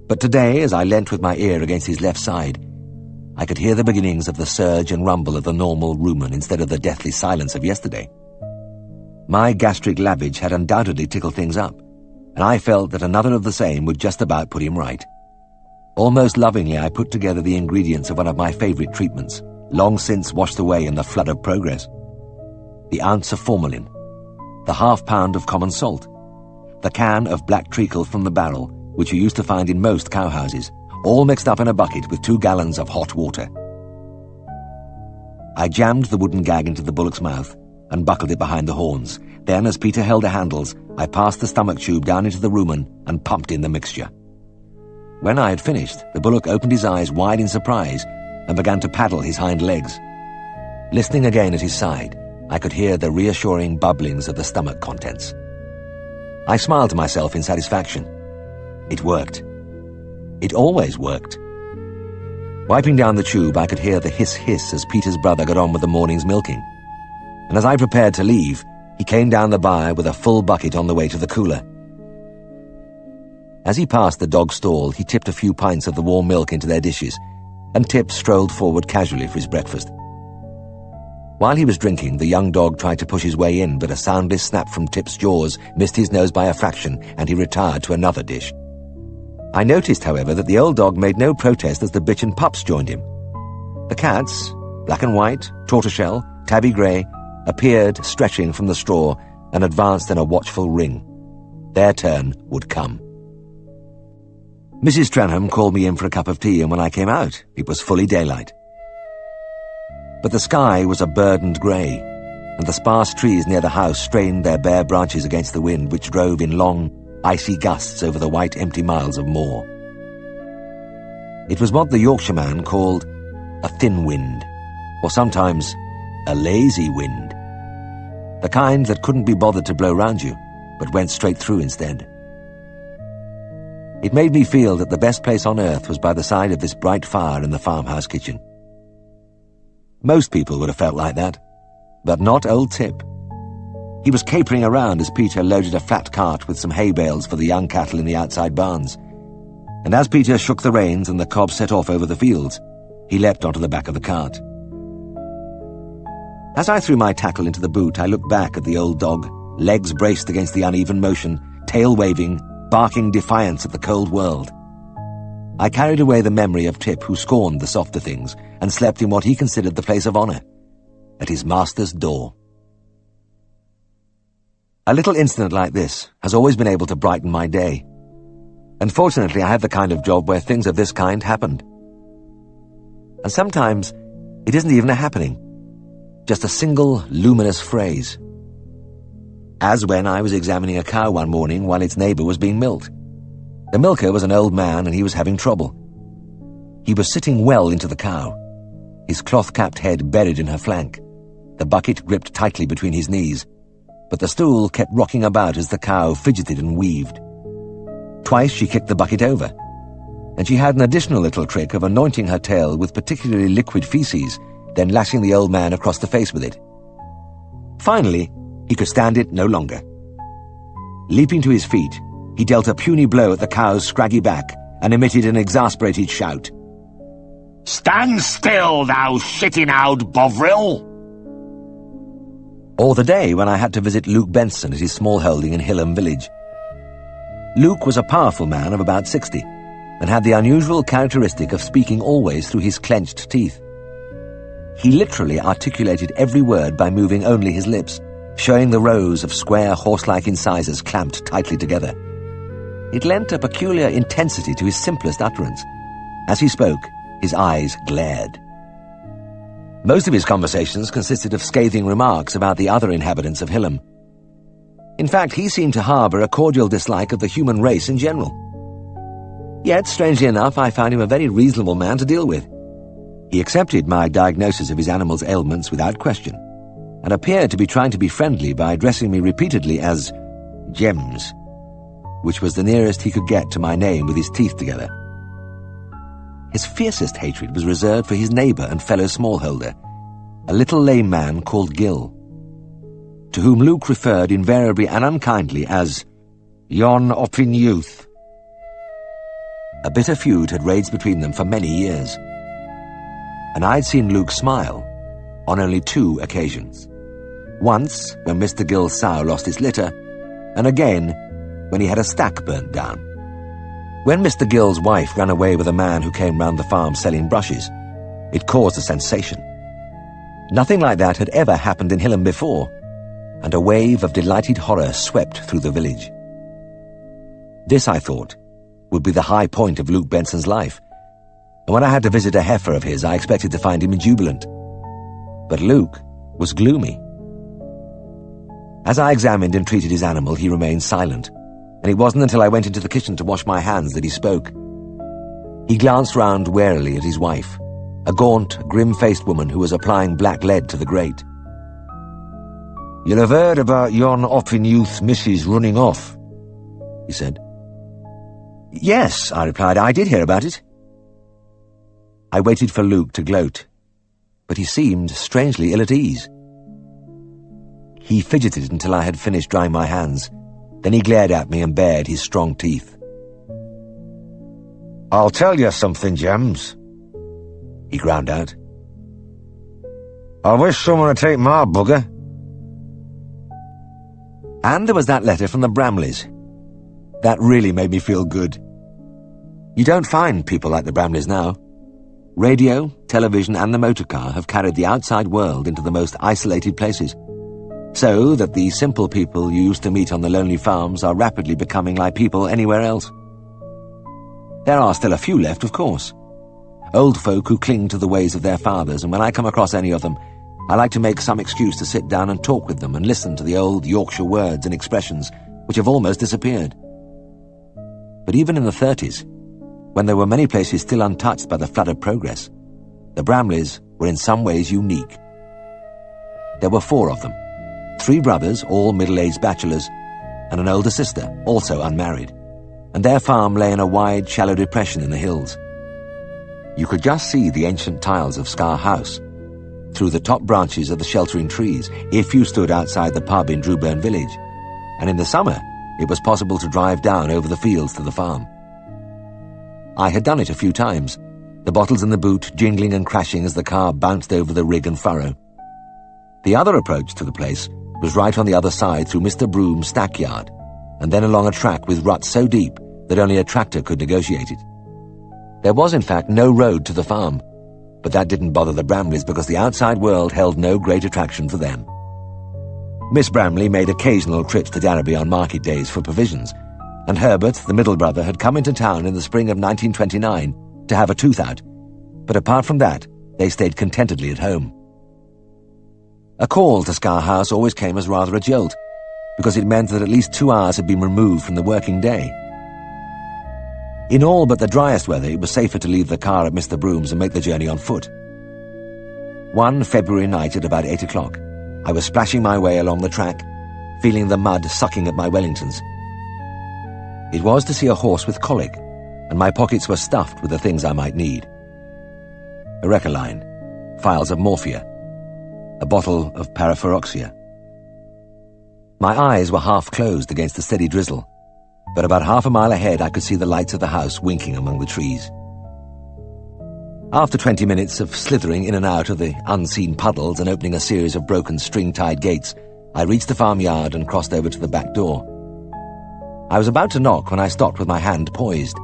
But today, as I leant with my ear against his left side, I could hear the beginnings of the surge and rumble of the normal rumen instead of the deathly silence of yesterday. My gastric lavage had undoubtedly tickled things up, and I felt that another of the same would just about put him right. Almost lovingly, I put together the ingredients of one of my favorite treatments, long since washed away in the flood of progress. The ounce of formalin, the half-pound of common salt, the can of black treacle from the barrel, which you used to find in most cowhouses, all mixed up in a bucket with 2 gallons of hot water. I jammed the wooden gag into the bullock's mouth and buckled it behind the horns. Then, as Peter held the handles, I passed the stomach tube down into the rumen and pumped in the mixture. When I had finished, the bullock opened his eyes wide in surprise and began to paddle his hind legs. Listening again at his side, I could hear the reassuring bubblings of the stomach contents. I smiled to myself in satisfaction. It worked. It always worked. Wiping down the tube, I could hear the hiss-hiss as Peter's brother got on with the morning's milking. And as I prepared to leave, He came down the byre with a full bucket on the way to the cooler. As he passed the dog stall, he tipped a few pints of the warm milk into their dishes, and Tip strolled forward casually for his breakfast. While he was drinking, the young dog tried to push his way in, but a soundless snap from Tip's jaws missed his nose by a fraction, and he retired to another dish. I noticed, however, that the old dog made no protest as the bitch and pups joined him. The cats, black and white, tortoiseshell, tabby grey, appeared stretching from the straw and advanced in a watchful ring. Their turn would come. Mrs. Trenham called me in for a cup of tea, and when I came out, it was fully daylight. But the sky was a burdened grey, and the sparse trees near the house strained their bare branches against the wind, which drove in long, icy gusts over the white, empty miles of moor. It was what the Yorkshireman called a thin wind, or sometimes a lazy wind, the kind that couldn't be bothered to blow round you, but went straight through instead. It made me feel that the best place on earth was by the side of this bright fire in the farmhouse kitchen. Most people would have felt like that, but not old Tip. He was capering around as Peter loaded a flat cart with some hay bales for the young cattle in the outside barns, and as Peter shook the reins and the cob set off over the fields, he leapt onto the back of the cart. As I threw my tackle into the boot, I looked back at the old dog, legs braced against the uneven motion, tail waving, barking defiance at the cold world. I carried away the memory of Tip, who scorned the softer things and slept in what he considered the place of honour, at his master's door. A little incident like this has always been able to brighten my day. And fortunately I have the kind of job where things of this kind happened. And sometimes it isn't even a happening, just a single luminous phrase. As when I was examining a cow one morning while its neighbour was being milked. The milker was an old man and he was having trouble. He was sitting well into the cow, his cloth-capped head buried in her flank, the bucket gripped tightly between his knees, but the stool kept rocking about as the cow fidgeted and weaved. Twice she kicked the bucket over, and she had an additional little trick of anointing her tail with particularly liquid feces, then lashing the old man across the face with it. Finally, he could stand it no longer. Leaping to his feet, he dealt a puny blow at the cow's scraggy back and emitted an exasperated shout. "Stand still, thou shitting-owd Bovril!" Or the day when I had to visit Luke Benson at his small holding in Hillam village. Luke was a powerful man of about 60, and had the unusual characteristic of speaking always through his clenched teeth. He literally articulated every word by moving only his lips, showing the rows of square horse-like incisors clamped tightly together. It lent a peculiar intensity to his simplest utterance. As he spoke, his eyes glared. Most of his conversations consisted of scathing remarks about the other inhabitants of Hillam. In fact, he seemed to harbour a cordial dislike of the human race in general. Yet, strangely enough, I found him a very reasonable man to deal with. He accepted my diagnosis of his animal's ailments without question, and appeared to be trying to be friendly by addressing me repeatedly as Gems, which was the nearest he could get to my name with his teeth together. His fiercest hatred was reserved for his neighbour and fellow smallholder, a little lame man called Gill, to whom Luke referred invariably and unkindly as "yon oppin youth." A bitter feud had raged between them for many years, and I'd seen Luke smile on only 2 occasions. Once, when Mr. Gill's sow lost its litter, and again, when he had a stack burnt down. When Mr. Gill's wife ran away with a man who came round the farm selling brushes, it caused a sensation. Nothing like that had ever happened in Hillam before, and a wave of delighted horror swept through the village. This, I thought, would be the high point of Luke Benson's life, and when I had to visit a heifer of his, I expected to find him jubilant. But Luke was gloomy. As I examined and treated his animal, he remained silent, and it wasn't until I went into the kitchen to wash my hands that he spoke. He glanced round warily at his wife, a gaunt, grim-faced woman who was applying black lead to the grate. "You'll have heard about yon oppin youth missus running off," he said. "Yes," I replied, "I did hear about it." I waited for Luke to gloat, but he seemed strangely ill at ease. He fidgeted until I had finished drying my hands. Then he glared at me and bared his strong teeth. "I'll tell you something, Gems," he ground out. "I wish someone would take my bugger." And there was that letter from the Bramleys. That really made me feel good. You don't find people like the Bramleys now. Radio, television and the motor car have carried the outside world into the most isolated places, so that the simple people you used to meet on the lonely farms are rapidly becoming like people anywhere else. There are still a few left, of course. Old folk who cling to the ways of their fathers, and when I come across any of them, I like to make some excuse to sit down and talk with them and listen to the old Yorkshire words and expressions which have almost disappeared. But even in the 30s, when there were many places still untouched by the flood of progress, the Bramleys were in some ways unique. There were 4 of them, 3 brothers, all middle-aged bachelors, and an older sister, also unmarried, and their farm lay in a wide, shallow depression in the hills. You could just see the ancient tiles of Scar House through the top branches of the sheltering trees if you stood outside the pub in Drewburn village, and in the summer it was possible to drive down over the fields to the farm. I had done it a few times, the bottles in the boot jingling and crashing as the car bounced over the rig and furrow. The other approach to the place was right on the other side through Mr. Broom's stackyard, and then along a track with ruts so deep that only a tractor could negotiate it. There was in fact no road to the farm, but that didn't bother the Bramleys because the outside world held no great attraction for them. Miss Bramley made occasional trips to Darrowby on market days for provisions, and Herbert, the middle brother, had come into town in the spring of 1929 to have a tooth out, but apart from that, they stayed contentedly at home. A call to Scar House always came as rather a jolt, because it meant that at least 2 hours had been removed from the working day. In all but the driest weather, it was safer to leave the car at Mr. Broom's and make the journey on foot. One February night at about 8 o'clock, I was splashing my way along the track, feeling the mud sucking at my Wellingtons. It was to see a horse with colic, and my pockets were stuffed with the things I might need. A Recaline, phials of morphia, a bottle of paraferoxia. My eyes were half closed against the steady drizzle, but about half a mile ahead I could see the lights of the house winking among the trees. After 20 minutes of slithering in and out of the unseen puddles and opening a series of broken string-tied gates, I reached the farmyard and crossed over to the back door. I was about to knock when I stopped with my hand poised.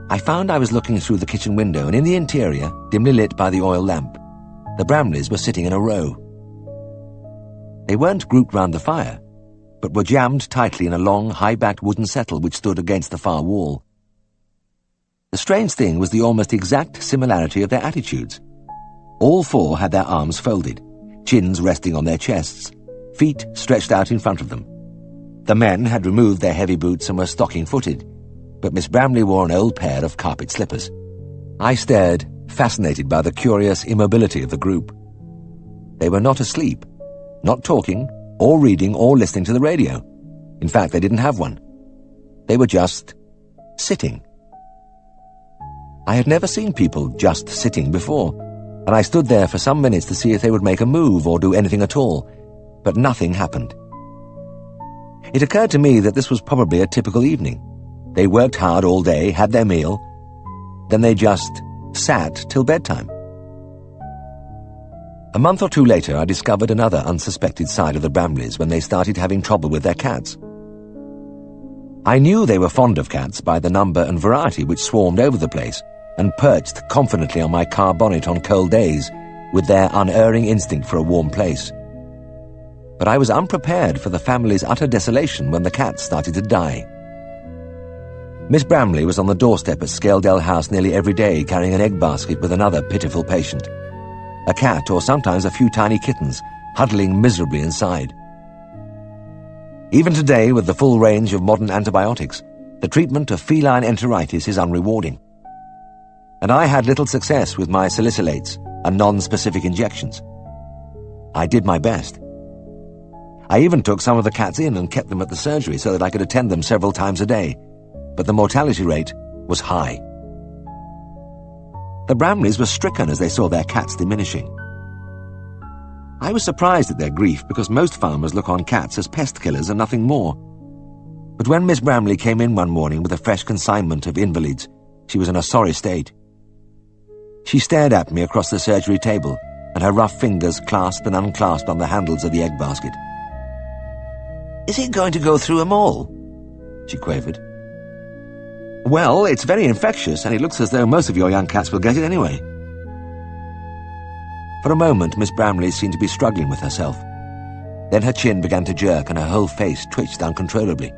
I found I was looking through the kitchen window, and in the interior, dimly lit by the oil lamp, the Bramleys were sitting in a row. They weren't grouped round the fire, but were jammed tightly in a long, high-backed wooden settle which stood against the far wall. The strange thing was the almost exact similarity of their attitudes. All 4 had their arms folded, chins resting on their chests, feet stretched out in front of them. The men had removed their heavy boots and were stocking-footed, but Miss Bramley wore an old pair of carpet slippers. I stared, fascinated by the curious immobility of the group. They were not asleep, not talking, or reading, or listening to the radio. In fact, they didn't have one. They were just sitting. I had never seen people just sitting before, and I stood there for some minutes to see if they would make a move or do anything at all, but nothing happened. It occurred to me that this was probably a typical evening. They worked hard all day, had their meal, then they just sat till bedtime. A month or 2 later, I discovered another unsuspected side of the Bramleys when they started having trouble with their cats. I knew they were fond of cats by the number and variety which swarmed over the place and perched confidently on my car bonnet on cold days with their unerring instinct for a warm place. But I was unprepared for the family's utter desolation when the cats started to die. Miss Bramley was on the doorstep at Scaledale House nearly every day carrying an egg basket with another pitiful patient. A cat, or sometimes a few tiny kittens, huddling miserably inside. Even today, with the full range of modern antibiotics, the treatment of feline enteritis is unrewarding. And I had little success with my salicylates and non-specific injections. I did my best. I even took some of the cats in and kept them at the surgery so that I could attend them several times a day, but the mortality rate was high. The Bramleys were stricken as they saw their cats diminishing. I was surprised at their grief because most farmers look on cats as pest killers and nothing more. But when Miss Bramley came in one morning with a fresh consignment of invalids, she was in a sorry state. She stared at me across the surgery table, and her rough fingers clasped and unclasped on the handles of the egg basket. "Is it going to go through 'em all?" she quavered. "Well, it's very infectious, and it looks as though most of your young cats will get it anyway." For a moment, Miss Bramley seemed to be struggling with herself. Then her chin began to jerk and her whole face twitched uncontrollably.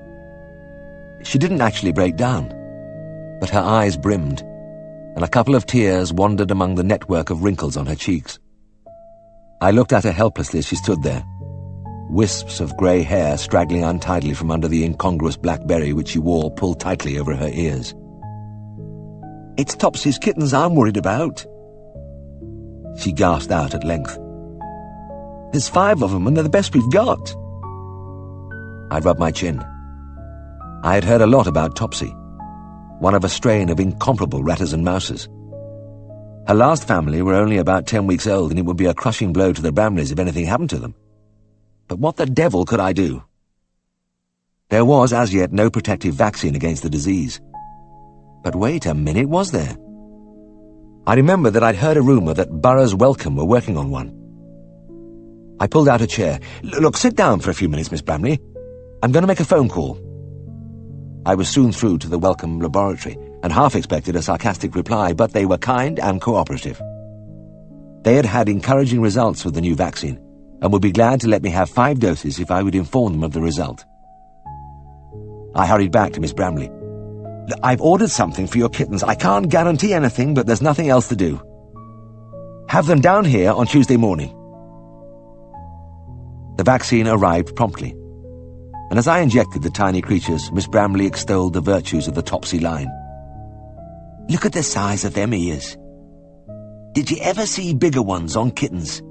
She didn't actually break down, but her eyes brimmed, and a couple of tears wandered among the network of wrinkles on her cheeks. I looked at her helplessly as she stood there, wisps of grey hair straggling untidily from under the incongruous black berry which she wore pulled tightly over her ears. "It's Topsy's kittens I'm worried about," she gasped out at length. "There's 5 of them, and they're the best we've got." I rubbed my chin. I had heard a lot about Topsy, one of a strain of incomparable ratters and mouses. Her last family were only about 10 weeks old, and it would be a crushing blow to the Bramleys if anything happened to them. But what the devil could I do? There was as yet no protective vaccine against the disease. But wait a minute, was there? I remembered that I'd heard a rumour that Burroughs Wellcome were working on one. I pulled out a chair. "Look, sit down for a few minutes, Miss Bramley. I'm going to make a phone call." I was soon through to the Wellcome laboratory, and half expected a sarcastic reply, but they were kind and cooperative. They had had encouraging results with the new vaccine, and would be glad to let me have 5 doses if I would inform them of the result. I hurried back to Miss Bramley. "I've ordered something for your kittens. I can't guarantee anything, but there's nothing else to do. Have them down here on Tuesday morning." The vaccine arrived promptly, and as I injected the tiny creatures, Miss Bramley extolled the virtues of the Topsy line. "Look at the size of them ears. Did you ever see bigger ones on kittens?"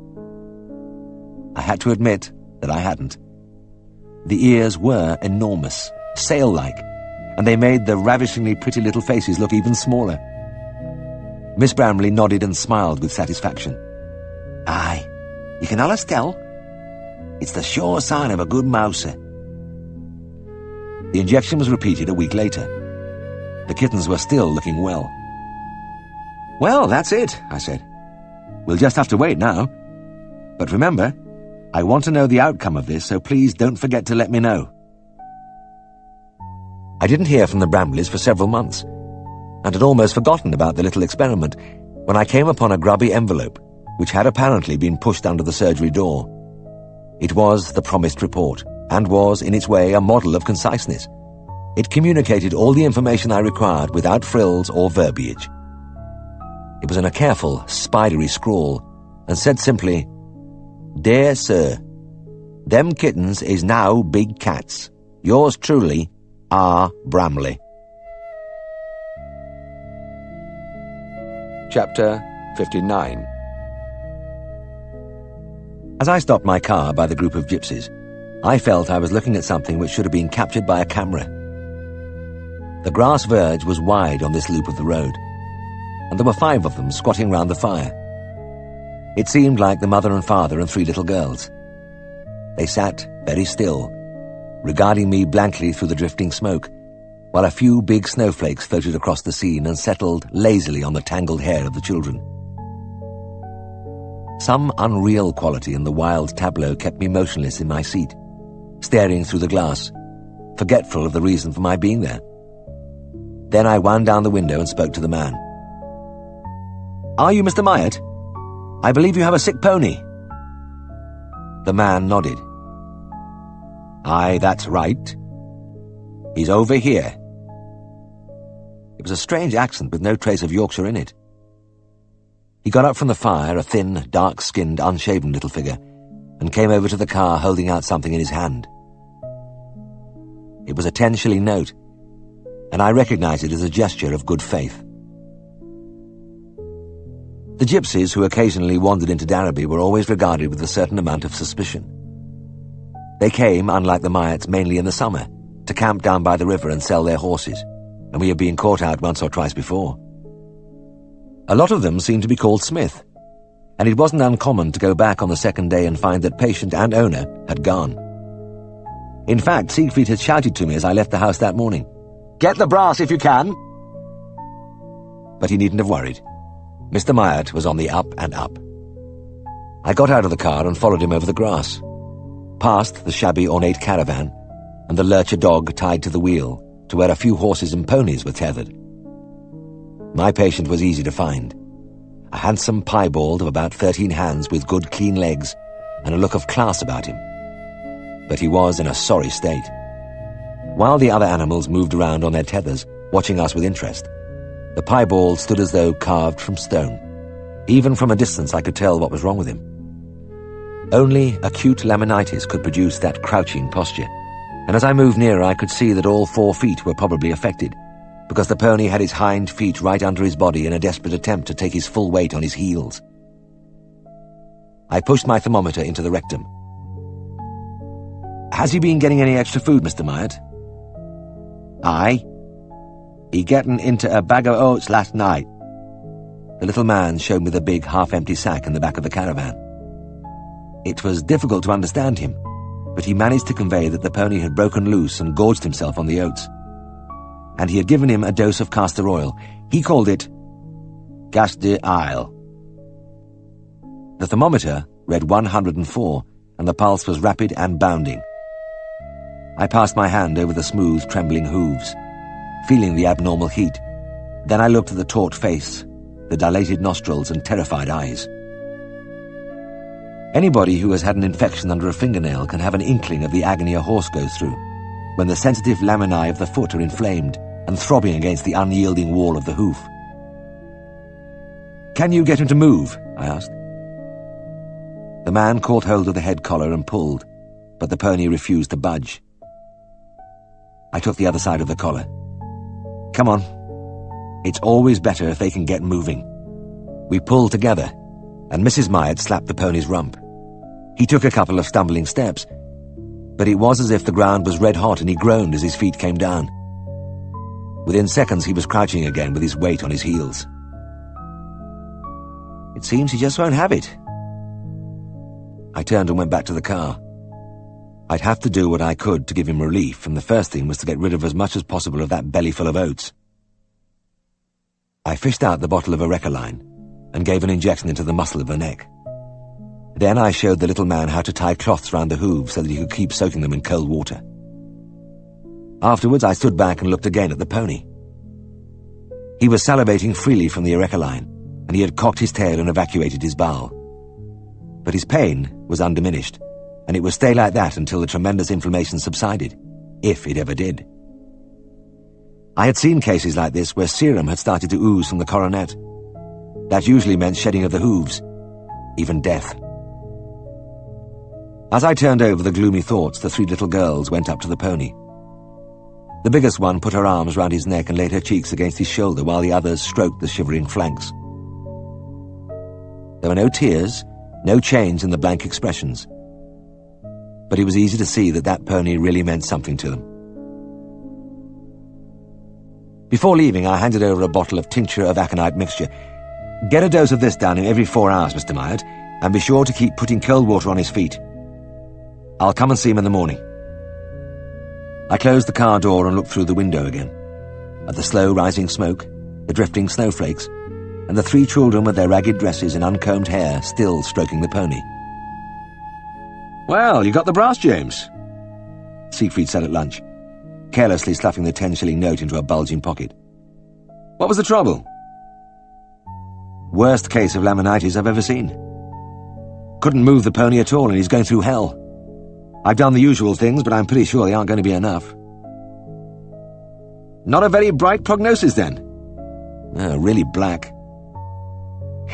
I had to admit that I hadn't. The ears were enormous, sail-like, and they made the ravishingly pretty little faces look even smaller. Miss Bramley nodded and smiled with satisfaction. "Aye, you can allus tell. It's the sure sign of a good mouser." The injection was repeated a week later. The kittens were still looking well. "Well, that's it," I said. "We'll just have to wait now. But remember, I want to know the outcome of this, so please don't forget to let me know." I didn't hear from the Bramleys for several months, and had almost forgotten about the little experiment when I came upon a grubby envelope which had apparently been pushed under the surgery door. It was the promised report, and was, in its way, a model of conciseness. It communicated all the information I required without frills or verbiage. It was in a careful, spidery scrawl, and said simply, "Dear Sir, them kittens is now big cats. Yours truly, R. Bramley." Chapter 59. As I stopped my car by the group of gypsies, I felt I was looking at something which should have been captured by a camera. The grass verge was wide on this loop of the road, and there were 5 of them squatting round the fire. It seemed like the mother and father and 3 little girls. They sat very still, regarding me blankly through the drifting smoke, while a few big snowflakes floated across the scene and settled lazily on the tangled hair of the children. Some unreal quality in the wild tableau kept me motionless in my seat, staring through the glass, forgetful of the reason for my being there. Then I wound down the window and spoke to the man. "Are you Mr. Myatt? I believe you have a sick pony." The man nodded. "Aye, that's right. He's over here." It was a strange accent with no trace of Yorkshire in it. He got up from the fire, a thin, dark-skinned, unshaven little figure, and came over to the car holding out something in his hand. It was a 10-shilling note, and I recognized it as a gesture of good faith. The gypsies who occasionally wandered into Darrowby were always regarded with a certain amount of suspicion. They came, unlike the Myatts, mainly in the summer, to camp down by the river and sell their horses, and we had been caught out once or twice before. A lot of them seemed to be called Smith, and it wasn't uncommon to go back on the second day and find that patient and owner had gone. In fact, Siegfried had shouted to me as I left the house that morning, "Get the brass if you can!" But he needn't have worried. Mr. Myatt was on the up and up. I got out of the car and followed him over the grass, past the shabby ornate caravan and the lurcher dog tied to the wheel to where a few horses and ponies were tethered. My patient was easy to find. A handsome piebald of about 13 hands with good clean legs and a look of class about him. But he was in a sorry state. While the other animals moved around on their tethers, watching us with interest, the piebald stood as though carved from stone. Even from a distance I could tell what was wrong with him. Only acute laminitis could produce that crouching posture, and as I moved nearer I could see that all 4 feet were probably affected, because the pony had his hind feet right under his body in a desperate attempt to take his full weight on his heels. I pushed my thermometer into the rectum. "Has he been getting any extra food, Mr. Myatt?" "Aye. He getting into a bag of oats last night." The little man showed me the big half-empty sack in the back of the caravan. It was difficult to understand him, but he managed to convey that the pony had broken loose and gorged himself on the oats. And he had given him a dose of castor oil. He called it castor oil. The thermometer read 104, and the pulse was rapid and bounding. I passed my hand over the smooth, trembling hooves, feeling the abnormal heat. Then I looked at the taut face, the dilated nostrils and terrified eyes. Anybody who has had an infection under a fingernail can have an inkling of the agony a horse goes through, when the sensitive laminae of the foot are inflamed and throbbing against the unyielding wall of the hoof. "Can you get him to move?" I asked. The man caught hold of the head collar and pulled, but the pony refused to budge. I took the other side of the collar. "Come on. It's always better if they can get moving." We pulled together, and Mrs. Myatt slapped the pony's rump. He took a couple of stumbling steps, but it was as if the ground was red hot and he groaned as his feet came down. Within seconds he was crouching again with his weight on his heels. "It seems he just won't have it." I turned and went back to the car. I'd have to do what I could to give him relief, and the first thing was to get rid of as much as possible of that bellyful of oats. I fished out the bottle of Arecaline and gave an injection into the muscle of the neck. Then I showed the little man how to tie cloths round the hooves so that he could keep soaking them in cold water. Afterwards I stood back and looked again at the pony. He was salivating freely from the Arecaline, and he had cocked his tail and evacuated his bowel. But his pain was undiminished, and it would stay like that until the tremendous inflammation subsided, if it ever did. I had seen cases like this where serum had started to ooze from the coronet. That usually meant shedding of the hooves, even death. As I turned over the gloomy thoughts, the 3 little girls went up to the pony. The biggest one put her arms round his neck and laid her cheeks against his shoulder while the others stroked the shivering flanks. There were no tears, no change in the blank expressions, but it was easy to see that that pony really meant something to them. Before leaving, I handed over a bottle of tincture of aconite mixture. "Get a dose of this down him every 4 hours, Mr. Myatt, and be sure to keep putting cold water on his feet. I'll come and see him in the morning." I closed the car door and looked through the window again, at the slow rising smoke, the drifting snowflakes, and the 3 children with their ragged dresses and uncombed hair still stroking the pony. "Well, you got the brass, James," Siegfried said at lunch, carelessly stuffing the 10-shilling note into a bulging pocket. "What was the trouble?" "Worst case of laminitis I've ever seen. Couldn't move the pony at all and he's going through hell. I've done the usual things, but I'm pretty sure they aren't going to be enough." "Not a very bright prognosis, then?" "Oh, really black.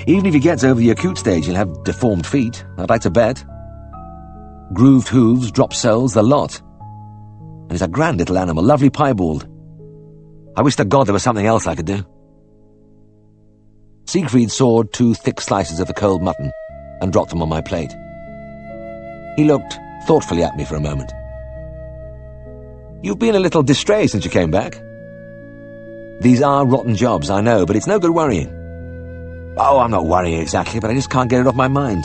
Even if he gets over the acute stage, he'll have deformed feet, I'd like to bet. Grooved hooves, dropped soles, the lot. And he's a grand little animal, lovely piebald. I wish to God there was something else I could do." Siegfried sawed 2 thick slices of the cold mutton and dropped them on my plate. He looked thoughtfully at me for a moment. "You've been a little distrait since you came back." "These are rotten jobs, I know, but it's no good worrying. Oh, I'm not worrying exactly, but I just can't get it off my mind.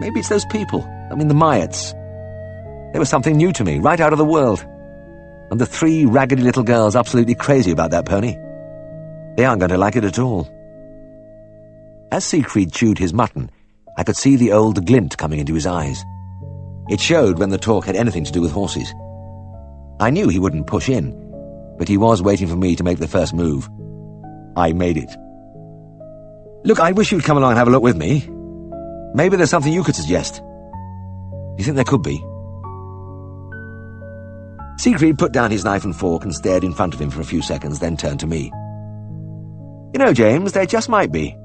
Maybe it's those people. I mean, the Myads. They were something new to me, right out of the world. And the 3 raggedy little girls absolutely crazy about that pony. They aren't going to like it at all. As Siegfried chewed his mutton, I could see the old glint coming into his eyes. It showed when the talk had anything to do with horses. I knew he wouldn't push in, but he was waiting for me to make the first move. I made it. Look, I wish you'd come along and have a look with me. Maybe there's something you could suggest. Do you think there could be? Siegfried put down his knife and fork and stared in front of him for a few seconds, then turned to me. You know, James, there just might be.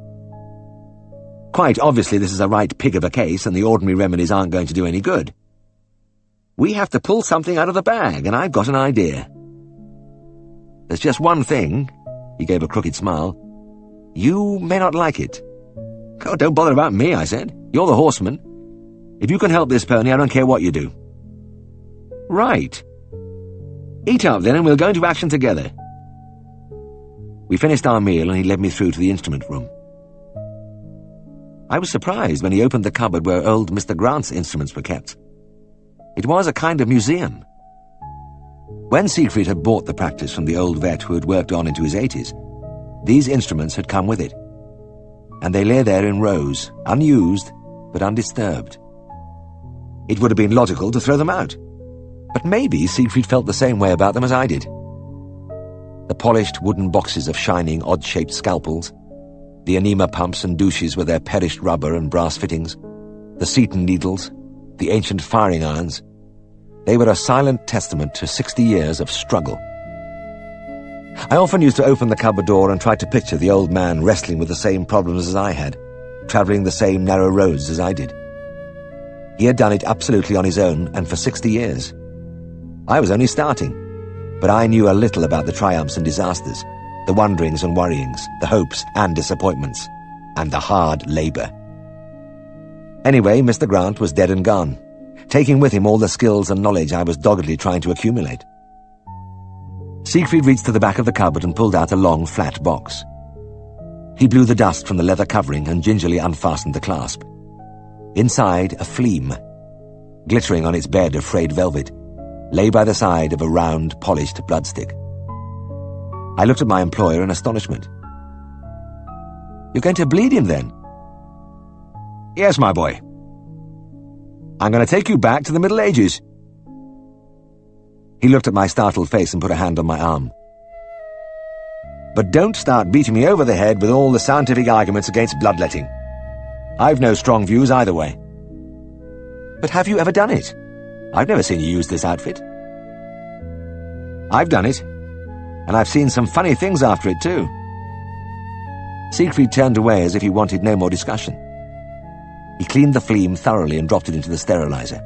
Quite obviously this is a right pig of a case, and the ordinary remedies aren't going to do any good. We have to pull something out of the bag, and I've got an idea. There's just one thing, he gave a crooked smile. You may not like it. Oh, don't bother about me, I said. You're the horseman. If you can help this pony, I don't care what you do. Right. Eat up then, and we'll go into action together. We finished our meal, and he led me through to the instrument room. I was surprised when he opened the cupboard where old Mr. Grant's instruments were kept. It was a kind of museum. When Siegfried had bought the practice from the old vet who had worked on into his 80s, these instruments had come with it, and they lay there in rows, unused but undisturbed. It would have been logical to throw them out, but maybe Siegfried felt the same way about them as I did. The polished wooden boxes of shining, odd-shaped scalpels, the anema pumps and douches with their perished rubber and brass fittings, the Seton needles, the ancient firing irons, they were a silent testament to 60 years of struggle. I often used to open the cupboard door and try to picture the old man wrestling with the same problems as I had, travelling the same narrow roads as I did. He had done it absolutely on his own, and for 60 years. I was only starting, but I knew a little about the triumphs and disasters, the wonderings and worryings, the hopes and disappointments, and the hard labour. Anyway, Mr. Grant was dead and gone, taking with him all the skills and knowledge I was doggedly trying to accumulate. Siegfried reached to the back of the cupboard and pulled out a long, flat box. He blew the dust from the leather covering and gingerly unfastened the clasp. Inside, a fleam, glittering on its bed of frayed velvet, lay by the side of a round, polished bloodstick. I looked at my employer in astonishment. You're going to bleed him, then? Yes, my boy. I'm going to take you back to the Middle Ages. He looked at my startled face and put a hand on my arm. But don't start beating me over the head with all the scientific arguments against bloodletting. I've no strong views either way. But have you ever done it? I've never seen you use this outfit. I've done it, and I've seen some funny things after it too. Siegfried turned away as if he wanted no more discussion. He cleaned the fleam thoroughly and dropped it into the sterilizer.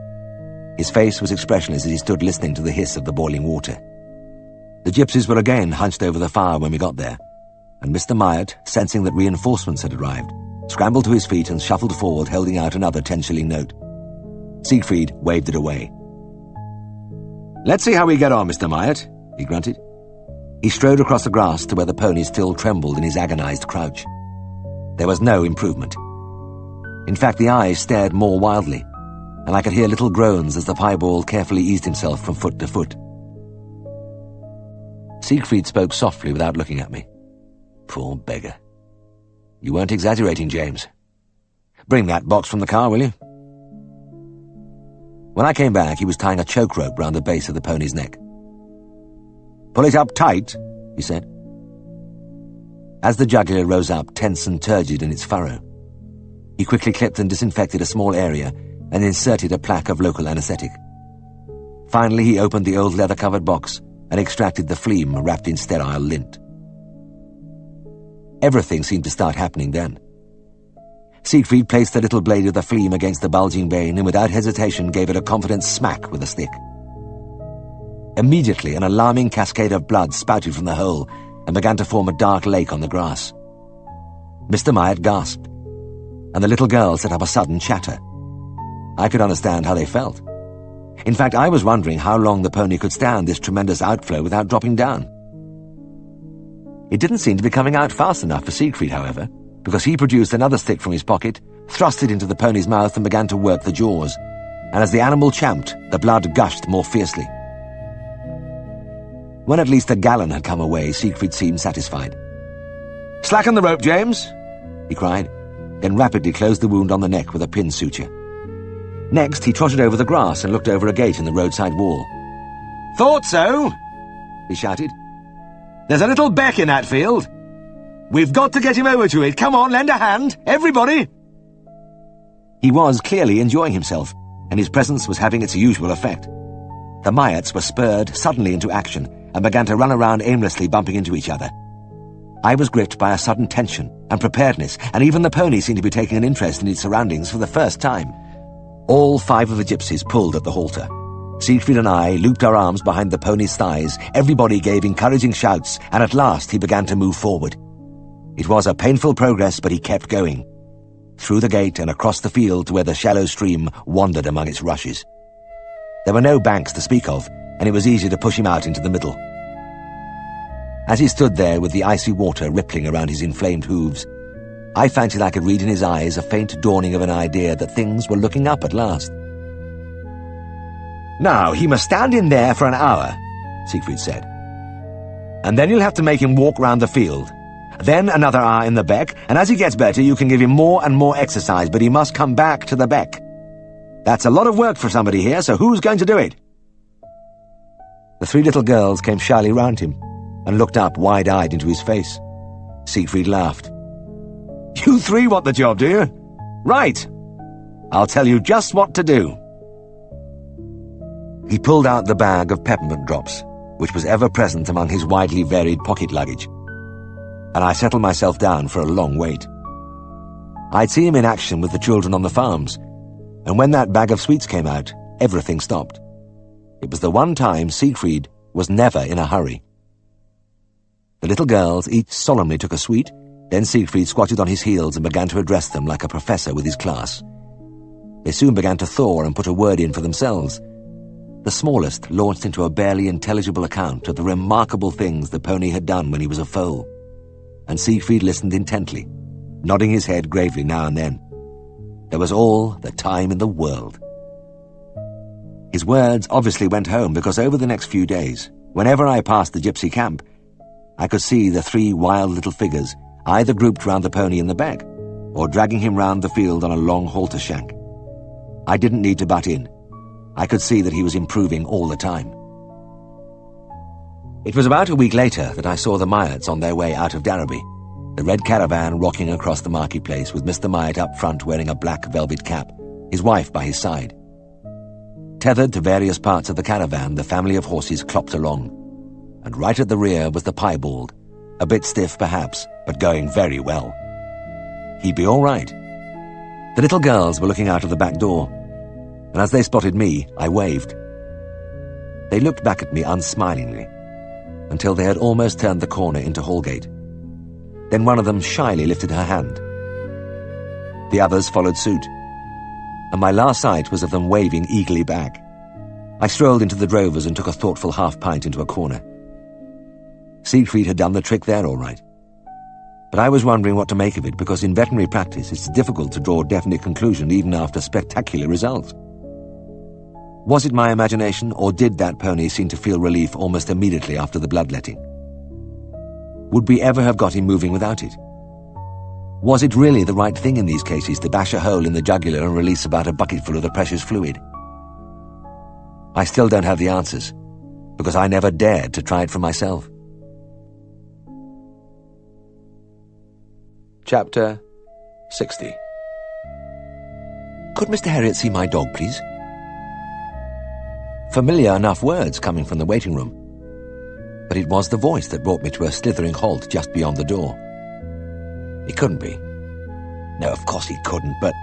His face was expressionless as he stood listening to the hiss of the boiling water. The gypsies were again hunched over the fire when we got there, and Mr. Myatt, sensing that reinforcements had arrived, scrambled to his feet and shuffled forward, holding out another 10-shilling note. Siegfried waved it away. Let's see how we get on, Mr. Myatt, he grunted. He strode across the grass to where the pony still trembled in his agonized crouch. There was no improvement. In fact, the eyes stared more wildly, and I could hear little groans as the piebald carefully eased himself from foot to foot. Siegfried spoke softly without looking at me. Poor beggar. You weren't exaggerating, James. Bring that box from the car, will you? When I came back, he was tying a choke rope round the base of the pony's neck. Pull it up tight, he said. As the jugular rose up, tense and turgid in its furrow, he quickly clipped and disinfected a small area and inserted a plaque of local anesthetic. Finally, he opened the old leather-covered box and extracted the fleam wrapped in sterile lint. Everything seemed to start happening then. Siegfried placed the little blade of the fleam against the bulging vein and without hesitation gave it a confident smack with a stick. Immediately, an alarming cascade of blood spouted from the hole and began to form a dark lake on the grass. Mr. Myatt gasped, and the little girl set up a sudden chatter. I could understand how they felt. In fact, I was wondering how long the pony could stand this tremendous outflow without dropping down. It didn't seem to be coming out fast enough for Siegfried, however, because he produced another stick from his pocket, thrust it into the pony's mouth and began to work the jaws, and as the animal champed, the blood gushed more fiercely. When at least a gallon had come away, Siegfried seemed satisfied. "Slacken the rope, James," he cried, then rapidly closed the wound on the neck with a pin suture. Next, he trotted over the grass and looked over a gate in the roadside wall. "Thought so," he shouted. "There's a little beck in that field. We've got to get him over to it. Come on, lend a hand, everybody!" He was clearly enjoying himself, and his presence was having its usual effect. The Myads were spurred suddenly into action and began to run around aimlessly, bumping into each other. I was gripped by a sudden tension and preparedness, and even the pony seemed to be taking an interest in its surroundings for the first time. All 5 of the gypsies pulled at the halter. Siegfried and I looped our arms behind the pony's thighs, everybody gave encouraging shouts, and at last he began to move forward. It was a painful progress, but he kept going. Through the gate and across the field to where the shallow stream wandered among its rushes. There were no banks to speak of, and it was easy to push him out into the middle. As he stood there with the icy water rippling around his inflamed hooves, I fancied I could read in his eyes a faint dawning of an idea that things were looking up at last. "Now, he must stand in there for an hour," Siegfried said. "And then you'll have to make him walk round the field. Then another hour in the beck, and as he gets better you can give him more and more exercise, but he must come back to the beck. That's a lot of work for somebody here, so who's going to do it?" The 3 little girls came shyly round him and looked up wide-eyed into his face. Siegfried laughed. "You 3 want the job, do you? Right. I'll tell you just what to do." He pulled out the bag of peppermint drops, which was ever present among his widely varied pocket luggage, and I settled myself down for a long wait. I'd seen him in action with the children on the farms, and when that bag of sweets came out, everything stopped. It was the one time Siegfried was never in a hurry. The little girls each solemnly took a sweet, then Siegfried squatted on his heels and began to address them like a professor with his class. They soon began to thaw and put a word in for themselves. The smallest launched into a barely intelligible account of the remarkable things the pony had done when he was a foal, and Siegfried listened intently, nodding his head gravely now and then. There was all the time in the world. His words obviously went home, because over the next few days, whenever I passed the gypsy camp, I could see the 3 wild little figures either grouped round the pony in the beck, or dragging him round the field on a long halter shank. I didn't need to butt in. I could see that he was improving all the time. It was about a week later that I saw the Myads on their way out of Darrowby, the red caravan rocking across the marketplace with Mr. Myatt up front wearing a black velvet cap, his wife by his side. Tethered to various parts of the caravan, the family of horses clopped along, and right at the rear was the piebald, a bit stiff perhaps, but going very well. He'd be all right. The little girls were looking out of the back door, and as they spotted me, I waved. They looked back at me unsmilingly, until they had almost turned the corner into Hallgate. Then one of them shyly lifted her hand. The others followed suit, and my last sight was of them waving eagerly back. I strolled into the drovers and took a thoughtful half-pint into a corner. Siegfried had done the trick there all right. But I was wondering what to make of it, because in veterinary practice it's difficult to draw a definite conclusion even after spectacular results. Was it my imagination, or did that pony seem to feel relief almost immediately after the bloodletting? Would we ever have got him moving without it? Was it really the right thing in these cases to bash a hole in the jugular and release about a bucketful of the precious fluid? I still don't have the answers, because I never dared to try it for myself. Chapter 60. Could Mr. Herriot see my dog, please? Familiar enough words coming from the waiting room, but it was the voice that brought me to a slithering halt just beyond the door. It couldn't be. No, of course it couldn't, but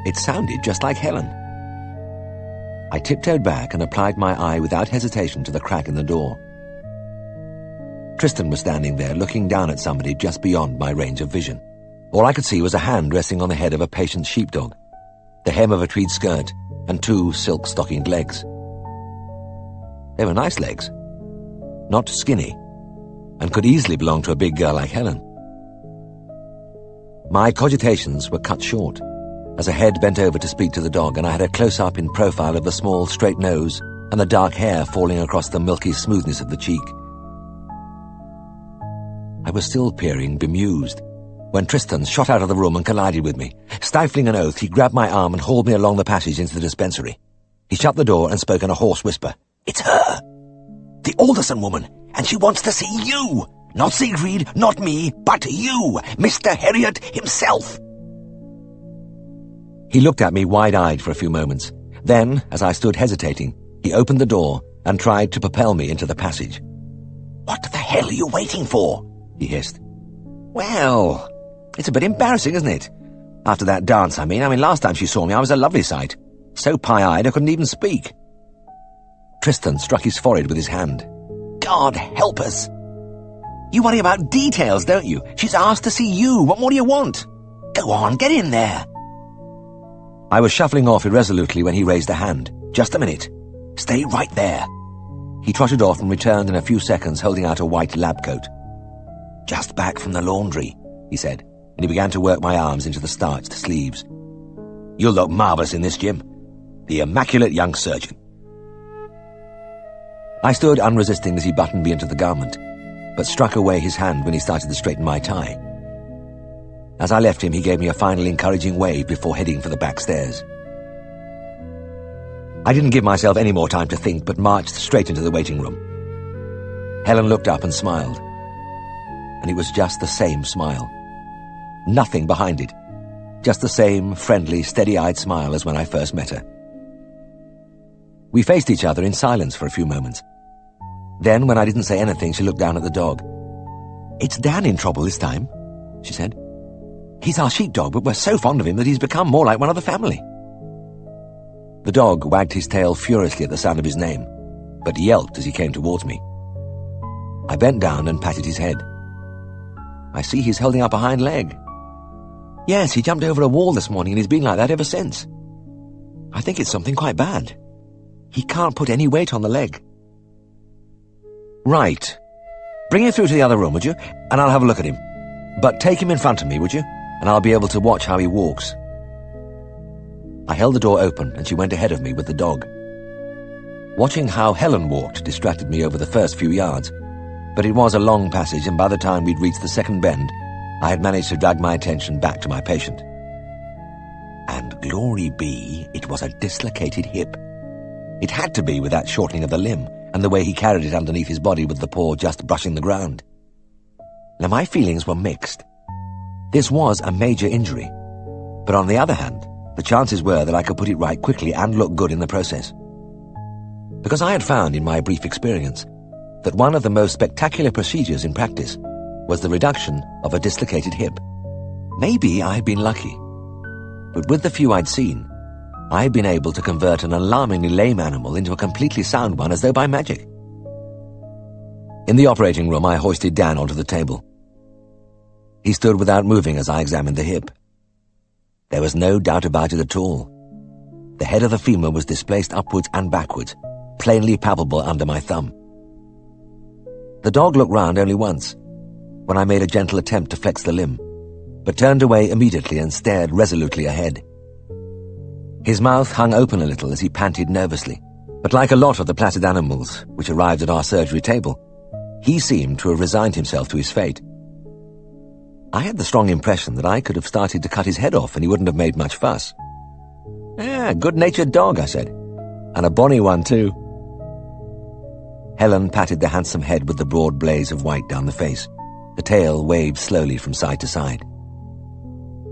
it sounded just like Helen. I tiptoed back and applied my eye without hesitation to the crack in the door. Tristan was standing there looking down at somebody just beyond my range of vision. All I could see was a hand resting on the head of a patient sheepdog, the hem of a tweed skirt, and 2 silk-stockinged legs. They were nice legs, not skinny, and could easily belong to a big girl like Helen. My cogitations were cut short as a head bent over to speak to the dog, and I had a close-up in profile of the small, straight nose and the dark hair falling across the milky smoothness of the cheek. I was still peering, bemused, when Tristan shot out of the room and collided with me. Stifling an oath, he grabbed my arm and hauled me along the passage into the dispensary. He shut the door and spoke in a hoarse whisper. "It's her! The Alderson woman, and she wants to see you! Not Siegfried, not me, but you, Mr. Herriot himself!" He looked at me wide-eyed for a few moments. Then, as I stood hesitating, he opened the door and tried to propel me into the passage. "What the hell are you waiting for?" he hissed. "Well, it's a bit embarrassing, isn't it? After that dance, I mean, last time she saw me, I was a lovely sight. So pie-eyed I couldn't even speak." Tristan struck his forehead with his hand. "God help us! You worry about details, don't you? She's asked to see you. What more do you want? Go on, get in there." I was shuffling off irresolutely when he raised a hand. "Just a minute. Stay right there." He trotted off and returned in a few seconds holding out a white lab coat. "Just back from the laundry," he said, and he began to work my arms into the starched sleeves. "You'll look marvellous in this, Jim. The immaculate young surgeon." I stood unresisting as he buttoned me into the garment, but struck away his hand when he started to straighten my tie. As I left him, he gave me a final encouraging wave before heading for the back stairs. I didn't give myself any more time to think, but marched straight into the waiting room. Helen looked up and smiled, and it was just the same smile. Nothing behind it, just the same friendly, steady-eyed smile as when I first met her. We faced each other in silence for a few moments. Then, when I didn't say anything, she looked down at the dog. "It's Dan in trouble this time," she said. "He's our sheepdog, but we're so fond of him that he's become more like one of the family." The dog wagged his tail furiously at the sound of his name, but yelped as he came towards me. I bent down and patted his head. "I see he's holding up a hind leg." "Yes, he jumped over a wall this morning and he's been like that ever since. I think it's something quite bad. He can't put any weight on the leg." "Right. Bring him through to the other room, would you? And I'll have a look at him. But take him in front of me, would you? And I'll be able to watch how he walks." I held the door open and she went ahead of me with the dog. Watching how Helen walked distracted me over the first few yards, but it was a long passage, and by the time we'd reached the second bend, I had managed to drag my attention back to my patient. And glory be, it was a dislocated hip. It had to be with that shortening of the limb, and the way he carried it underneath his body with the paw just brushing the ground. Now my feelings were mixed. This was a major injury, but on the other hand, the chances were that I could put it right quickly and look good in the process. Because I had found in my brief experience that one of the most spectacular procedures in practice was the reduction of a dislocated hip. Maybe I had been lucky, but with the few I'd seen, I had been able to convert an alarmingly lame animal into a completely sound one as though by magic. In the operating room, I hoisted Dan onto the table. He stood without moving as I examined the hip. There was no doubt about it at all. The head of the femur was displaced upwards and backwards, plainly palpable under my thumb. The dog looked round only once, when I made a gentle attempt to flex the limb, but turned away immediately and stared resolutely ahead. His mouth hung open a little as he panted nervously, but like a lot of the placid animals which arrived at our surgery table, he seemed to have resigned himself to his fate. I had the strong impression that I could have started to cut his head off and he wouldn't have made much fuss. "Good-natured dog," I said. "And a bonny one, too." Helen patted the handsome head with the broad blaze of white down the face. The tail waved slowly from side to side.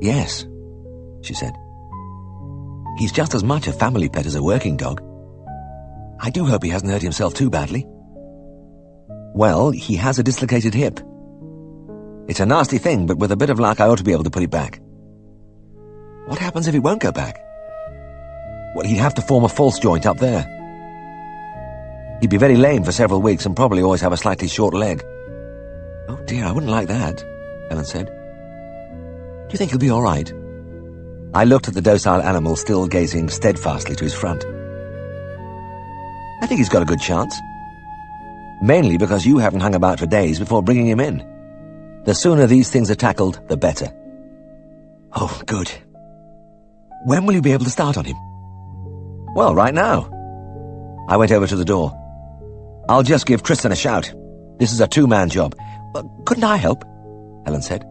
"Yes," she said. "He's just as much a family pet as a working dog. I do hope he hasn't hurt himself too badly." "Well, he has a dislocated hip. It's a nasty thing, but with a bit of luck I ought to be able to put it back." "What happens if it won't go back?" "Well, he'd have to form a false joint up there. He'd be very lame for several weeks and probably always have a slightly short leg." "Oh dear, I wouldn't like that," Helen said. "Do you think he'll be all right?" I looked at the docile animal still gazing steadfastly to his front. "I think he's got a good chance. Mainly because you haven't hung about for days before bringing him in. The sooner these things are tackled, the better." Oh, good. When will you be able to start on him? Well, right now. I went over to the door. I'll just give Tristan a shout. This is a two-man job. But couldn't I help? Helen said.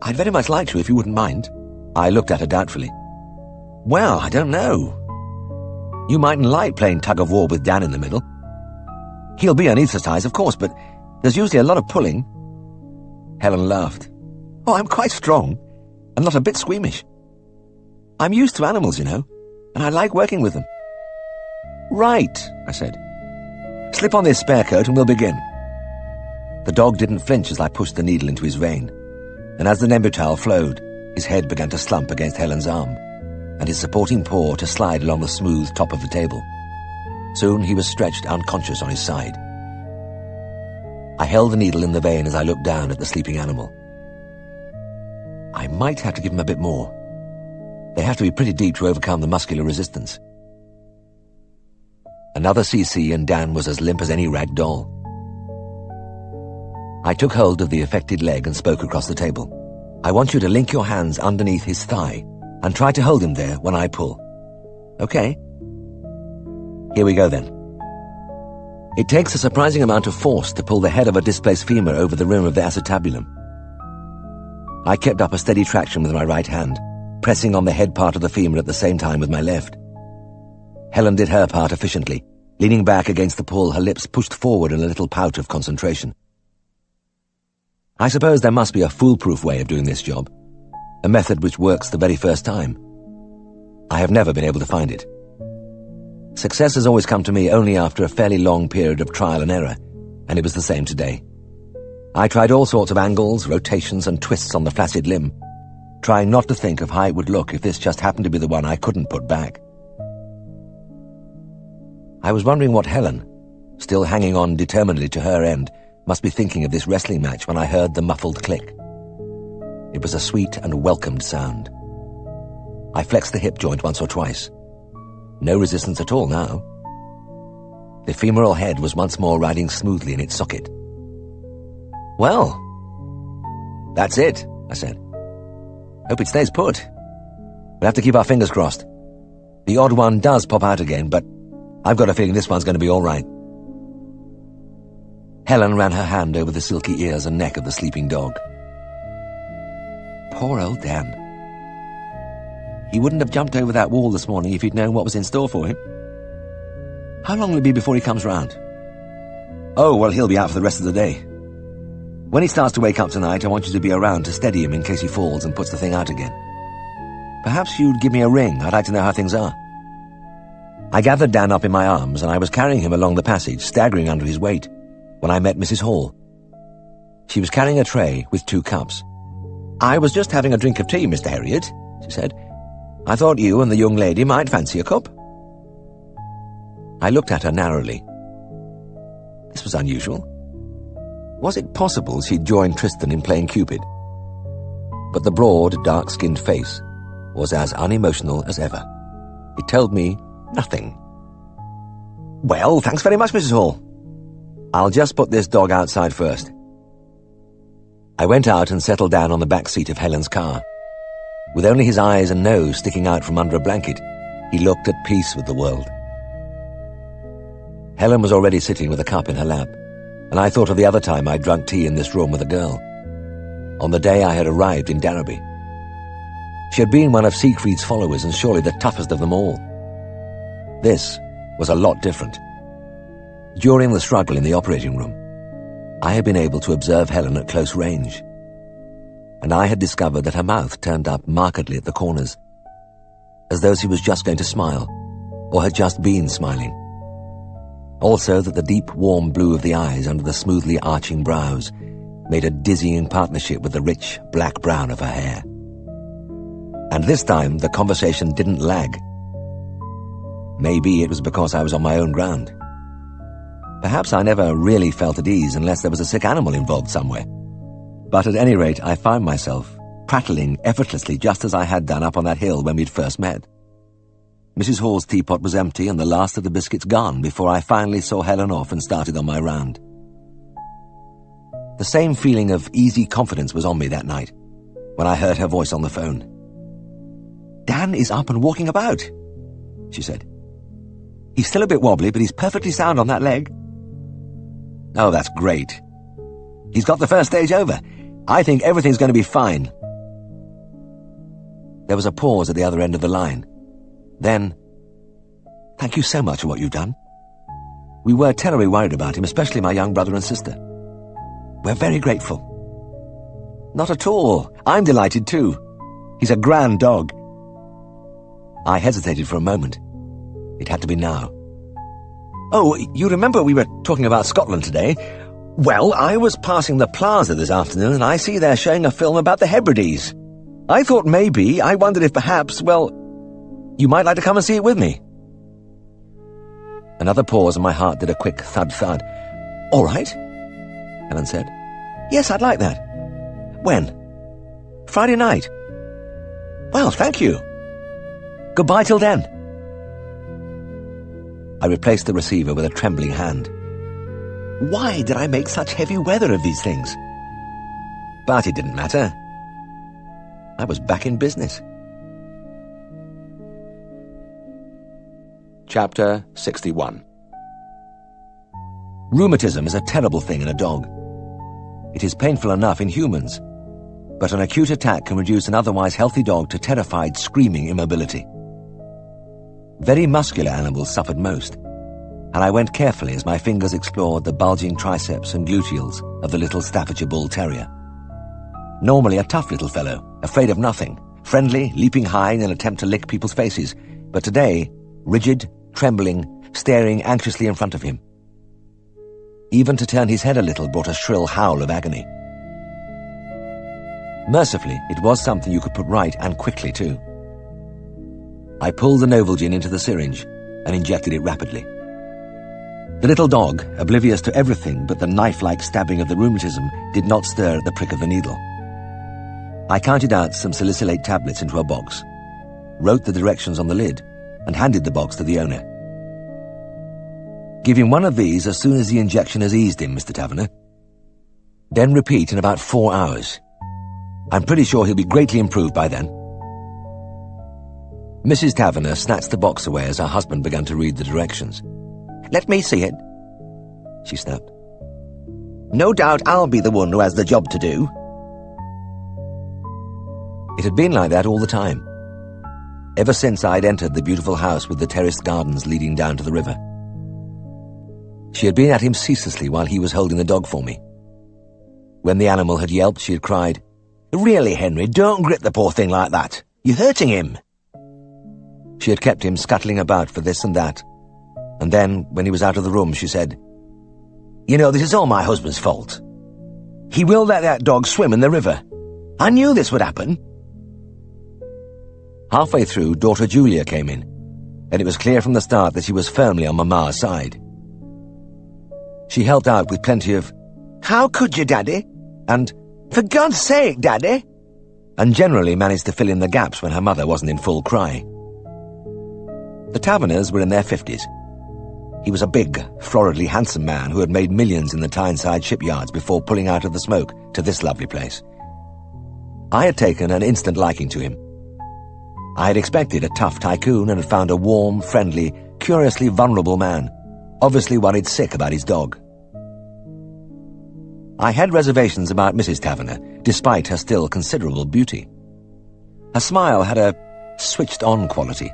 I'd very much like to, if you wouldn't mind. I looked at her doubtfully. Well, I don't know. You mightn't like playing tug-of-war with Dan in the middle. He'll be anaesthetized, of course, but there's usually a lot of pulling. Helen laughed. Oh, I'm quite strong, and not a bit squeamish. I'm used to animals, you know, and I like working with them. Right, I said. Slip on this spare coat and we'll begin. The dog didn't flinch as I pushed the needle into his vein, and as the Nembutal flowed, his head began to slump against Helen's arm, and his supporting paw to slide along the smooth top of the table. Soon he was stretched unconscious on his side. I held the needle in the vein as I looked down at the sleeping animal. I might have to give him a bit more. They have to be pretty deep to overcome the muscular resistance. Another CC and Dan was as limp as any rag doll. I took hold of the affected leg and spoke across the table. I want you to link your hands underneath his thigh and try to hold him there when I pull. Okay? Here we go then. It takes a surprising amount of force to pull the head of a displaced femur over the rim of the acetabulum. I kept up a steady traction with my right hand, pressing on the head part of the femur at the same time with my left. Helen did her part efficiently, leaning back against the pull, her lips pushed forward in a little pout of concentration. I suppose there must be a foolproof way of doing this job, a method which works the very first time. I have never been able to find it. Success has always come to me only after a fairly long period of trial and error, and it was the same today. I tried all sorts of angles, rotations, and twists on the flaccid limb, trying not to think of how it would look if this just happened to be the one I couldn't put back. I was wondering what Helen, still hanging on determinedly to her end, must be thinking of this wrestling match when I heard the muffled click. It was a sweet and welcomed sound. I flexed the hip joint once or twice. No resistance at all now. The femoral head was once more riding smoothly in its socket. Well, that's it, I said. Hope it stays put. We'll have to keep our fingers crossed. The odd one does pop out again, but I've got a feeling this one's going to be all right. Helen ran her hand over the silky ears and neck of the sleeping dog. Poor old Dan. He wouldn't have jumped over that wall this morning if he'd known what was in store for him. How long will it be before he comes round? Oh, well, he'll be out for the rest of the day. When he starts to wake up tonight, I want you to be around to steady him in case he falls and puts the thing out again. Perhaps you'd give me a ring. I'd like to know how things are. I gathered Dan up in my arms, and I was carrying him along the passage, staggering under his weight, when I met Mrs. Hall. She was carrying a tray with 2 cups. I was just having a drink of tea, Mr. Herriot, she said. I thought you and the young lady might fancy a cup. I looked at her narrowly. This was unusual. Was it possible she'd joined Tristan in playing Cupid? But the broad, dark-skinned face was as unemotional as ever. It told me nothing. Well, thanks very much, Mrs. Hall. I'll just put this dog outside first. I went out and settled down on the back seat of Helen's car. With only his eyes and nose sticking out from under a blanket, he looked at peace with the world. Helen was already sitting with a cup in her lap, and I thought of the other time I'd drunk tea in this room with a girl, on the day I had arrived in Darrowby. She had been one of Siegfried's followers and surely the toughest of them all. This was a lot different. During the struggle in the operating room, I had been able to observe Helen at close range, and I had discovered that her mouth turned up markedly at the corners, as though she was just going to smile, or had just been smiling. Also that the deep, warm blue of the eyes under the smoothly arching brows made a dizzying partnership with the rich, black-brown of her hair. And this time the conversation didn't lag. Maybe it was because I was on my own ground. Perhaps I never really felt at ease unless there was a sick animal involved somewhere. But at any rate, I found myself prattling effortlessly just as I had done up on that hill when we'd first met. Mrs. Hall's teapot was empty and the last of the biscuits gone before I finally saw Helen off and started on my round. The same feeling of easy confidence was on me that night, when I heard her voice on the phone. "Dan is up and walking about," she said. "He's still a bit wobbly, but he's perfectly sound on that leg." "Oh, that's great. He's got the first stage over. I think everything's going to be fine." There was a pause at the other end of the line. Then, "Thank you so much for what you've done. We were terribly worried about him, especially my young brother and sister. We're very grateful." "Not at all. I'm delighted too. He's a grand dog." I hesitated for a moment. It had to be now. "Oh, you remember we were talking about Scotland today? Well, I was passing the plaza this afternoon and I see they're showing a film about the Hebrides. I thought I wondered if perhaps, well, you might like to come and see it with me." Another pause and my heart did a quick thud-thud. "All right," Helen said. "Yes, I'd like that." "When?" "Friday night." "Well, thank you. Goodbye till then." I replaced the receiver with a trembling hand. Why did I make such heavy weather of these things? But it didn't matter. I was back in business. Chapter 61. Rheumatism is a terrible thing in a dog. It is painful enough in humans, but an acute attack can reduce an otherwise healthy dog to terrified, screaming immobility. Very muscular animals suffered most, and I went carefully as my fingers explored the bulging triceps and gluteals of the little Staffordshire Bull Terrier. Normally a tough little fellow, afraid of nothing, friendly, leaping high in an attempt to lick people's faces, but today, rigid, trembling, staring anxiously in front of him. Even to turn his head a little brought a shrill howl of agony. Mercifully, it was something you could put right, and quickly too. I pulled the Novalgin into the syringe and injected it rapidly. The little dog, oblivious to everything but the knife-like stabbing of the rheumatism, did not stir at the prick of the needle. I counted out some salicylate tablets into a box, wrote the directions on the lid, and handed the box to the owner. "Give him one of these as soon as the injection has eased him, Mr. Taverner. Then repeat in about 4 hours. I'm pretty sure he'll be greatly improved by then." Mrs. Taverner snatched the box away as her husband began to read the directions. "Let me see it," she snapped. "No doubt I'll be the one who has the job to do." It had been like that all the time, ever since I'd entered the beautiful house with the terraced gardens leading down to the river. She had been at him ceaselessly while he was holding the dog for me. When the animal had yelped, she had cried, "Really, Henry, don't grip the poor thing like that. You're hurting him." She had kept him scuttling about for this and that, and then, when he was out of the room, she said, "You know, this is all my husband's fault. He will let that dog swim in the river. I knew this would happen." Halfway through, daughter Julia came in, and it was clear from the start that she was firmly on Mama's side. She helped out with plenty of, "How could you, Daddy?" and "For God's sake, Daddy," and generally managed to fill in the gaps when her mother wasn't in full cry. The Taverners were in their 50s. He was a big, floridly handsome man who had made millions in the Tyneside shipyards before pulling out of the smoke to this lovely place. I had taken an instant liking to him. I had expected a tough tycoon and had found a warm, friendly, curiously vulnerable man, obviously worried sick about his dog. I had reservations about Mrs. Taverner, despite her still considerable beauty. Her smile had a switched-on quality,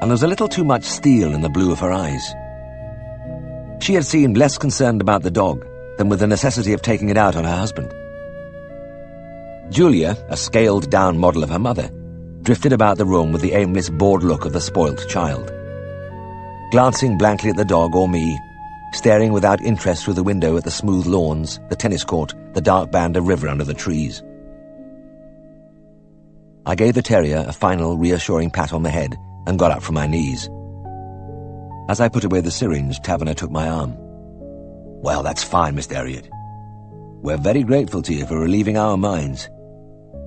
and there was a little too much steel in the blue of her eyes. She had seemed less concerned about the dog than with the necessity of taking it out on her husband. Julia, a scaled-down model of her mother, drifted about the room with the aimless, bored look of the spoilt child. Glancing blankly at the dog or me, staring without interest through the window at the smooth lawns, the tennis court, the dark band of river under the trees. I gave the terrier a final reassuring pat on the head and got up from my knees. As I put away the syringe, Taverner took my arm. "Well, that's fine, Mr. Herriot. We're very grateful to you for relieving our minds.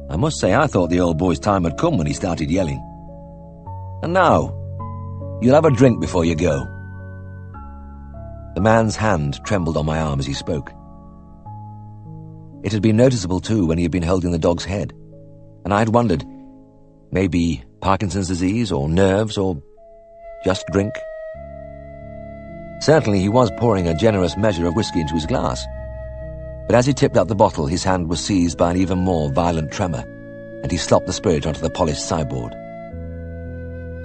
I must say I thought the old boy's time had come when he started yelling. And now, you'll have a drink before you go." The man's hand trembled on my arm as he spoke. It had been noticeable too when he had been holding the dog's head, and I had wondered, maybe Parkinson's disease, or nerves, or just drink. Certainly he was pouring a generous measure of whiskey into his glass, but as he tipped up the bottle, his hand was seized by an even more violent tremor, and he slopped the spirit onto the polished sideboard.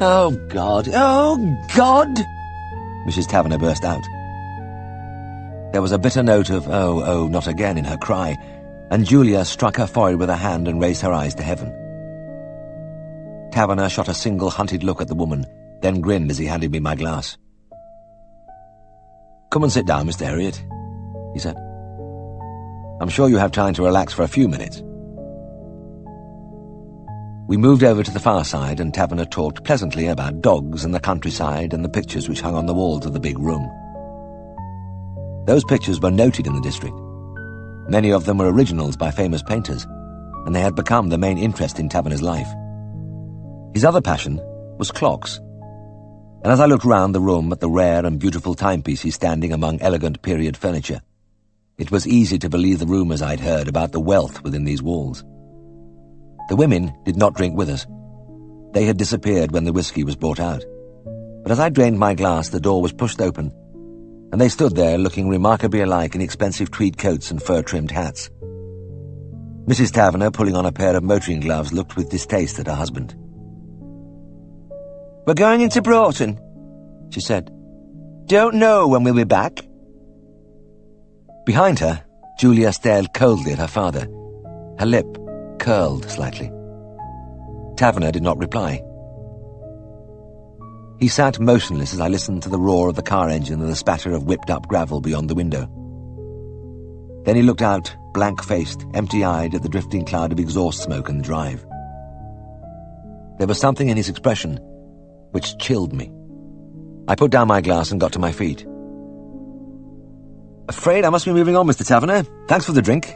"Oh, God! Oh, God!" Mrs. Taverner burst out. There was a bitter note of oh, not again in her cry, and Julia struck her forehead with her hand and raised her eyes to heaven. Taverner shot a single hunted look at the woman, then grinned as he handed me my glass. "Come and sit down, Mr. Herriot," he said. "I'm sure you have time to relax for a few minutes." We moved over to the far side, and Taverner talked pleasantly about dogs and the countryside and the pictures which hung on the walls of the big room. Those pictures were noted in the district. Many of them were originals by famous painters, and they had become the main interest in Taverner's life. His other passion was clocks, and as I looked round the room at the rare and beautiful timepieces standing among elegant period furniture, it was easy to believe the rumours I'd heard about the wealth within these walls. The women did not drink with us. They had disappeared when the whiskey was brought out. But as I drained my glass, the door was pushed open, and they stood there looking remarkably alike in expensive tweed coats and fur-trimmed hats. Mrs. Taverner, pulling on a pair of motoring gloves, looked with distaste at her husband. "We're going into Broughton," she said. "Don't know when we'll be back." Behind her, Julia stared coldly at her father. Her lip curled slightly. Taverner did not reply. He sat motionless as I listened to the roar of the car engine and the spatter of whipped-up gravel beyond the window. Then he looked out, blank-faced, empty-eyed at the drifting cloud of exhaust smoke in the drive. There was something in his expression which chilled me. I put down my glass and got to my feet. "Afraid I must be moving on, Mr. Taverner. Thanks for the drink."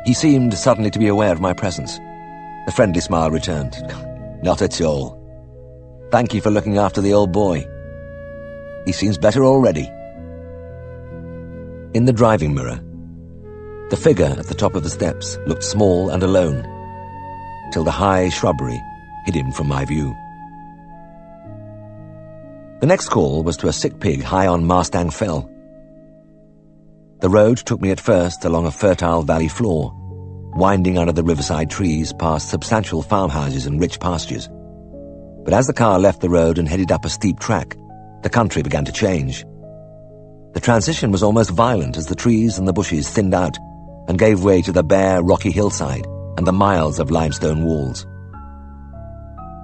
He seemed suddenly to be aware of my presence. The friendly smile returned. "Not at all. Thank you for looking after the old boy. He seems better already." In the driving mirror, the figure at the top of the steps looked small and alone, till the high shrubbery hid him from my view. The next call was to a sick pig high on Marstang Fell. The road took me at first along a fertile valley floor, winding under the riverside trees past substantial farmhouses and rich pastures. But as the car left the road and headed up a steep track, the country began to change. The transition was almost violent as the trees and the bushes thinned out and gave way to the bare, rocky hillside and the miles of limestone walls.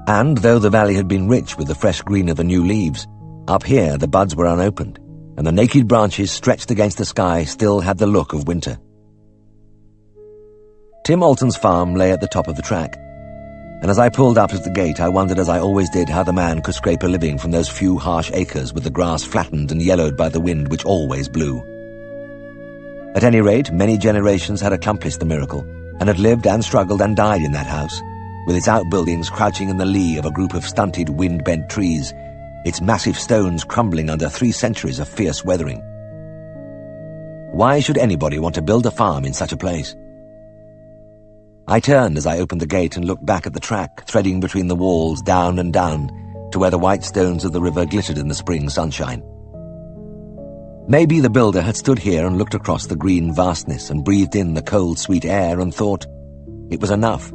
And though the valley had been rich with the fresh green of the new leaves, up here the buds were unopened, and the naked branches stretched against the sky still had the look of winter. Tim Alton's farm lay at the top of the track, and as I pulled up at the gate I wondered, as I always did, how the man could scrape a living from those few harsh acres with the grass flattened and yellowed by the wind which always blew. At any rate, many generations had accomplished the miracle, and had lived and struggled and died in that house, with its outbuildings crouching in the lee of a group of stunted, wind-bent trees, its massive stones crumbling under 3 centuries of fierce weathering. Why should anybody want to build a farm in such a place? I turned as I opened the gate and looked back at the track, threading between the walls, down and down, to where the white stones of the river glittered in the spring sunshine. Maybe the builder had stood here and looked across the green vastness and breathed in the cold, sweet air and thought it was enough.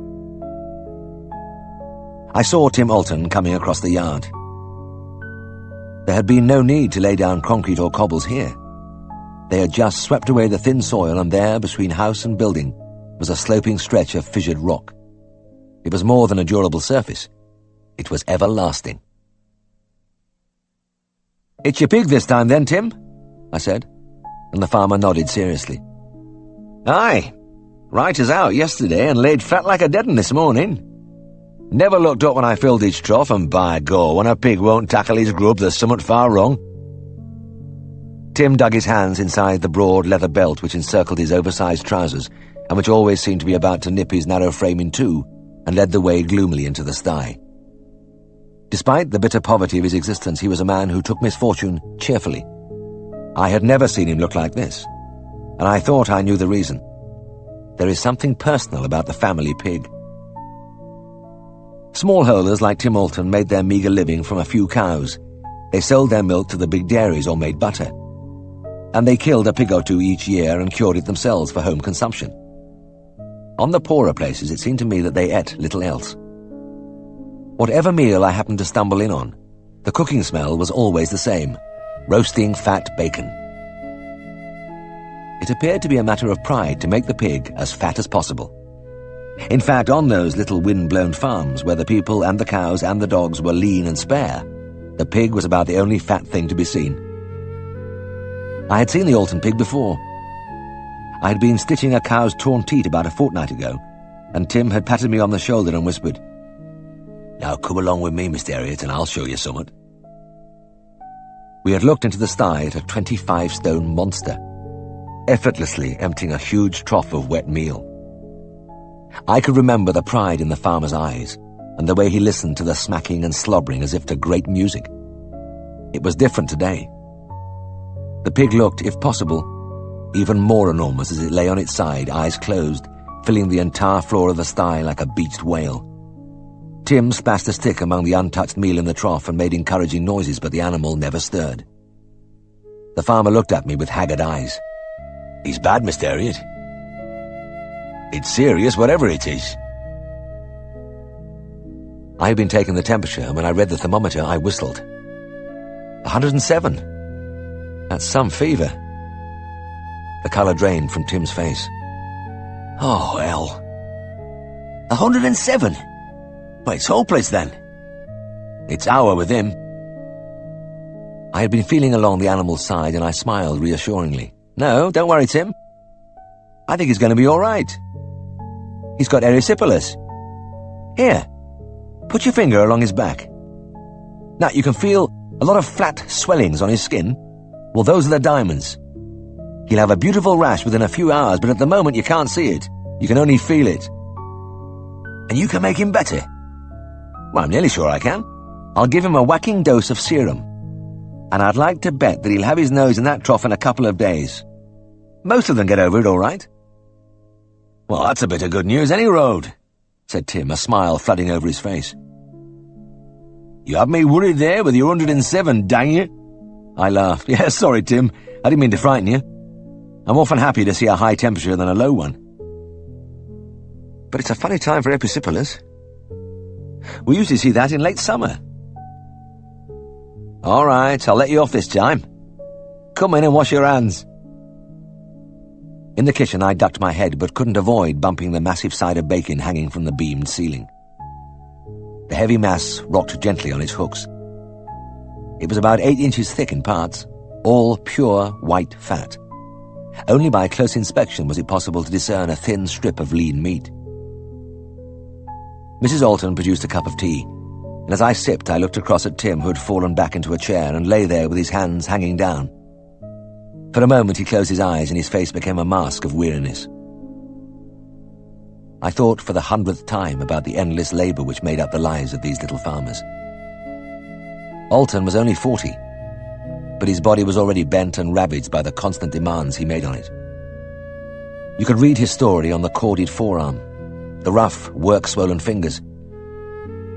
I saw Tim Alton coming across the yard. There had been no need to lay down concrete or cobbles here. They had just swept away the thin soil, and there, between house and building, was a sloping stretch of fissured rock. It was more than a durable surface. It was everlasting. "It's your pig this time then, Tim?" I said, and the farmer nodded seriously. "Aye, right as out yesterday and laid flat like a dead 'un this morning. Never looked up when I filled each trough, and by go, when a pig won't tackle his grub there's somewhat far wrong." Tim dug his hands inside the broad leather belt which encircled his oversized trousers and which always seemed to be about to nip his narrow frame in two, and led the way gloomily into the sty. Despite the bitter poverty of his existence, he was a man who took misfortune cheerfully. I had never seen him look like this, and I thought I knew the reason. There is something personal about the family pig. Smallholders like Tim Alton made their meagre living from a few cows. They sold their milk to the big dairies or made butter. And they killed a pig or two each year and cured it themselves for home consumption. On the poorer places, it seemed to me that they ate little else. Whatever meal I happened to stumble in on, the cooking smell was always the same: roasting fat bacon. It appeared to be a matter of pride to make the pig as fat as possible. In fact, on those little wind-blown farms where the people and the cows and the dogs were lean and spare, the pig was about the only fat thing to be seen. I had seen the Alton pig before. I had been stitching a cow's torn teat about a fortnight ago, and Tim had patted me on the shoulder and whispered, "Now come along with me, Mr. Herriot, and I'll show you summat." We had looked into the sty at a 25-stone monster, effortlessly emptying a huge trough of wet meal. I could remember the pride in the farmer's eyes, and the way he listened to the smacking and slobbering as if to great music. It was different today. The pig looked, if possible, even more enormous as it lay on its side, eyes closed, filling the entire floor of the sty like a beached whale. Tim splashed a stick among the untouched meal in the trough and made encouraging noises, but the animal never stirred. The farmer looked at me with haggard eyes. "He's bad, Mr. Herriot. It's serious, whatever it is." I had been taking the temperature, and when I read the thermometer, I whistled. 107. That's some fever. The colour drained from Tim's face. "Oh, hell. 107? Well, it's hopeless then." "It's hour with him." I had been feeling along the animal's side, and I smiled reassuringly. "No, don't worry, Tim. I think he's going to be all right. He's got erysipelas. Here, put your finger along his back. Now, you can feel a lot of flat swellings on his skin. Well, those are the diamonds. He'll have a beautiful rash within a few hours, but at the moment you can't see it. You can only feel it." "And you can make him better?" "Well, I'm nearly sure I can. I'll give him a whacking dose of serum. And I'd like to bet that he'll have his nose in that trough in a couple of days. Most of them get over it all right." "Well, that's a bit of good news any road," said Tim, a smile flooding over his face. "You have me worried there with your 107, dang you." I laughed. "Yeah, sorry, Tim. I didn't mean to frighten you. I'm often happier to see a high temperature than a low one. But it's a funny time for erysipelas. We usually see that in late summer." "All right, I'll let you off this time. Come in and wash your hands." In the kitchen, I ducked my head but couldn't avoid bumping the massive side of bacon hanging from the beamed ceiling. The heavy mass rocked gently on its hooks. It was about 8 inches thick in parts, all pure white fat. Only by close inspection was it possible to discern a thin strip of lean meat. Mrs. Alton produced a cup of tea, and as I sipped, I looked across at Tim, who had fallen back into a chair and lay there with his hands hanging down. For a moment he closed his eyes and his face became a mask of weariness. I thought for the 100th time about the endless labour which made up the lives of these little farmers. Alton was only 40, but his body was already bent and ravaged by the constant demands he made on it. You could read his story on the corded forearm, the rough, work-swollen fingers.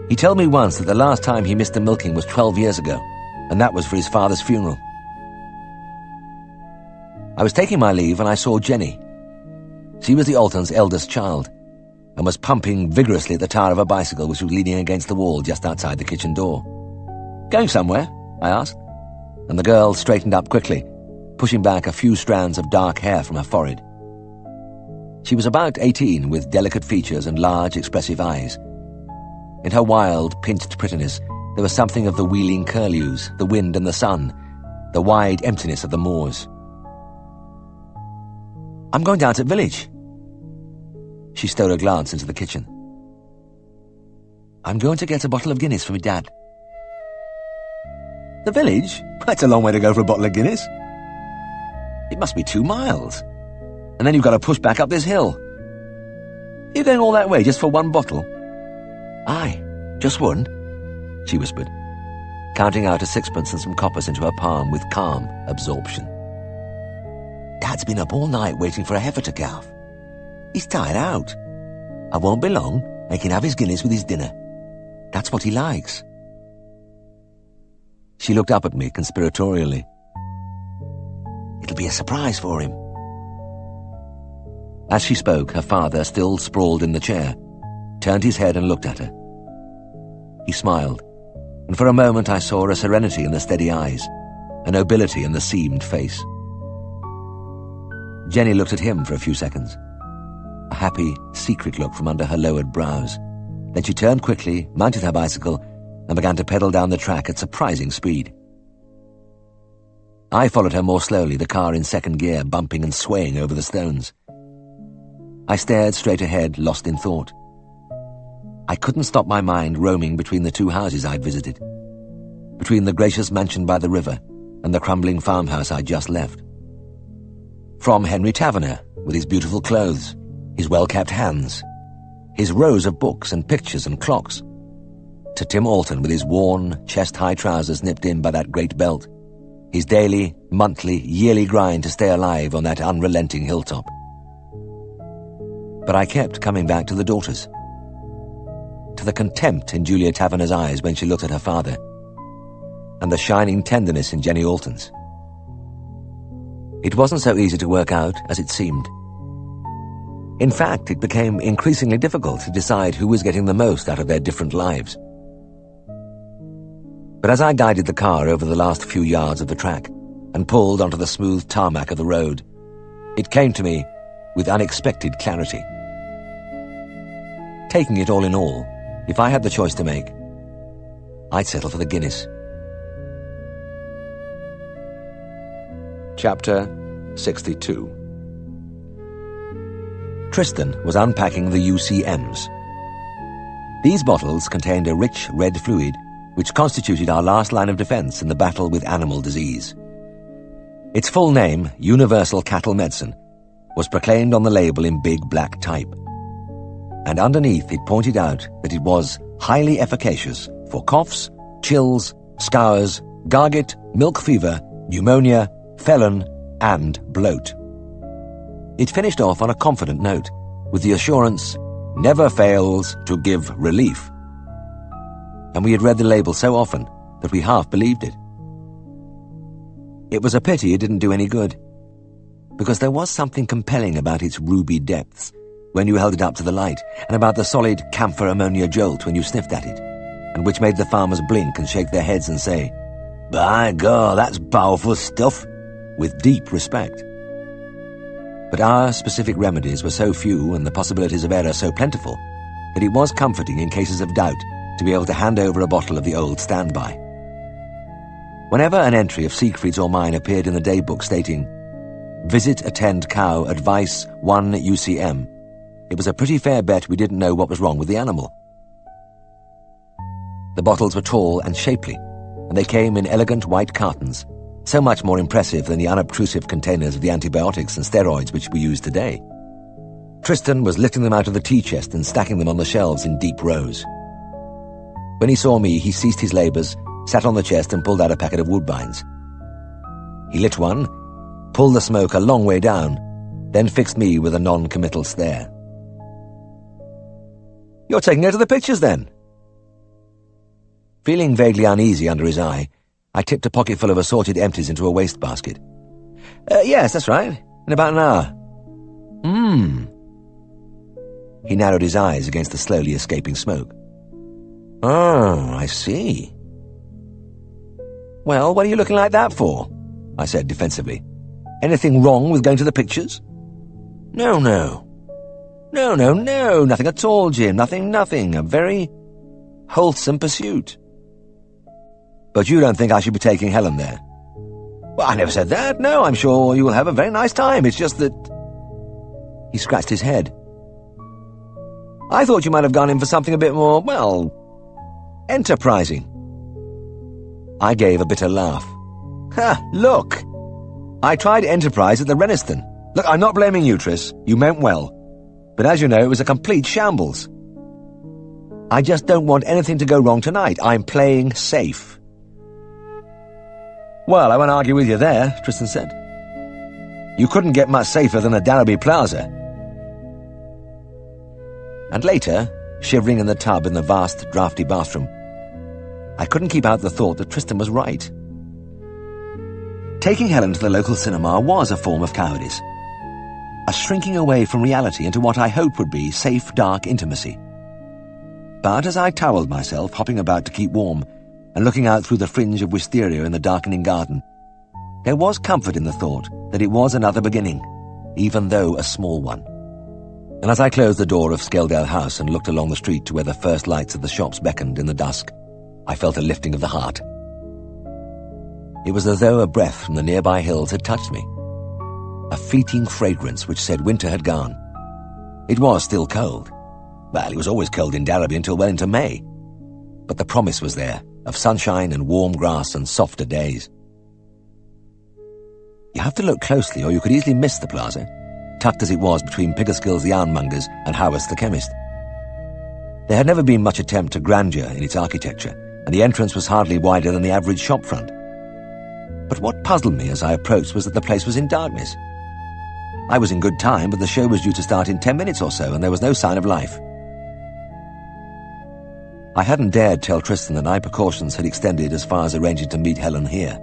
He told me once that the last time he missed the milking was 12 years ago, and that was for his father's funeral. I was taking my leave and I saw Jenny. She was the Altons' eldest child, and was pumping vigorously at the tire of a bicycle which was leaning against the wall just outside the kitchen door. "Going somewhere?" I asked, and the girl straightened up quickly, pushing back a few strands of dark hair from her forehead. She was about 18, with delicate features and large, expressive eyes. In her wild, pinched prettiness, there was something of the wheeling curlews, the wind and the sun, the wide emptiness of the moors. "I'm going down to the village." She stole a glance into the kitchen. "I'm going to get a bottle of Guinness for my dad." "The village? That's a long way to go for a bottle of Guinness. It must be 2 miles. And then you've got to push back up this hill. You're going all that way just for one bottle?" "Aye, just one," she whispered, counting out a 6pence and some coppers into her palm with calm absorption. "Dad's been up all night waiting for a heifer to calve. He's tired out. I won't be long. He can have his Guinness with his dinner. That's what he likes." She looked up at me conspiratorially. "It'll be a surprise for him." As she spoke, her father, still sprawled in the chair, turned his head and looked at her. He smiled, and for a moment I saw a serenity in the steady eyes, a nobility in the seamed face. Jenny looked at him for a few seconds, a happy, secret look from under her lowered brows. Then she turned quickly, mounted her bicycle, and began to pedal down the track at surprising speed. I followed her more slowly, the car in second gear, bumping and swaying over the stones. I stared straight ahead, lost in thought. I couldn't stop my mind roaming between the two houses I'd visited, between the gracious mansion by the river and the crumbling farmhouse I'd just left. From Henry Taverner, with his beautiful clothes, his well-kept hands, his rows of books and pictures and clocks, to Tim Alton with his worn, chest-high trousers nipped in by that great belt, his daily, monthly, yearly grind to stay alive on that unrelenting hilltop. But I kept coming back to the daughters, to the contempt in Julia Taverner's eyes when she looked at her father, and the shining tenderness in Jenny Alton's. It wasn't so easy to work out as it seemed. In fact, it became increasingly difficult to decide who was getting the most out of their different lives. But as I guided the car over the last few yards of the track and pulled onto the smooth tarmac of the road, it came to me with unexpected clarity. Taking it all in all, if I had the choice to make, I'd settle for the Guinness. Chapter 62. Tristan was unpacking the UCMs. These bottles contained a rich red fluid which constituted our last line of defense in the battle with animal disease. Its full name, Universal Cattle Medicine, was proclaimed on the label in big black type, and underneath it pointed out that it was highly efficacious for coughs, chills, scours, gargit, milk fever, pneumonia, felon, and bloat. It finished off on a confident note, with the assurance, "never fails to give relief." And we had read the label so often that we half believed it. It was a pity it didn't do any good, because there was something compelling about its ruby depths when you held it up to the light, and about the solid camphor ammonia jolt when you sniffed at it, and which made the farmers blink and shake their heads and say, "By God, that's powerful stuff," with deep respect. But our specific remedies were so few and the possibilities of error so plentiful that it was comforting in cases of doubt to be able to hand over a bottle of the old standby. Whenever an entry of Siegfried's or mine appeared in the daybook stating, "Visit, attend cow, advice 1 UCM," it was a pretty fair bet we didn't know what was wrong with the animal. The bottles were tall and shapely, and they came in elegant white cartons, so much more impressive than the unobtrusive containers of the antibiotics and steroids which we use today. Tristan was lifting them out of the tea chest and stacking them on the shelves in deep rows. When he saw me, he ceased his labours, sat on the chest and pulled out a packet of Woodbines. He lit one, pulled the smoke a long way down, then fixed me with a non-committal stare. "You're taking her to the pictures, then?" Feeling vaguely uneasy under his eye, I tipped a pocketful of assorted empties into a wastebasket. "Yes, that's right. In about an hour." He narrowed his eyes against the slowly escaping smoke. "Oh, I see." "Well, what are you looking like that for?" I said defensively. "Anything wrong with going to the pictures?" No, nothing at all, Jim, nothing. A very wholesome pursuit." "But you don't think I should be taking Helen there?" "Well, I never said that. No, I'm sure you will have a very nice time. It's just that—" He scratched his head. "I thought you might have gone in for something a bit more, well, enterprising." I gave a bitter laugh. "Ha, look! I tried enterprise at the Reniston. Look, I'm not blaming you, Tris. You meant well. But as you know, it was a complete shambles. I just don't want anything to go wrong tonight. I'm playing safe." "Well, I won't argue with you there," Tristan said. "You couldn't get much safer than the Darrowby Plaza." And later, shivering in the tub in the vast, draughty bathroom, I couldn't keep out the thought that Tristan was right. Taking Helen to the local cinema was a form of cowardice. A shrinking away from reality into what I hoped would be safe, dark intimacy. But as I towelled myself, hopping about to keep warm, and looking out through the fringe of wisteria in the darkening garden, there was comfort in the thought that it was another beginning, even though a small one. And as I closed the door of Skeldale House and looked along the street to where the first lights of the shops beckoned in the dusk, I felt a lifting of the heart. It was as though a breath from the nearby hills had touched me. A fleeting fragrance which said winter had gone. It was still cold. Well, it was always cold in Darrowby until well into May. But the promise was there, of sunshine and warm grass and softer days. You have to look closely or you could easily miss the plaza, tucked as it was between Piggerskills the ironmonger's and Howarth the chemist. There had never been much attempt at grandeur in its architecture, and the entrance was hardly wider than the average shop front. But what puzzled me as I approached was that the place was in darkness. I was in good time, but the show was due to start in 10 minutes or so, and there was no sign of life. I hadn't dared tell Tristan that my precautions had extended as far as arranging to meet Helen here.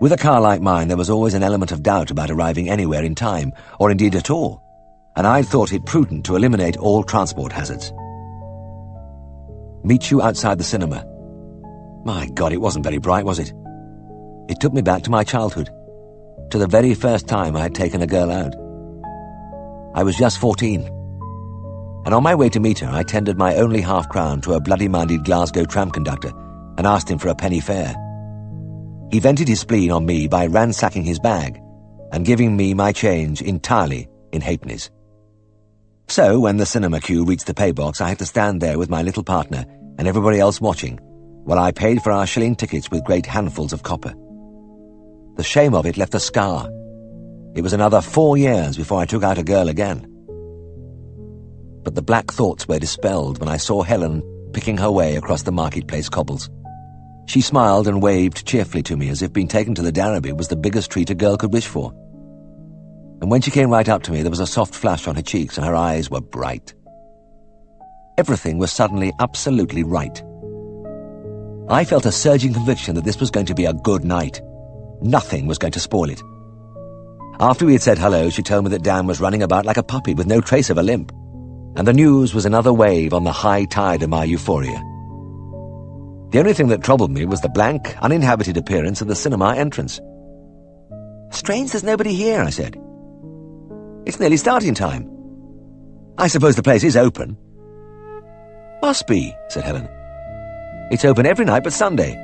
With a car like mine, there was always an element of doubt about arriving anywhere in time, or indeed at all, and I'd thought it prudent to eliminate all transport hazards. Meet you outside the cinema. My God, it wasn't very bright, was it? It took me back to my childhood, to the very first time I had taken a girl out. I was just 14, and on my way to meet her, I tendered my only half-crown to a bloody-minded Glasgow tram conductor and asked him for a penny fare. He vented his spleen on me by ransacking his bag and giving me my change entirely in halfpennies. So, when the cinema queue reached the pay box, I had to stand there with my little partner and everybody else watching, while I paid for our shilling tickets with great handfuls of copper. The shame of it left a scar. It was another 4 years before I took out a girl again. But the black thoughts were dispelled when I saw Helen picking her way across the marketplace cobbles. She smiled and waved cheerfully to me as if being taken to the Darrowby was the biggest treat a girl could wish for. And when she came right up to me, there was a soft flash on her cheeks and her eyes were bright. Everything was suddenly absolutely right. I felt a surging conviction that this was going to be a good night. Nothing was going to spoil it. After we had said hello, she told me that Dan was running about like a puppy with no trace of a limp, and the news was another wave on the high tide of my euphoria. The only thing that troubled me was the blank, uninhabited appearance of the cinema entrance. "Strange there's nobody here," I said. "It's nearly starting time. I suppose the place is open." "Must be," said Helen. "It's open every night but Sunday.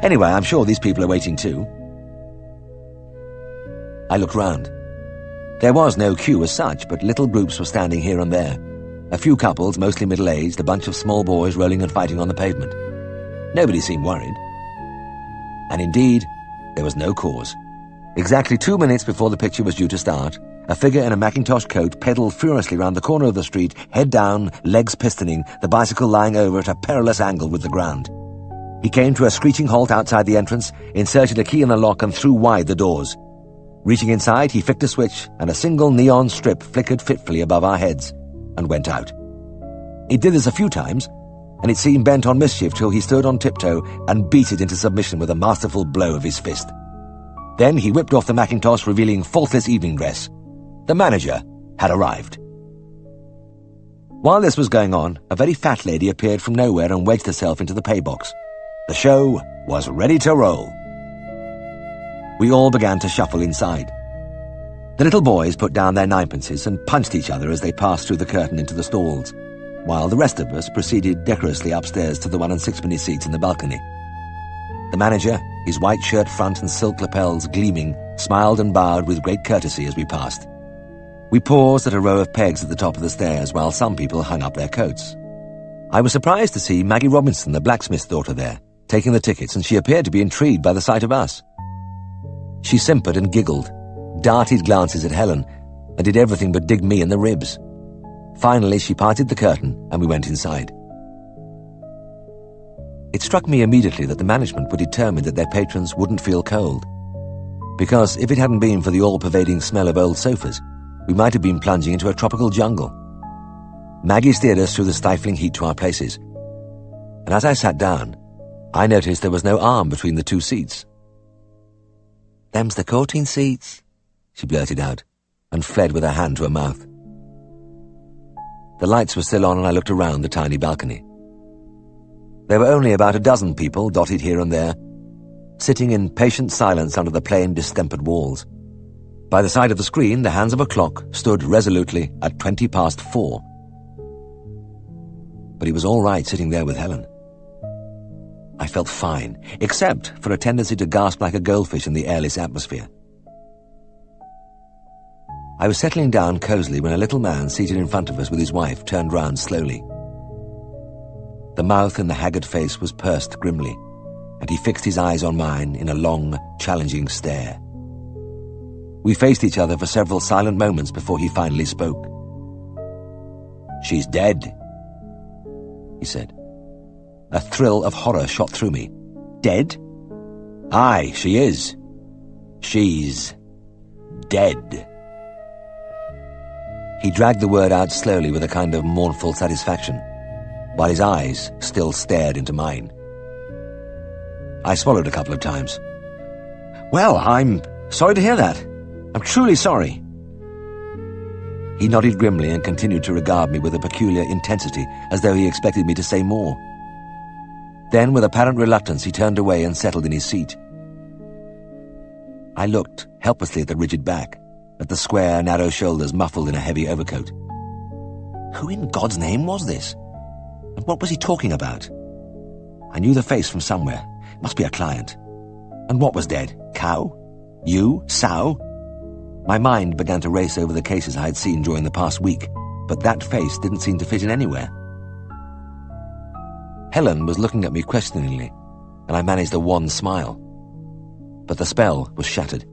Anyway, I'm sure these people are waiting too." I looked round. There was no queue as such, but little groups were standing here and there. A few couples, mostly middle-aged, a bunch of small boys rolling and fighting on the pavement. Nobody seemed worried. And indeed, there was no cause. Exactly 2 minutes before the picture was due to start, a figure in a Macintosh coat pedalled furiously round the corner of the street, head down, legs pistoning, the bicycle lying over at a perilous angle with the ground. He came to a screeching halt outside the entrance, inserted a key in the lock and threw wide the doors. Reaching inside, he flicked a switch, and a single neon strip flickered fitfully above our heads and went out. He did this a few times, and it seemed bent on mischief till he stood on tiptoe and beat it into submission with a masterful blow of his fist. Then he whipped off the Macintosh, revealing faultless evening dress. The manager had arrived. While this was going on, a very fat lady appeared from nowhere and wedged herself into the pay box. The show was ready to roll. We all began to shuffle inside. The little boys put down their ninepences and punched each other as they passed through the curtain into the stalls, while the rest of us proceeded decorously upstairs to the 1 and 6penny seats in the balcony. The manager, his white shirt front and silk lapels gleaming, smiled and bowed with great courtesy as we passed. We paused at a row of pegs at the top of the stairs while some people hung up their coats. I was surprised to see Maggie Robinson, the blacksmith's daughter, there, taking the tickets, and she appeared to be intrigued by the sight of us. She simpered and giggled, darted glances at Helen, and did everything but dig me in the ribs. Finally, she parted the curtain, and we went inside. It struck me immediately that the management were determined that their patrons wouldn't feel cold, because if it hadn't been for the all-pervading smell of old sofas, we might have been plunging into a tropical jungle. Maggie steered us through the stifling heat to our places, and as I sat down, I noticed there was no arm between the two seats. "Them's the courting seats," she blurted out, and fled with her hand to her mouth. The lights were still on and I looked around the tiny balcony. There were only about a dozen people dotted here and there, sitting in patient silence under the plain, distempered walls. By the side of the screen, the hands of a clock stood resolutely at 4:20. But he was all right sitting there with Helen. I felt fine, except for a tendency to gasp like a goldfish in the airless atmosphere. I was settling down cosily when a little man seated in front of us with his wife turned round slowly. The mouth in the haggard face was pursed grimly, and he fixed his eyes on mine in a long, challenging stare. We faced each other for several silent moments before he finally spoke. "She's dead," he said. A thrill of horror shot through me. "Dead?" "Aye, she is. She's dead." He dragged the word out slowly with a kind of mournful satisfaction, while his eyes still stared into mine. I swallowed a couple of times. "Well, I'm sorry to hear that. I'm truly sorry." He nodded grimly and continued to regard me with a peculiar intensity, as though he expected me to say more. Then, with apparent reluctance, he turned away and settled in his seat. I looked helplessly at the rigid back, at the square, narrow shoulders muffled in a heavy overcoat. Who in God's name was this? And what was he talking about? I knew the face from somewhere. It must be a client. And what was dead? Cow? Ewe? Sow? My mind began to race over the cases I had seen during the past week, but that face didn't seem to fit in anywhere. Helen was looking at me questioningly, and I managed a wan smile. But the spell was shattered.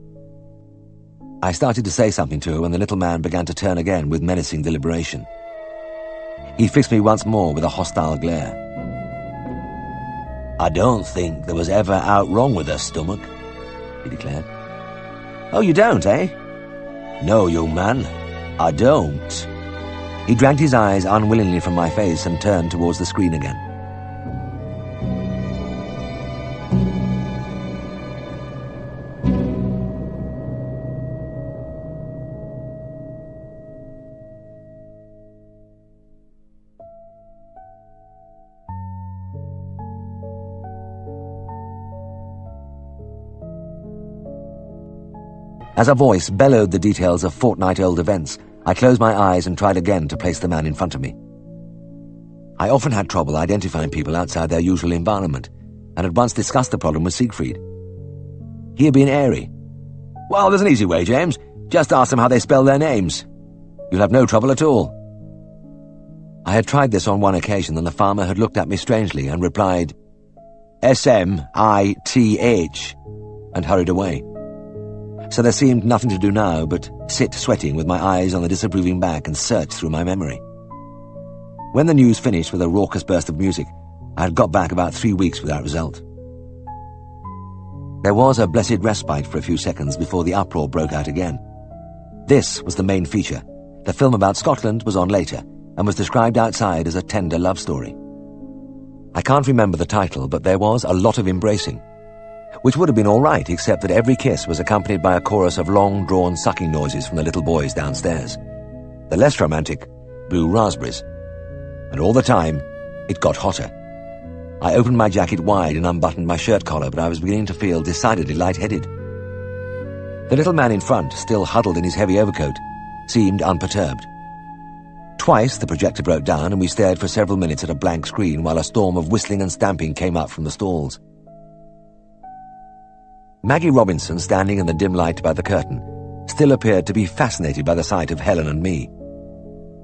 I started to say something to her when the little man began to turn again with menacing deliberation. He fixed me once more with a hostile glare. "I don't think there was ever aught wrong with her stomach," he declared. "Oh, you don't, eh?" "No, young man, I don't." He dragged his eyes unwillingly from my face and turned towards the screen again. As a voice bellowed the details of fortnight-old events, I closed my eyes and tried again to place the man in front of me. I often had trouble identifying people outside their usual environment, and had once discussed the problem with Siegfried. He had been airy. "Well, there's an easy way, James. Just ask them how they spell their names. You'll have no trouble at all." I had tried this on one occasion, and the farmer had looked at me strangely and replied, "SMITH," and hurried away. So there seemed nothing to do now but sit sweating with my eyes on the disapproving back and search through my memory. When the news finished with a raucous burst of music, I had got back about 3 weeks without result. There was a blessed respite for a few seconds before the uproar broke out again. This was the main feature. The film about Scotland was on later, and was described outside as a tender love story. I can't remember the title, but there was a lot of embracing, which would have been all right, except that every kiss was accompanied by a chorus of long-drawn sucking noises from the little boys downstairs. The less romantic blew raspberries, and all the time, it got hotter. I opened my jacket wide and unbuttoned my shirt collar, but I was beginning to feel decidedly lightheaded. The little man in front, still huddled in his heavy overcoat, seemed unperturbed. Twice the projector broke down, and we stared for several minutes at a blank screen while a storm of whistling and stamping came up from the stalls. Maggie Robinson, standing in the dim light by the curtain, still appeared to be fascinated by the sight of Helen and me.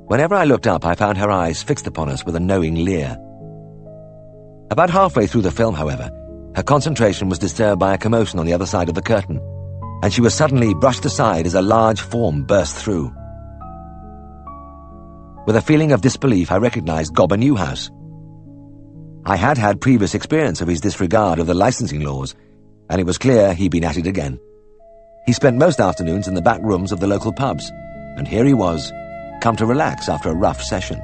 Whenever I looked up, I found her eyes fixed upon us with a knowing leer. About halfway through the film, however, her concentration was disturbed by a commotion on the other side of the curtain, and she was suddenly brushed aside as a large form burst through. With a feeling of disbelief, I recognized Gobber Newhouse. I had had previous experience of his disregard of the licensing laws, and it was clear he'd been at it again. He spent most afternoons in the back rooms of the local pubs, and here he was, come to relax after a rough session.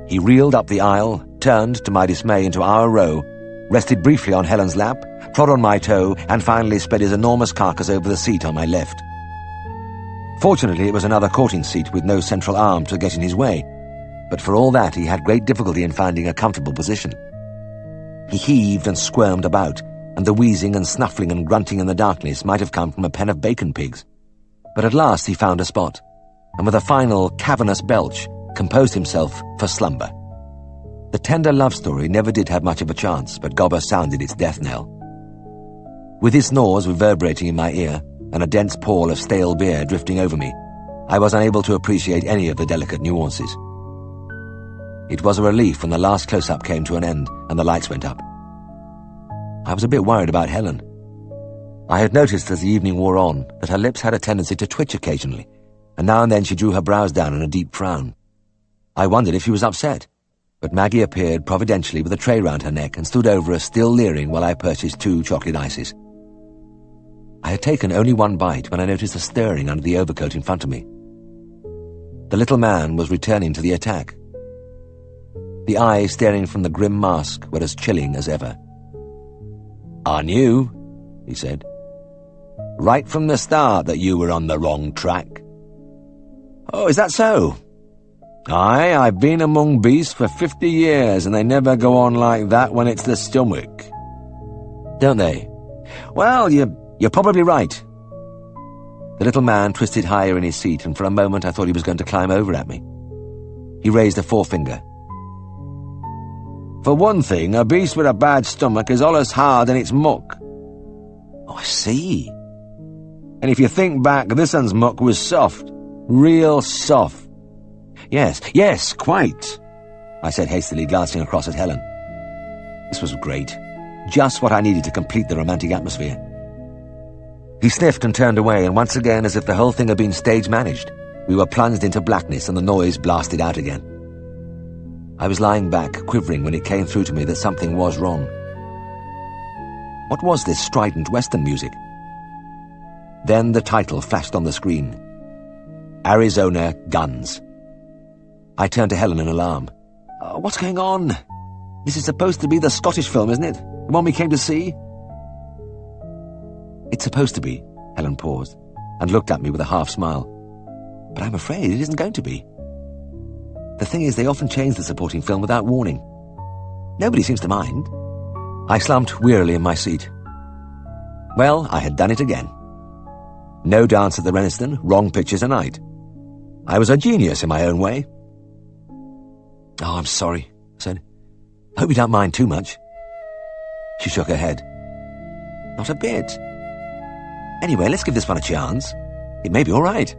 He reeled up the aisle, turned, to my dismay, into our row, rested briefly on Helen's lap, trod on my toe, and finally spread his enormous carcass over the seat on my left. Fortunately, it was another courting seat with no central arm to get in his way, but for all that he had great difficulty in finding a comfortable position. He heaved and squirmed about, and the wheezing and snuffling and grunting in the darkness might have come from a pen of bacon pigs. But at last he found a spot, and with a final cavernous belch, composed himself for slumber. The tender love story never did have much of a chance, but Gobber sounded its death knell. With his snores reverberating in my ear, and a dense pall of stale beer drifting over me, I was unable to appreciate any of the delicate nuances. It was a relief when the last close-up came to an end and the lights went up. I was a bit worried about Helen. I had noticed as the evening wore on that her lips had a tendency to twitch occasionally, and now and then she drew her brows down in a deep frown. I wondered if she was upset, but Maggie appeared providentially with a tray round her neck and stood over us, still leering, while I purchased 2 chocolate ices. I had taken only one bite when I noticed a stirring under the overcoat in front of me. The little man was returning to the attack. The eyes staring from the grim mask were as chilling as ever. "I knew," he said, "right from the start that you were on the wrong track." "Oh, is that so?" "Aye, I've been among beasts for 50 years, and they never go on like that when it's the stomach." "Don't they?" "Well, you're probably right." The little man twisted higher in his seat, and for a moment I thought he was going to climb over at me. He raised a forefinger. "For one thing, a beast with a bad stomach is allus hard in its muck." "Oh, I see." "And if you think back, this one's muck was soft. Real soft." Yes, quite," I said hastily, glancing across at Helen. This was great. Just what I needed to complete the romantic atmosphere. He sniffed and turned away, and once again, as if the whole thing had been stage-managed, we were plunged into blackness and the noise blasted out again. I was lying back, quivering, when it came through to me that something was wrong. What was this strident Western music? Then the title flashed on the screen. Arizona Guns. I turned to Helen in alarm. "What's going on? This is supposed to be the Scottish film, isn't it? The one we came to see?" "It's supposed to be," Helen paused, and looked at me with a half-smile. "But I'm afraid it isn't going to be. The thing is, they often change the supporting film without warning. Nobody seems to mind." I slumped wearily in my seat. Well, I had done it again. No dance at the Reniston, wrong pictures a night. I was a genius in my own way. "Oh, I'm sorry," I said. "Hope you don't mind too much." She shook her head. "Not a bit. Anyway, let's give this one a chance. It may be all right."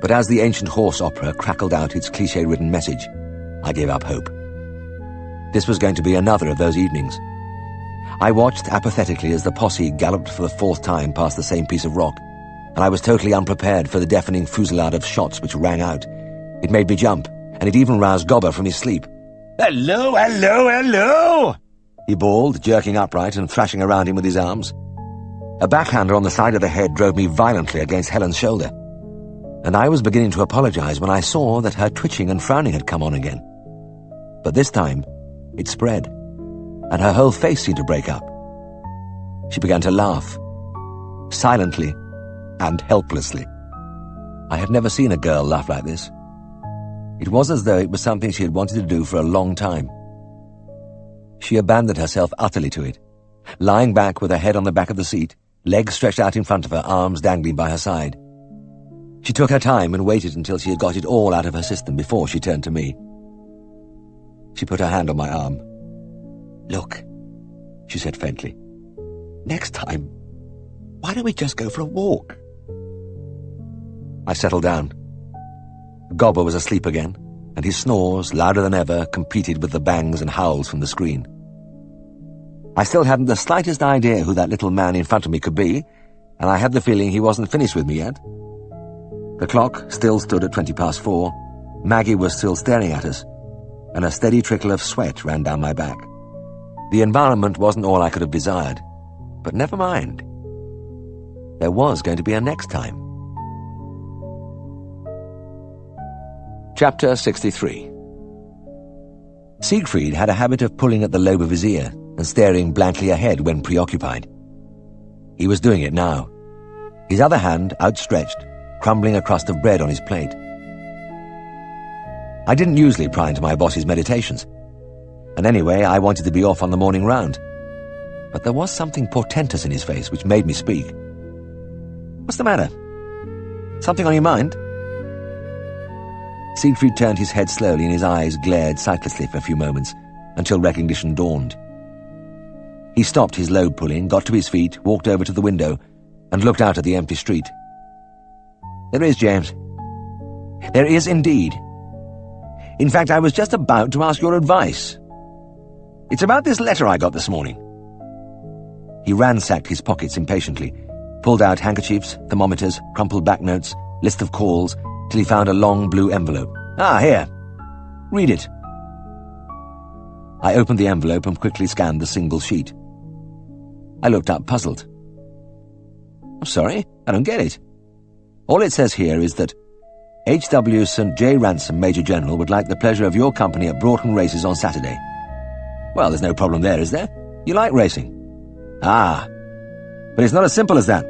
But as the ancient horse opera crackled out its cliché-ridden message, I gave up hope. This was going to be another of those evenings. I watched apathetically as the posse galloped for the 4th time past the same piece of rock, and I was totally unprepared for the deafening fusillade of shots which rang out. It made me jump, and it even roused Gobber from his sleep. "Hello, hello, hello!" he bawled, jerking upright and thrashing around him with his arms. A backhander on the side of the head drove me violently against Helen's shoulder, and I was beginning to apologize when I saw that her twitching and frowning had come on again. But this time, it spread, and her whole face seemed to break up. She began to laugh, silently and helplessly. I had never seen a girl laugh like this. It was as though it was something she had wanted to do for a long time. She abandoned herself utterly to it, lying back with her head on the back of the seat, legs stretched out in front of her, arms dangling by her side. She took her time and waited until she had got it all out of her system before she turned to me. She put her hand on my arm. "Look," she said faintly. "Next time, why don't we just go for a walk?" I settled down. Gobber was asleep again, and his snores, louder than ever, competed with the bangs and howls from the screen. I still hadn't the slightest idea who that little man in front of me could be, and I had the feeling he wasn't finished with me yet. The clock still stood at 4:20. Maggie was still staring at us, and a steady trickle of sweat ran down my back. The environment wasn't all I could have desired, but never mind. There was going to be a next time. Chapter 63. Siegfried had a habit of pulling at the lobe of his ear and staring blankly ahead when preoccupied. He was doing it now, his other hand outstretched, crumbling a crust of bread on his plate. I didn't usually pry into my boss's meditations, and anyway I wanted to be off on the morning round. But there was something portentous in his face which made me speak. "What's the matter? Something on your mind?" Siegfried turned his head slowly and his eyes glared sightlessly for a few moments, until recognition dawned. He stopped his lobe pulling, got to his feet, walked over to the window, and looked out at the empty street. "There is, James. There is indeed. In fact, I was just about to ask your advice. It's about this letter I got this morning." He ransacked his pockets impatiently, pulled out handkerchiefs, thermometers, crumpled banknotes, list of calls, till he found a long blue envelope. "Ah, here. Read it." I opened the envelope and quickly scanned the single sheet. I looked up, puzzled. "I'm sorry, I don't get it. All it says here is that H.W. St. J. Ransom, Major General, would like the pleasure of your company at Broughton Races on Saturday." Well, there's no problem there, is there? You like racing. "Ah, but it's not as simple as that,"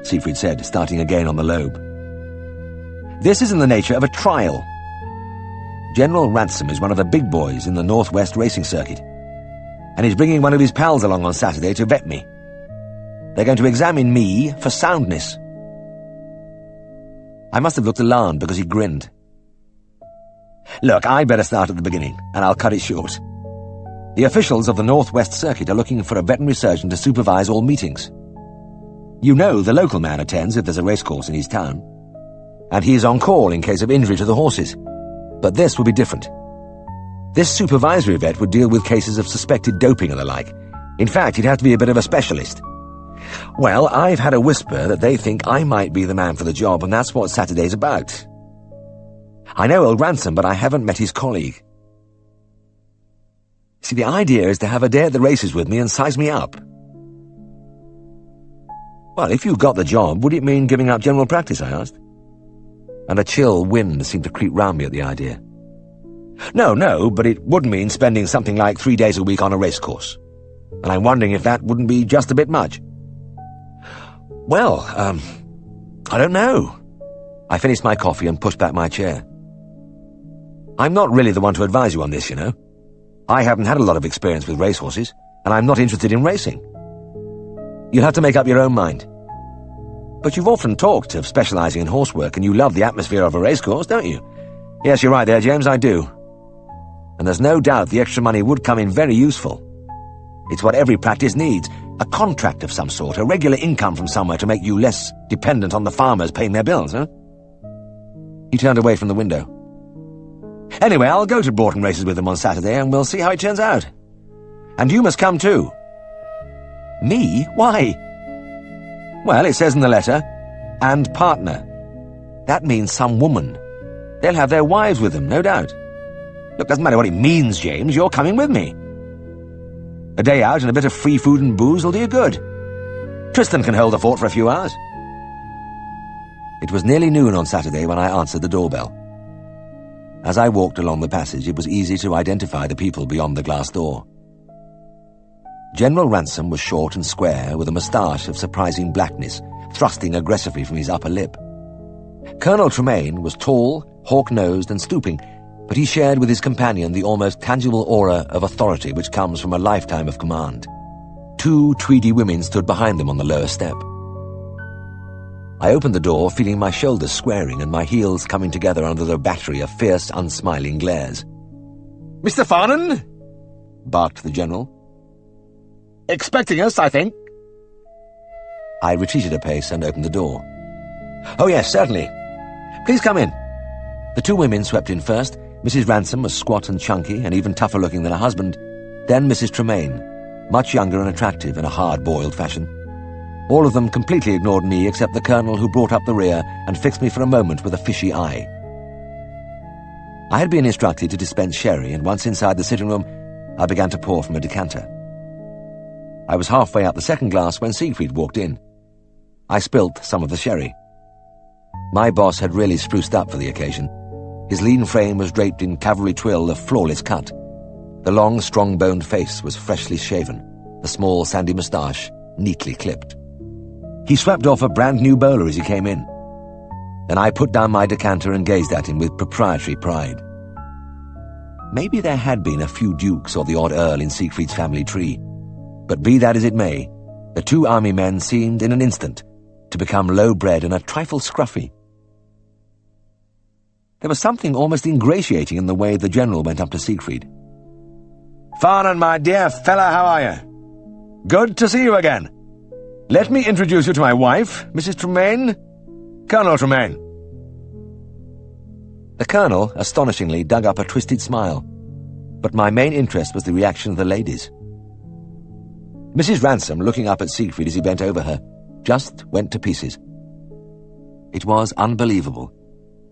Siegfried said, starting again on the lobe. "This is in the nature of a trial. General Ransom is one of the big boys in the Northwest racing circuit, and he's bringing one of his pals along on Saturday to vet me. They're going to examine me for soundness." I must have looked alarmed because he grinned. "Look, I'd better start at the beginning, and I'll cut it short. The officials of the Northwest Circuit are looking for a veterinary surgeon to supervise all meetings. You know the local man attends if there's a racecourse in his town, and he is on call in case of injury to the horses. But this will be different. This supervisory vet would deal with cases of suspected doping and the like. In fact, he'd have to be a bit of a specialist. Well, I've had a whisper that they think I might be the man for the job, and that's what Saturday's about. I know old Ransom, but I haven't met his colleague. See, the idea is to have a day at the races with me and size me up." "Well, if you got the job, would it mean giving up general practice?" I asked. And a chill wind seemed to creep round me at the idea. No, but it would mean spending something like 3 days a week on a racecourse. And I'm wondering if that wouldn't be just a bit much. Well, I don't know. I finished my coffee and pushed back my chair. "I'm not really the one to advise you on this, you know. I haven't had a lot of experience with racehorses, and I'm not interested in racing. You'll have to make up your own mind. But you've often talked of specializing in horsework, and you love the atmosphere of a racecourse, don't you?" "Yes, you're right there, James, I do. And there's no doubt the extra money would come in very useful. It's what every practice needs, a contract of some sort, a regular income from somewhere to make you less dependent on the farmers paying their bills, huh?" He turned away from the window. "Anyway, I'll go to Broughton Races with them on Saturday, and we'll see how it turns out. And you must come too." "Me? Why?" "Well, it says in the letter, 'and partner.' That means some woman. They'll have their wives with them, no doubt. Look, doesn't matter what it means, James, you're coming with me. A day out and a bit of free food and booze will do you good. Tristan can hold the fort for a few hours." It was nearly noon on Saturday when I answered the doorbell. As I walked along the passage, it was easy to identify the people beyond the glass door. General Ransom was short and square, with a moustache of surprising blackness, thrusting aggressively from his upper lip. Colonel Tremaine was tall, hawk-nosed and stooping, but he shared with his companion the almost tangible aura of authority which comes from a lifetime of command. 2 tweedy women stood behind them on the lower step. I opened the door, feeling my shoulders squaring and my heels coming together under the battery of fierce, unsmiling glares. "Mr. Farnan?" barked the General. "Expecting us, I think." I retreated a pace and opened the door. "Oh yes, certainly. Please come in." The 2 women swept in first. Mrs. Ransom was squat and chunky and even tougher looking than her husband. Then Mrs. Tremaine, much younger and attractive in a hard-boiled fashion. All of them completely ignored me except the Colonel, who brought up the rear and fixed me for a moment with a fishy eye. I had been instructed to dispense sherry, and once inside the sitting room, I began to pour from a decanter. I was halfway up the second glass when Siegfried walked in. I spilt some of the sherry. My boss had really spruced up for the occasion. His lean frame was draped in cavalry twill of flawless cut. The long, strong-boned face was freshly shaven, the small, sandy moustache neatly clipped. He swept off a brand-new bowler as he came in. Then I put down my decanter and gazed at him with proprietary pride. Maybe there had been a few dukes or the odd earl in Siegfried's family tree, but be that as it may, the two army men seemed in an instant to become low-bred and a trifle scruffy. There was something almost ingratiating in the way the general went up to Siegfried. "Farnan, my dear fella, how are you? Good to see you again. Let me introduce you to my wife, Mrs. Tremaine. Colonel Tremaine." The colonel, astonishingly, dug up a twisted smile, but my main interest was the reaction of the ladies. Mrs. Ransom, looking up at Siegfried as he bent over her, just went to pieces. It was unbelievable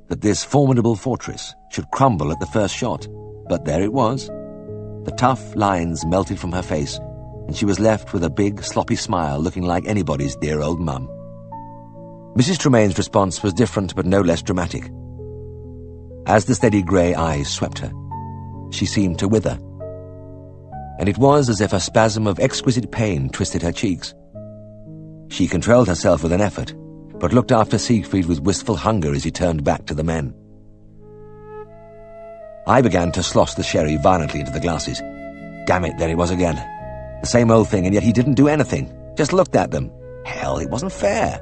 that this formidable fortress should crumble at the first shot, but there it was. The tough lines melted from her face, and she was left with a big, sloppy smile looking like anybody's dear old mum. Mrs. Tremaine's response was different but no less dramatic. As the steady grey eyes swept her, she seemed to wither, and it was as if a spasm of exquisite pain twisted her cheeks. She controlled herself with an effort, but looked after Siegfried with wistful hunger as he turned back to the men. I began to slosh the sherry violently into the glasses. Damn it, there it was again. The same old thing, and yet he didn't do anything, just looked at them. Hell, it wasn't fair.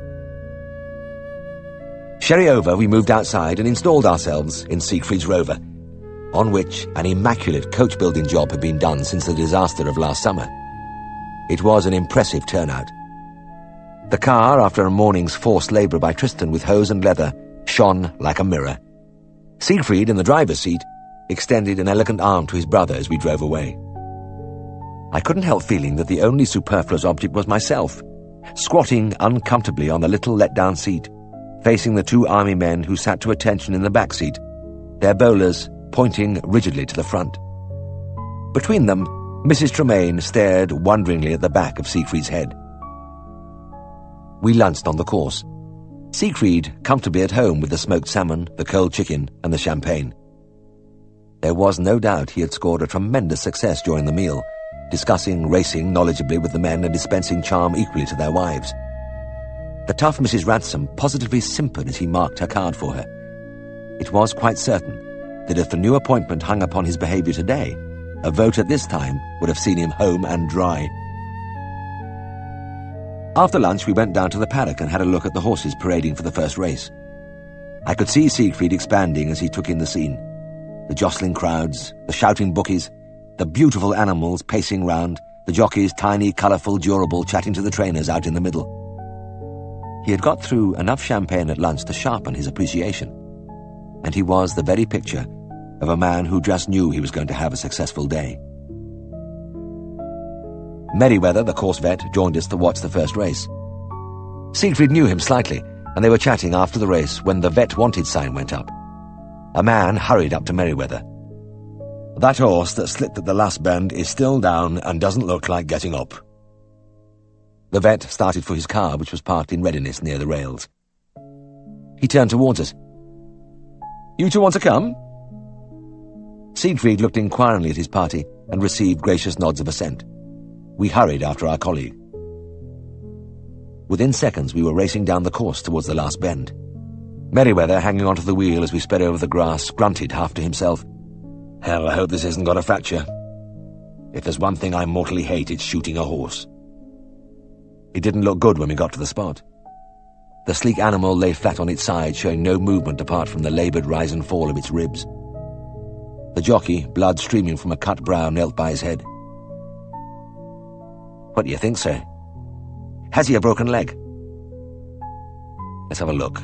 Sherry over, we moved outside and installed ourselves in Siegfried's Rover, on which an immaculate coach-building job had been done since the disaster of last summer. It was an impressive turnout. The car, after a morning's forced labour by Tristan with hose and leather, shone like a mirror. Siegfried, in the driver's seat, extended an elegant arm to his brother as we drove away. I couldn't help feeling that the only superfluous object was myself, squatting uncomfortably on the little let-down seat, facing the two army men who sat to attention in the back seat, their bowlers pointing rigidly to the front. Between them, Mrs. Tremaine stared wonderingly at the back of Siegfried's head. We lunched on the course. Siegfried comfortably at home with the smoked salmon, the cold chicken, and the champagne. There was no doubt he had scored a tremendous success during the meal, discussing racing knowledgeably with the men and dispensing charm equally to their wives. The tough Mrs. Ransom positively simpered as he marked her card for her. It was quite certain that if the new appointment hung upon his behaviour today, a vote at this time would have seen him home and dry. After lunch, we went down to the paddock and had a look at the horses parading for the first race. I could see Siegfried expanding as he took in the scene. The jostling crowds, the shouting bookies, the beautiful animals pacing round, the jockeys, tiny, colourful, durable, chatting to the trainers out in the middle. He had got through enough champagne at lunch to sharpen his appreciation, and he was the very picture of a man who just knew he was going to have a successful day. Merriweather, the course vet, joined us to watch the first race. Siegfried knew him slightly, and they were chatting after the race when the vet wanted sign went up. A man hurried up to Merriweather. "That horse that slipped at the last bend is still down and doesn't look like getting up." The vet started for his car, which was parked in readiness near the rails. He turned towards us. "You two want to come?" Siegfried looked inquiringly at his party and received gracious nods of assent. We hurried after our colleague. Within seconds, we were racing down the course towards the last bend. Merriweather, hanging onto the wheel as we sped over the grass, grunted half to himself. "Hell, I hope this hasn't got a fracture. If there's one thing I mortally hate, it's shooting a horse." It didn't look good when we got to the spot. The sleek animal lay flat on its side, showing no movement apart from the laboured rise and fall of its ribs. The jockey, blood streaming from a cut brow, knelt by his head. "What do you think, sir? Has he a broken leg?" "Let's have a look."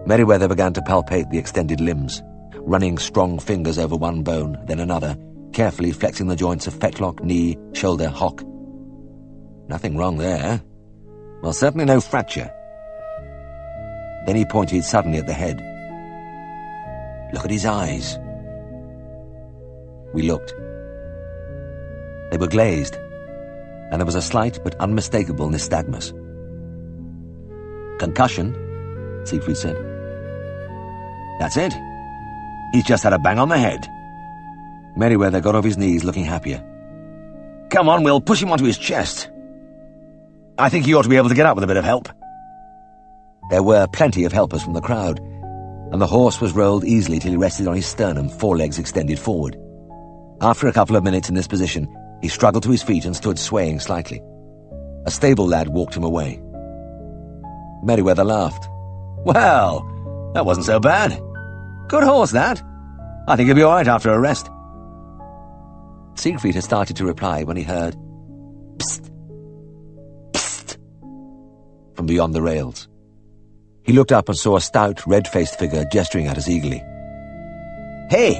Merriweather began to palpate the extended limbs, running strong fingers over one bone, then another, carefully flexing the joints of fetlock, knee, shoulder, hock. Nothing wrong there. Well, certainly no fracture. Then he pointed suddenly at the head. "Look at his eyes." We looked. They were glazed, and there was a slight but unmistakable nystagmus. "Concussion," Siegfried said. That's it. He's just had a bang on the head. Merriweather got off his knees, looking happier. Come on, we'll push him onto his chest. I think he ought to be able to get up with a bit of help. There were plenty of helpers from the crowd, and the horse was rolled easily till he rested on his sternum, forelegs extended forward. After a couple of minutes in this position, he struggled to his feet and stood swaying slightly. A stable lad walked him away. Merriweather laughed. Well, that wasn't so bad. Good horse, that. I think he'll be all right after a rest. Siegfried had started to reply when he heard "Psst! Psst!" from beyond the rails. He looked up and saw a stout, red-faced figure gesturing at us eagerly. "Hey!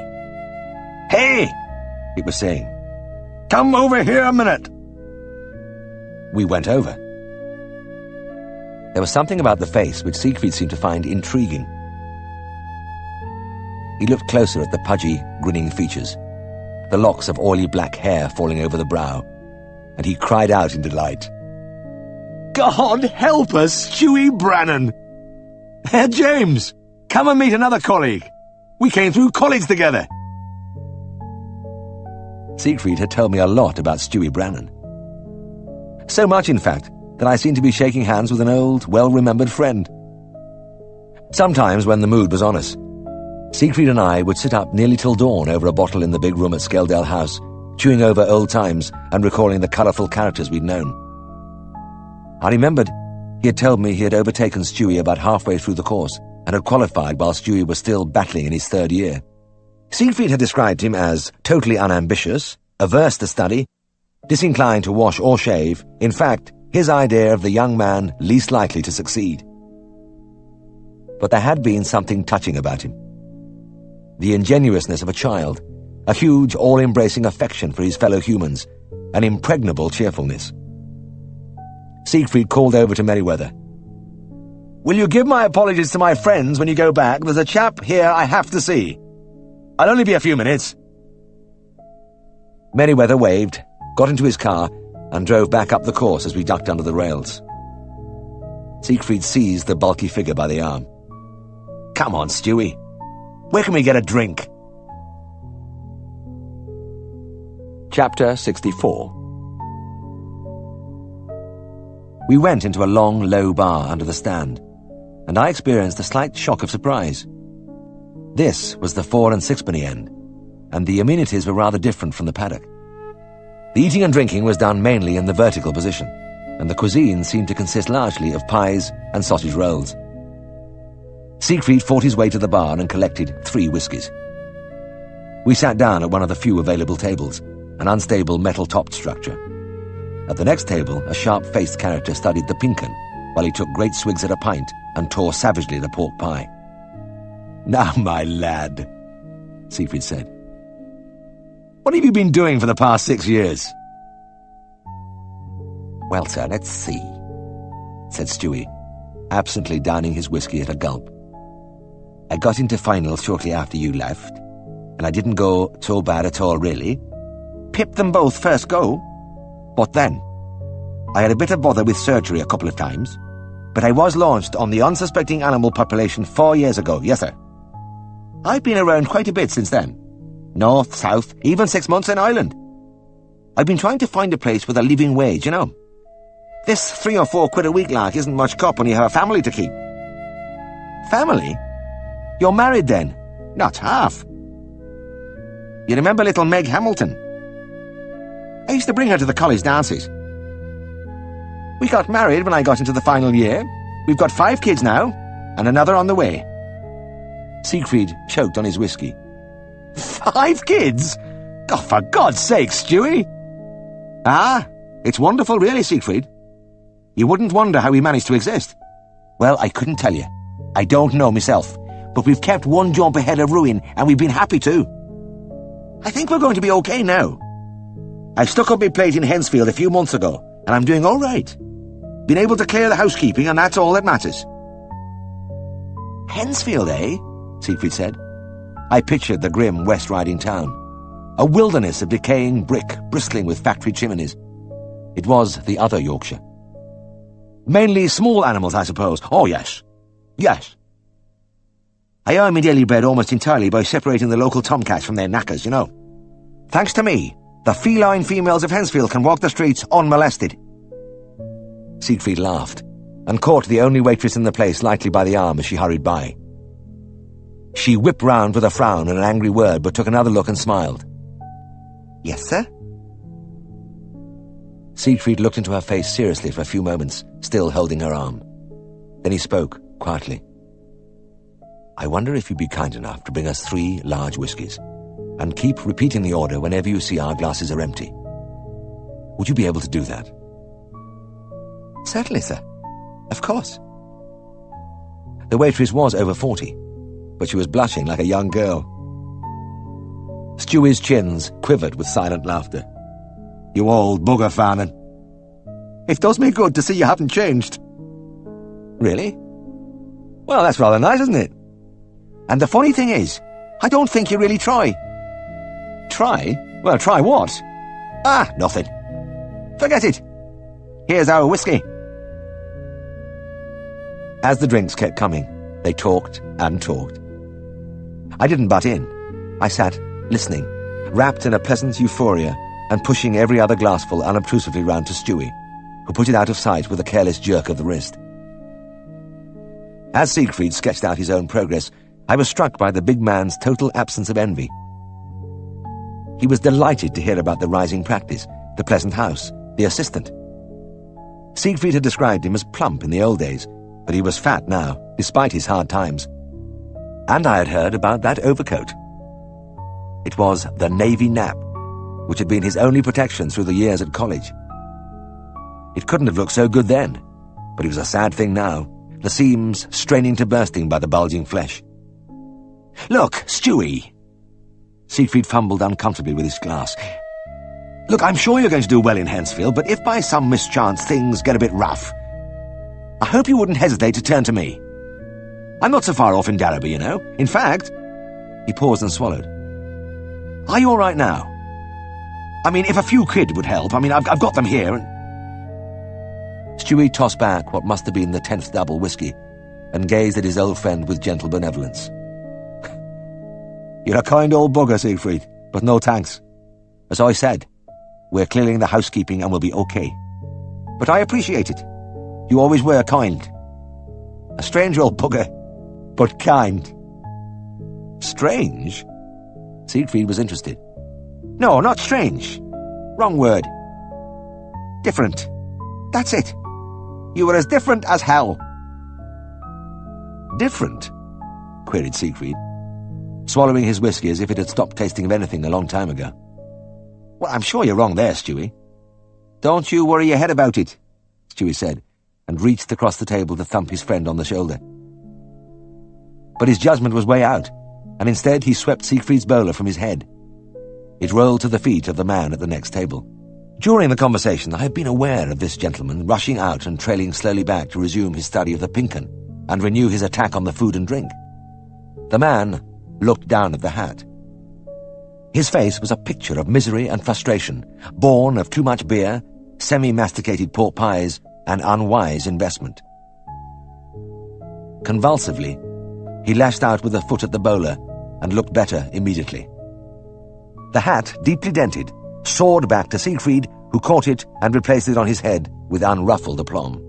Hey!" it was saying. "Come over here a minute." We went over. There was something about the face which Siegfried seemed to find intriguing. He looked closer at the pudgy, grinning features, the locks of oily black hair falling over the brow, and he cried out in delight. "God help us, Stewie Brannan! James, come and meet another colleague. We came through college together." Siegfried had told me a lot about Stewie Brannan. So much, in fact, that I seemed to be shaking hands with an old, well-remembered friend. Sometimes, when the mood was on us, Siegfried and I would sit up nearly till dawn over a bottle in the big room at Skeldale House, chewing over old times and recalling the colourful characters we'd known. I remembered he had told me he had overtaken Stewie about halfway through the course and had qualified while Stewie was still battling in his third year. Siegfried had described him as totally unambitious, averse to study, disinclined to wash or shave, in fact, his idea of the young man least likely to succeed. But there had been something touching about him. The ingenuousness of a child, a huge, all-embracing affection for his fellow humans, an impregnable cheerfulness. Siegfried called over to Merriweather. "Will you give my apologies to my friends when you go back? There's a chap here I have to see. I'll only be a few minutes." Merriweather waved, got into his car, and drove back up the course as we ducked under the rails. Siegfried seized the bulky figure by the arm. "Come on, Stewie. Where can we get a drink?" Chapter 64. We went into a long, low bar under the stand, and I experienced a slight shock of surprise. This was the 4 and 6penny end, and the amenities were rather different from the paddock. The eating and drinking was done mainly in the vertical position, and the cuisine seemed to consist largely of pies and sausage rolls. Siegfried fought his way to the bar and collected 3 whiskies. We sat down at one of the few available tables, an unstable metal-topped structure. At the next table, a sharp-faced character studied the pinken, while he took great swigs at a pint and tore savagely at a pork pie. "Now, my lad," Siegfried said, "what have you been doing for the past 6 years?" "Well, sir, let's see," said Stewie, absently downing his whiskey at a gulp. "I got into finals shortly after you left, and I didn't go so bad at all, really. Pipped them both first go. But then, I had a bit of bother with surgery a couple of times, but I was launched on the unsuspecting animal population 4 years ago, yes, sir. I've been around quite a bit since then. North, south, even 6 months in Ireland. I've been trying to find a place with a living wage, you know. This 3 or 4 quid a week lark isn't much cop when you have a family to keep." "Family? You're married then?" "Not half. You remember little Meg Hamilton? I used to bring her to the college dances. We got married when I got into the final year. We've got 5 kids now, and another on the way." Siegfried choked on his whiskey. 5 kids? Oh, for God's sake, Stewie! "Ah, it's wonderful, really, Siegfried. You wouldn't wonder how we managed to exist." "Well, I couldn't tell you. I don't know myself, but we've kept one jump ahead of ruin, and we've been happy too. I think we're going to be okay now. I stuck up my plate in Hensfield a few months ago, and I'm doing all right. Been able to clear the housekeeping, and that's all that matters." "Hensfield, eh?" Siegfried said. I pictured the grim West Riding town, a wilderness of decaying brick bristling with factory chimneys. It was the other Yorkshire. "Mainly small animals, I suppose." "Oh, yes. Yes." I earn my daily bread almost entirely by separating the local tomcats from their knackers, you know. Thanks to me, the feline females of Hensfield can walk the streets unmolested." Siegfried laughed, and caught the only waitress in the place lightly by the arm as she hurried by. She whipped round with a frown and an angry word, but took another look and smiled. "Yes, sir?" Siegfried looked into her face seriously for a few moments, still holding her arm. Then he spoke, quietly. "I wonder if you'd be kind enough to bring us 3 large whiskies, and keep repeating the order whenever you see our glasses are empty. Would you be able to do that?" "Certainly, sir. Of course." The waitress was over 40, but she was blushing like a young girl. Stewie's chins quivered with silent laughter. "You old bugger, Farnan. It does me good to see you haven't changed." "Really?" "Well, that's rather nice, isn't it? And the funny thing is, I don't think you really try." "Try? Well, try what?" "Ah, nothing. Forget it. Here's our whiskey." As the drinks kept coming, they talked and talked. I didn't butt in. I sat, listening, wrapped in a pleasant euphoria, and pushing every other glassful unobtrusively round to Stewie, who put it out of sight with a careless jerk of the wrist. As Siegfried sketched out his own progress, I was struck by the big man's total absence of envy. He was delighted to hear about the rising practice, the pleasant house, the assistant. Siegfried had described him as plump in the old days, but he was fat now, despite his hard times. And I had heard about that overcoat. It was the navy nap, which had been his only protection through the years at college. It couldn't have looked so good then, but it was a sad thing now, the seams straining to bursting by the bulging flesh. "Look, Stewie!" Siegfried fumbled uncomfortably with his glass. "Look, I'm sure you're going to do well in Hensfield, but if by some mischance things get a bit rough, I hope you wouldn't hesitate to turn to me. I'm not so far off in Darrowby, you know. In fact—" He paused and swallowed. "Are you all right now? I mean, if a few quid would help. I mean, I've got them here, and—" Stewie tossed back what must have been the 10th double whiskey, and gazed at his old friend with gentle benevolence. "You're a kind old bugger, Siegfried, but no thanks. As I said, we're clearing the housekeeping and we'll be okay. But I appreciate it. You always were kind. A strange old bugger, but kind." "Strange?" Siegfried was interested. "No, not strange. Wrong word. Different. That's it. You were as different as hell." "Different?" queried Siegfried, swallowing his whiskey as if it had stopped tasting of anything a long time ago. "Well, I'm sure you're wrong there, Stewie." "Don't you worry your head about it," Stewie said, and reached across the table to thump his friend on the shoulder. But his judgment was way out, and instead he swept Siegfried's bowler from his head. It rolled to the feet of the man at the next table. During the conversation, I had been aware of this gentleman rushing out and trailing slowly back to resume his study of the pink 'un and renew his attack on the food and drink. The man looked down at the hat. His face was a picture of misery and frustration, born of too much beer, semi-masticated pork pies, and unwise investment. Convulsively, he lashed out with a foot at the bowler and looked better immediately. The hat, deeply dented, soared back to Siegfried, who caught it and replaced it on his head with unruffled aplomb.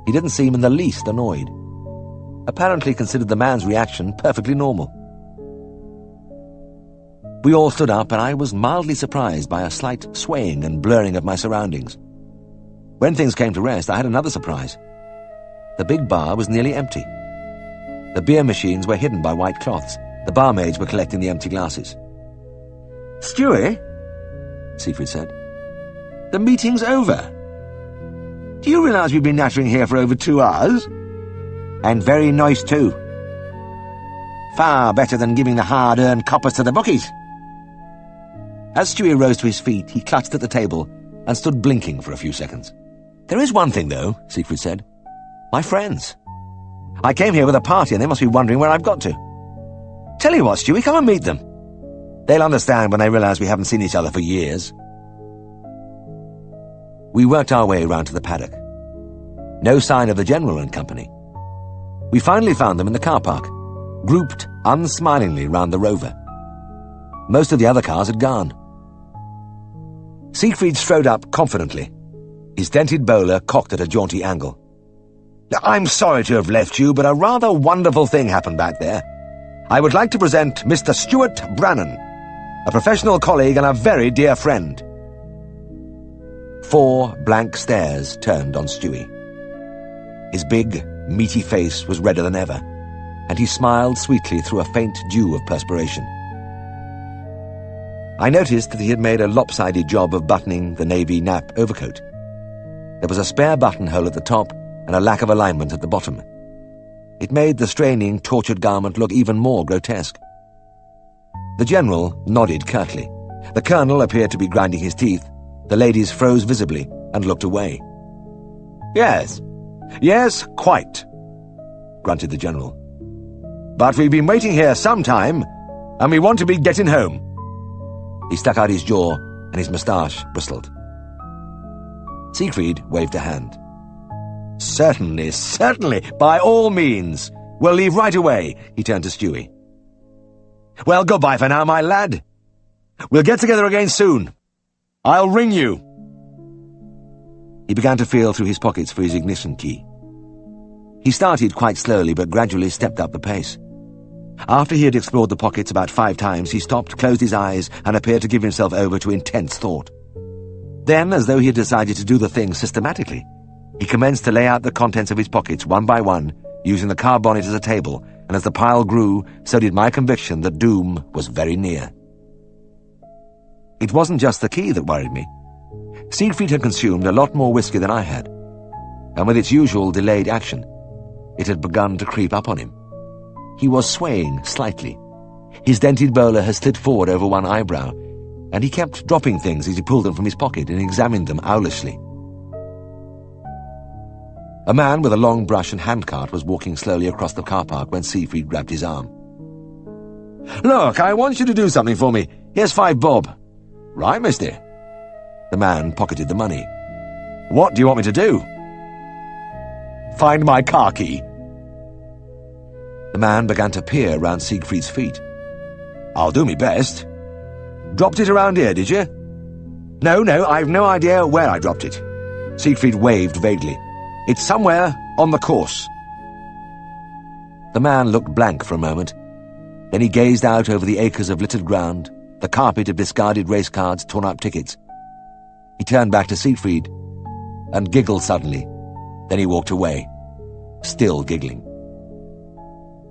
He didn't seem in the least annoyed. Apparently considered the man's reaction perfectly normal. We all stood up, and I was mildly surprised by a slight swaying and blurring of my surroundings. When things came to rest, I had another surprise. The big bar was nearly empty. The beer machines were hidden by white cloths. The barmaids were collecting the empty glasses. "Stewie," Siegfried said, "the meeting's over. Do you realise we've been nattering here for over 2 hours? And very nice too. Far better than giving the hard-earned coppers to the bookies." As Stewie rose to his feet, he clutched at the table and stood blinking for a few seconds. "There is one thing, though," Siegfried said. "My friends. I came here with a party, and they must be wondering where I've got to. Tell you what, Stewie, come and meet them. They'll understand when they realise we haven't seen each other for years." We worked our way round to the paddock. No sign of the General and company. We finally found them in the car park, grouped unsmilingly round the Rover. Most of the other cars had gone. Siegfried strode up confidently, his dented bowler cocked at a jaunty angle. "I'm sorry to have left you, but a rather wonderful thing happened back there. I would like to present Mr. Stuart Brannan, a professional colleague and a very dear friend." 4 blank stares turned on Stewie. His big, meaty face was redder than ever, and he smiled sweetly through a faint dew of perspiration. I noticed that he had made a lopsided job of buttoning the navy nap overcoat. There was a spare buttonhole at the top and a lack of alignment at the bottom. It made the straining, tortured garment look even more grotesque. The General nodded curtly. The Colonel appeared to be grinding his teeth. The ladies froze visibly and looked away. Yes, quite," grunted the General. "But we've been waiting here some time, and we want to be getting home." He stuck out his jaw, and his moustache bristled. Siegfried waved a hand. Certainly, by all means. We'll leave right away," he turned to Stewie. "Well, goodbye for now, my lad. We'll get together again soon. I'll ring you." He began to feel through his pockets for his ignition key. He started quite slowly, but gradually stepped up the pace. After he had explored the pockets about 5 times, he stopped, closed his eyes, and appeared to give himself over to intense thought. Then, as though he had decided to do the thing systematically, he commenced to lay out the contents of his pockets one by one, using the car bonnet as a table, and as the pile grew, so did my conviction that doom was very near. It wasn't just the key that worried me. Siegfried had consumed a lot more whiskey than I had, and with its usual delayed action, it had begun to creep up on him. He was swaying slightly. His dented bowler had slid forward over one eyebrow, and he kept dropping things as he pulled them from his pocket and examined them owlishly. A man with a long brush and handcart was walking slowly across the car park when Siegfried grabbed his arm. "Look, I want you to do something for me. Here's 5 bob." "Right, mister." The man pocketed the money. "What do you want me to do?" "Find my car key." The man began to peer round Siegfried's feet. "I'll do me best." "Dropped it around here, did you?" No, I've no idea where I dropped it." Siegfried waved vaguely. "It's somewhere on the course." The man looked blank for a moment. Then he gazed out over the acres of littered ground, the carpet of discarded race cards, torn-up tickets. He turned back to Siegfried and giggled suddenly. Then he walked away, still giggling.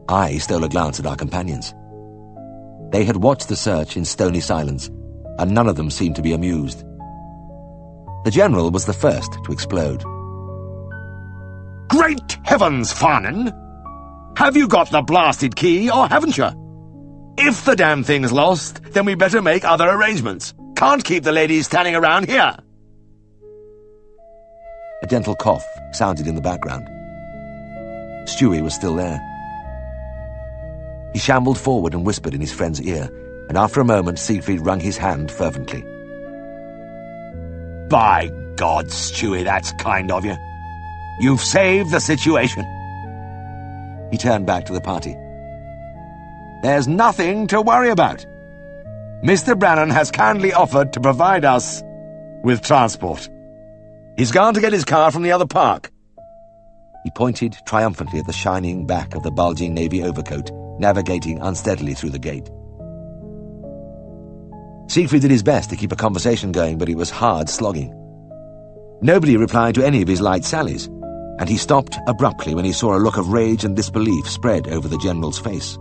I stole a glance at our companions. They had watched the search in stony silence, and none of them seemed to be amused. The General was the first to explode. "Great heavens, Farnan! Have you got the blasted key, or haven't you? If the damn thing's lost, then we better make other arrangements. Can't keep the ladies standing around here." A gentle cough sounded in the background. Stewie was still there. He shambled forward and whispered in his friend's ear, and after a moment Siegfried wrung his hand fervently. "By God, Stewie, that's kind of you. You've saved the situation." He turned back to the party. "There's nothing to worry about. Mr. Brannan has kindly offered to provide us with transport. He's gone to get his car from the other park." He pointed triumphantly at the shining back of the bulging navy overcoat, navigating unsteadily through the gate. Siegfried did his best to keep a conversation going, but it was hard slogging. Nobody replied to any of his light sallies, and he stopped abruptly when he saw a look of rage and disbelief spread over the General's face.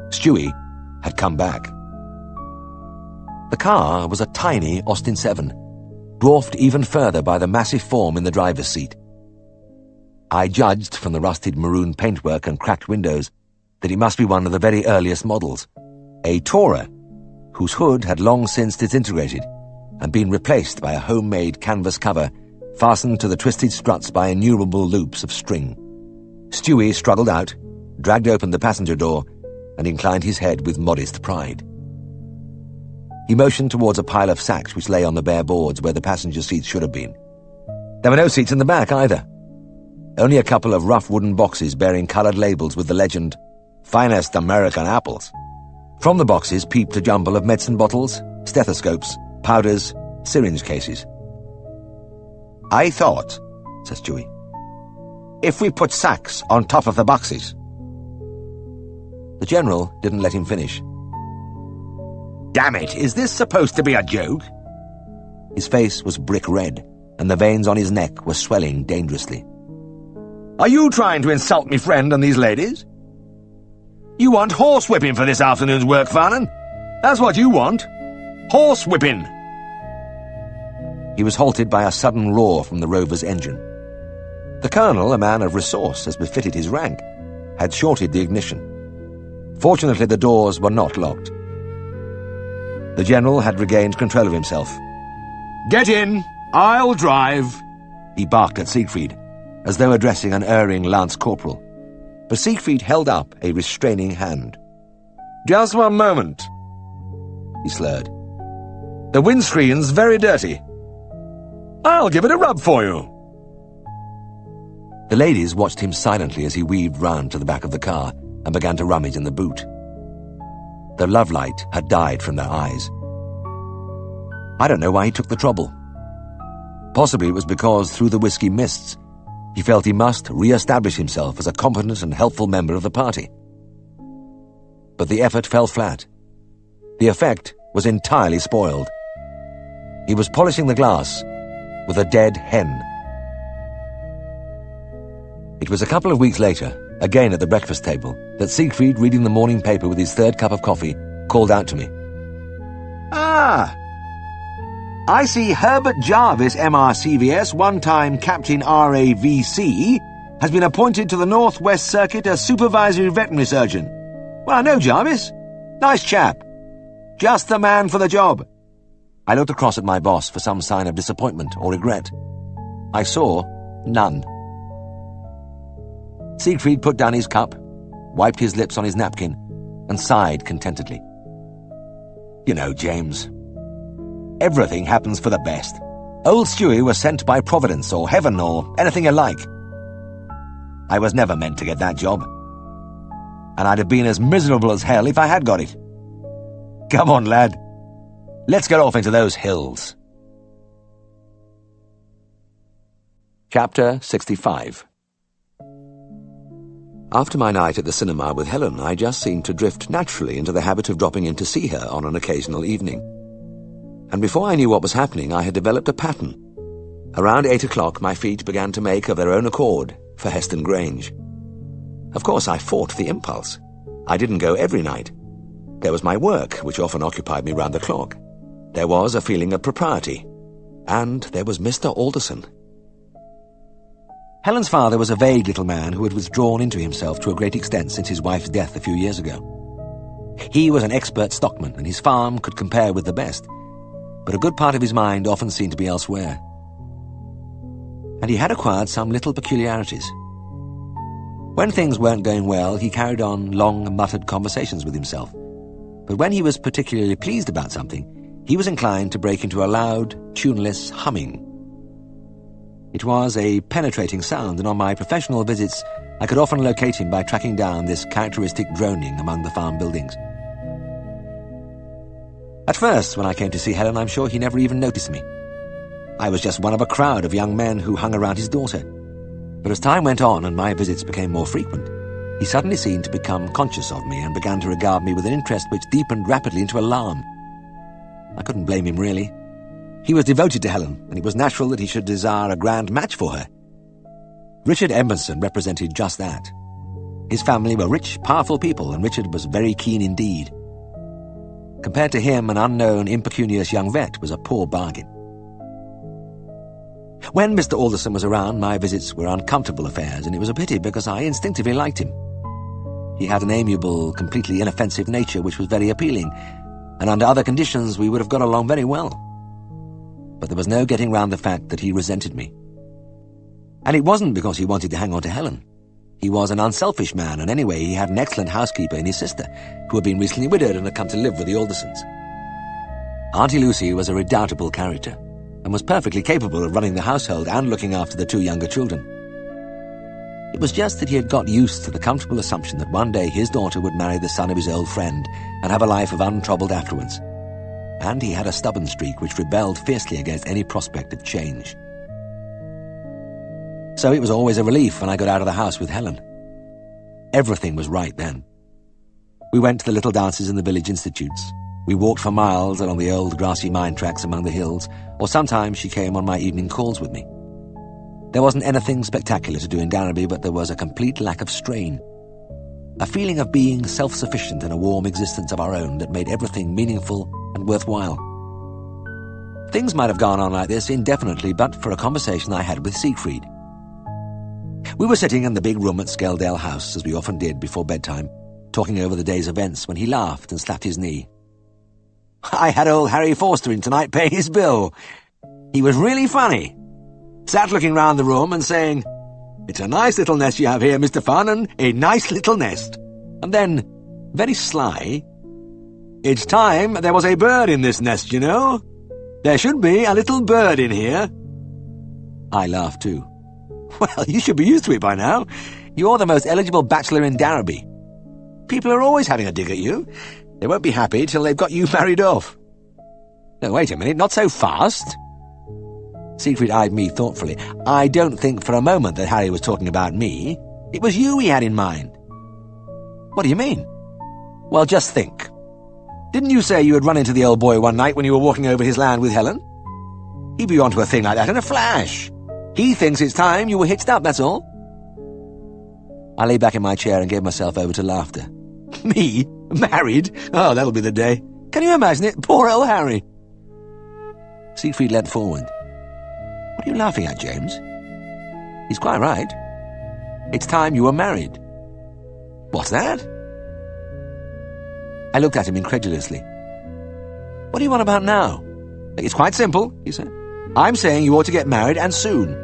Stewie had come back. The car was a tiny Austin 7, dwarfed even further by the massive form in the driver's seat. I judged from the rusted maroon paintwork and cracked windows that it must be one of the very earliest models, a Tourer, whose hood had long since disintegrated and been replaced by a homemade canvas cover fastened to the twisted struts by innumerable loops of string. Stewie struggled out, dragged open the passenger door, and inclined his head with modest pride. He motioned towards a pile of sacks which lay on the bare boards where the passenger seats should have been. There were no seats in the back either. Only a couple of rough wooden boxes bearing coloured labels with the legend, Finest American apples. From the boxes peeped a jumble of medicine bottles, stethoscopes, powders, syringe cases. "I thought," says Stewie, "if we put sacks on top of the boxes." The General didn't let him finish. "Damn it, is this supposed to be a joke?" His face was brick red, and the veins on his neck were swelling dangerously. "Are you trying to insult me friend and these ladies? You want horsewhipping for this afternoon's work, Farnan? That's what you want. Horsewhipping." He was halted by a sudden roar from the rover's engine. The Colonel, a man of resource as befitted his rank, had shorted the ignition. Fortunately, the doors were not locked. The General had regained control of himself. "Get in! I'll drive!" he barked at Siegfried, as though addressing an erring lance corporal. But Siegfried held up a restraining hand. "Just one moment," he slurred. "The windscreen's very dirty. I'll give it a rub for you." The ladies watched him silently as he weaved round to the back of the car and began to rummage in the boot. The love light had died from their eyes. I don't know why he took the trouble. Possibly it was because, through the whiskey mists, he felt he must re-establish himself as a competent and helpful member of the party. But the effort fell flat. The effect was entirely spoiled. He was polishing the glass with a dead hen. It was a couple of weeks later, again at the breakfast table, that Siegfried, reading the morning paper with his third cup of coffee, called out to me. "Ah! I see Herbert Jarvis, MRCVS, one-time Captain RAVC, has been appointed to the North West Circuit as Supervisory Veterinary Surgeon. Well, I know Jarvis. Nice chap. Just the man for the job." I looked across at my boss for some sign of disappointment or regret. I saw none. Siegfried put down his cup, wiped his lips on his napkin, and sighed contentedly. "You know, James, everything happens for the best. Old Stewie was sent by Providence or Heaven or anything you like. I was never meant to get that job. And I'd have been as miserable as hell if I had got it. Come on, lad. Let's get off into those hills." Chapter 65. After my night at the cinema with Helen, I just seemed to drift naturally into the habit of dropping in to see her on an occasional evening. And before I knew what was happening, I had developed a pattern. Around 8 o'clock, my feet began to make of their own accord for Heston Grange. Of course, I fought the impulse. I didn't go every night. There was my work, which often occupied me round the clock. There was a feeling of propriety. And there was Mr. Alderson. Helen's father was a vague little man who had withdrawn into himself to a great extent since his wife's death a few years ago. He was an expert stockman, and his farm could compare with the best, but a good part of his mind often seemed to be elsewhere. And he had acquired some little peculiarities. When things weren't going well, he carried on long, muttered conversations with himself. But when he was particularly pleased about something, he was inclined to break into a loud, tuneless humming. It was a penetrating sound, and on my professional visits, I could often locate him by tracking down this characteristic droning among the farm buildings. At first, when I came to see Helen, I'm sure he never even noticed me. I was just one of a crowd of young men who hung around his daughter. But as time went on and my visits became more frequent, he suddenly seemed to become conscious of me and began to regard me with an interest which deepened rapidly into alarm. I couldn't blame him, really. He was devoted to Helen, and it was natural that he should desire a grand match for her. Richard Edmondson represented just that. His family were rich, powerful people, and Richard was very keen indeed. Compared to him, an unknown, impecunious young vet was a poor bargain. When Mr. Alderson was around, my visits were uncomfortable affairs, and it was a pity because I instinctively liked him. He had an amiable, completely inoffensive nature which was very appealing, and under other conditions we would have got along very well. But there was no getting round the fact that he resented me. And it wasn't because he wanted to hang on to Helen. He was an unselfish man, and anyway he had an excellent housekeeper in his sister, who had been recently widowed and had come to live with the Aldersons. Auntie Lucy was a redoubtable character, and was perfectly capable of running the household and looking after the two younger children. It was just that he had got used to the comfortable assumption that one day his daughter would marry the son of his old friend and have a life of untroubled affluence. And he had a stubborn streak which rebelled fiercely against any prospect of change. So it was always a relief when I got out of the house with Helen. Everything was right then. We went to the little dances in the village institutes. We walked for miles along the old grassy mine tracks among the hills, or sometimes she came on my evening calls with me. There wasn't anything spectacular to do in Darrowby, but there was a complete lack of strain. A feeling of being self-sufficient in a warm existence of our own that made everything meaningful and worthwhile. Things might have gone on like this indefinitely but for a conversation I had with Siegfried. We were sitting in the big room at Skeldale House, as we often did before bedtime, talking over the day's events when he laughed and slapped his knee. I had old Harry Forster in tonight paying his bill. He was really funny. Sat looking round the room and saying, "It's a nice little nest you have here, Mr. Farnan, a nice little nest." And then, very sly, "It's time there was a bird in this nest, you know. There should be a little bird in here." I laughed too. Well, you should be used to it by now. You're the most eligible bachelor in Darrowby. People are always having a dig at you. They won't be happy till they've got you married off. No, wait a minute, not so fast. Siegfried eyed me thoughtfully. I don't think for a moment that Harry was talking about me. It was you he had in mind. What do you mean? Well, just think. Didn't you say you had run into the old boy one night when you were walking over his land with Helen? He'd be onto a thing like that in a flash. He thinks it's time you were hitched up, that's all. I lay back in my chair and gave myself over to laughter. Me? Married? Oh, that'll be the day. Can you imagine it? Poor old Harry. Siegfried leant forward. What are you laughing at, James? He's quite right. It's time you were married. What's that? I looked at him incredulously. What do you want about now? It's quite simple, he said. I'm saying you ought to get married, and soon.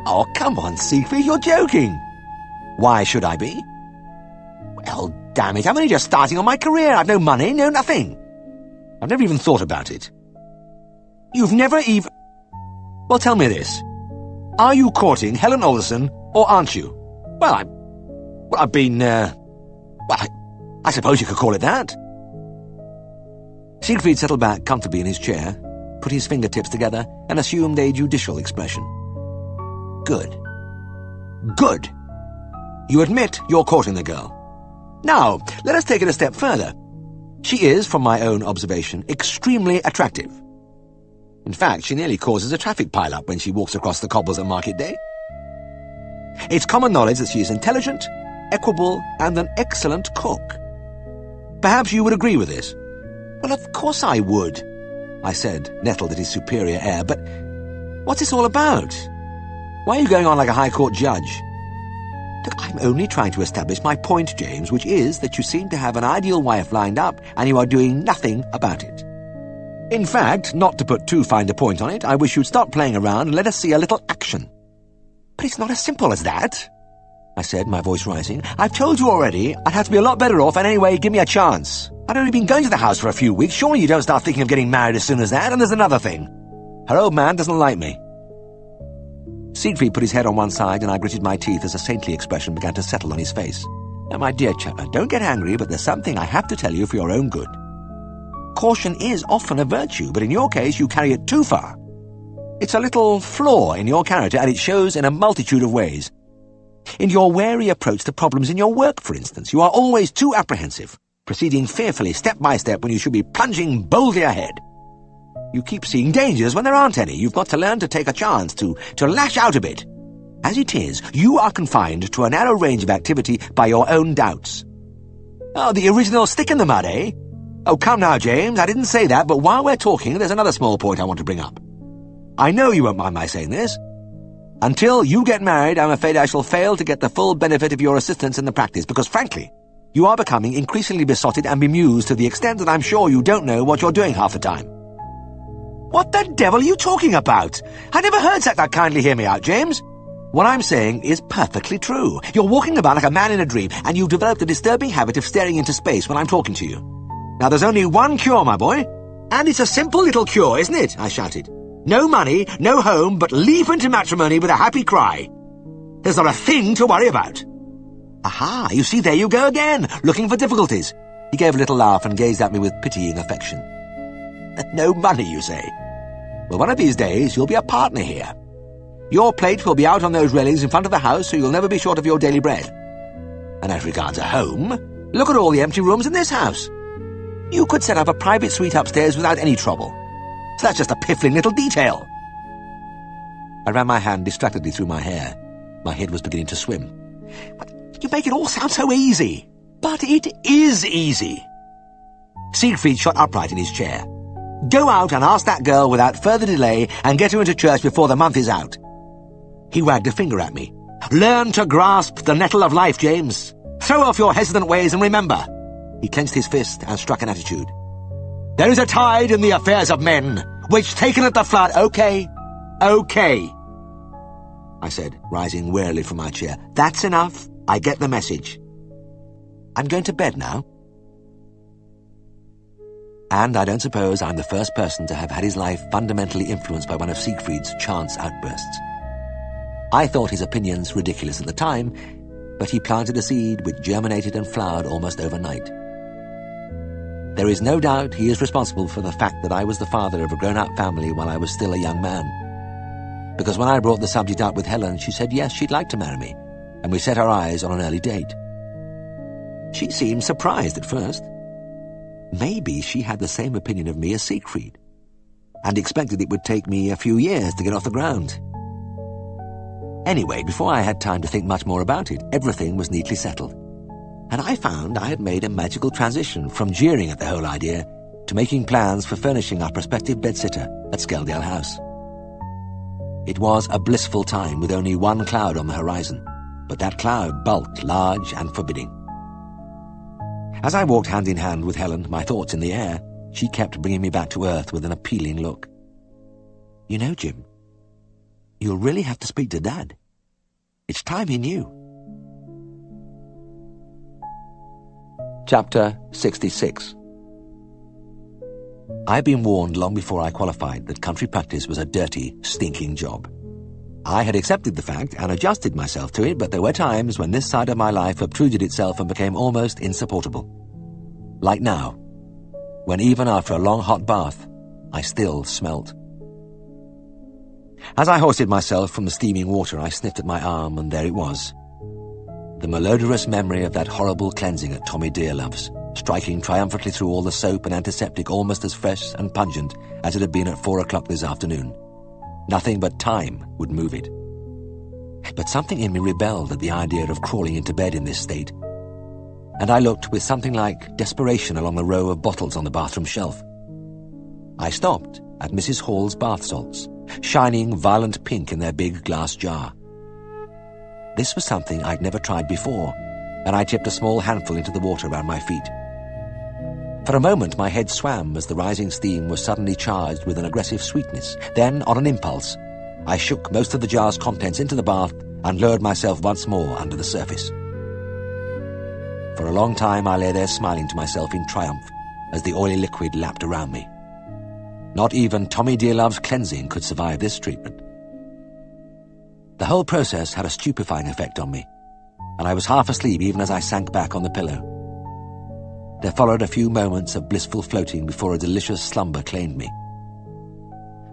Oh, come on, Siegfried, you're joking. Why should I be? Well, damn it, I'm only just starting on my career. I've no money, no nothing. I've never even thought about it. You've never even... Well, tell me this. Are you courting Helen Alderson, or aren't you? Well, I've been, I suppose you could call it that. Siegfried settled back comfortably in his chair, put his fingertips together, and assumed a judicial expression. Good. Good. You admit you're courting the girl. Now, let us take it a step further. She is, from my own observation, extremely attractive. In fact, she nearly causes a traffic pile-up when she walks across the cobbles at market day. It's common knowledge that she is intelligent, equable, and an excellent cook. Perhaps you would agree with this? Well, of course I would, I said, nettled at his superior air, but what's this all about? Why are you going on like a high court judge? Look, I'm only trying to establish my point, James, which is that you seem to have an ideal wife lined up, and you are doing nothing about it. In fact, not to put too fine a point on it, I wish you'd stop playing around and let us see a little action. But it's not as simple as that, I said, my voice rising. I've told you already, I'd have to be a lot better off, and anyway, give me a chance. I'd only been going to the house for a few weeks. Surely you don't start thinking of getting married as soon as that. And there's another thing. Her old man doesn't like me. Siegfried put his head on one side, and I gritted my teeth as a saintly expression began to settle on his face. Now, my dear chap, don't get angry, but there's something I have to tell you for your own good. Caution is often a virtue, but in your case you carry it too far. It's a little flaw in your character, and it shows in a multitude of ways. In your wary approach to problems in your work, for instance, you are always too apprehensive, proceeding fearfully step by step when you should be plunging boldly ahead. You keep seeing dangers when there aren't any. You've got to learn to take a chance, to lash out a bit. As it is, you are confined to a narrow range of activity by your own doubts. Oh, the original stick in the mud, eh? Oh, come now, James, I didn't say that, but while we're talking, there's another small point I want to bring up. I know you won't mind my saying this. Until you get married, I'm afraid I shall fail to get the full benefit of your assistance in the practice, because, frankly, you are becoming increasingly besotted and bemused to the extent that I'm sure you don't know what you're doing half the time. What the devil are you talking about? I never heard that kindly hear me out, James. What I'm saying is perfectly true. You're walking about like a man in a dream, and you've developed a disturbing habit of staring into space when I'm talking to you. Now, there's only one cure, my boy. And it's a simple little cure, isn't it? I shouted. No money, no home, but leap into matrimony with a happy cry. There's not a thing to worry about. Aha, you see, there you go again, looking for difficulties. He gave a little laugh and gazed at me with pitying affection. No money, you say? Well, one of these days you'll be a partner here. Your plate will be out on those railings in front of the house, so you'll never be short of your daily bread. And as regards a home, look at all the empty rooms in this house. You could set up a private suite upstairs without any trouble. So that's just a piffling little detail. I ran my hand distractedly through my hair. My head was beginning to swim. But you make it all sound so easy. But it is easy. Siegfried shot upright in his chair. Go out and ask that girl without further delay and get her into church before the month is out. He wagged a finger at me. Learn to grasp the nettle of life, James. Throw off your hesitant ways and remember. He clenched his fist and struck an attitude. There is a tide in the affairs of men, which taken at the flood— Okay, I said, rising wearily from my chair. That's enough. I get the message. I'm going to bed now. And I don't suppose I'm the first person to have had his life fundamentally influenced by one of Siegfried's chance outbursts. I thought his opinions ridiculous at the time, but he planted a seed which germinated and flowered almost overnight. There is no doubt he is responsible for the fact that I was the father of a grown-up family while I was still a young man. Because when I brought the subject up with Helen, she said yes, she'd like to marry me, and we set our eyes on an early date. She seemed surprised at first. Maybe she had the same opinion of me as Siegfried, and expected it would take me a few years to get off the ground. Anyway, before I had time to think much more about it, everything was neatly settled, and I found I had made a magical transition from jeering at the whole idea to making plans for furnishing our prospective bedsitter at Skeldale House. It was a blissful time with only one cloud on the horizon, but that cloud bulked large and forbidding. As I walked hand in hand with Helen, my thoughts in the air, she kept bringing me back to earth with an appealing look. You know, Jim, you'll really have to speak to Dad. It's time he knew. Chapter 66. I'd been warned long before I qualified that country practice was a dirty, stinking job. I had accepted the fact and adjusted myself to it, but there were times when this side of my life obtruded itself and became almost insupportable. Like now, when even after a long hot bath, I still smelt. As I hoisted myself from the steaming water, I sniffed at my arm, and there it was. The malodorous memory of that horrible cleansing at Tommy Dearlove's, striking triumphantly through all the soap and antiseptic almost as fresh and pungent as it had been at 4 o'clock this afternoon. Nothing but time would move it. But something in me rebelled at the idea of crawling into bed in this state, and I looked with something like desperation along the row of bottles on the bathroom shelf. I stopped at Mrs. Hall's bath salts, shining violent pink in their big glass jar. This was something I'd never tried before, and I tipped a small handful into the water around my feet. For a moment my head swam as the rising steam was suddenly charged with an aggressive sweetness. Then, on an impulse, I shook most of the jar's contents into the bath and lowered myself once more under the surface. For a long time I lay there smiling to myself in triumph as the oily liquid lapped around me. Not even Tommy Dearlove's cleansing could survive this treatment. The whole process had a stupefying effect on me, and I was half asleep even as I sank back on the pillow. There followed a few moments of blissful floating before a delicious slumber claimed me.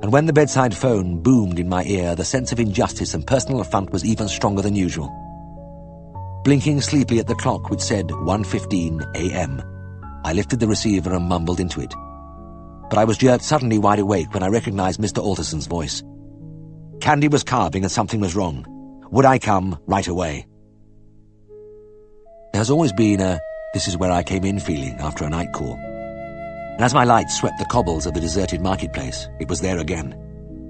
And when the bedside phone boomed in my ear, the sense of injustice and personal affront was even stronger than usual. Blinking sleepily at the clock which said 1:15 a.m., I lifted the receiver and mumbled into it. But I was jerked suddenly wide awake when I recognized Mr. Alterson's voice. Candy was carving and something was wrong. Would I come right away? There has always been a "this is where I came in" feeling after a night call. And as my light swept the cobbles of the deserted marketplace, it was there again.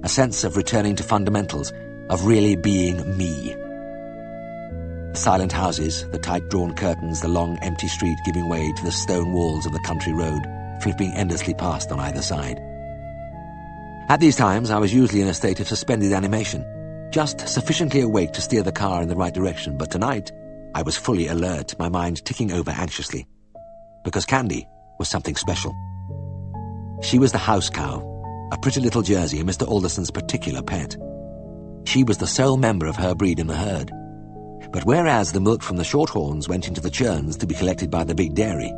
A sense of returning to fundamentals, of really being me. The silent houses, the tight-drawn curtains, the long empty street giving way to the stone walls of the country road, flipping endlessly past on either side. At these times I was usually in a state of suspended animation, just sufficiently awake to steer the car in the right direction, but tonight I was fully alert, my mind ticking over anxiously. Because Candy was something special. She was the house cow, a pretty little Jersey, Mr. Alderson's particular pet. She was the sole member of her breed in the herd, But whereas the milk from the shorthorns went into the churns to be collected by the big dairy,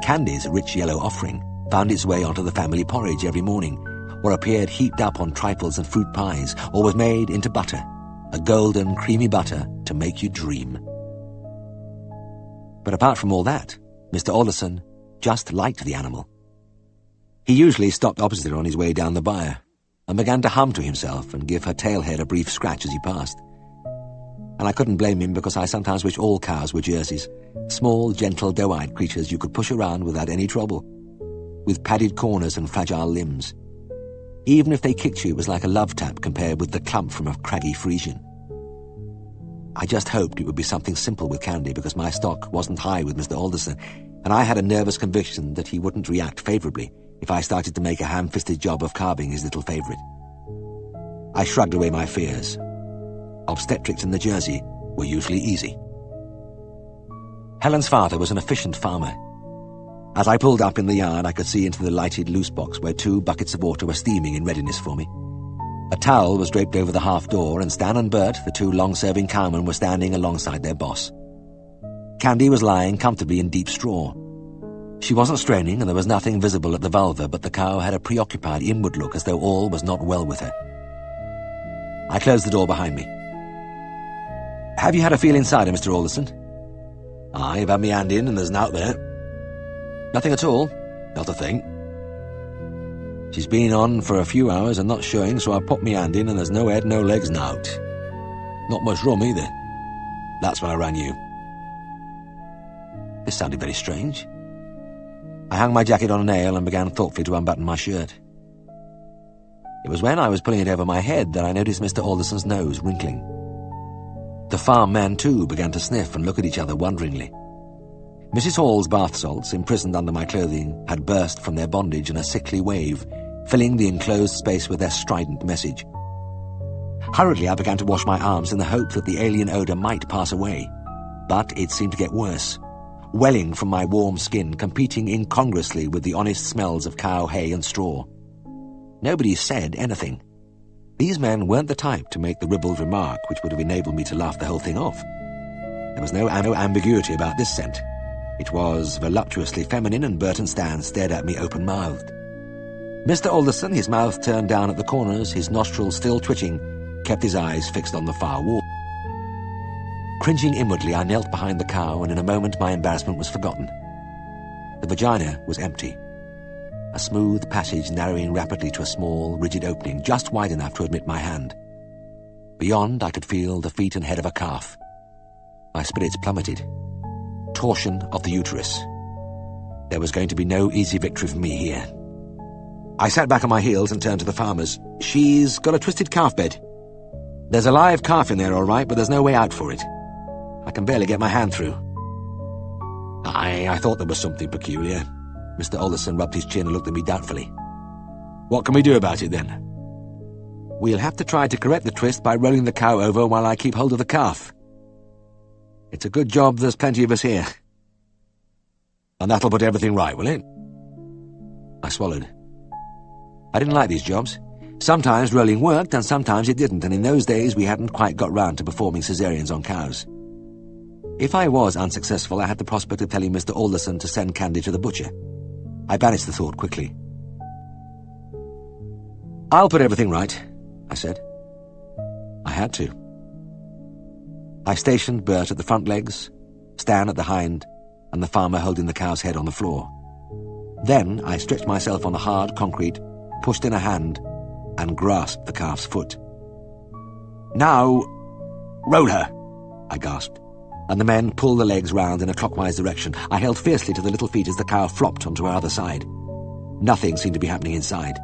Candy's rich yellow offering found its way onto the family porridge every morning, or appeared heaped up on trifles and fruit pies, or was made into butter, a golden, creamy butter to make you dream. But apart from all that, Mr. Alderson just liked the animal. He usually stopped opposite her on his way down the byre, and began to hum to himself and give her tailhead a brief scratch as he passed. And I couldn't blame him, because I sometimes wish all cows were Jerseys, small, gentle, doe-eyed creatures you could push around without any trouble, with padded corners and fragile limbs. Even if they kicked you, it was like a love tap compared with the clump from a craggy Frisian. I just hoped it would be something simple with Candy, because my stock wasn't high with Mr. Alderson, and I had a nervous conviction that he wouldn't react favourably if I started to make a ham-fisted job of carving his little favourite. I shrugged away my fears. Obstetrics in the Jersey were usually easy. Helen's father was an efficient farmer. As I pulled up in the yard, I could see into the lighted loose box where 2 buckets of water were steaming in readiness for me. A towel was draped over the half door, and Stan and Bert, the 2 long-serving cowmen, were standing alongside their boss. Candy was lying comfortably in deep straw. She wasn't straining, and there was nothing visible at the vulva, but the cow had a preoccupied inward look, as though all was not well with her. I closed the door behind me. "Have you had a feel inside her, Mr. Alderson?" "I've had me hand in, and there's nowt there." "Nothing at all?" "Not a thing. She's been on for a few hours and not showing, so I popped me hand in, and there's no head, no legs, nowt. Not much rum either. That's when I rang you." This sounded very strange. I hung my jacket on a nail and began thoughtfully to unbutton my shirt. It was when I was pulling it over my head that I noticed Mr. Alderson's nose wrinkling. The farm men, too, began to sniff and look at each other wonderingly. Mrs. Hall's bath salts, imprisoned under my clothing, had burst from their bondage in a sickly wave, filling the enclosed space with their strident message. Hurriedly, I began to wash my arms in the hope that the alien odour might pass away. But it seemed to get worse, welling from my warm skin, competing incongruously with the honest smells of cow hay and straw. Nobody said anything. These men weren't the type to make the ribald remark which would have enabled me to laugh the whole thing off. There was no ambiguity about this scent. It was voluptuously feminine, and Bert and Stan stared at me open-mouthed. Mr. Alderson, his mouth turned down at the corners, his nostrils still twitching, kept his eyes fixed on the far wall. Cringing inwardly, I knelt behind the cow, and in a moment my embarrassment was forgotten. The vagina was empty. A smooth passage narrowing rapidly to a small, rigid opening, just wide enough to admit my hand. Beyond, I could feel the feet and head of a calf. My spirits plummeted. Torsion of the uterus. There was going to be no easy victory for me here. I sat back on my heels and turned to the farmers. "She's got a twisted calf bed. There's a live calf in there, all right, but there's no way out for it. I can barely get my hand through." I thought there was something peculiar. Mr. Alderson rubbed his chin and looked at me doubtfully. "What can we do about it, then?" "We'll have to try to correct the twist by rolling the cow over while I keep hold of the calf. It's a good job there's plenty of us here." "And that'll put everything right, will it?" I swallowed. I didn't like these jobs. Sometimes rolling worked, and sometimes it didn't, and in those days we hadn't quite got round to performing caesareans on cows. If I was unsuccessful, I had the prospect of telling Mr. Alderson to send Candy to the butcher. I banished the thought quickly. "I'll put everything right," I said. I had to. I stationed Bert at the front legs, Stan at the hind, and the farmer holding the cow's head on the floor. Then I stretched myself on the hard concrete, pushed in a hand, and grasped the calf's foot. "Now, roll her," I gasped, and the men pulled the legs round in a clockwise direction. I held fiercely to the little feet as the cow flopped onto her other side. Nothing seemed to be happening inside.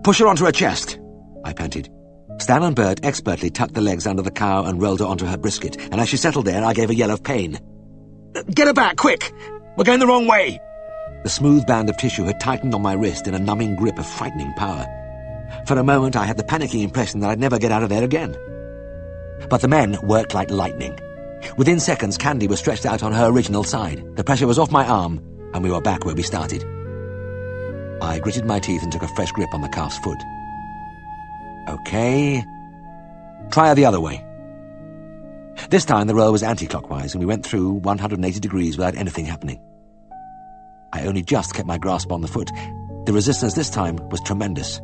"Push her onto her chest," I panted. Stan and Bert expertly tucked the legs under the cow and rolled her onto her brisket, and as she settled there, I gave a yell of pain. "Get her back, quick! We're going the wrong way!" The smooth band of tissue had tightened on my wrist in a numbing grip of frightening power. For a moment, I had the panicking impression that I'd never get out of there again. But the men worked like lightning. Within seconds, Candy was stretched out on her original side. The pressure was off my arm, and we were back where we started. I gritted my teeth and took a fresh grip on the calf's foot. "Okay. Try her the other way." This time the roll was anti-clockwise, and we went through 180 degrees without anything happening. I only just kept my grasp on the foot. The resistance this time was tremendous.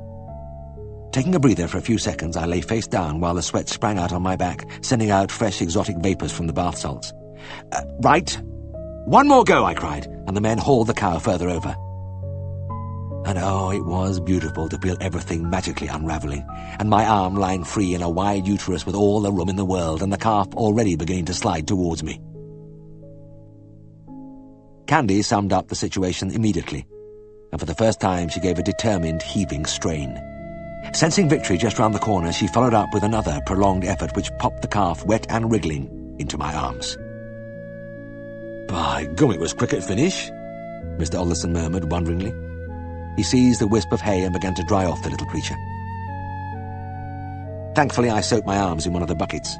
Taking a breather for a few seconds, I lay face down while the sweat sprang out on my back, sending out fresh exotic vapours from the bath salts. Right. One more go, I cried, and the men hauled the cow further over. And oh, it was beautiful to feel everything magically unravelling, and my arm lying free in a wide uterus with all the room in the world, and the calf already beginning to slide towards me. Candy summed up the situation immediately, and for the first time she gave a determined, heaving strain. Sensing victory just round the corner, she followed up with another prolonged effort which popped the calf, wet and wriggling, into my arms. "By gum, it was quick at finish," Mr. Alderson murmured wonderingly. He seized a wisp of hay and began to dry off the little creature. Thankfully, I soaked my arms in one of the buckets.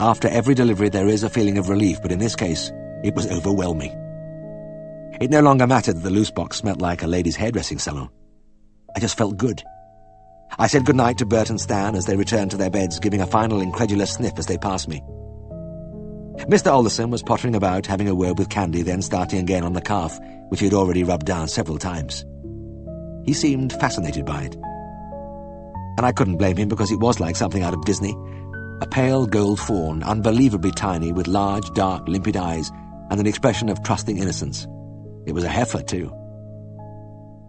After every delivery there is a feeling of relief, but in this case, it was overwhelming. It no longer mattered that the loose box smelt like a lady's hairdressing salon. I just felt good. I said goodnight to Bert and Stan as they returned to their beds, giving a final incredulous sniff as they passed me. Mr. Alderson was pottering about, having a word with Candy, then starting again on the calf, which he had already rubbed down several times. He seemed fascinated by it. And I couldn't blame him, because it was like something out of Disney. A pale gold fawn, unbelievably tiny, with large, dark, limpid eyes, and an expression of trusting innocence. It was a heifer, too.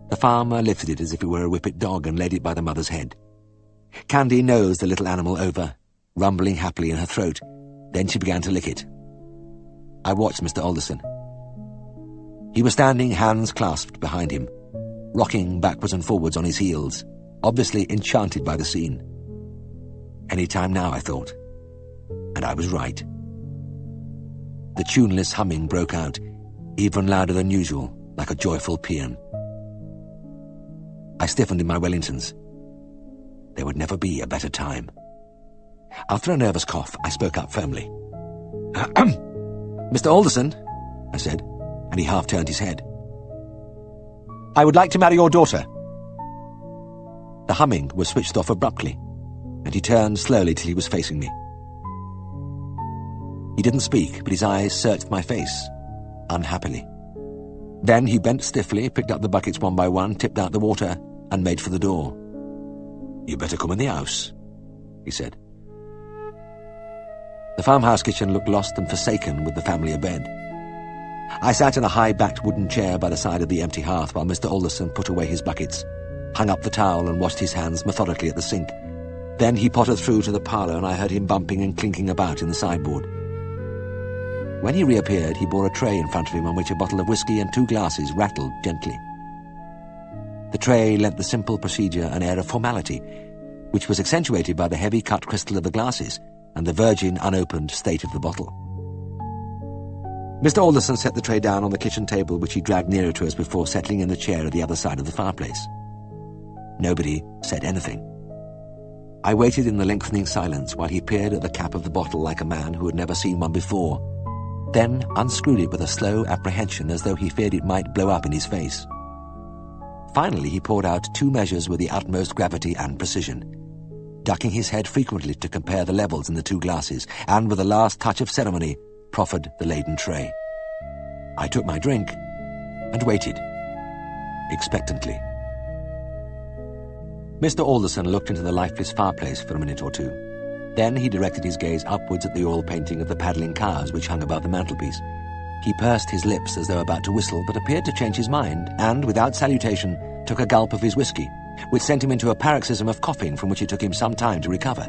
The farmer lifted it as if it were a whippet dog and laid it by the mother's head. Candy nosed the little animal over, rumbling happily in her throat. Then she began to lick it. I watched Mr. Alderson. He was standing, hands clasped behind him, rocking backwards and forwards on his heels, obviously enchanted by the scene. Any time now, I thought. And I was right. The tuneless humming broke out, even louder than usual, like a joyful paean. I stiffened in my Wellingtons. There would never be a better time. After a nervous cough, I spoke up firmly. "Mr. Alderson," I said, and he half turned his head. "I would like to marry your daughter." The humming was switched off abruptly, and he turned slowly till he was facing me. He didn't speak, but his eyes searched my face, unhappily. Then he bent stiffly, picked up the buckets one by one, tipped out the water, and made for the door. "You better come in the house," he said. The farmhouse kitchen looked lost and forsaken with the family abed. I sat in a high-backed wooden chair by the side of the empty hearth while Mr. Alderson put away his buckets, hung up the towel and washed his hands methodically at the sink. Then he pottered through to the parlour, and I heard him bumping and clinking about in the sideboard. When he reappeared, he bore a tray in front of him on which a bottle of whiskey and 2 glasses rattled gently. The tray lent the simple procedure an air of formality, which was accentuated by the heavy cut crystal of the glasses and the virgin, unopened state of the bottle. Mr. Alderson set the tray down on the kitchen table, which he dragged nearer to us before settling in the chair at the other side of the fireplace. Nobody said anything. I waited in the lengthening silence while he peered at the cap of the bottle like a man who had never seen one before, then unscrewed it with a slow apprehension as though he feared it might blow up in his face. Finally, he poured out 2 measures with the utmost gravity and precision, ducking his head frequently to compare the levels in the 2 glasses, and with a last touch of ceremony, proffered the laden tray. I took my drink and waited, expectantly. Mr. Alderson looked into the lifeless fireplace for a minute or 2. Then he directed his gaze upwards at the oil painting of the paddling cows which hung above the mantelpiece. He pursed his lips as though about to whistle, but appeared to change his mind, and, without salutation, took a gulp of his whiskey, which sent him into a paroxysm of coughing from which it took him some time to recover.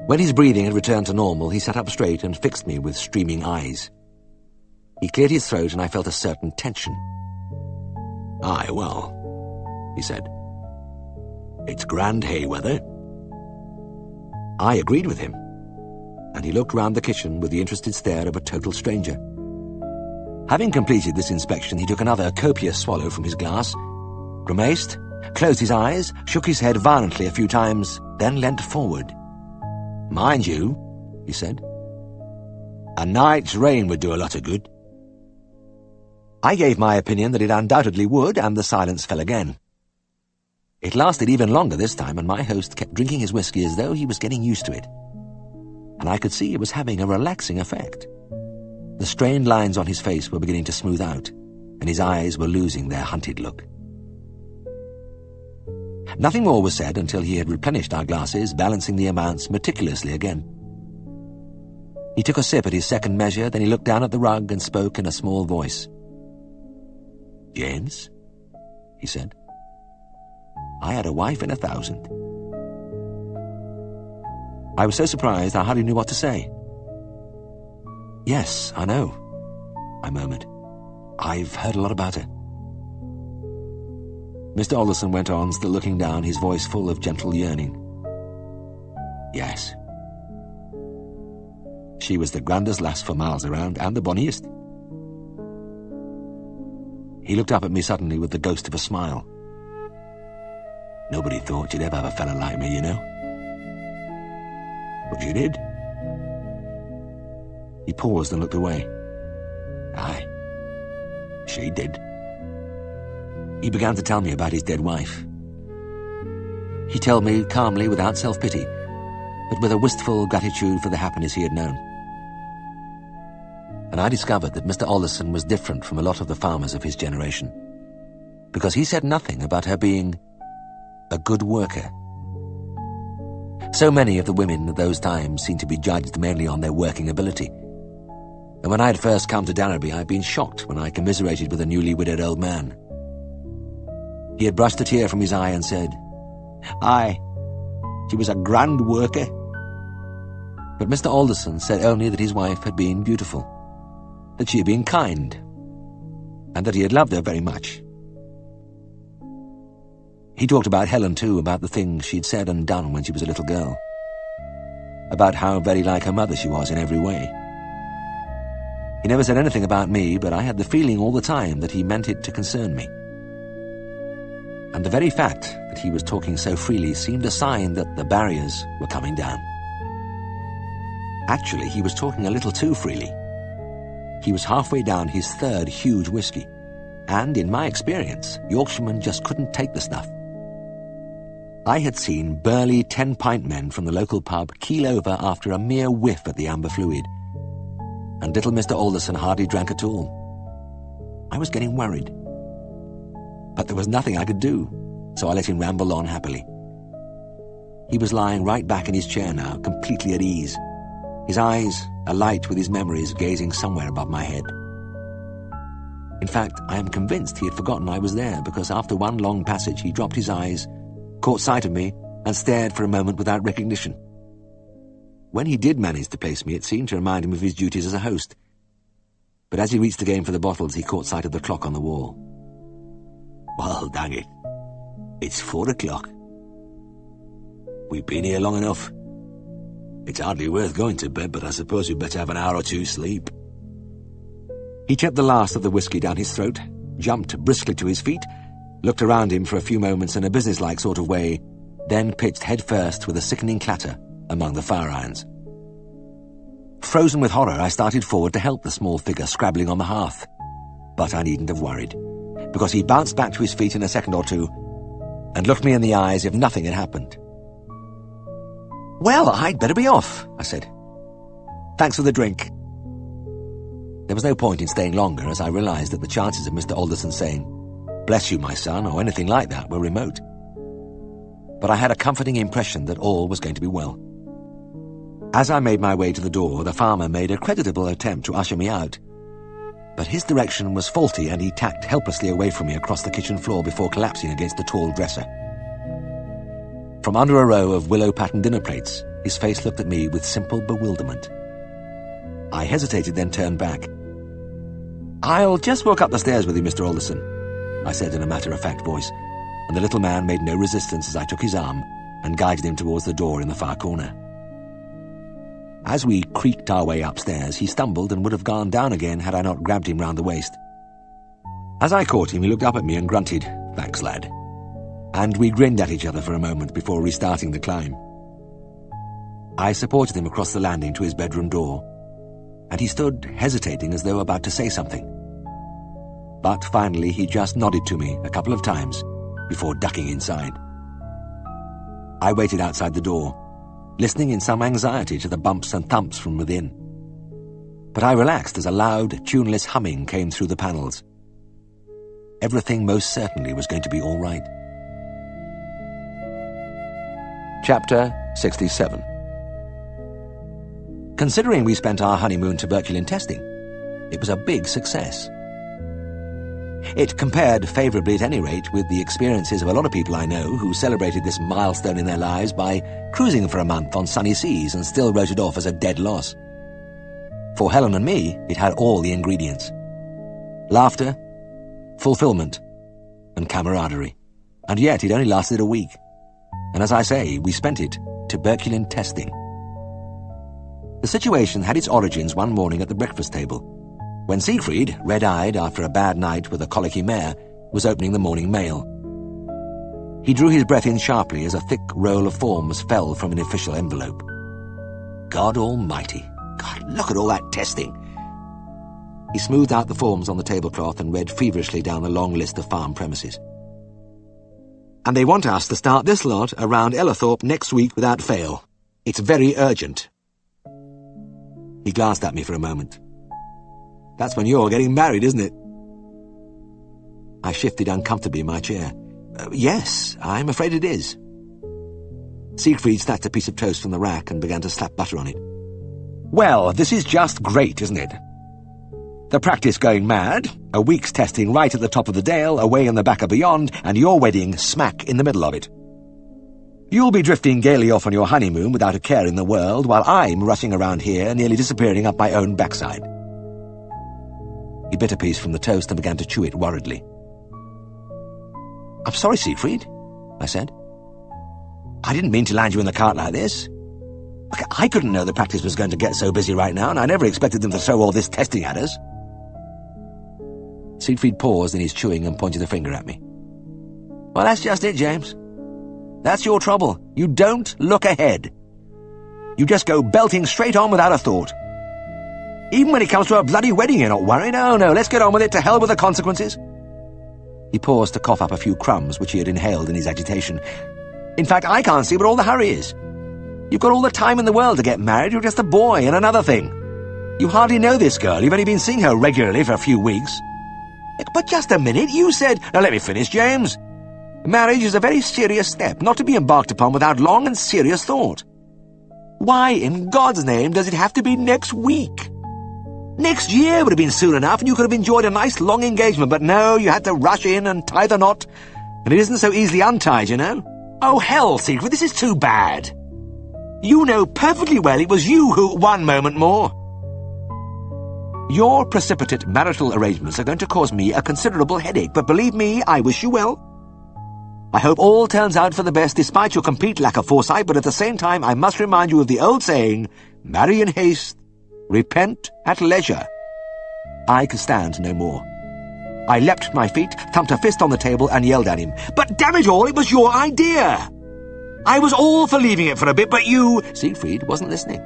When his breathing had returned to normal, he sat up straight and fixed me with streaming eyes. He cleared his throat, and I felt a certain tension. "Aye, well," he said. "It's grand hay weather." I agreed with him, and he looked round the kitchen with the interested stare of a total stranger. Having completed this inspection, he took another copious swallow from his glass, grimaced, closed his eyes, shook his head violently a few times, then leant forward. "Mind you," he said, "a night's rain would do a lot of good." I gave my opinion that it undoubtedly would, and the silence fell again. It lasted even longer this time, and my host kept drinking his whiskey as though he was getting used to it. and I could see it was having a relaxing effect. The strained lines on his face were beginning to smooth out, and his eyes were losing their hunted look. Nothing more was said until he had replenished our glasses, balancing the amounts meticulously again. He took a sip at his second measure, then he looked down at the rug and spoke in a small voice. "James," he said, "I had a wife in 1,000. I was so surprised I hardly knew what to say. "Yes, I know," I murmured. "I've heard a lot about her." Mr. Alderson went on, still looking down, his voice full of gentle yearning. "Yes. She was the grandest lass for miles around, and the bonniest." He looked up at me suddenly with the ghost of a smile. "Nobody thought you'd ever have a fella like me, you know. But you did." He paused and looked away. "Aye, she did." He began to tell me about his dead wife. He told me calmly, without self-pity, but with a wistful gratitude for the happiness he had known. And I discovered that Mr. Alderson was different from a lot of the farmers of his generation, because he said nothing about her being a good worker. So many of the women of those times seemed to be judged mainly on their working ability. And when I had first come to Dannerby, I had been shocked when I commiserated with a newly widowed old man. He had brushed a tear from his eye and said, "Aye, she was a grand worker." But Mr. Alderson said only that his wife had been beautiful, that she had been kind, and that he had loved her very much. He talked about Helen too, about the things she'd said and done when she was a little girl, about how very like her mother she was in every way. He never said anything about me, but I had the feeling all the time that he meant it to concern me. And the very fact that he was talking so freely seemed a sign that the barriers were coming down. Actually, he was talking a little too freely. He was halfway down his third huge whisky, and in my experience, Yorkshiremen just couldn't take the stuff. I had seen burly 10-pint men from the local pub keel over after a mere whiff at the amber fluid, and little Mr. Alderson hardly drank at all. I was getting worried. But there was nothing I could do, so I let him ramble on happily. He was lying right back in his chair now, completely at ease, his eyes alight with his memories gazing somewhere above my head. In fact, I am convinced he had forgotten I was there, because after one long passage he dropped his eyes, caught sight of me, and stared for a moment without recognition. When he did manage to place me, it seemed to remind him of his duties as a host. But as he reached again for the bottles, he caught sight of the clock on the wall. "Well, dang it. It's 4 o'clock. We've been here long enough. It's hardly worth going to bed, but I suppose we'd better have an hour or two sleep." He tipped the last of the whisky down his throat, jumped briskly to his feet, looked around him for a few moments in a businesslike sort of way, then pitched head first with a sickening clatter among the fire irons. Frozen with horror, I started forward to help the small figure scrabbling on the hearth. But I needn't have worried, because he bounced back to his feet in a second or two and looked me in the eyes as if nothing had happened. "Well, I'd better be off," I said. "Thanks for the drink." There was no point in staying longer, as I realized that the chances of Mr. Alderson saying, "Bless you, my son," or anything like that were remote. But I had a comforting impression that all was going to be well. As I made my way to the door, the farmer made a creditable attempt to usher me out, but his direction was faulty and he tacked helplessly away from me across the kitchen floor before collapsing against a tall dresser. From under a row of willow-patterned dinner plates, his face looked at me with simple bewilderment. I hesitated, then turned back. "I'll just walk up the stairs with you, Mr. Alderson," I said in a matter-of-fact voice, and the little man made no resistance as I took his arm and guided him towards the door in the far corner. As we creaked our way upstairs, he stumbled and would have gone down again had I not grabbed him round the waist. As I caught him, he looked up at me and grunted, "Thanks, lad," and we grinned at each other for a moment before restarting the climb. I supported him across the landing to his bedroom door, and he stood hesitating as though about to say something. But finally he just nodded to me a couple of times before ducking inside. I waited outside the door, listening in some anxiety to the bumps and thumps from within. But I relaxed as a loud, tuneless humming came through the panels. Everything most certainly was going to be all right. Chapter 67. Considering we spent our honeymoon tuberculin testing, it was a big success. It compared favourably at any rate with the experiences of a lot of people I know who celebrated this milestone in their lives by cruising for a month on sunny seas and still wrote it off as a dead loss. For Helen and me, it had all the ingredients. Laughter, fulfilment, and camaraderie. And yet it only lasted a week. And as I say, we spent it tuberculin testing. The situation had its origins one morning at the breakfast table, when Siegfried, red-eyed after a bad night with a colicky mare, was opening the morning mail. He drew his breath in sharply as a thick roll of forms fell from an official envelope. God almighty! God, look at all that testing! He smoothed out the forms on the tablecloth and read feverishly down the long list of farm premises. And they want us to start this lot around Ellithorpe next week without fail. It's very urgent. He glanced at me for a moment. That's when you're getting married, isn't it? I shifted uncomfortably in my chair. Yes, I'm afraid it is. Siegfried snatched a piece of toast from the rack and began to slap butter on it. Well, this is just great, isn't it? The practice going mad, a week's testing right at the top of the dale, away in the back of beyond, and your wedding smack in the middle of it. You'll be drifting gaily off on your honeymoon without a care in the world, while I'm rushing around here, nearly disappearing up my own backside. He bit a piece from the toast and began to chew it worriedly. I'm sorry, Siegfried, I said. I didn't mean to land you in the cart like this. Look, I couldn't know the practice was going to get so busy right now, and I never expected them to throw all this testing at us. Siegfried paused in his chewing and pointed a finger at me. Well, that's just it, James. That's your trouble. You don't look ahead. You just go belting straight on without a thought. Even when it comes to a bloody wedding, you're not worried. Oh, no, let's get on with it. To hell with the consequences. He paused to cough up a few crumbs which he had inhaled in his agitation. In fact, I can't see what all the hurry is. You've got all the time in the world to get married. You're just a boy. And another thing, you hardly know this girl. You've only been seeing her regularly for a few weeks. But just a minute, you said... Now let me finish, James. Marriage is a very serious step, not to be embarked upon without long and serious thought. Why, in God's name, does it have to be next week? Next year would have been soon enough, and you could have enjoyed a nice long engagement, but no, you had to rush in and tie the knot, and it isn't so easily untied, you know. Oh, hell, Siegfried, this is too bad. You know perfectly well it was you who, one moment more. Your precipitate marital arrangements are going to cause me a considerable headache, but believe me, I wish you well. I hope all turns out for the best despite your complete lack of foresight, but at the same time I must remind you of the old saying, marry in haste, repent at leisure. I could stand no more. I leapt to my feet, thumped a fist on the table and yelled at him. But damn it all, it was your idea! I was all for leaving it for a bit, but you... Siegfried wasn't listening.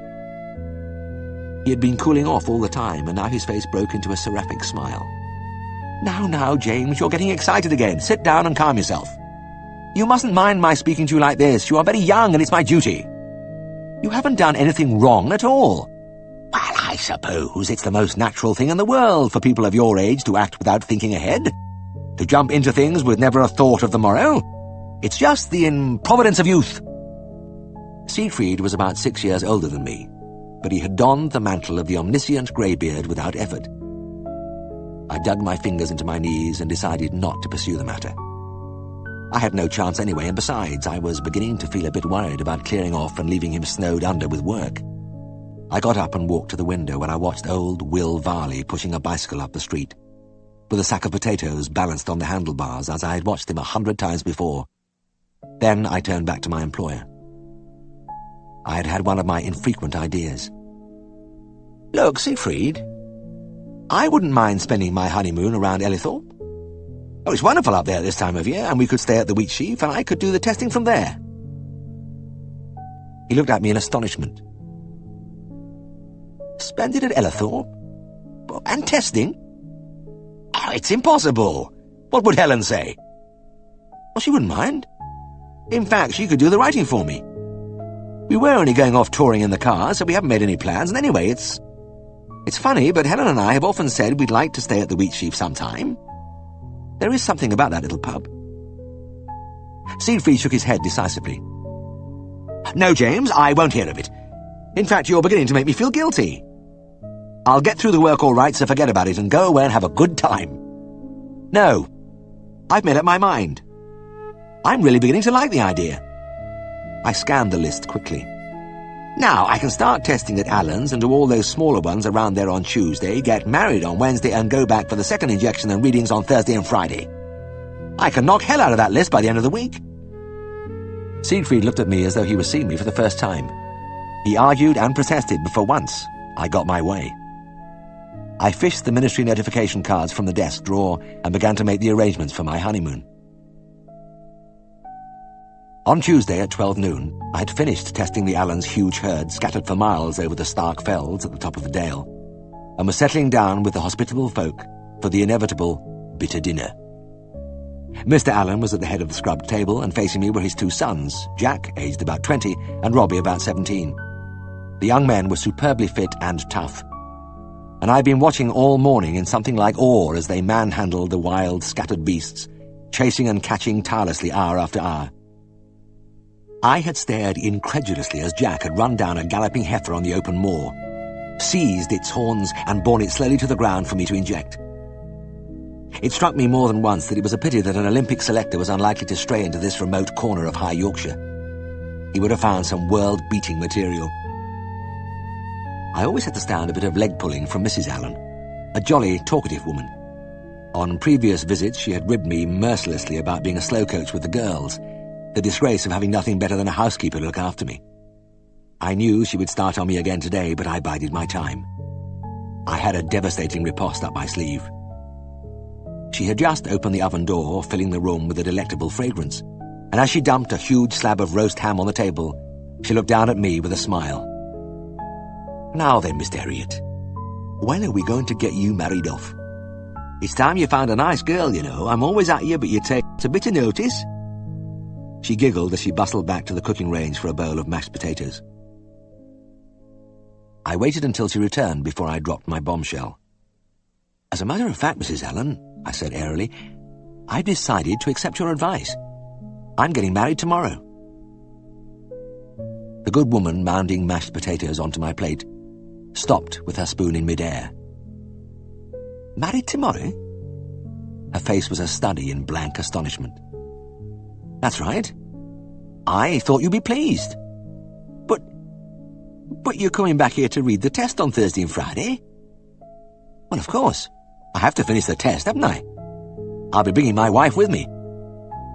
He had been cooling off all the time, and now his face broke into a seraphic smile. Now, James, you're getting excited again. Sit down and calm yourself. You mustn't mind my speaking to you like this. You are very young, and it's my duty. You haven't done anything wrong at all. Well, I suppose it's the most natural thing in the world for people of your age to act without thinking ahead, to jump into things with never a thought of the morrow. It's just the improvidence of youth. Siegfried was about 6 years older than me, but he had donned the mantle of the omniscient greybeard without effort. I dug my fingers into my knees and decided not to pursue the matter. I had no chance anyway, and besides, I was beginning to feel a bit worried about clearing off and leaving him snowed under with work. I got up and walked to the window where I watched old Will Varley pushing a bicycle up the street, with a sack of potatoes balanced on the handlebars as I had watched him 100 times before. Then I turned back to my employer. I had had one of my infrequent ideas. Look, Siegfried, I wouldn't mind spending my honeymoon around Ellithorpe. Oh, it's wonderful up there this time of year, and we could stay at the Wheat Sheaf, and I could do the testing from there. He looked at me in astonishment. Spend it at Ellithorpe? And testing? Oh, it's impossible. What would Helen say? Well, she wouldn't mind. In fact, she could do the writing for me. We were only going off touring in the car, so we haven't made any plans, and anyway, it's funny, but Helen and I have often said we'd like to stay at the Wheatsheaf sometime. There is something about that little pub. Siegfried shook his head decisively. No, James, I won't hear of it. In fact, you're beginning to make me feel guilty. I'll get through the work all right, so forget about it and go away and have a good time. No, I've made up my mind. I'm really beginning to like the idea. I scanned the list quickly. Now, I can start testing at Allen's and do all those smaller ones around there on Tuesday, get married on Wednesday and go back for the second injection and readings on Thursday and Friday. I can knock hell out of that list by the end of the week. Siegfried looked at me as though he was seeing me for the first time. He argued and protested, but for once, I got my way. I fished the ministry notification cards from the desk drawer and began to make the arrangements for my honeymoon. On Tuesday at 12 noon, I had finished testing the Allens' huge herd scattered for miles over the stark fells at the top of the dale, and was settling down with the hospitable folk for the inevitable bitter dinner. Mr. Allen was at the head of the scrubbed table, and facing me were his two sons, Jack, aged about 20, and Robbie, about 17. The young men were superbly fit and tough, and I'd been watching all morning in something like awe as they manhandled the wild, scattered beasts, chasing and catching tirelessly hour after hour. I had stared incredulously as Jack had run down a galloping heifer on the open moor, seized its horns and borne it slowly to the ground for me to inject. It struck me more than once that it was a pity that an Olympic selector was unlikely to stray into this remote corner of High Yorkshire. He would have found some world-beating material. I always had to stand a bit of leg-pulling from Mrs. Allen, a jolly, talkative woman. On previous visits she had ribbed me mercilessly about being a slow coach with the girls, the disgrace of having nothing better than a housekeeper to look after me. I knew she would start on me again today, but I bided my time. I had a devastating riposte up my sleeve. She had just opened the oven door, filling the room with a delectable fragrance, and as she dumped a huge slab of roast ham on the table, she looked down at me with a smile. Now then, Mr. Herriot, when are we going to get you married off? It's time you found a nice girl, you know. I'm always at you, but you take a bit of notice. She giggled as she bustled back to the cooking range for a bowl of mashed potatoes. I waited until she returned before I dropped my bombshell. As a matter of fact, Mrs. Allen, I said airily, I've decided to accept your advice. I'm getting married tomorrow. The good woman, mounding mashed potatoes onto my plate, stopped with her spoon in midair. Married tomorrow? Her face was a study in blank astonishment. That's right. I thought you'd be pleased. But you're coming back here to read the test on Thursday and Friday? Well, of course. I have to finish the test, haven't I? I'll be bringing my wife with me.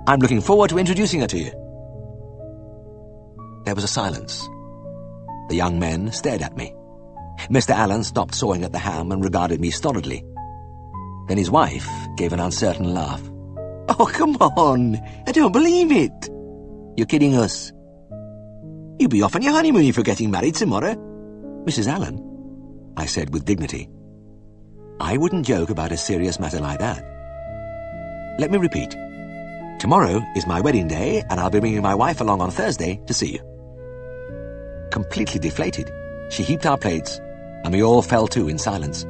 I'm looking forward to introducing her to you. There was a silence. The young men stared at me. Mr. Allen stopped sawing at the ham and regarded me stolidly. Then his wife gave an uncertain laugh. Oh, come on! I don't believe it! You're kidding us. You'll be off on your honeymoon if you're getting married tomorrow. Mrs. Allen, I said with dignity, I wouldn't joke about a serious matter like that. Let me repeat. Tomorrow is my wedding day, and I'll be bringing my wife along on Thursday to see you. Completely deflated, she heaped our plates, and we all fell to in silence.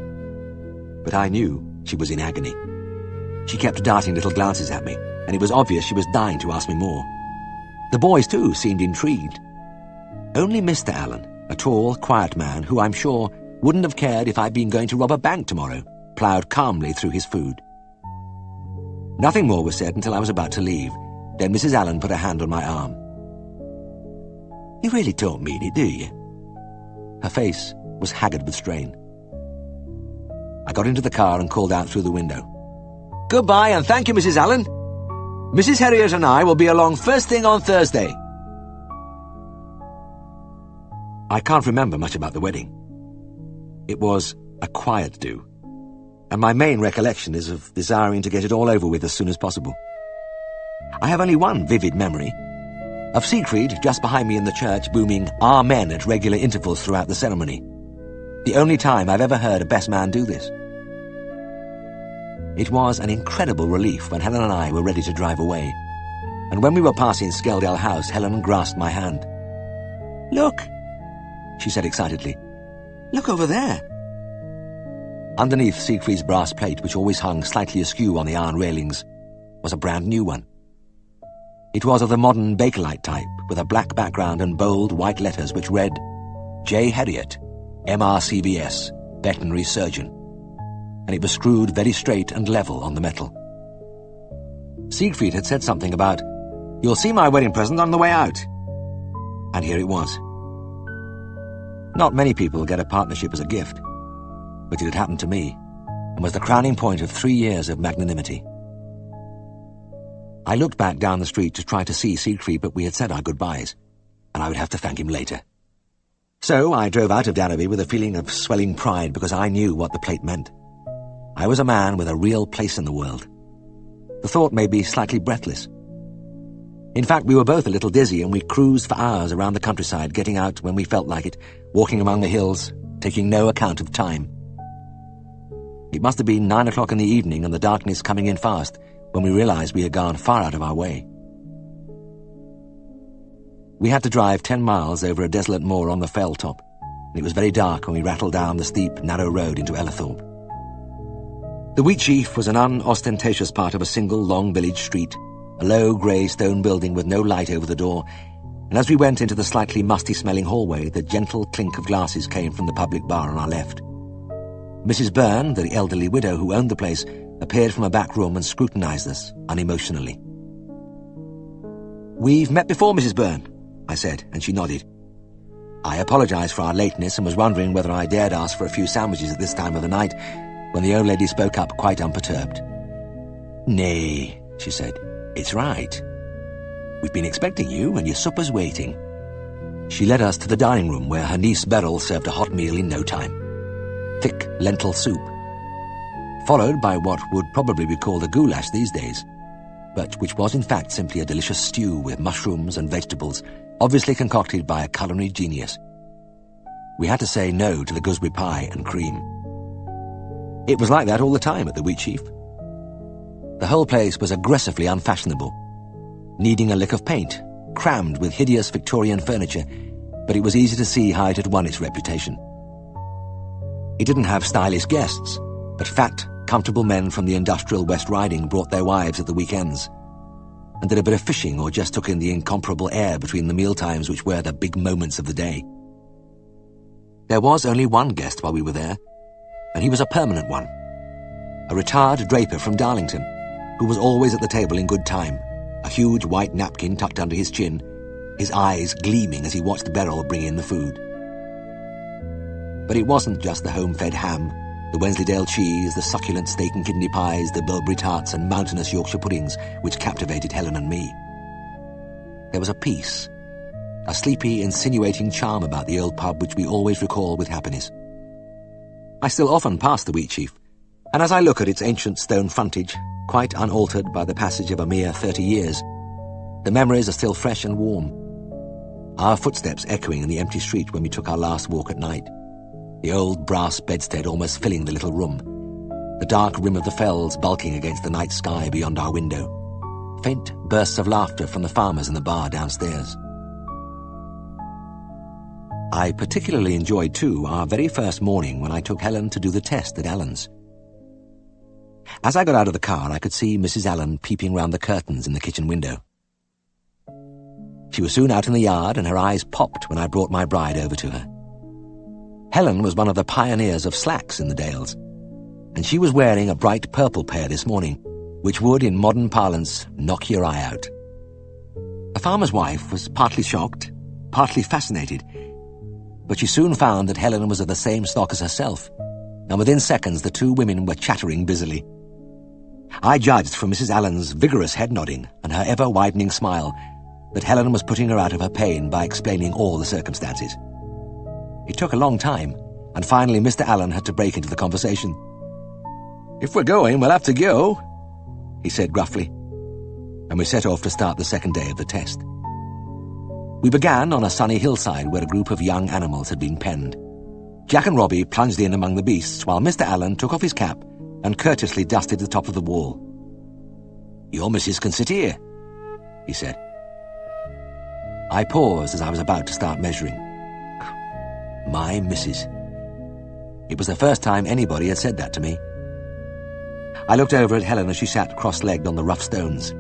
But I knew she was in agony. She kept darting little glances at me, and it was obvious she was dying to ask me more. The boys, too, seemed intrigued. Only Mr. Allen, a tall, quiet man who I'm sure wouldn't have cared if I'd been going to rob a bank tomorrow, ploughed calmly through his food. Nothing more was said until I was about to leave. Then Mrs. Allen put a hand on my arm. You really don't mean it, do you? Her face was haggard with strain. I got into the car and called out through the window. Goodbye, and thank you, Mrs. Allen. Mrs. Herriot and I will be along first thing on Thursday. I can't remember much about the wedding. It was a quiet do, and my main recollection is of desiring to get it all over with as soon as possible. I have only one vivid memory, of Siegfried just behind me in the church booming Amen at regular intervals throughout the ceremony. The only time I've ever heard a best man do this. It was an incredible relief when Helen and I were ready to drive away, and when we were passing Skeldale House, Helen grasped my hand. "Look," she said excitedly. "Look over there." Underneath Siegfried's brass plate, which always hung slightly askew on the iron railings, was a brand new one. It was of the modern Bakelite type, with a black background and bold white letters which read, J. Herriot, MRCVS, Veterinary Surgeon, and it was screwed very straight and level on the metal. Siegfried had said something about, "You'll see my wedding present on the way out." And here it was. Not many people get a partnership as a gift, but it had happened to me, and was the crowning point of 3 years of magnanimity. I looked back down the street to try to see Siegfried, but we had said our goodbyes, and I would have to thank him later. So I drove out of Derby with a feeling of swelling pride because I knew what the plate meant. I was a man with a real place in the world. The thought made me slightly breathless. In fact, we were both a little dizzy, and we cruised for hours around the countryside, getting out when we felt like it, walking among the hills, taking no account of time. It must have been 9 o'clock in the evening and the darkness coming in fast when we realized we had gone far out of our way. We had to drive 10 miles over a desolate moor on the fell top, and it was very dark when we rattled down the steep, narrow road into Ellithorpe. The Wheatsheaf was an unostentatious part of a single long village street, a low grey stone building with no light over the door, and as we went into the slightly musty-smelling hallway, the gentle clink of glasses came from the public bar on our left. Mrs. Byrne, the elderly widow who owned the place, appeared from a back room and scrutinized us unemotionally. "We've met before, Mrs. Byrne," I said, and she nodded. I apologized for our lateness and was wondering whether I dared ask for a few sandwiches at this time of the night, when the old lady spoke up quite unperturbed. "Nay," she said, "it's right. We've been expecting you, and your supper's waiting." She led us to the dining room, where her niece Beryl served a hot meal in no time. Thick lentil soup, followed by what would probably be called a goulash these days, but which was in fact simply a delicious stew with mushrooms and vegetables, obviously concocted by a culinary genius. We had to say no to the gooseberry pie and cream. It was like that all the time at the Wheatsheaf. The whole place was aggressively unfashionable, needing a lick of paint, crammed with hideous Victorian furniture, but it was easy to see how it had won its reputation. It didn't have stylish guests, but fat, comfortable men from the industrial West Riding brought their wives at the weekends, and did a bit of fishing or just took in the incomparable air between the mealtimes which were the big moments of the day. There was only one guest while we were there, and he was a permanent one. A retired draper from Darlington, who was always at the table in good time, a huge white napkin tucked under his chin, his eyes gleaming as he watched Beryl bring in the food. But it wasn't just the home-fed ham, the Wensleydale cheese, the succulent steak and kidney pies, the Bilberry tarts and mountainous Yorkshire puddings which captivated Helen and me. There was a peace, a sleepy, insinuating charm about the old pub which we always recall with happiness. I still often pass the Wheatsheaf, and as I look at its ancient stone frontage, quite unaltered by the passage of a mere 30 years, the memories are still fresh and warm. Our footsteps echoing in the empty street when we took our last walk at night, the old brass bedstead almost filling the little room, the dark rim of the fells bulking against the night sky beyond our window, faint bursts of laughter from the farmers in the bar downstairs. I particularly enjoyed, too, our very first morning when I took Helen to do the test at Allen's. As I got out of the car, I could see Mrs. Allen peeping round the curtains in the kitchen window. She was soon out in the yard, and her eyes popped when I brought my bride over to her. Helen was one of the pioneers of slacks in the Dales, and she was wearing a bright purple pair this morning, which would, in modern parlance, knock your eye out. The farmer's wife was partly shocked, partly fascinated, but she soon found that Helen was of the same stock as herself, and within seconds the two women were chattering busily. I judged from Mrs. Allen's vigorous head-nodding and her ever-widening smile that Helen was putting her out of her pain by explaining all the circumstances. It took a long time, and finally Mr. Allen had to break into the conversation. "If we're going, we'll have to go," he said gruffly, and we set off to start the second day of the test. We began on a sunny hillside where a group of young animals had been penned. Jack and Robbie plunged in among the beasts, while Mr. Allen took off his cap and courteously dusted the top of the wall. "Your missus can sit here," he said. I paused as I was about to start measuring. My missus. It was the first time anybody had said that to me. I looked over at Helen as she sat cross-legged on the rough stones,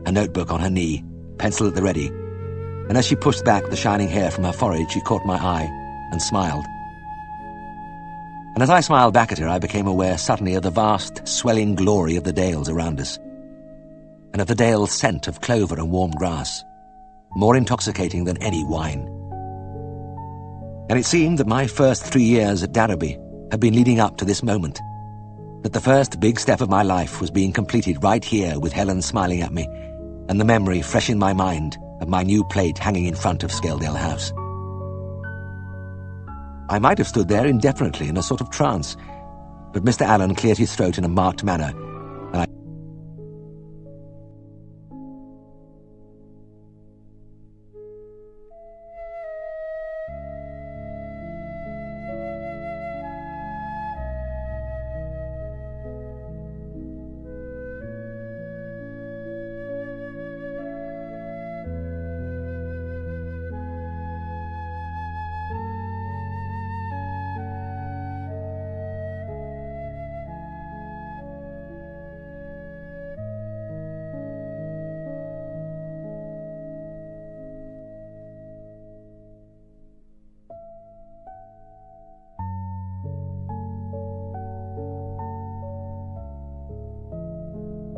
a notebook on her knee, pencil at the ready, and as she pushed back the shining hair from her forehead, she caught my eye and smiled. And as I smiled back at her, I became aware suddenly of the vast, swelling glory of the dales around us, and of the dale's scent of clover and warm grass, more intoxicating than any wine. And it seemed that my first 3 years at Darrowby had been leading up to this moment, that the first big step of my life was being completed right here with Helen smiling at me, and the memory fresh in my mind of my new plate hanging in front of Scaledale House. I might have stood there indefinitely in a sort of trance, but Mr. Allen cleared his throat in a marked manner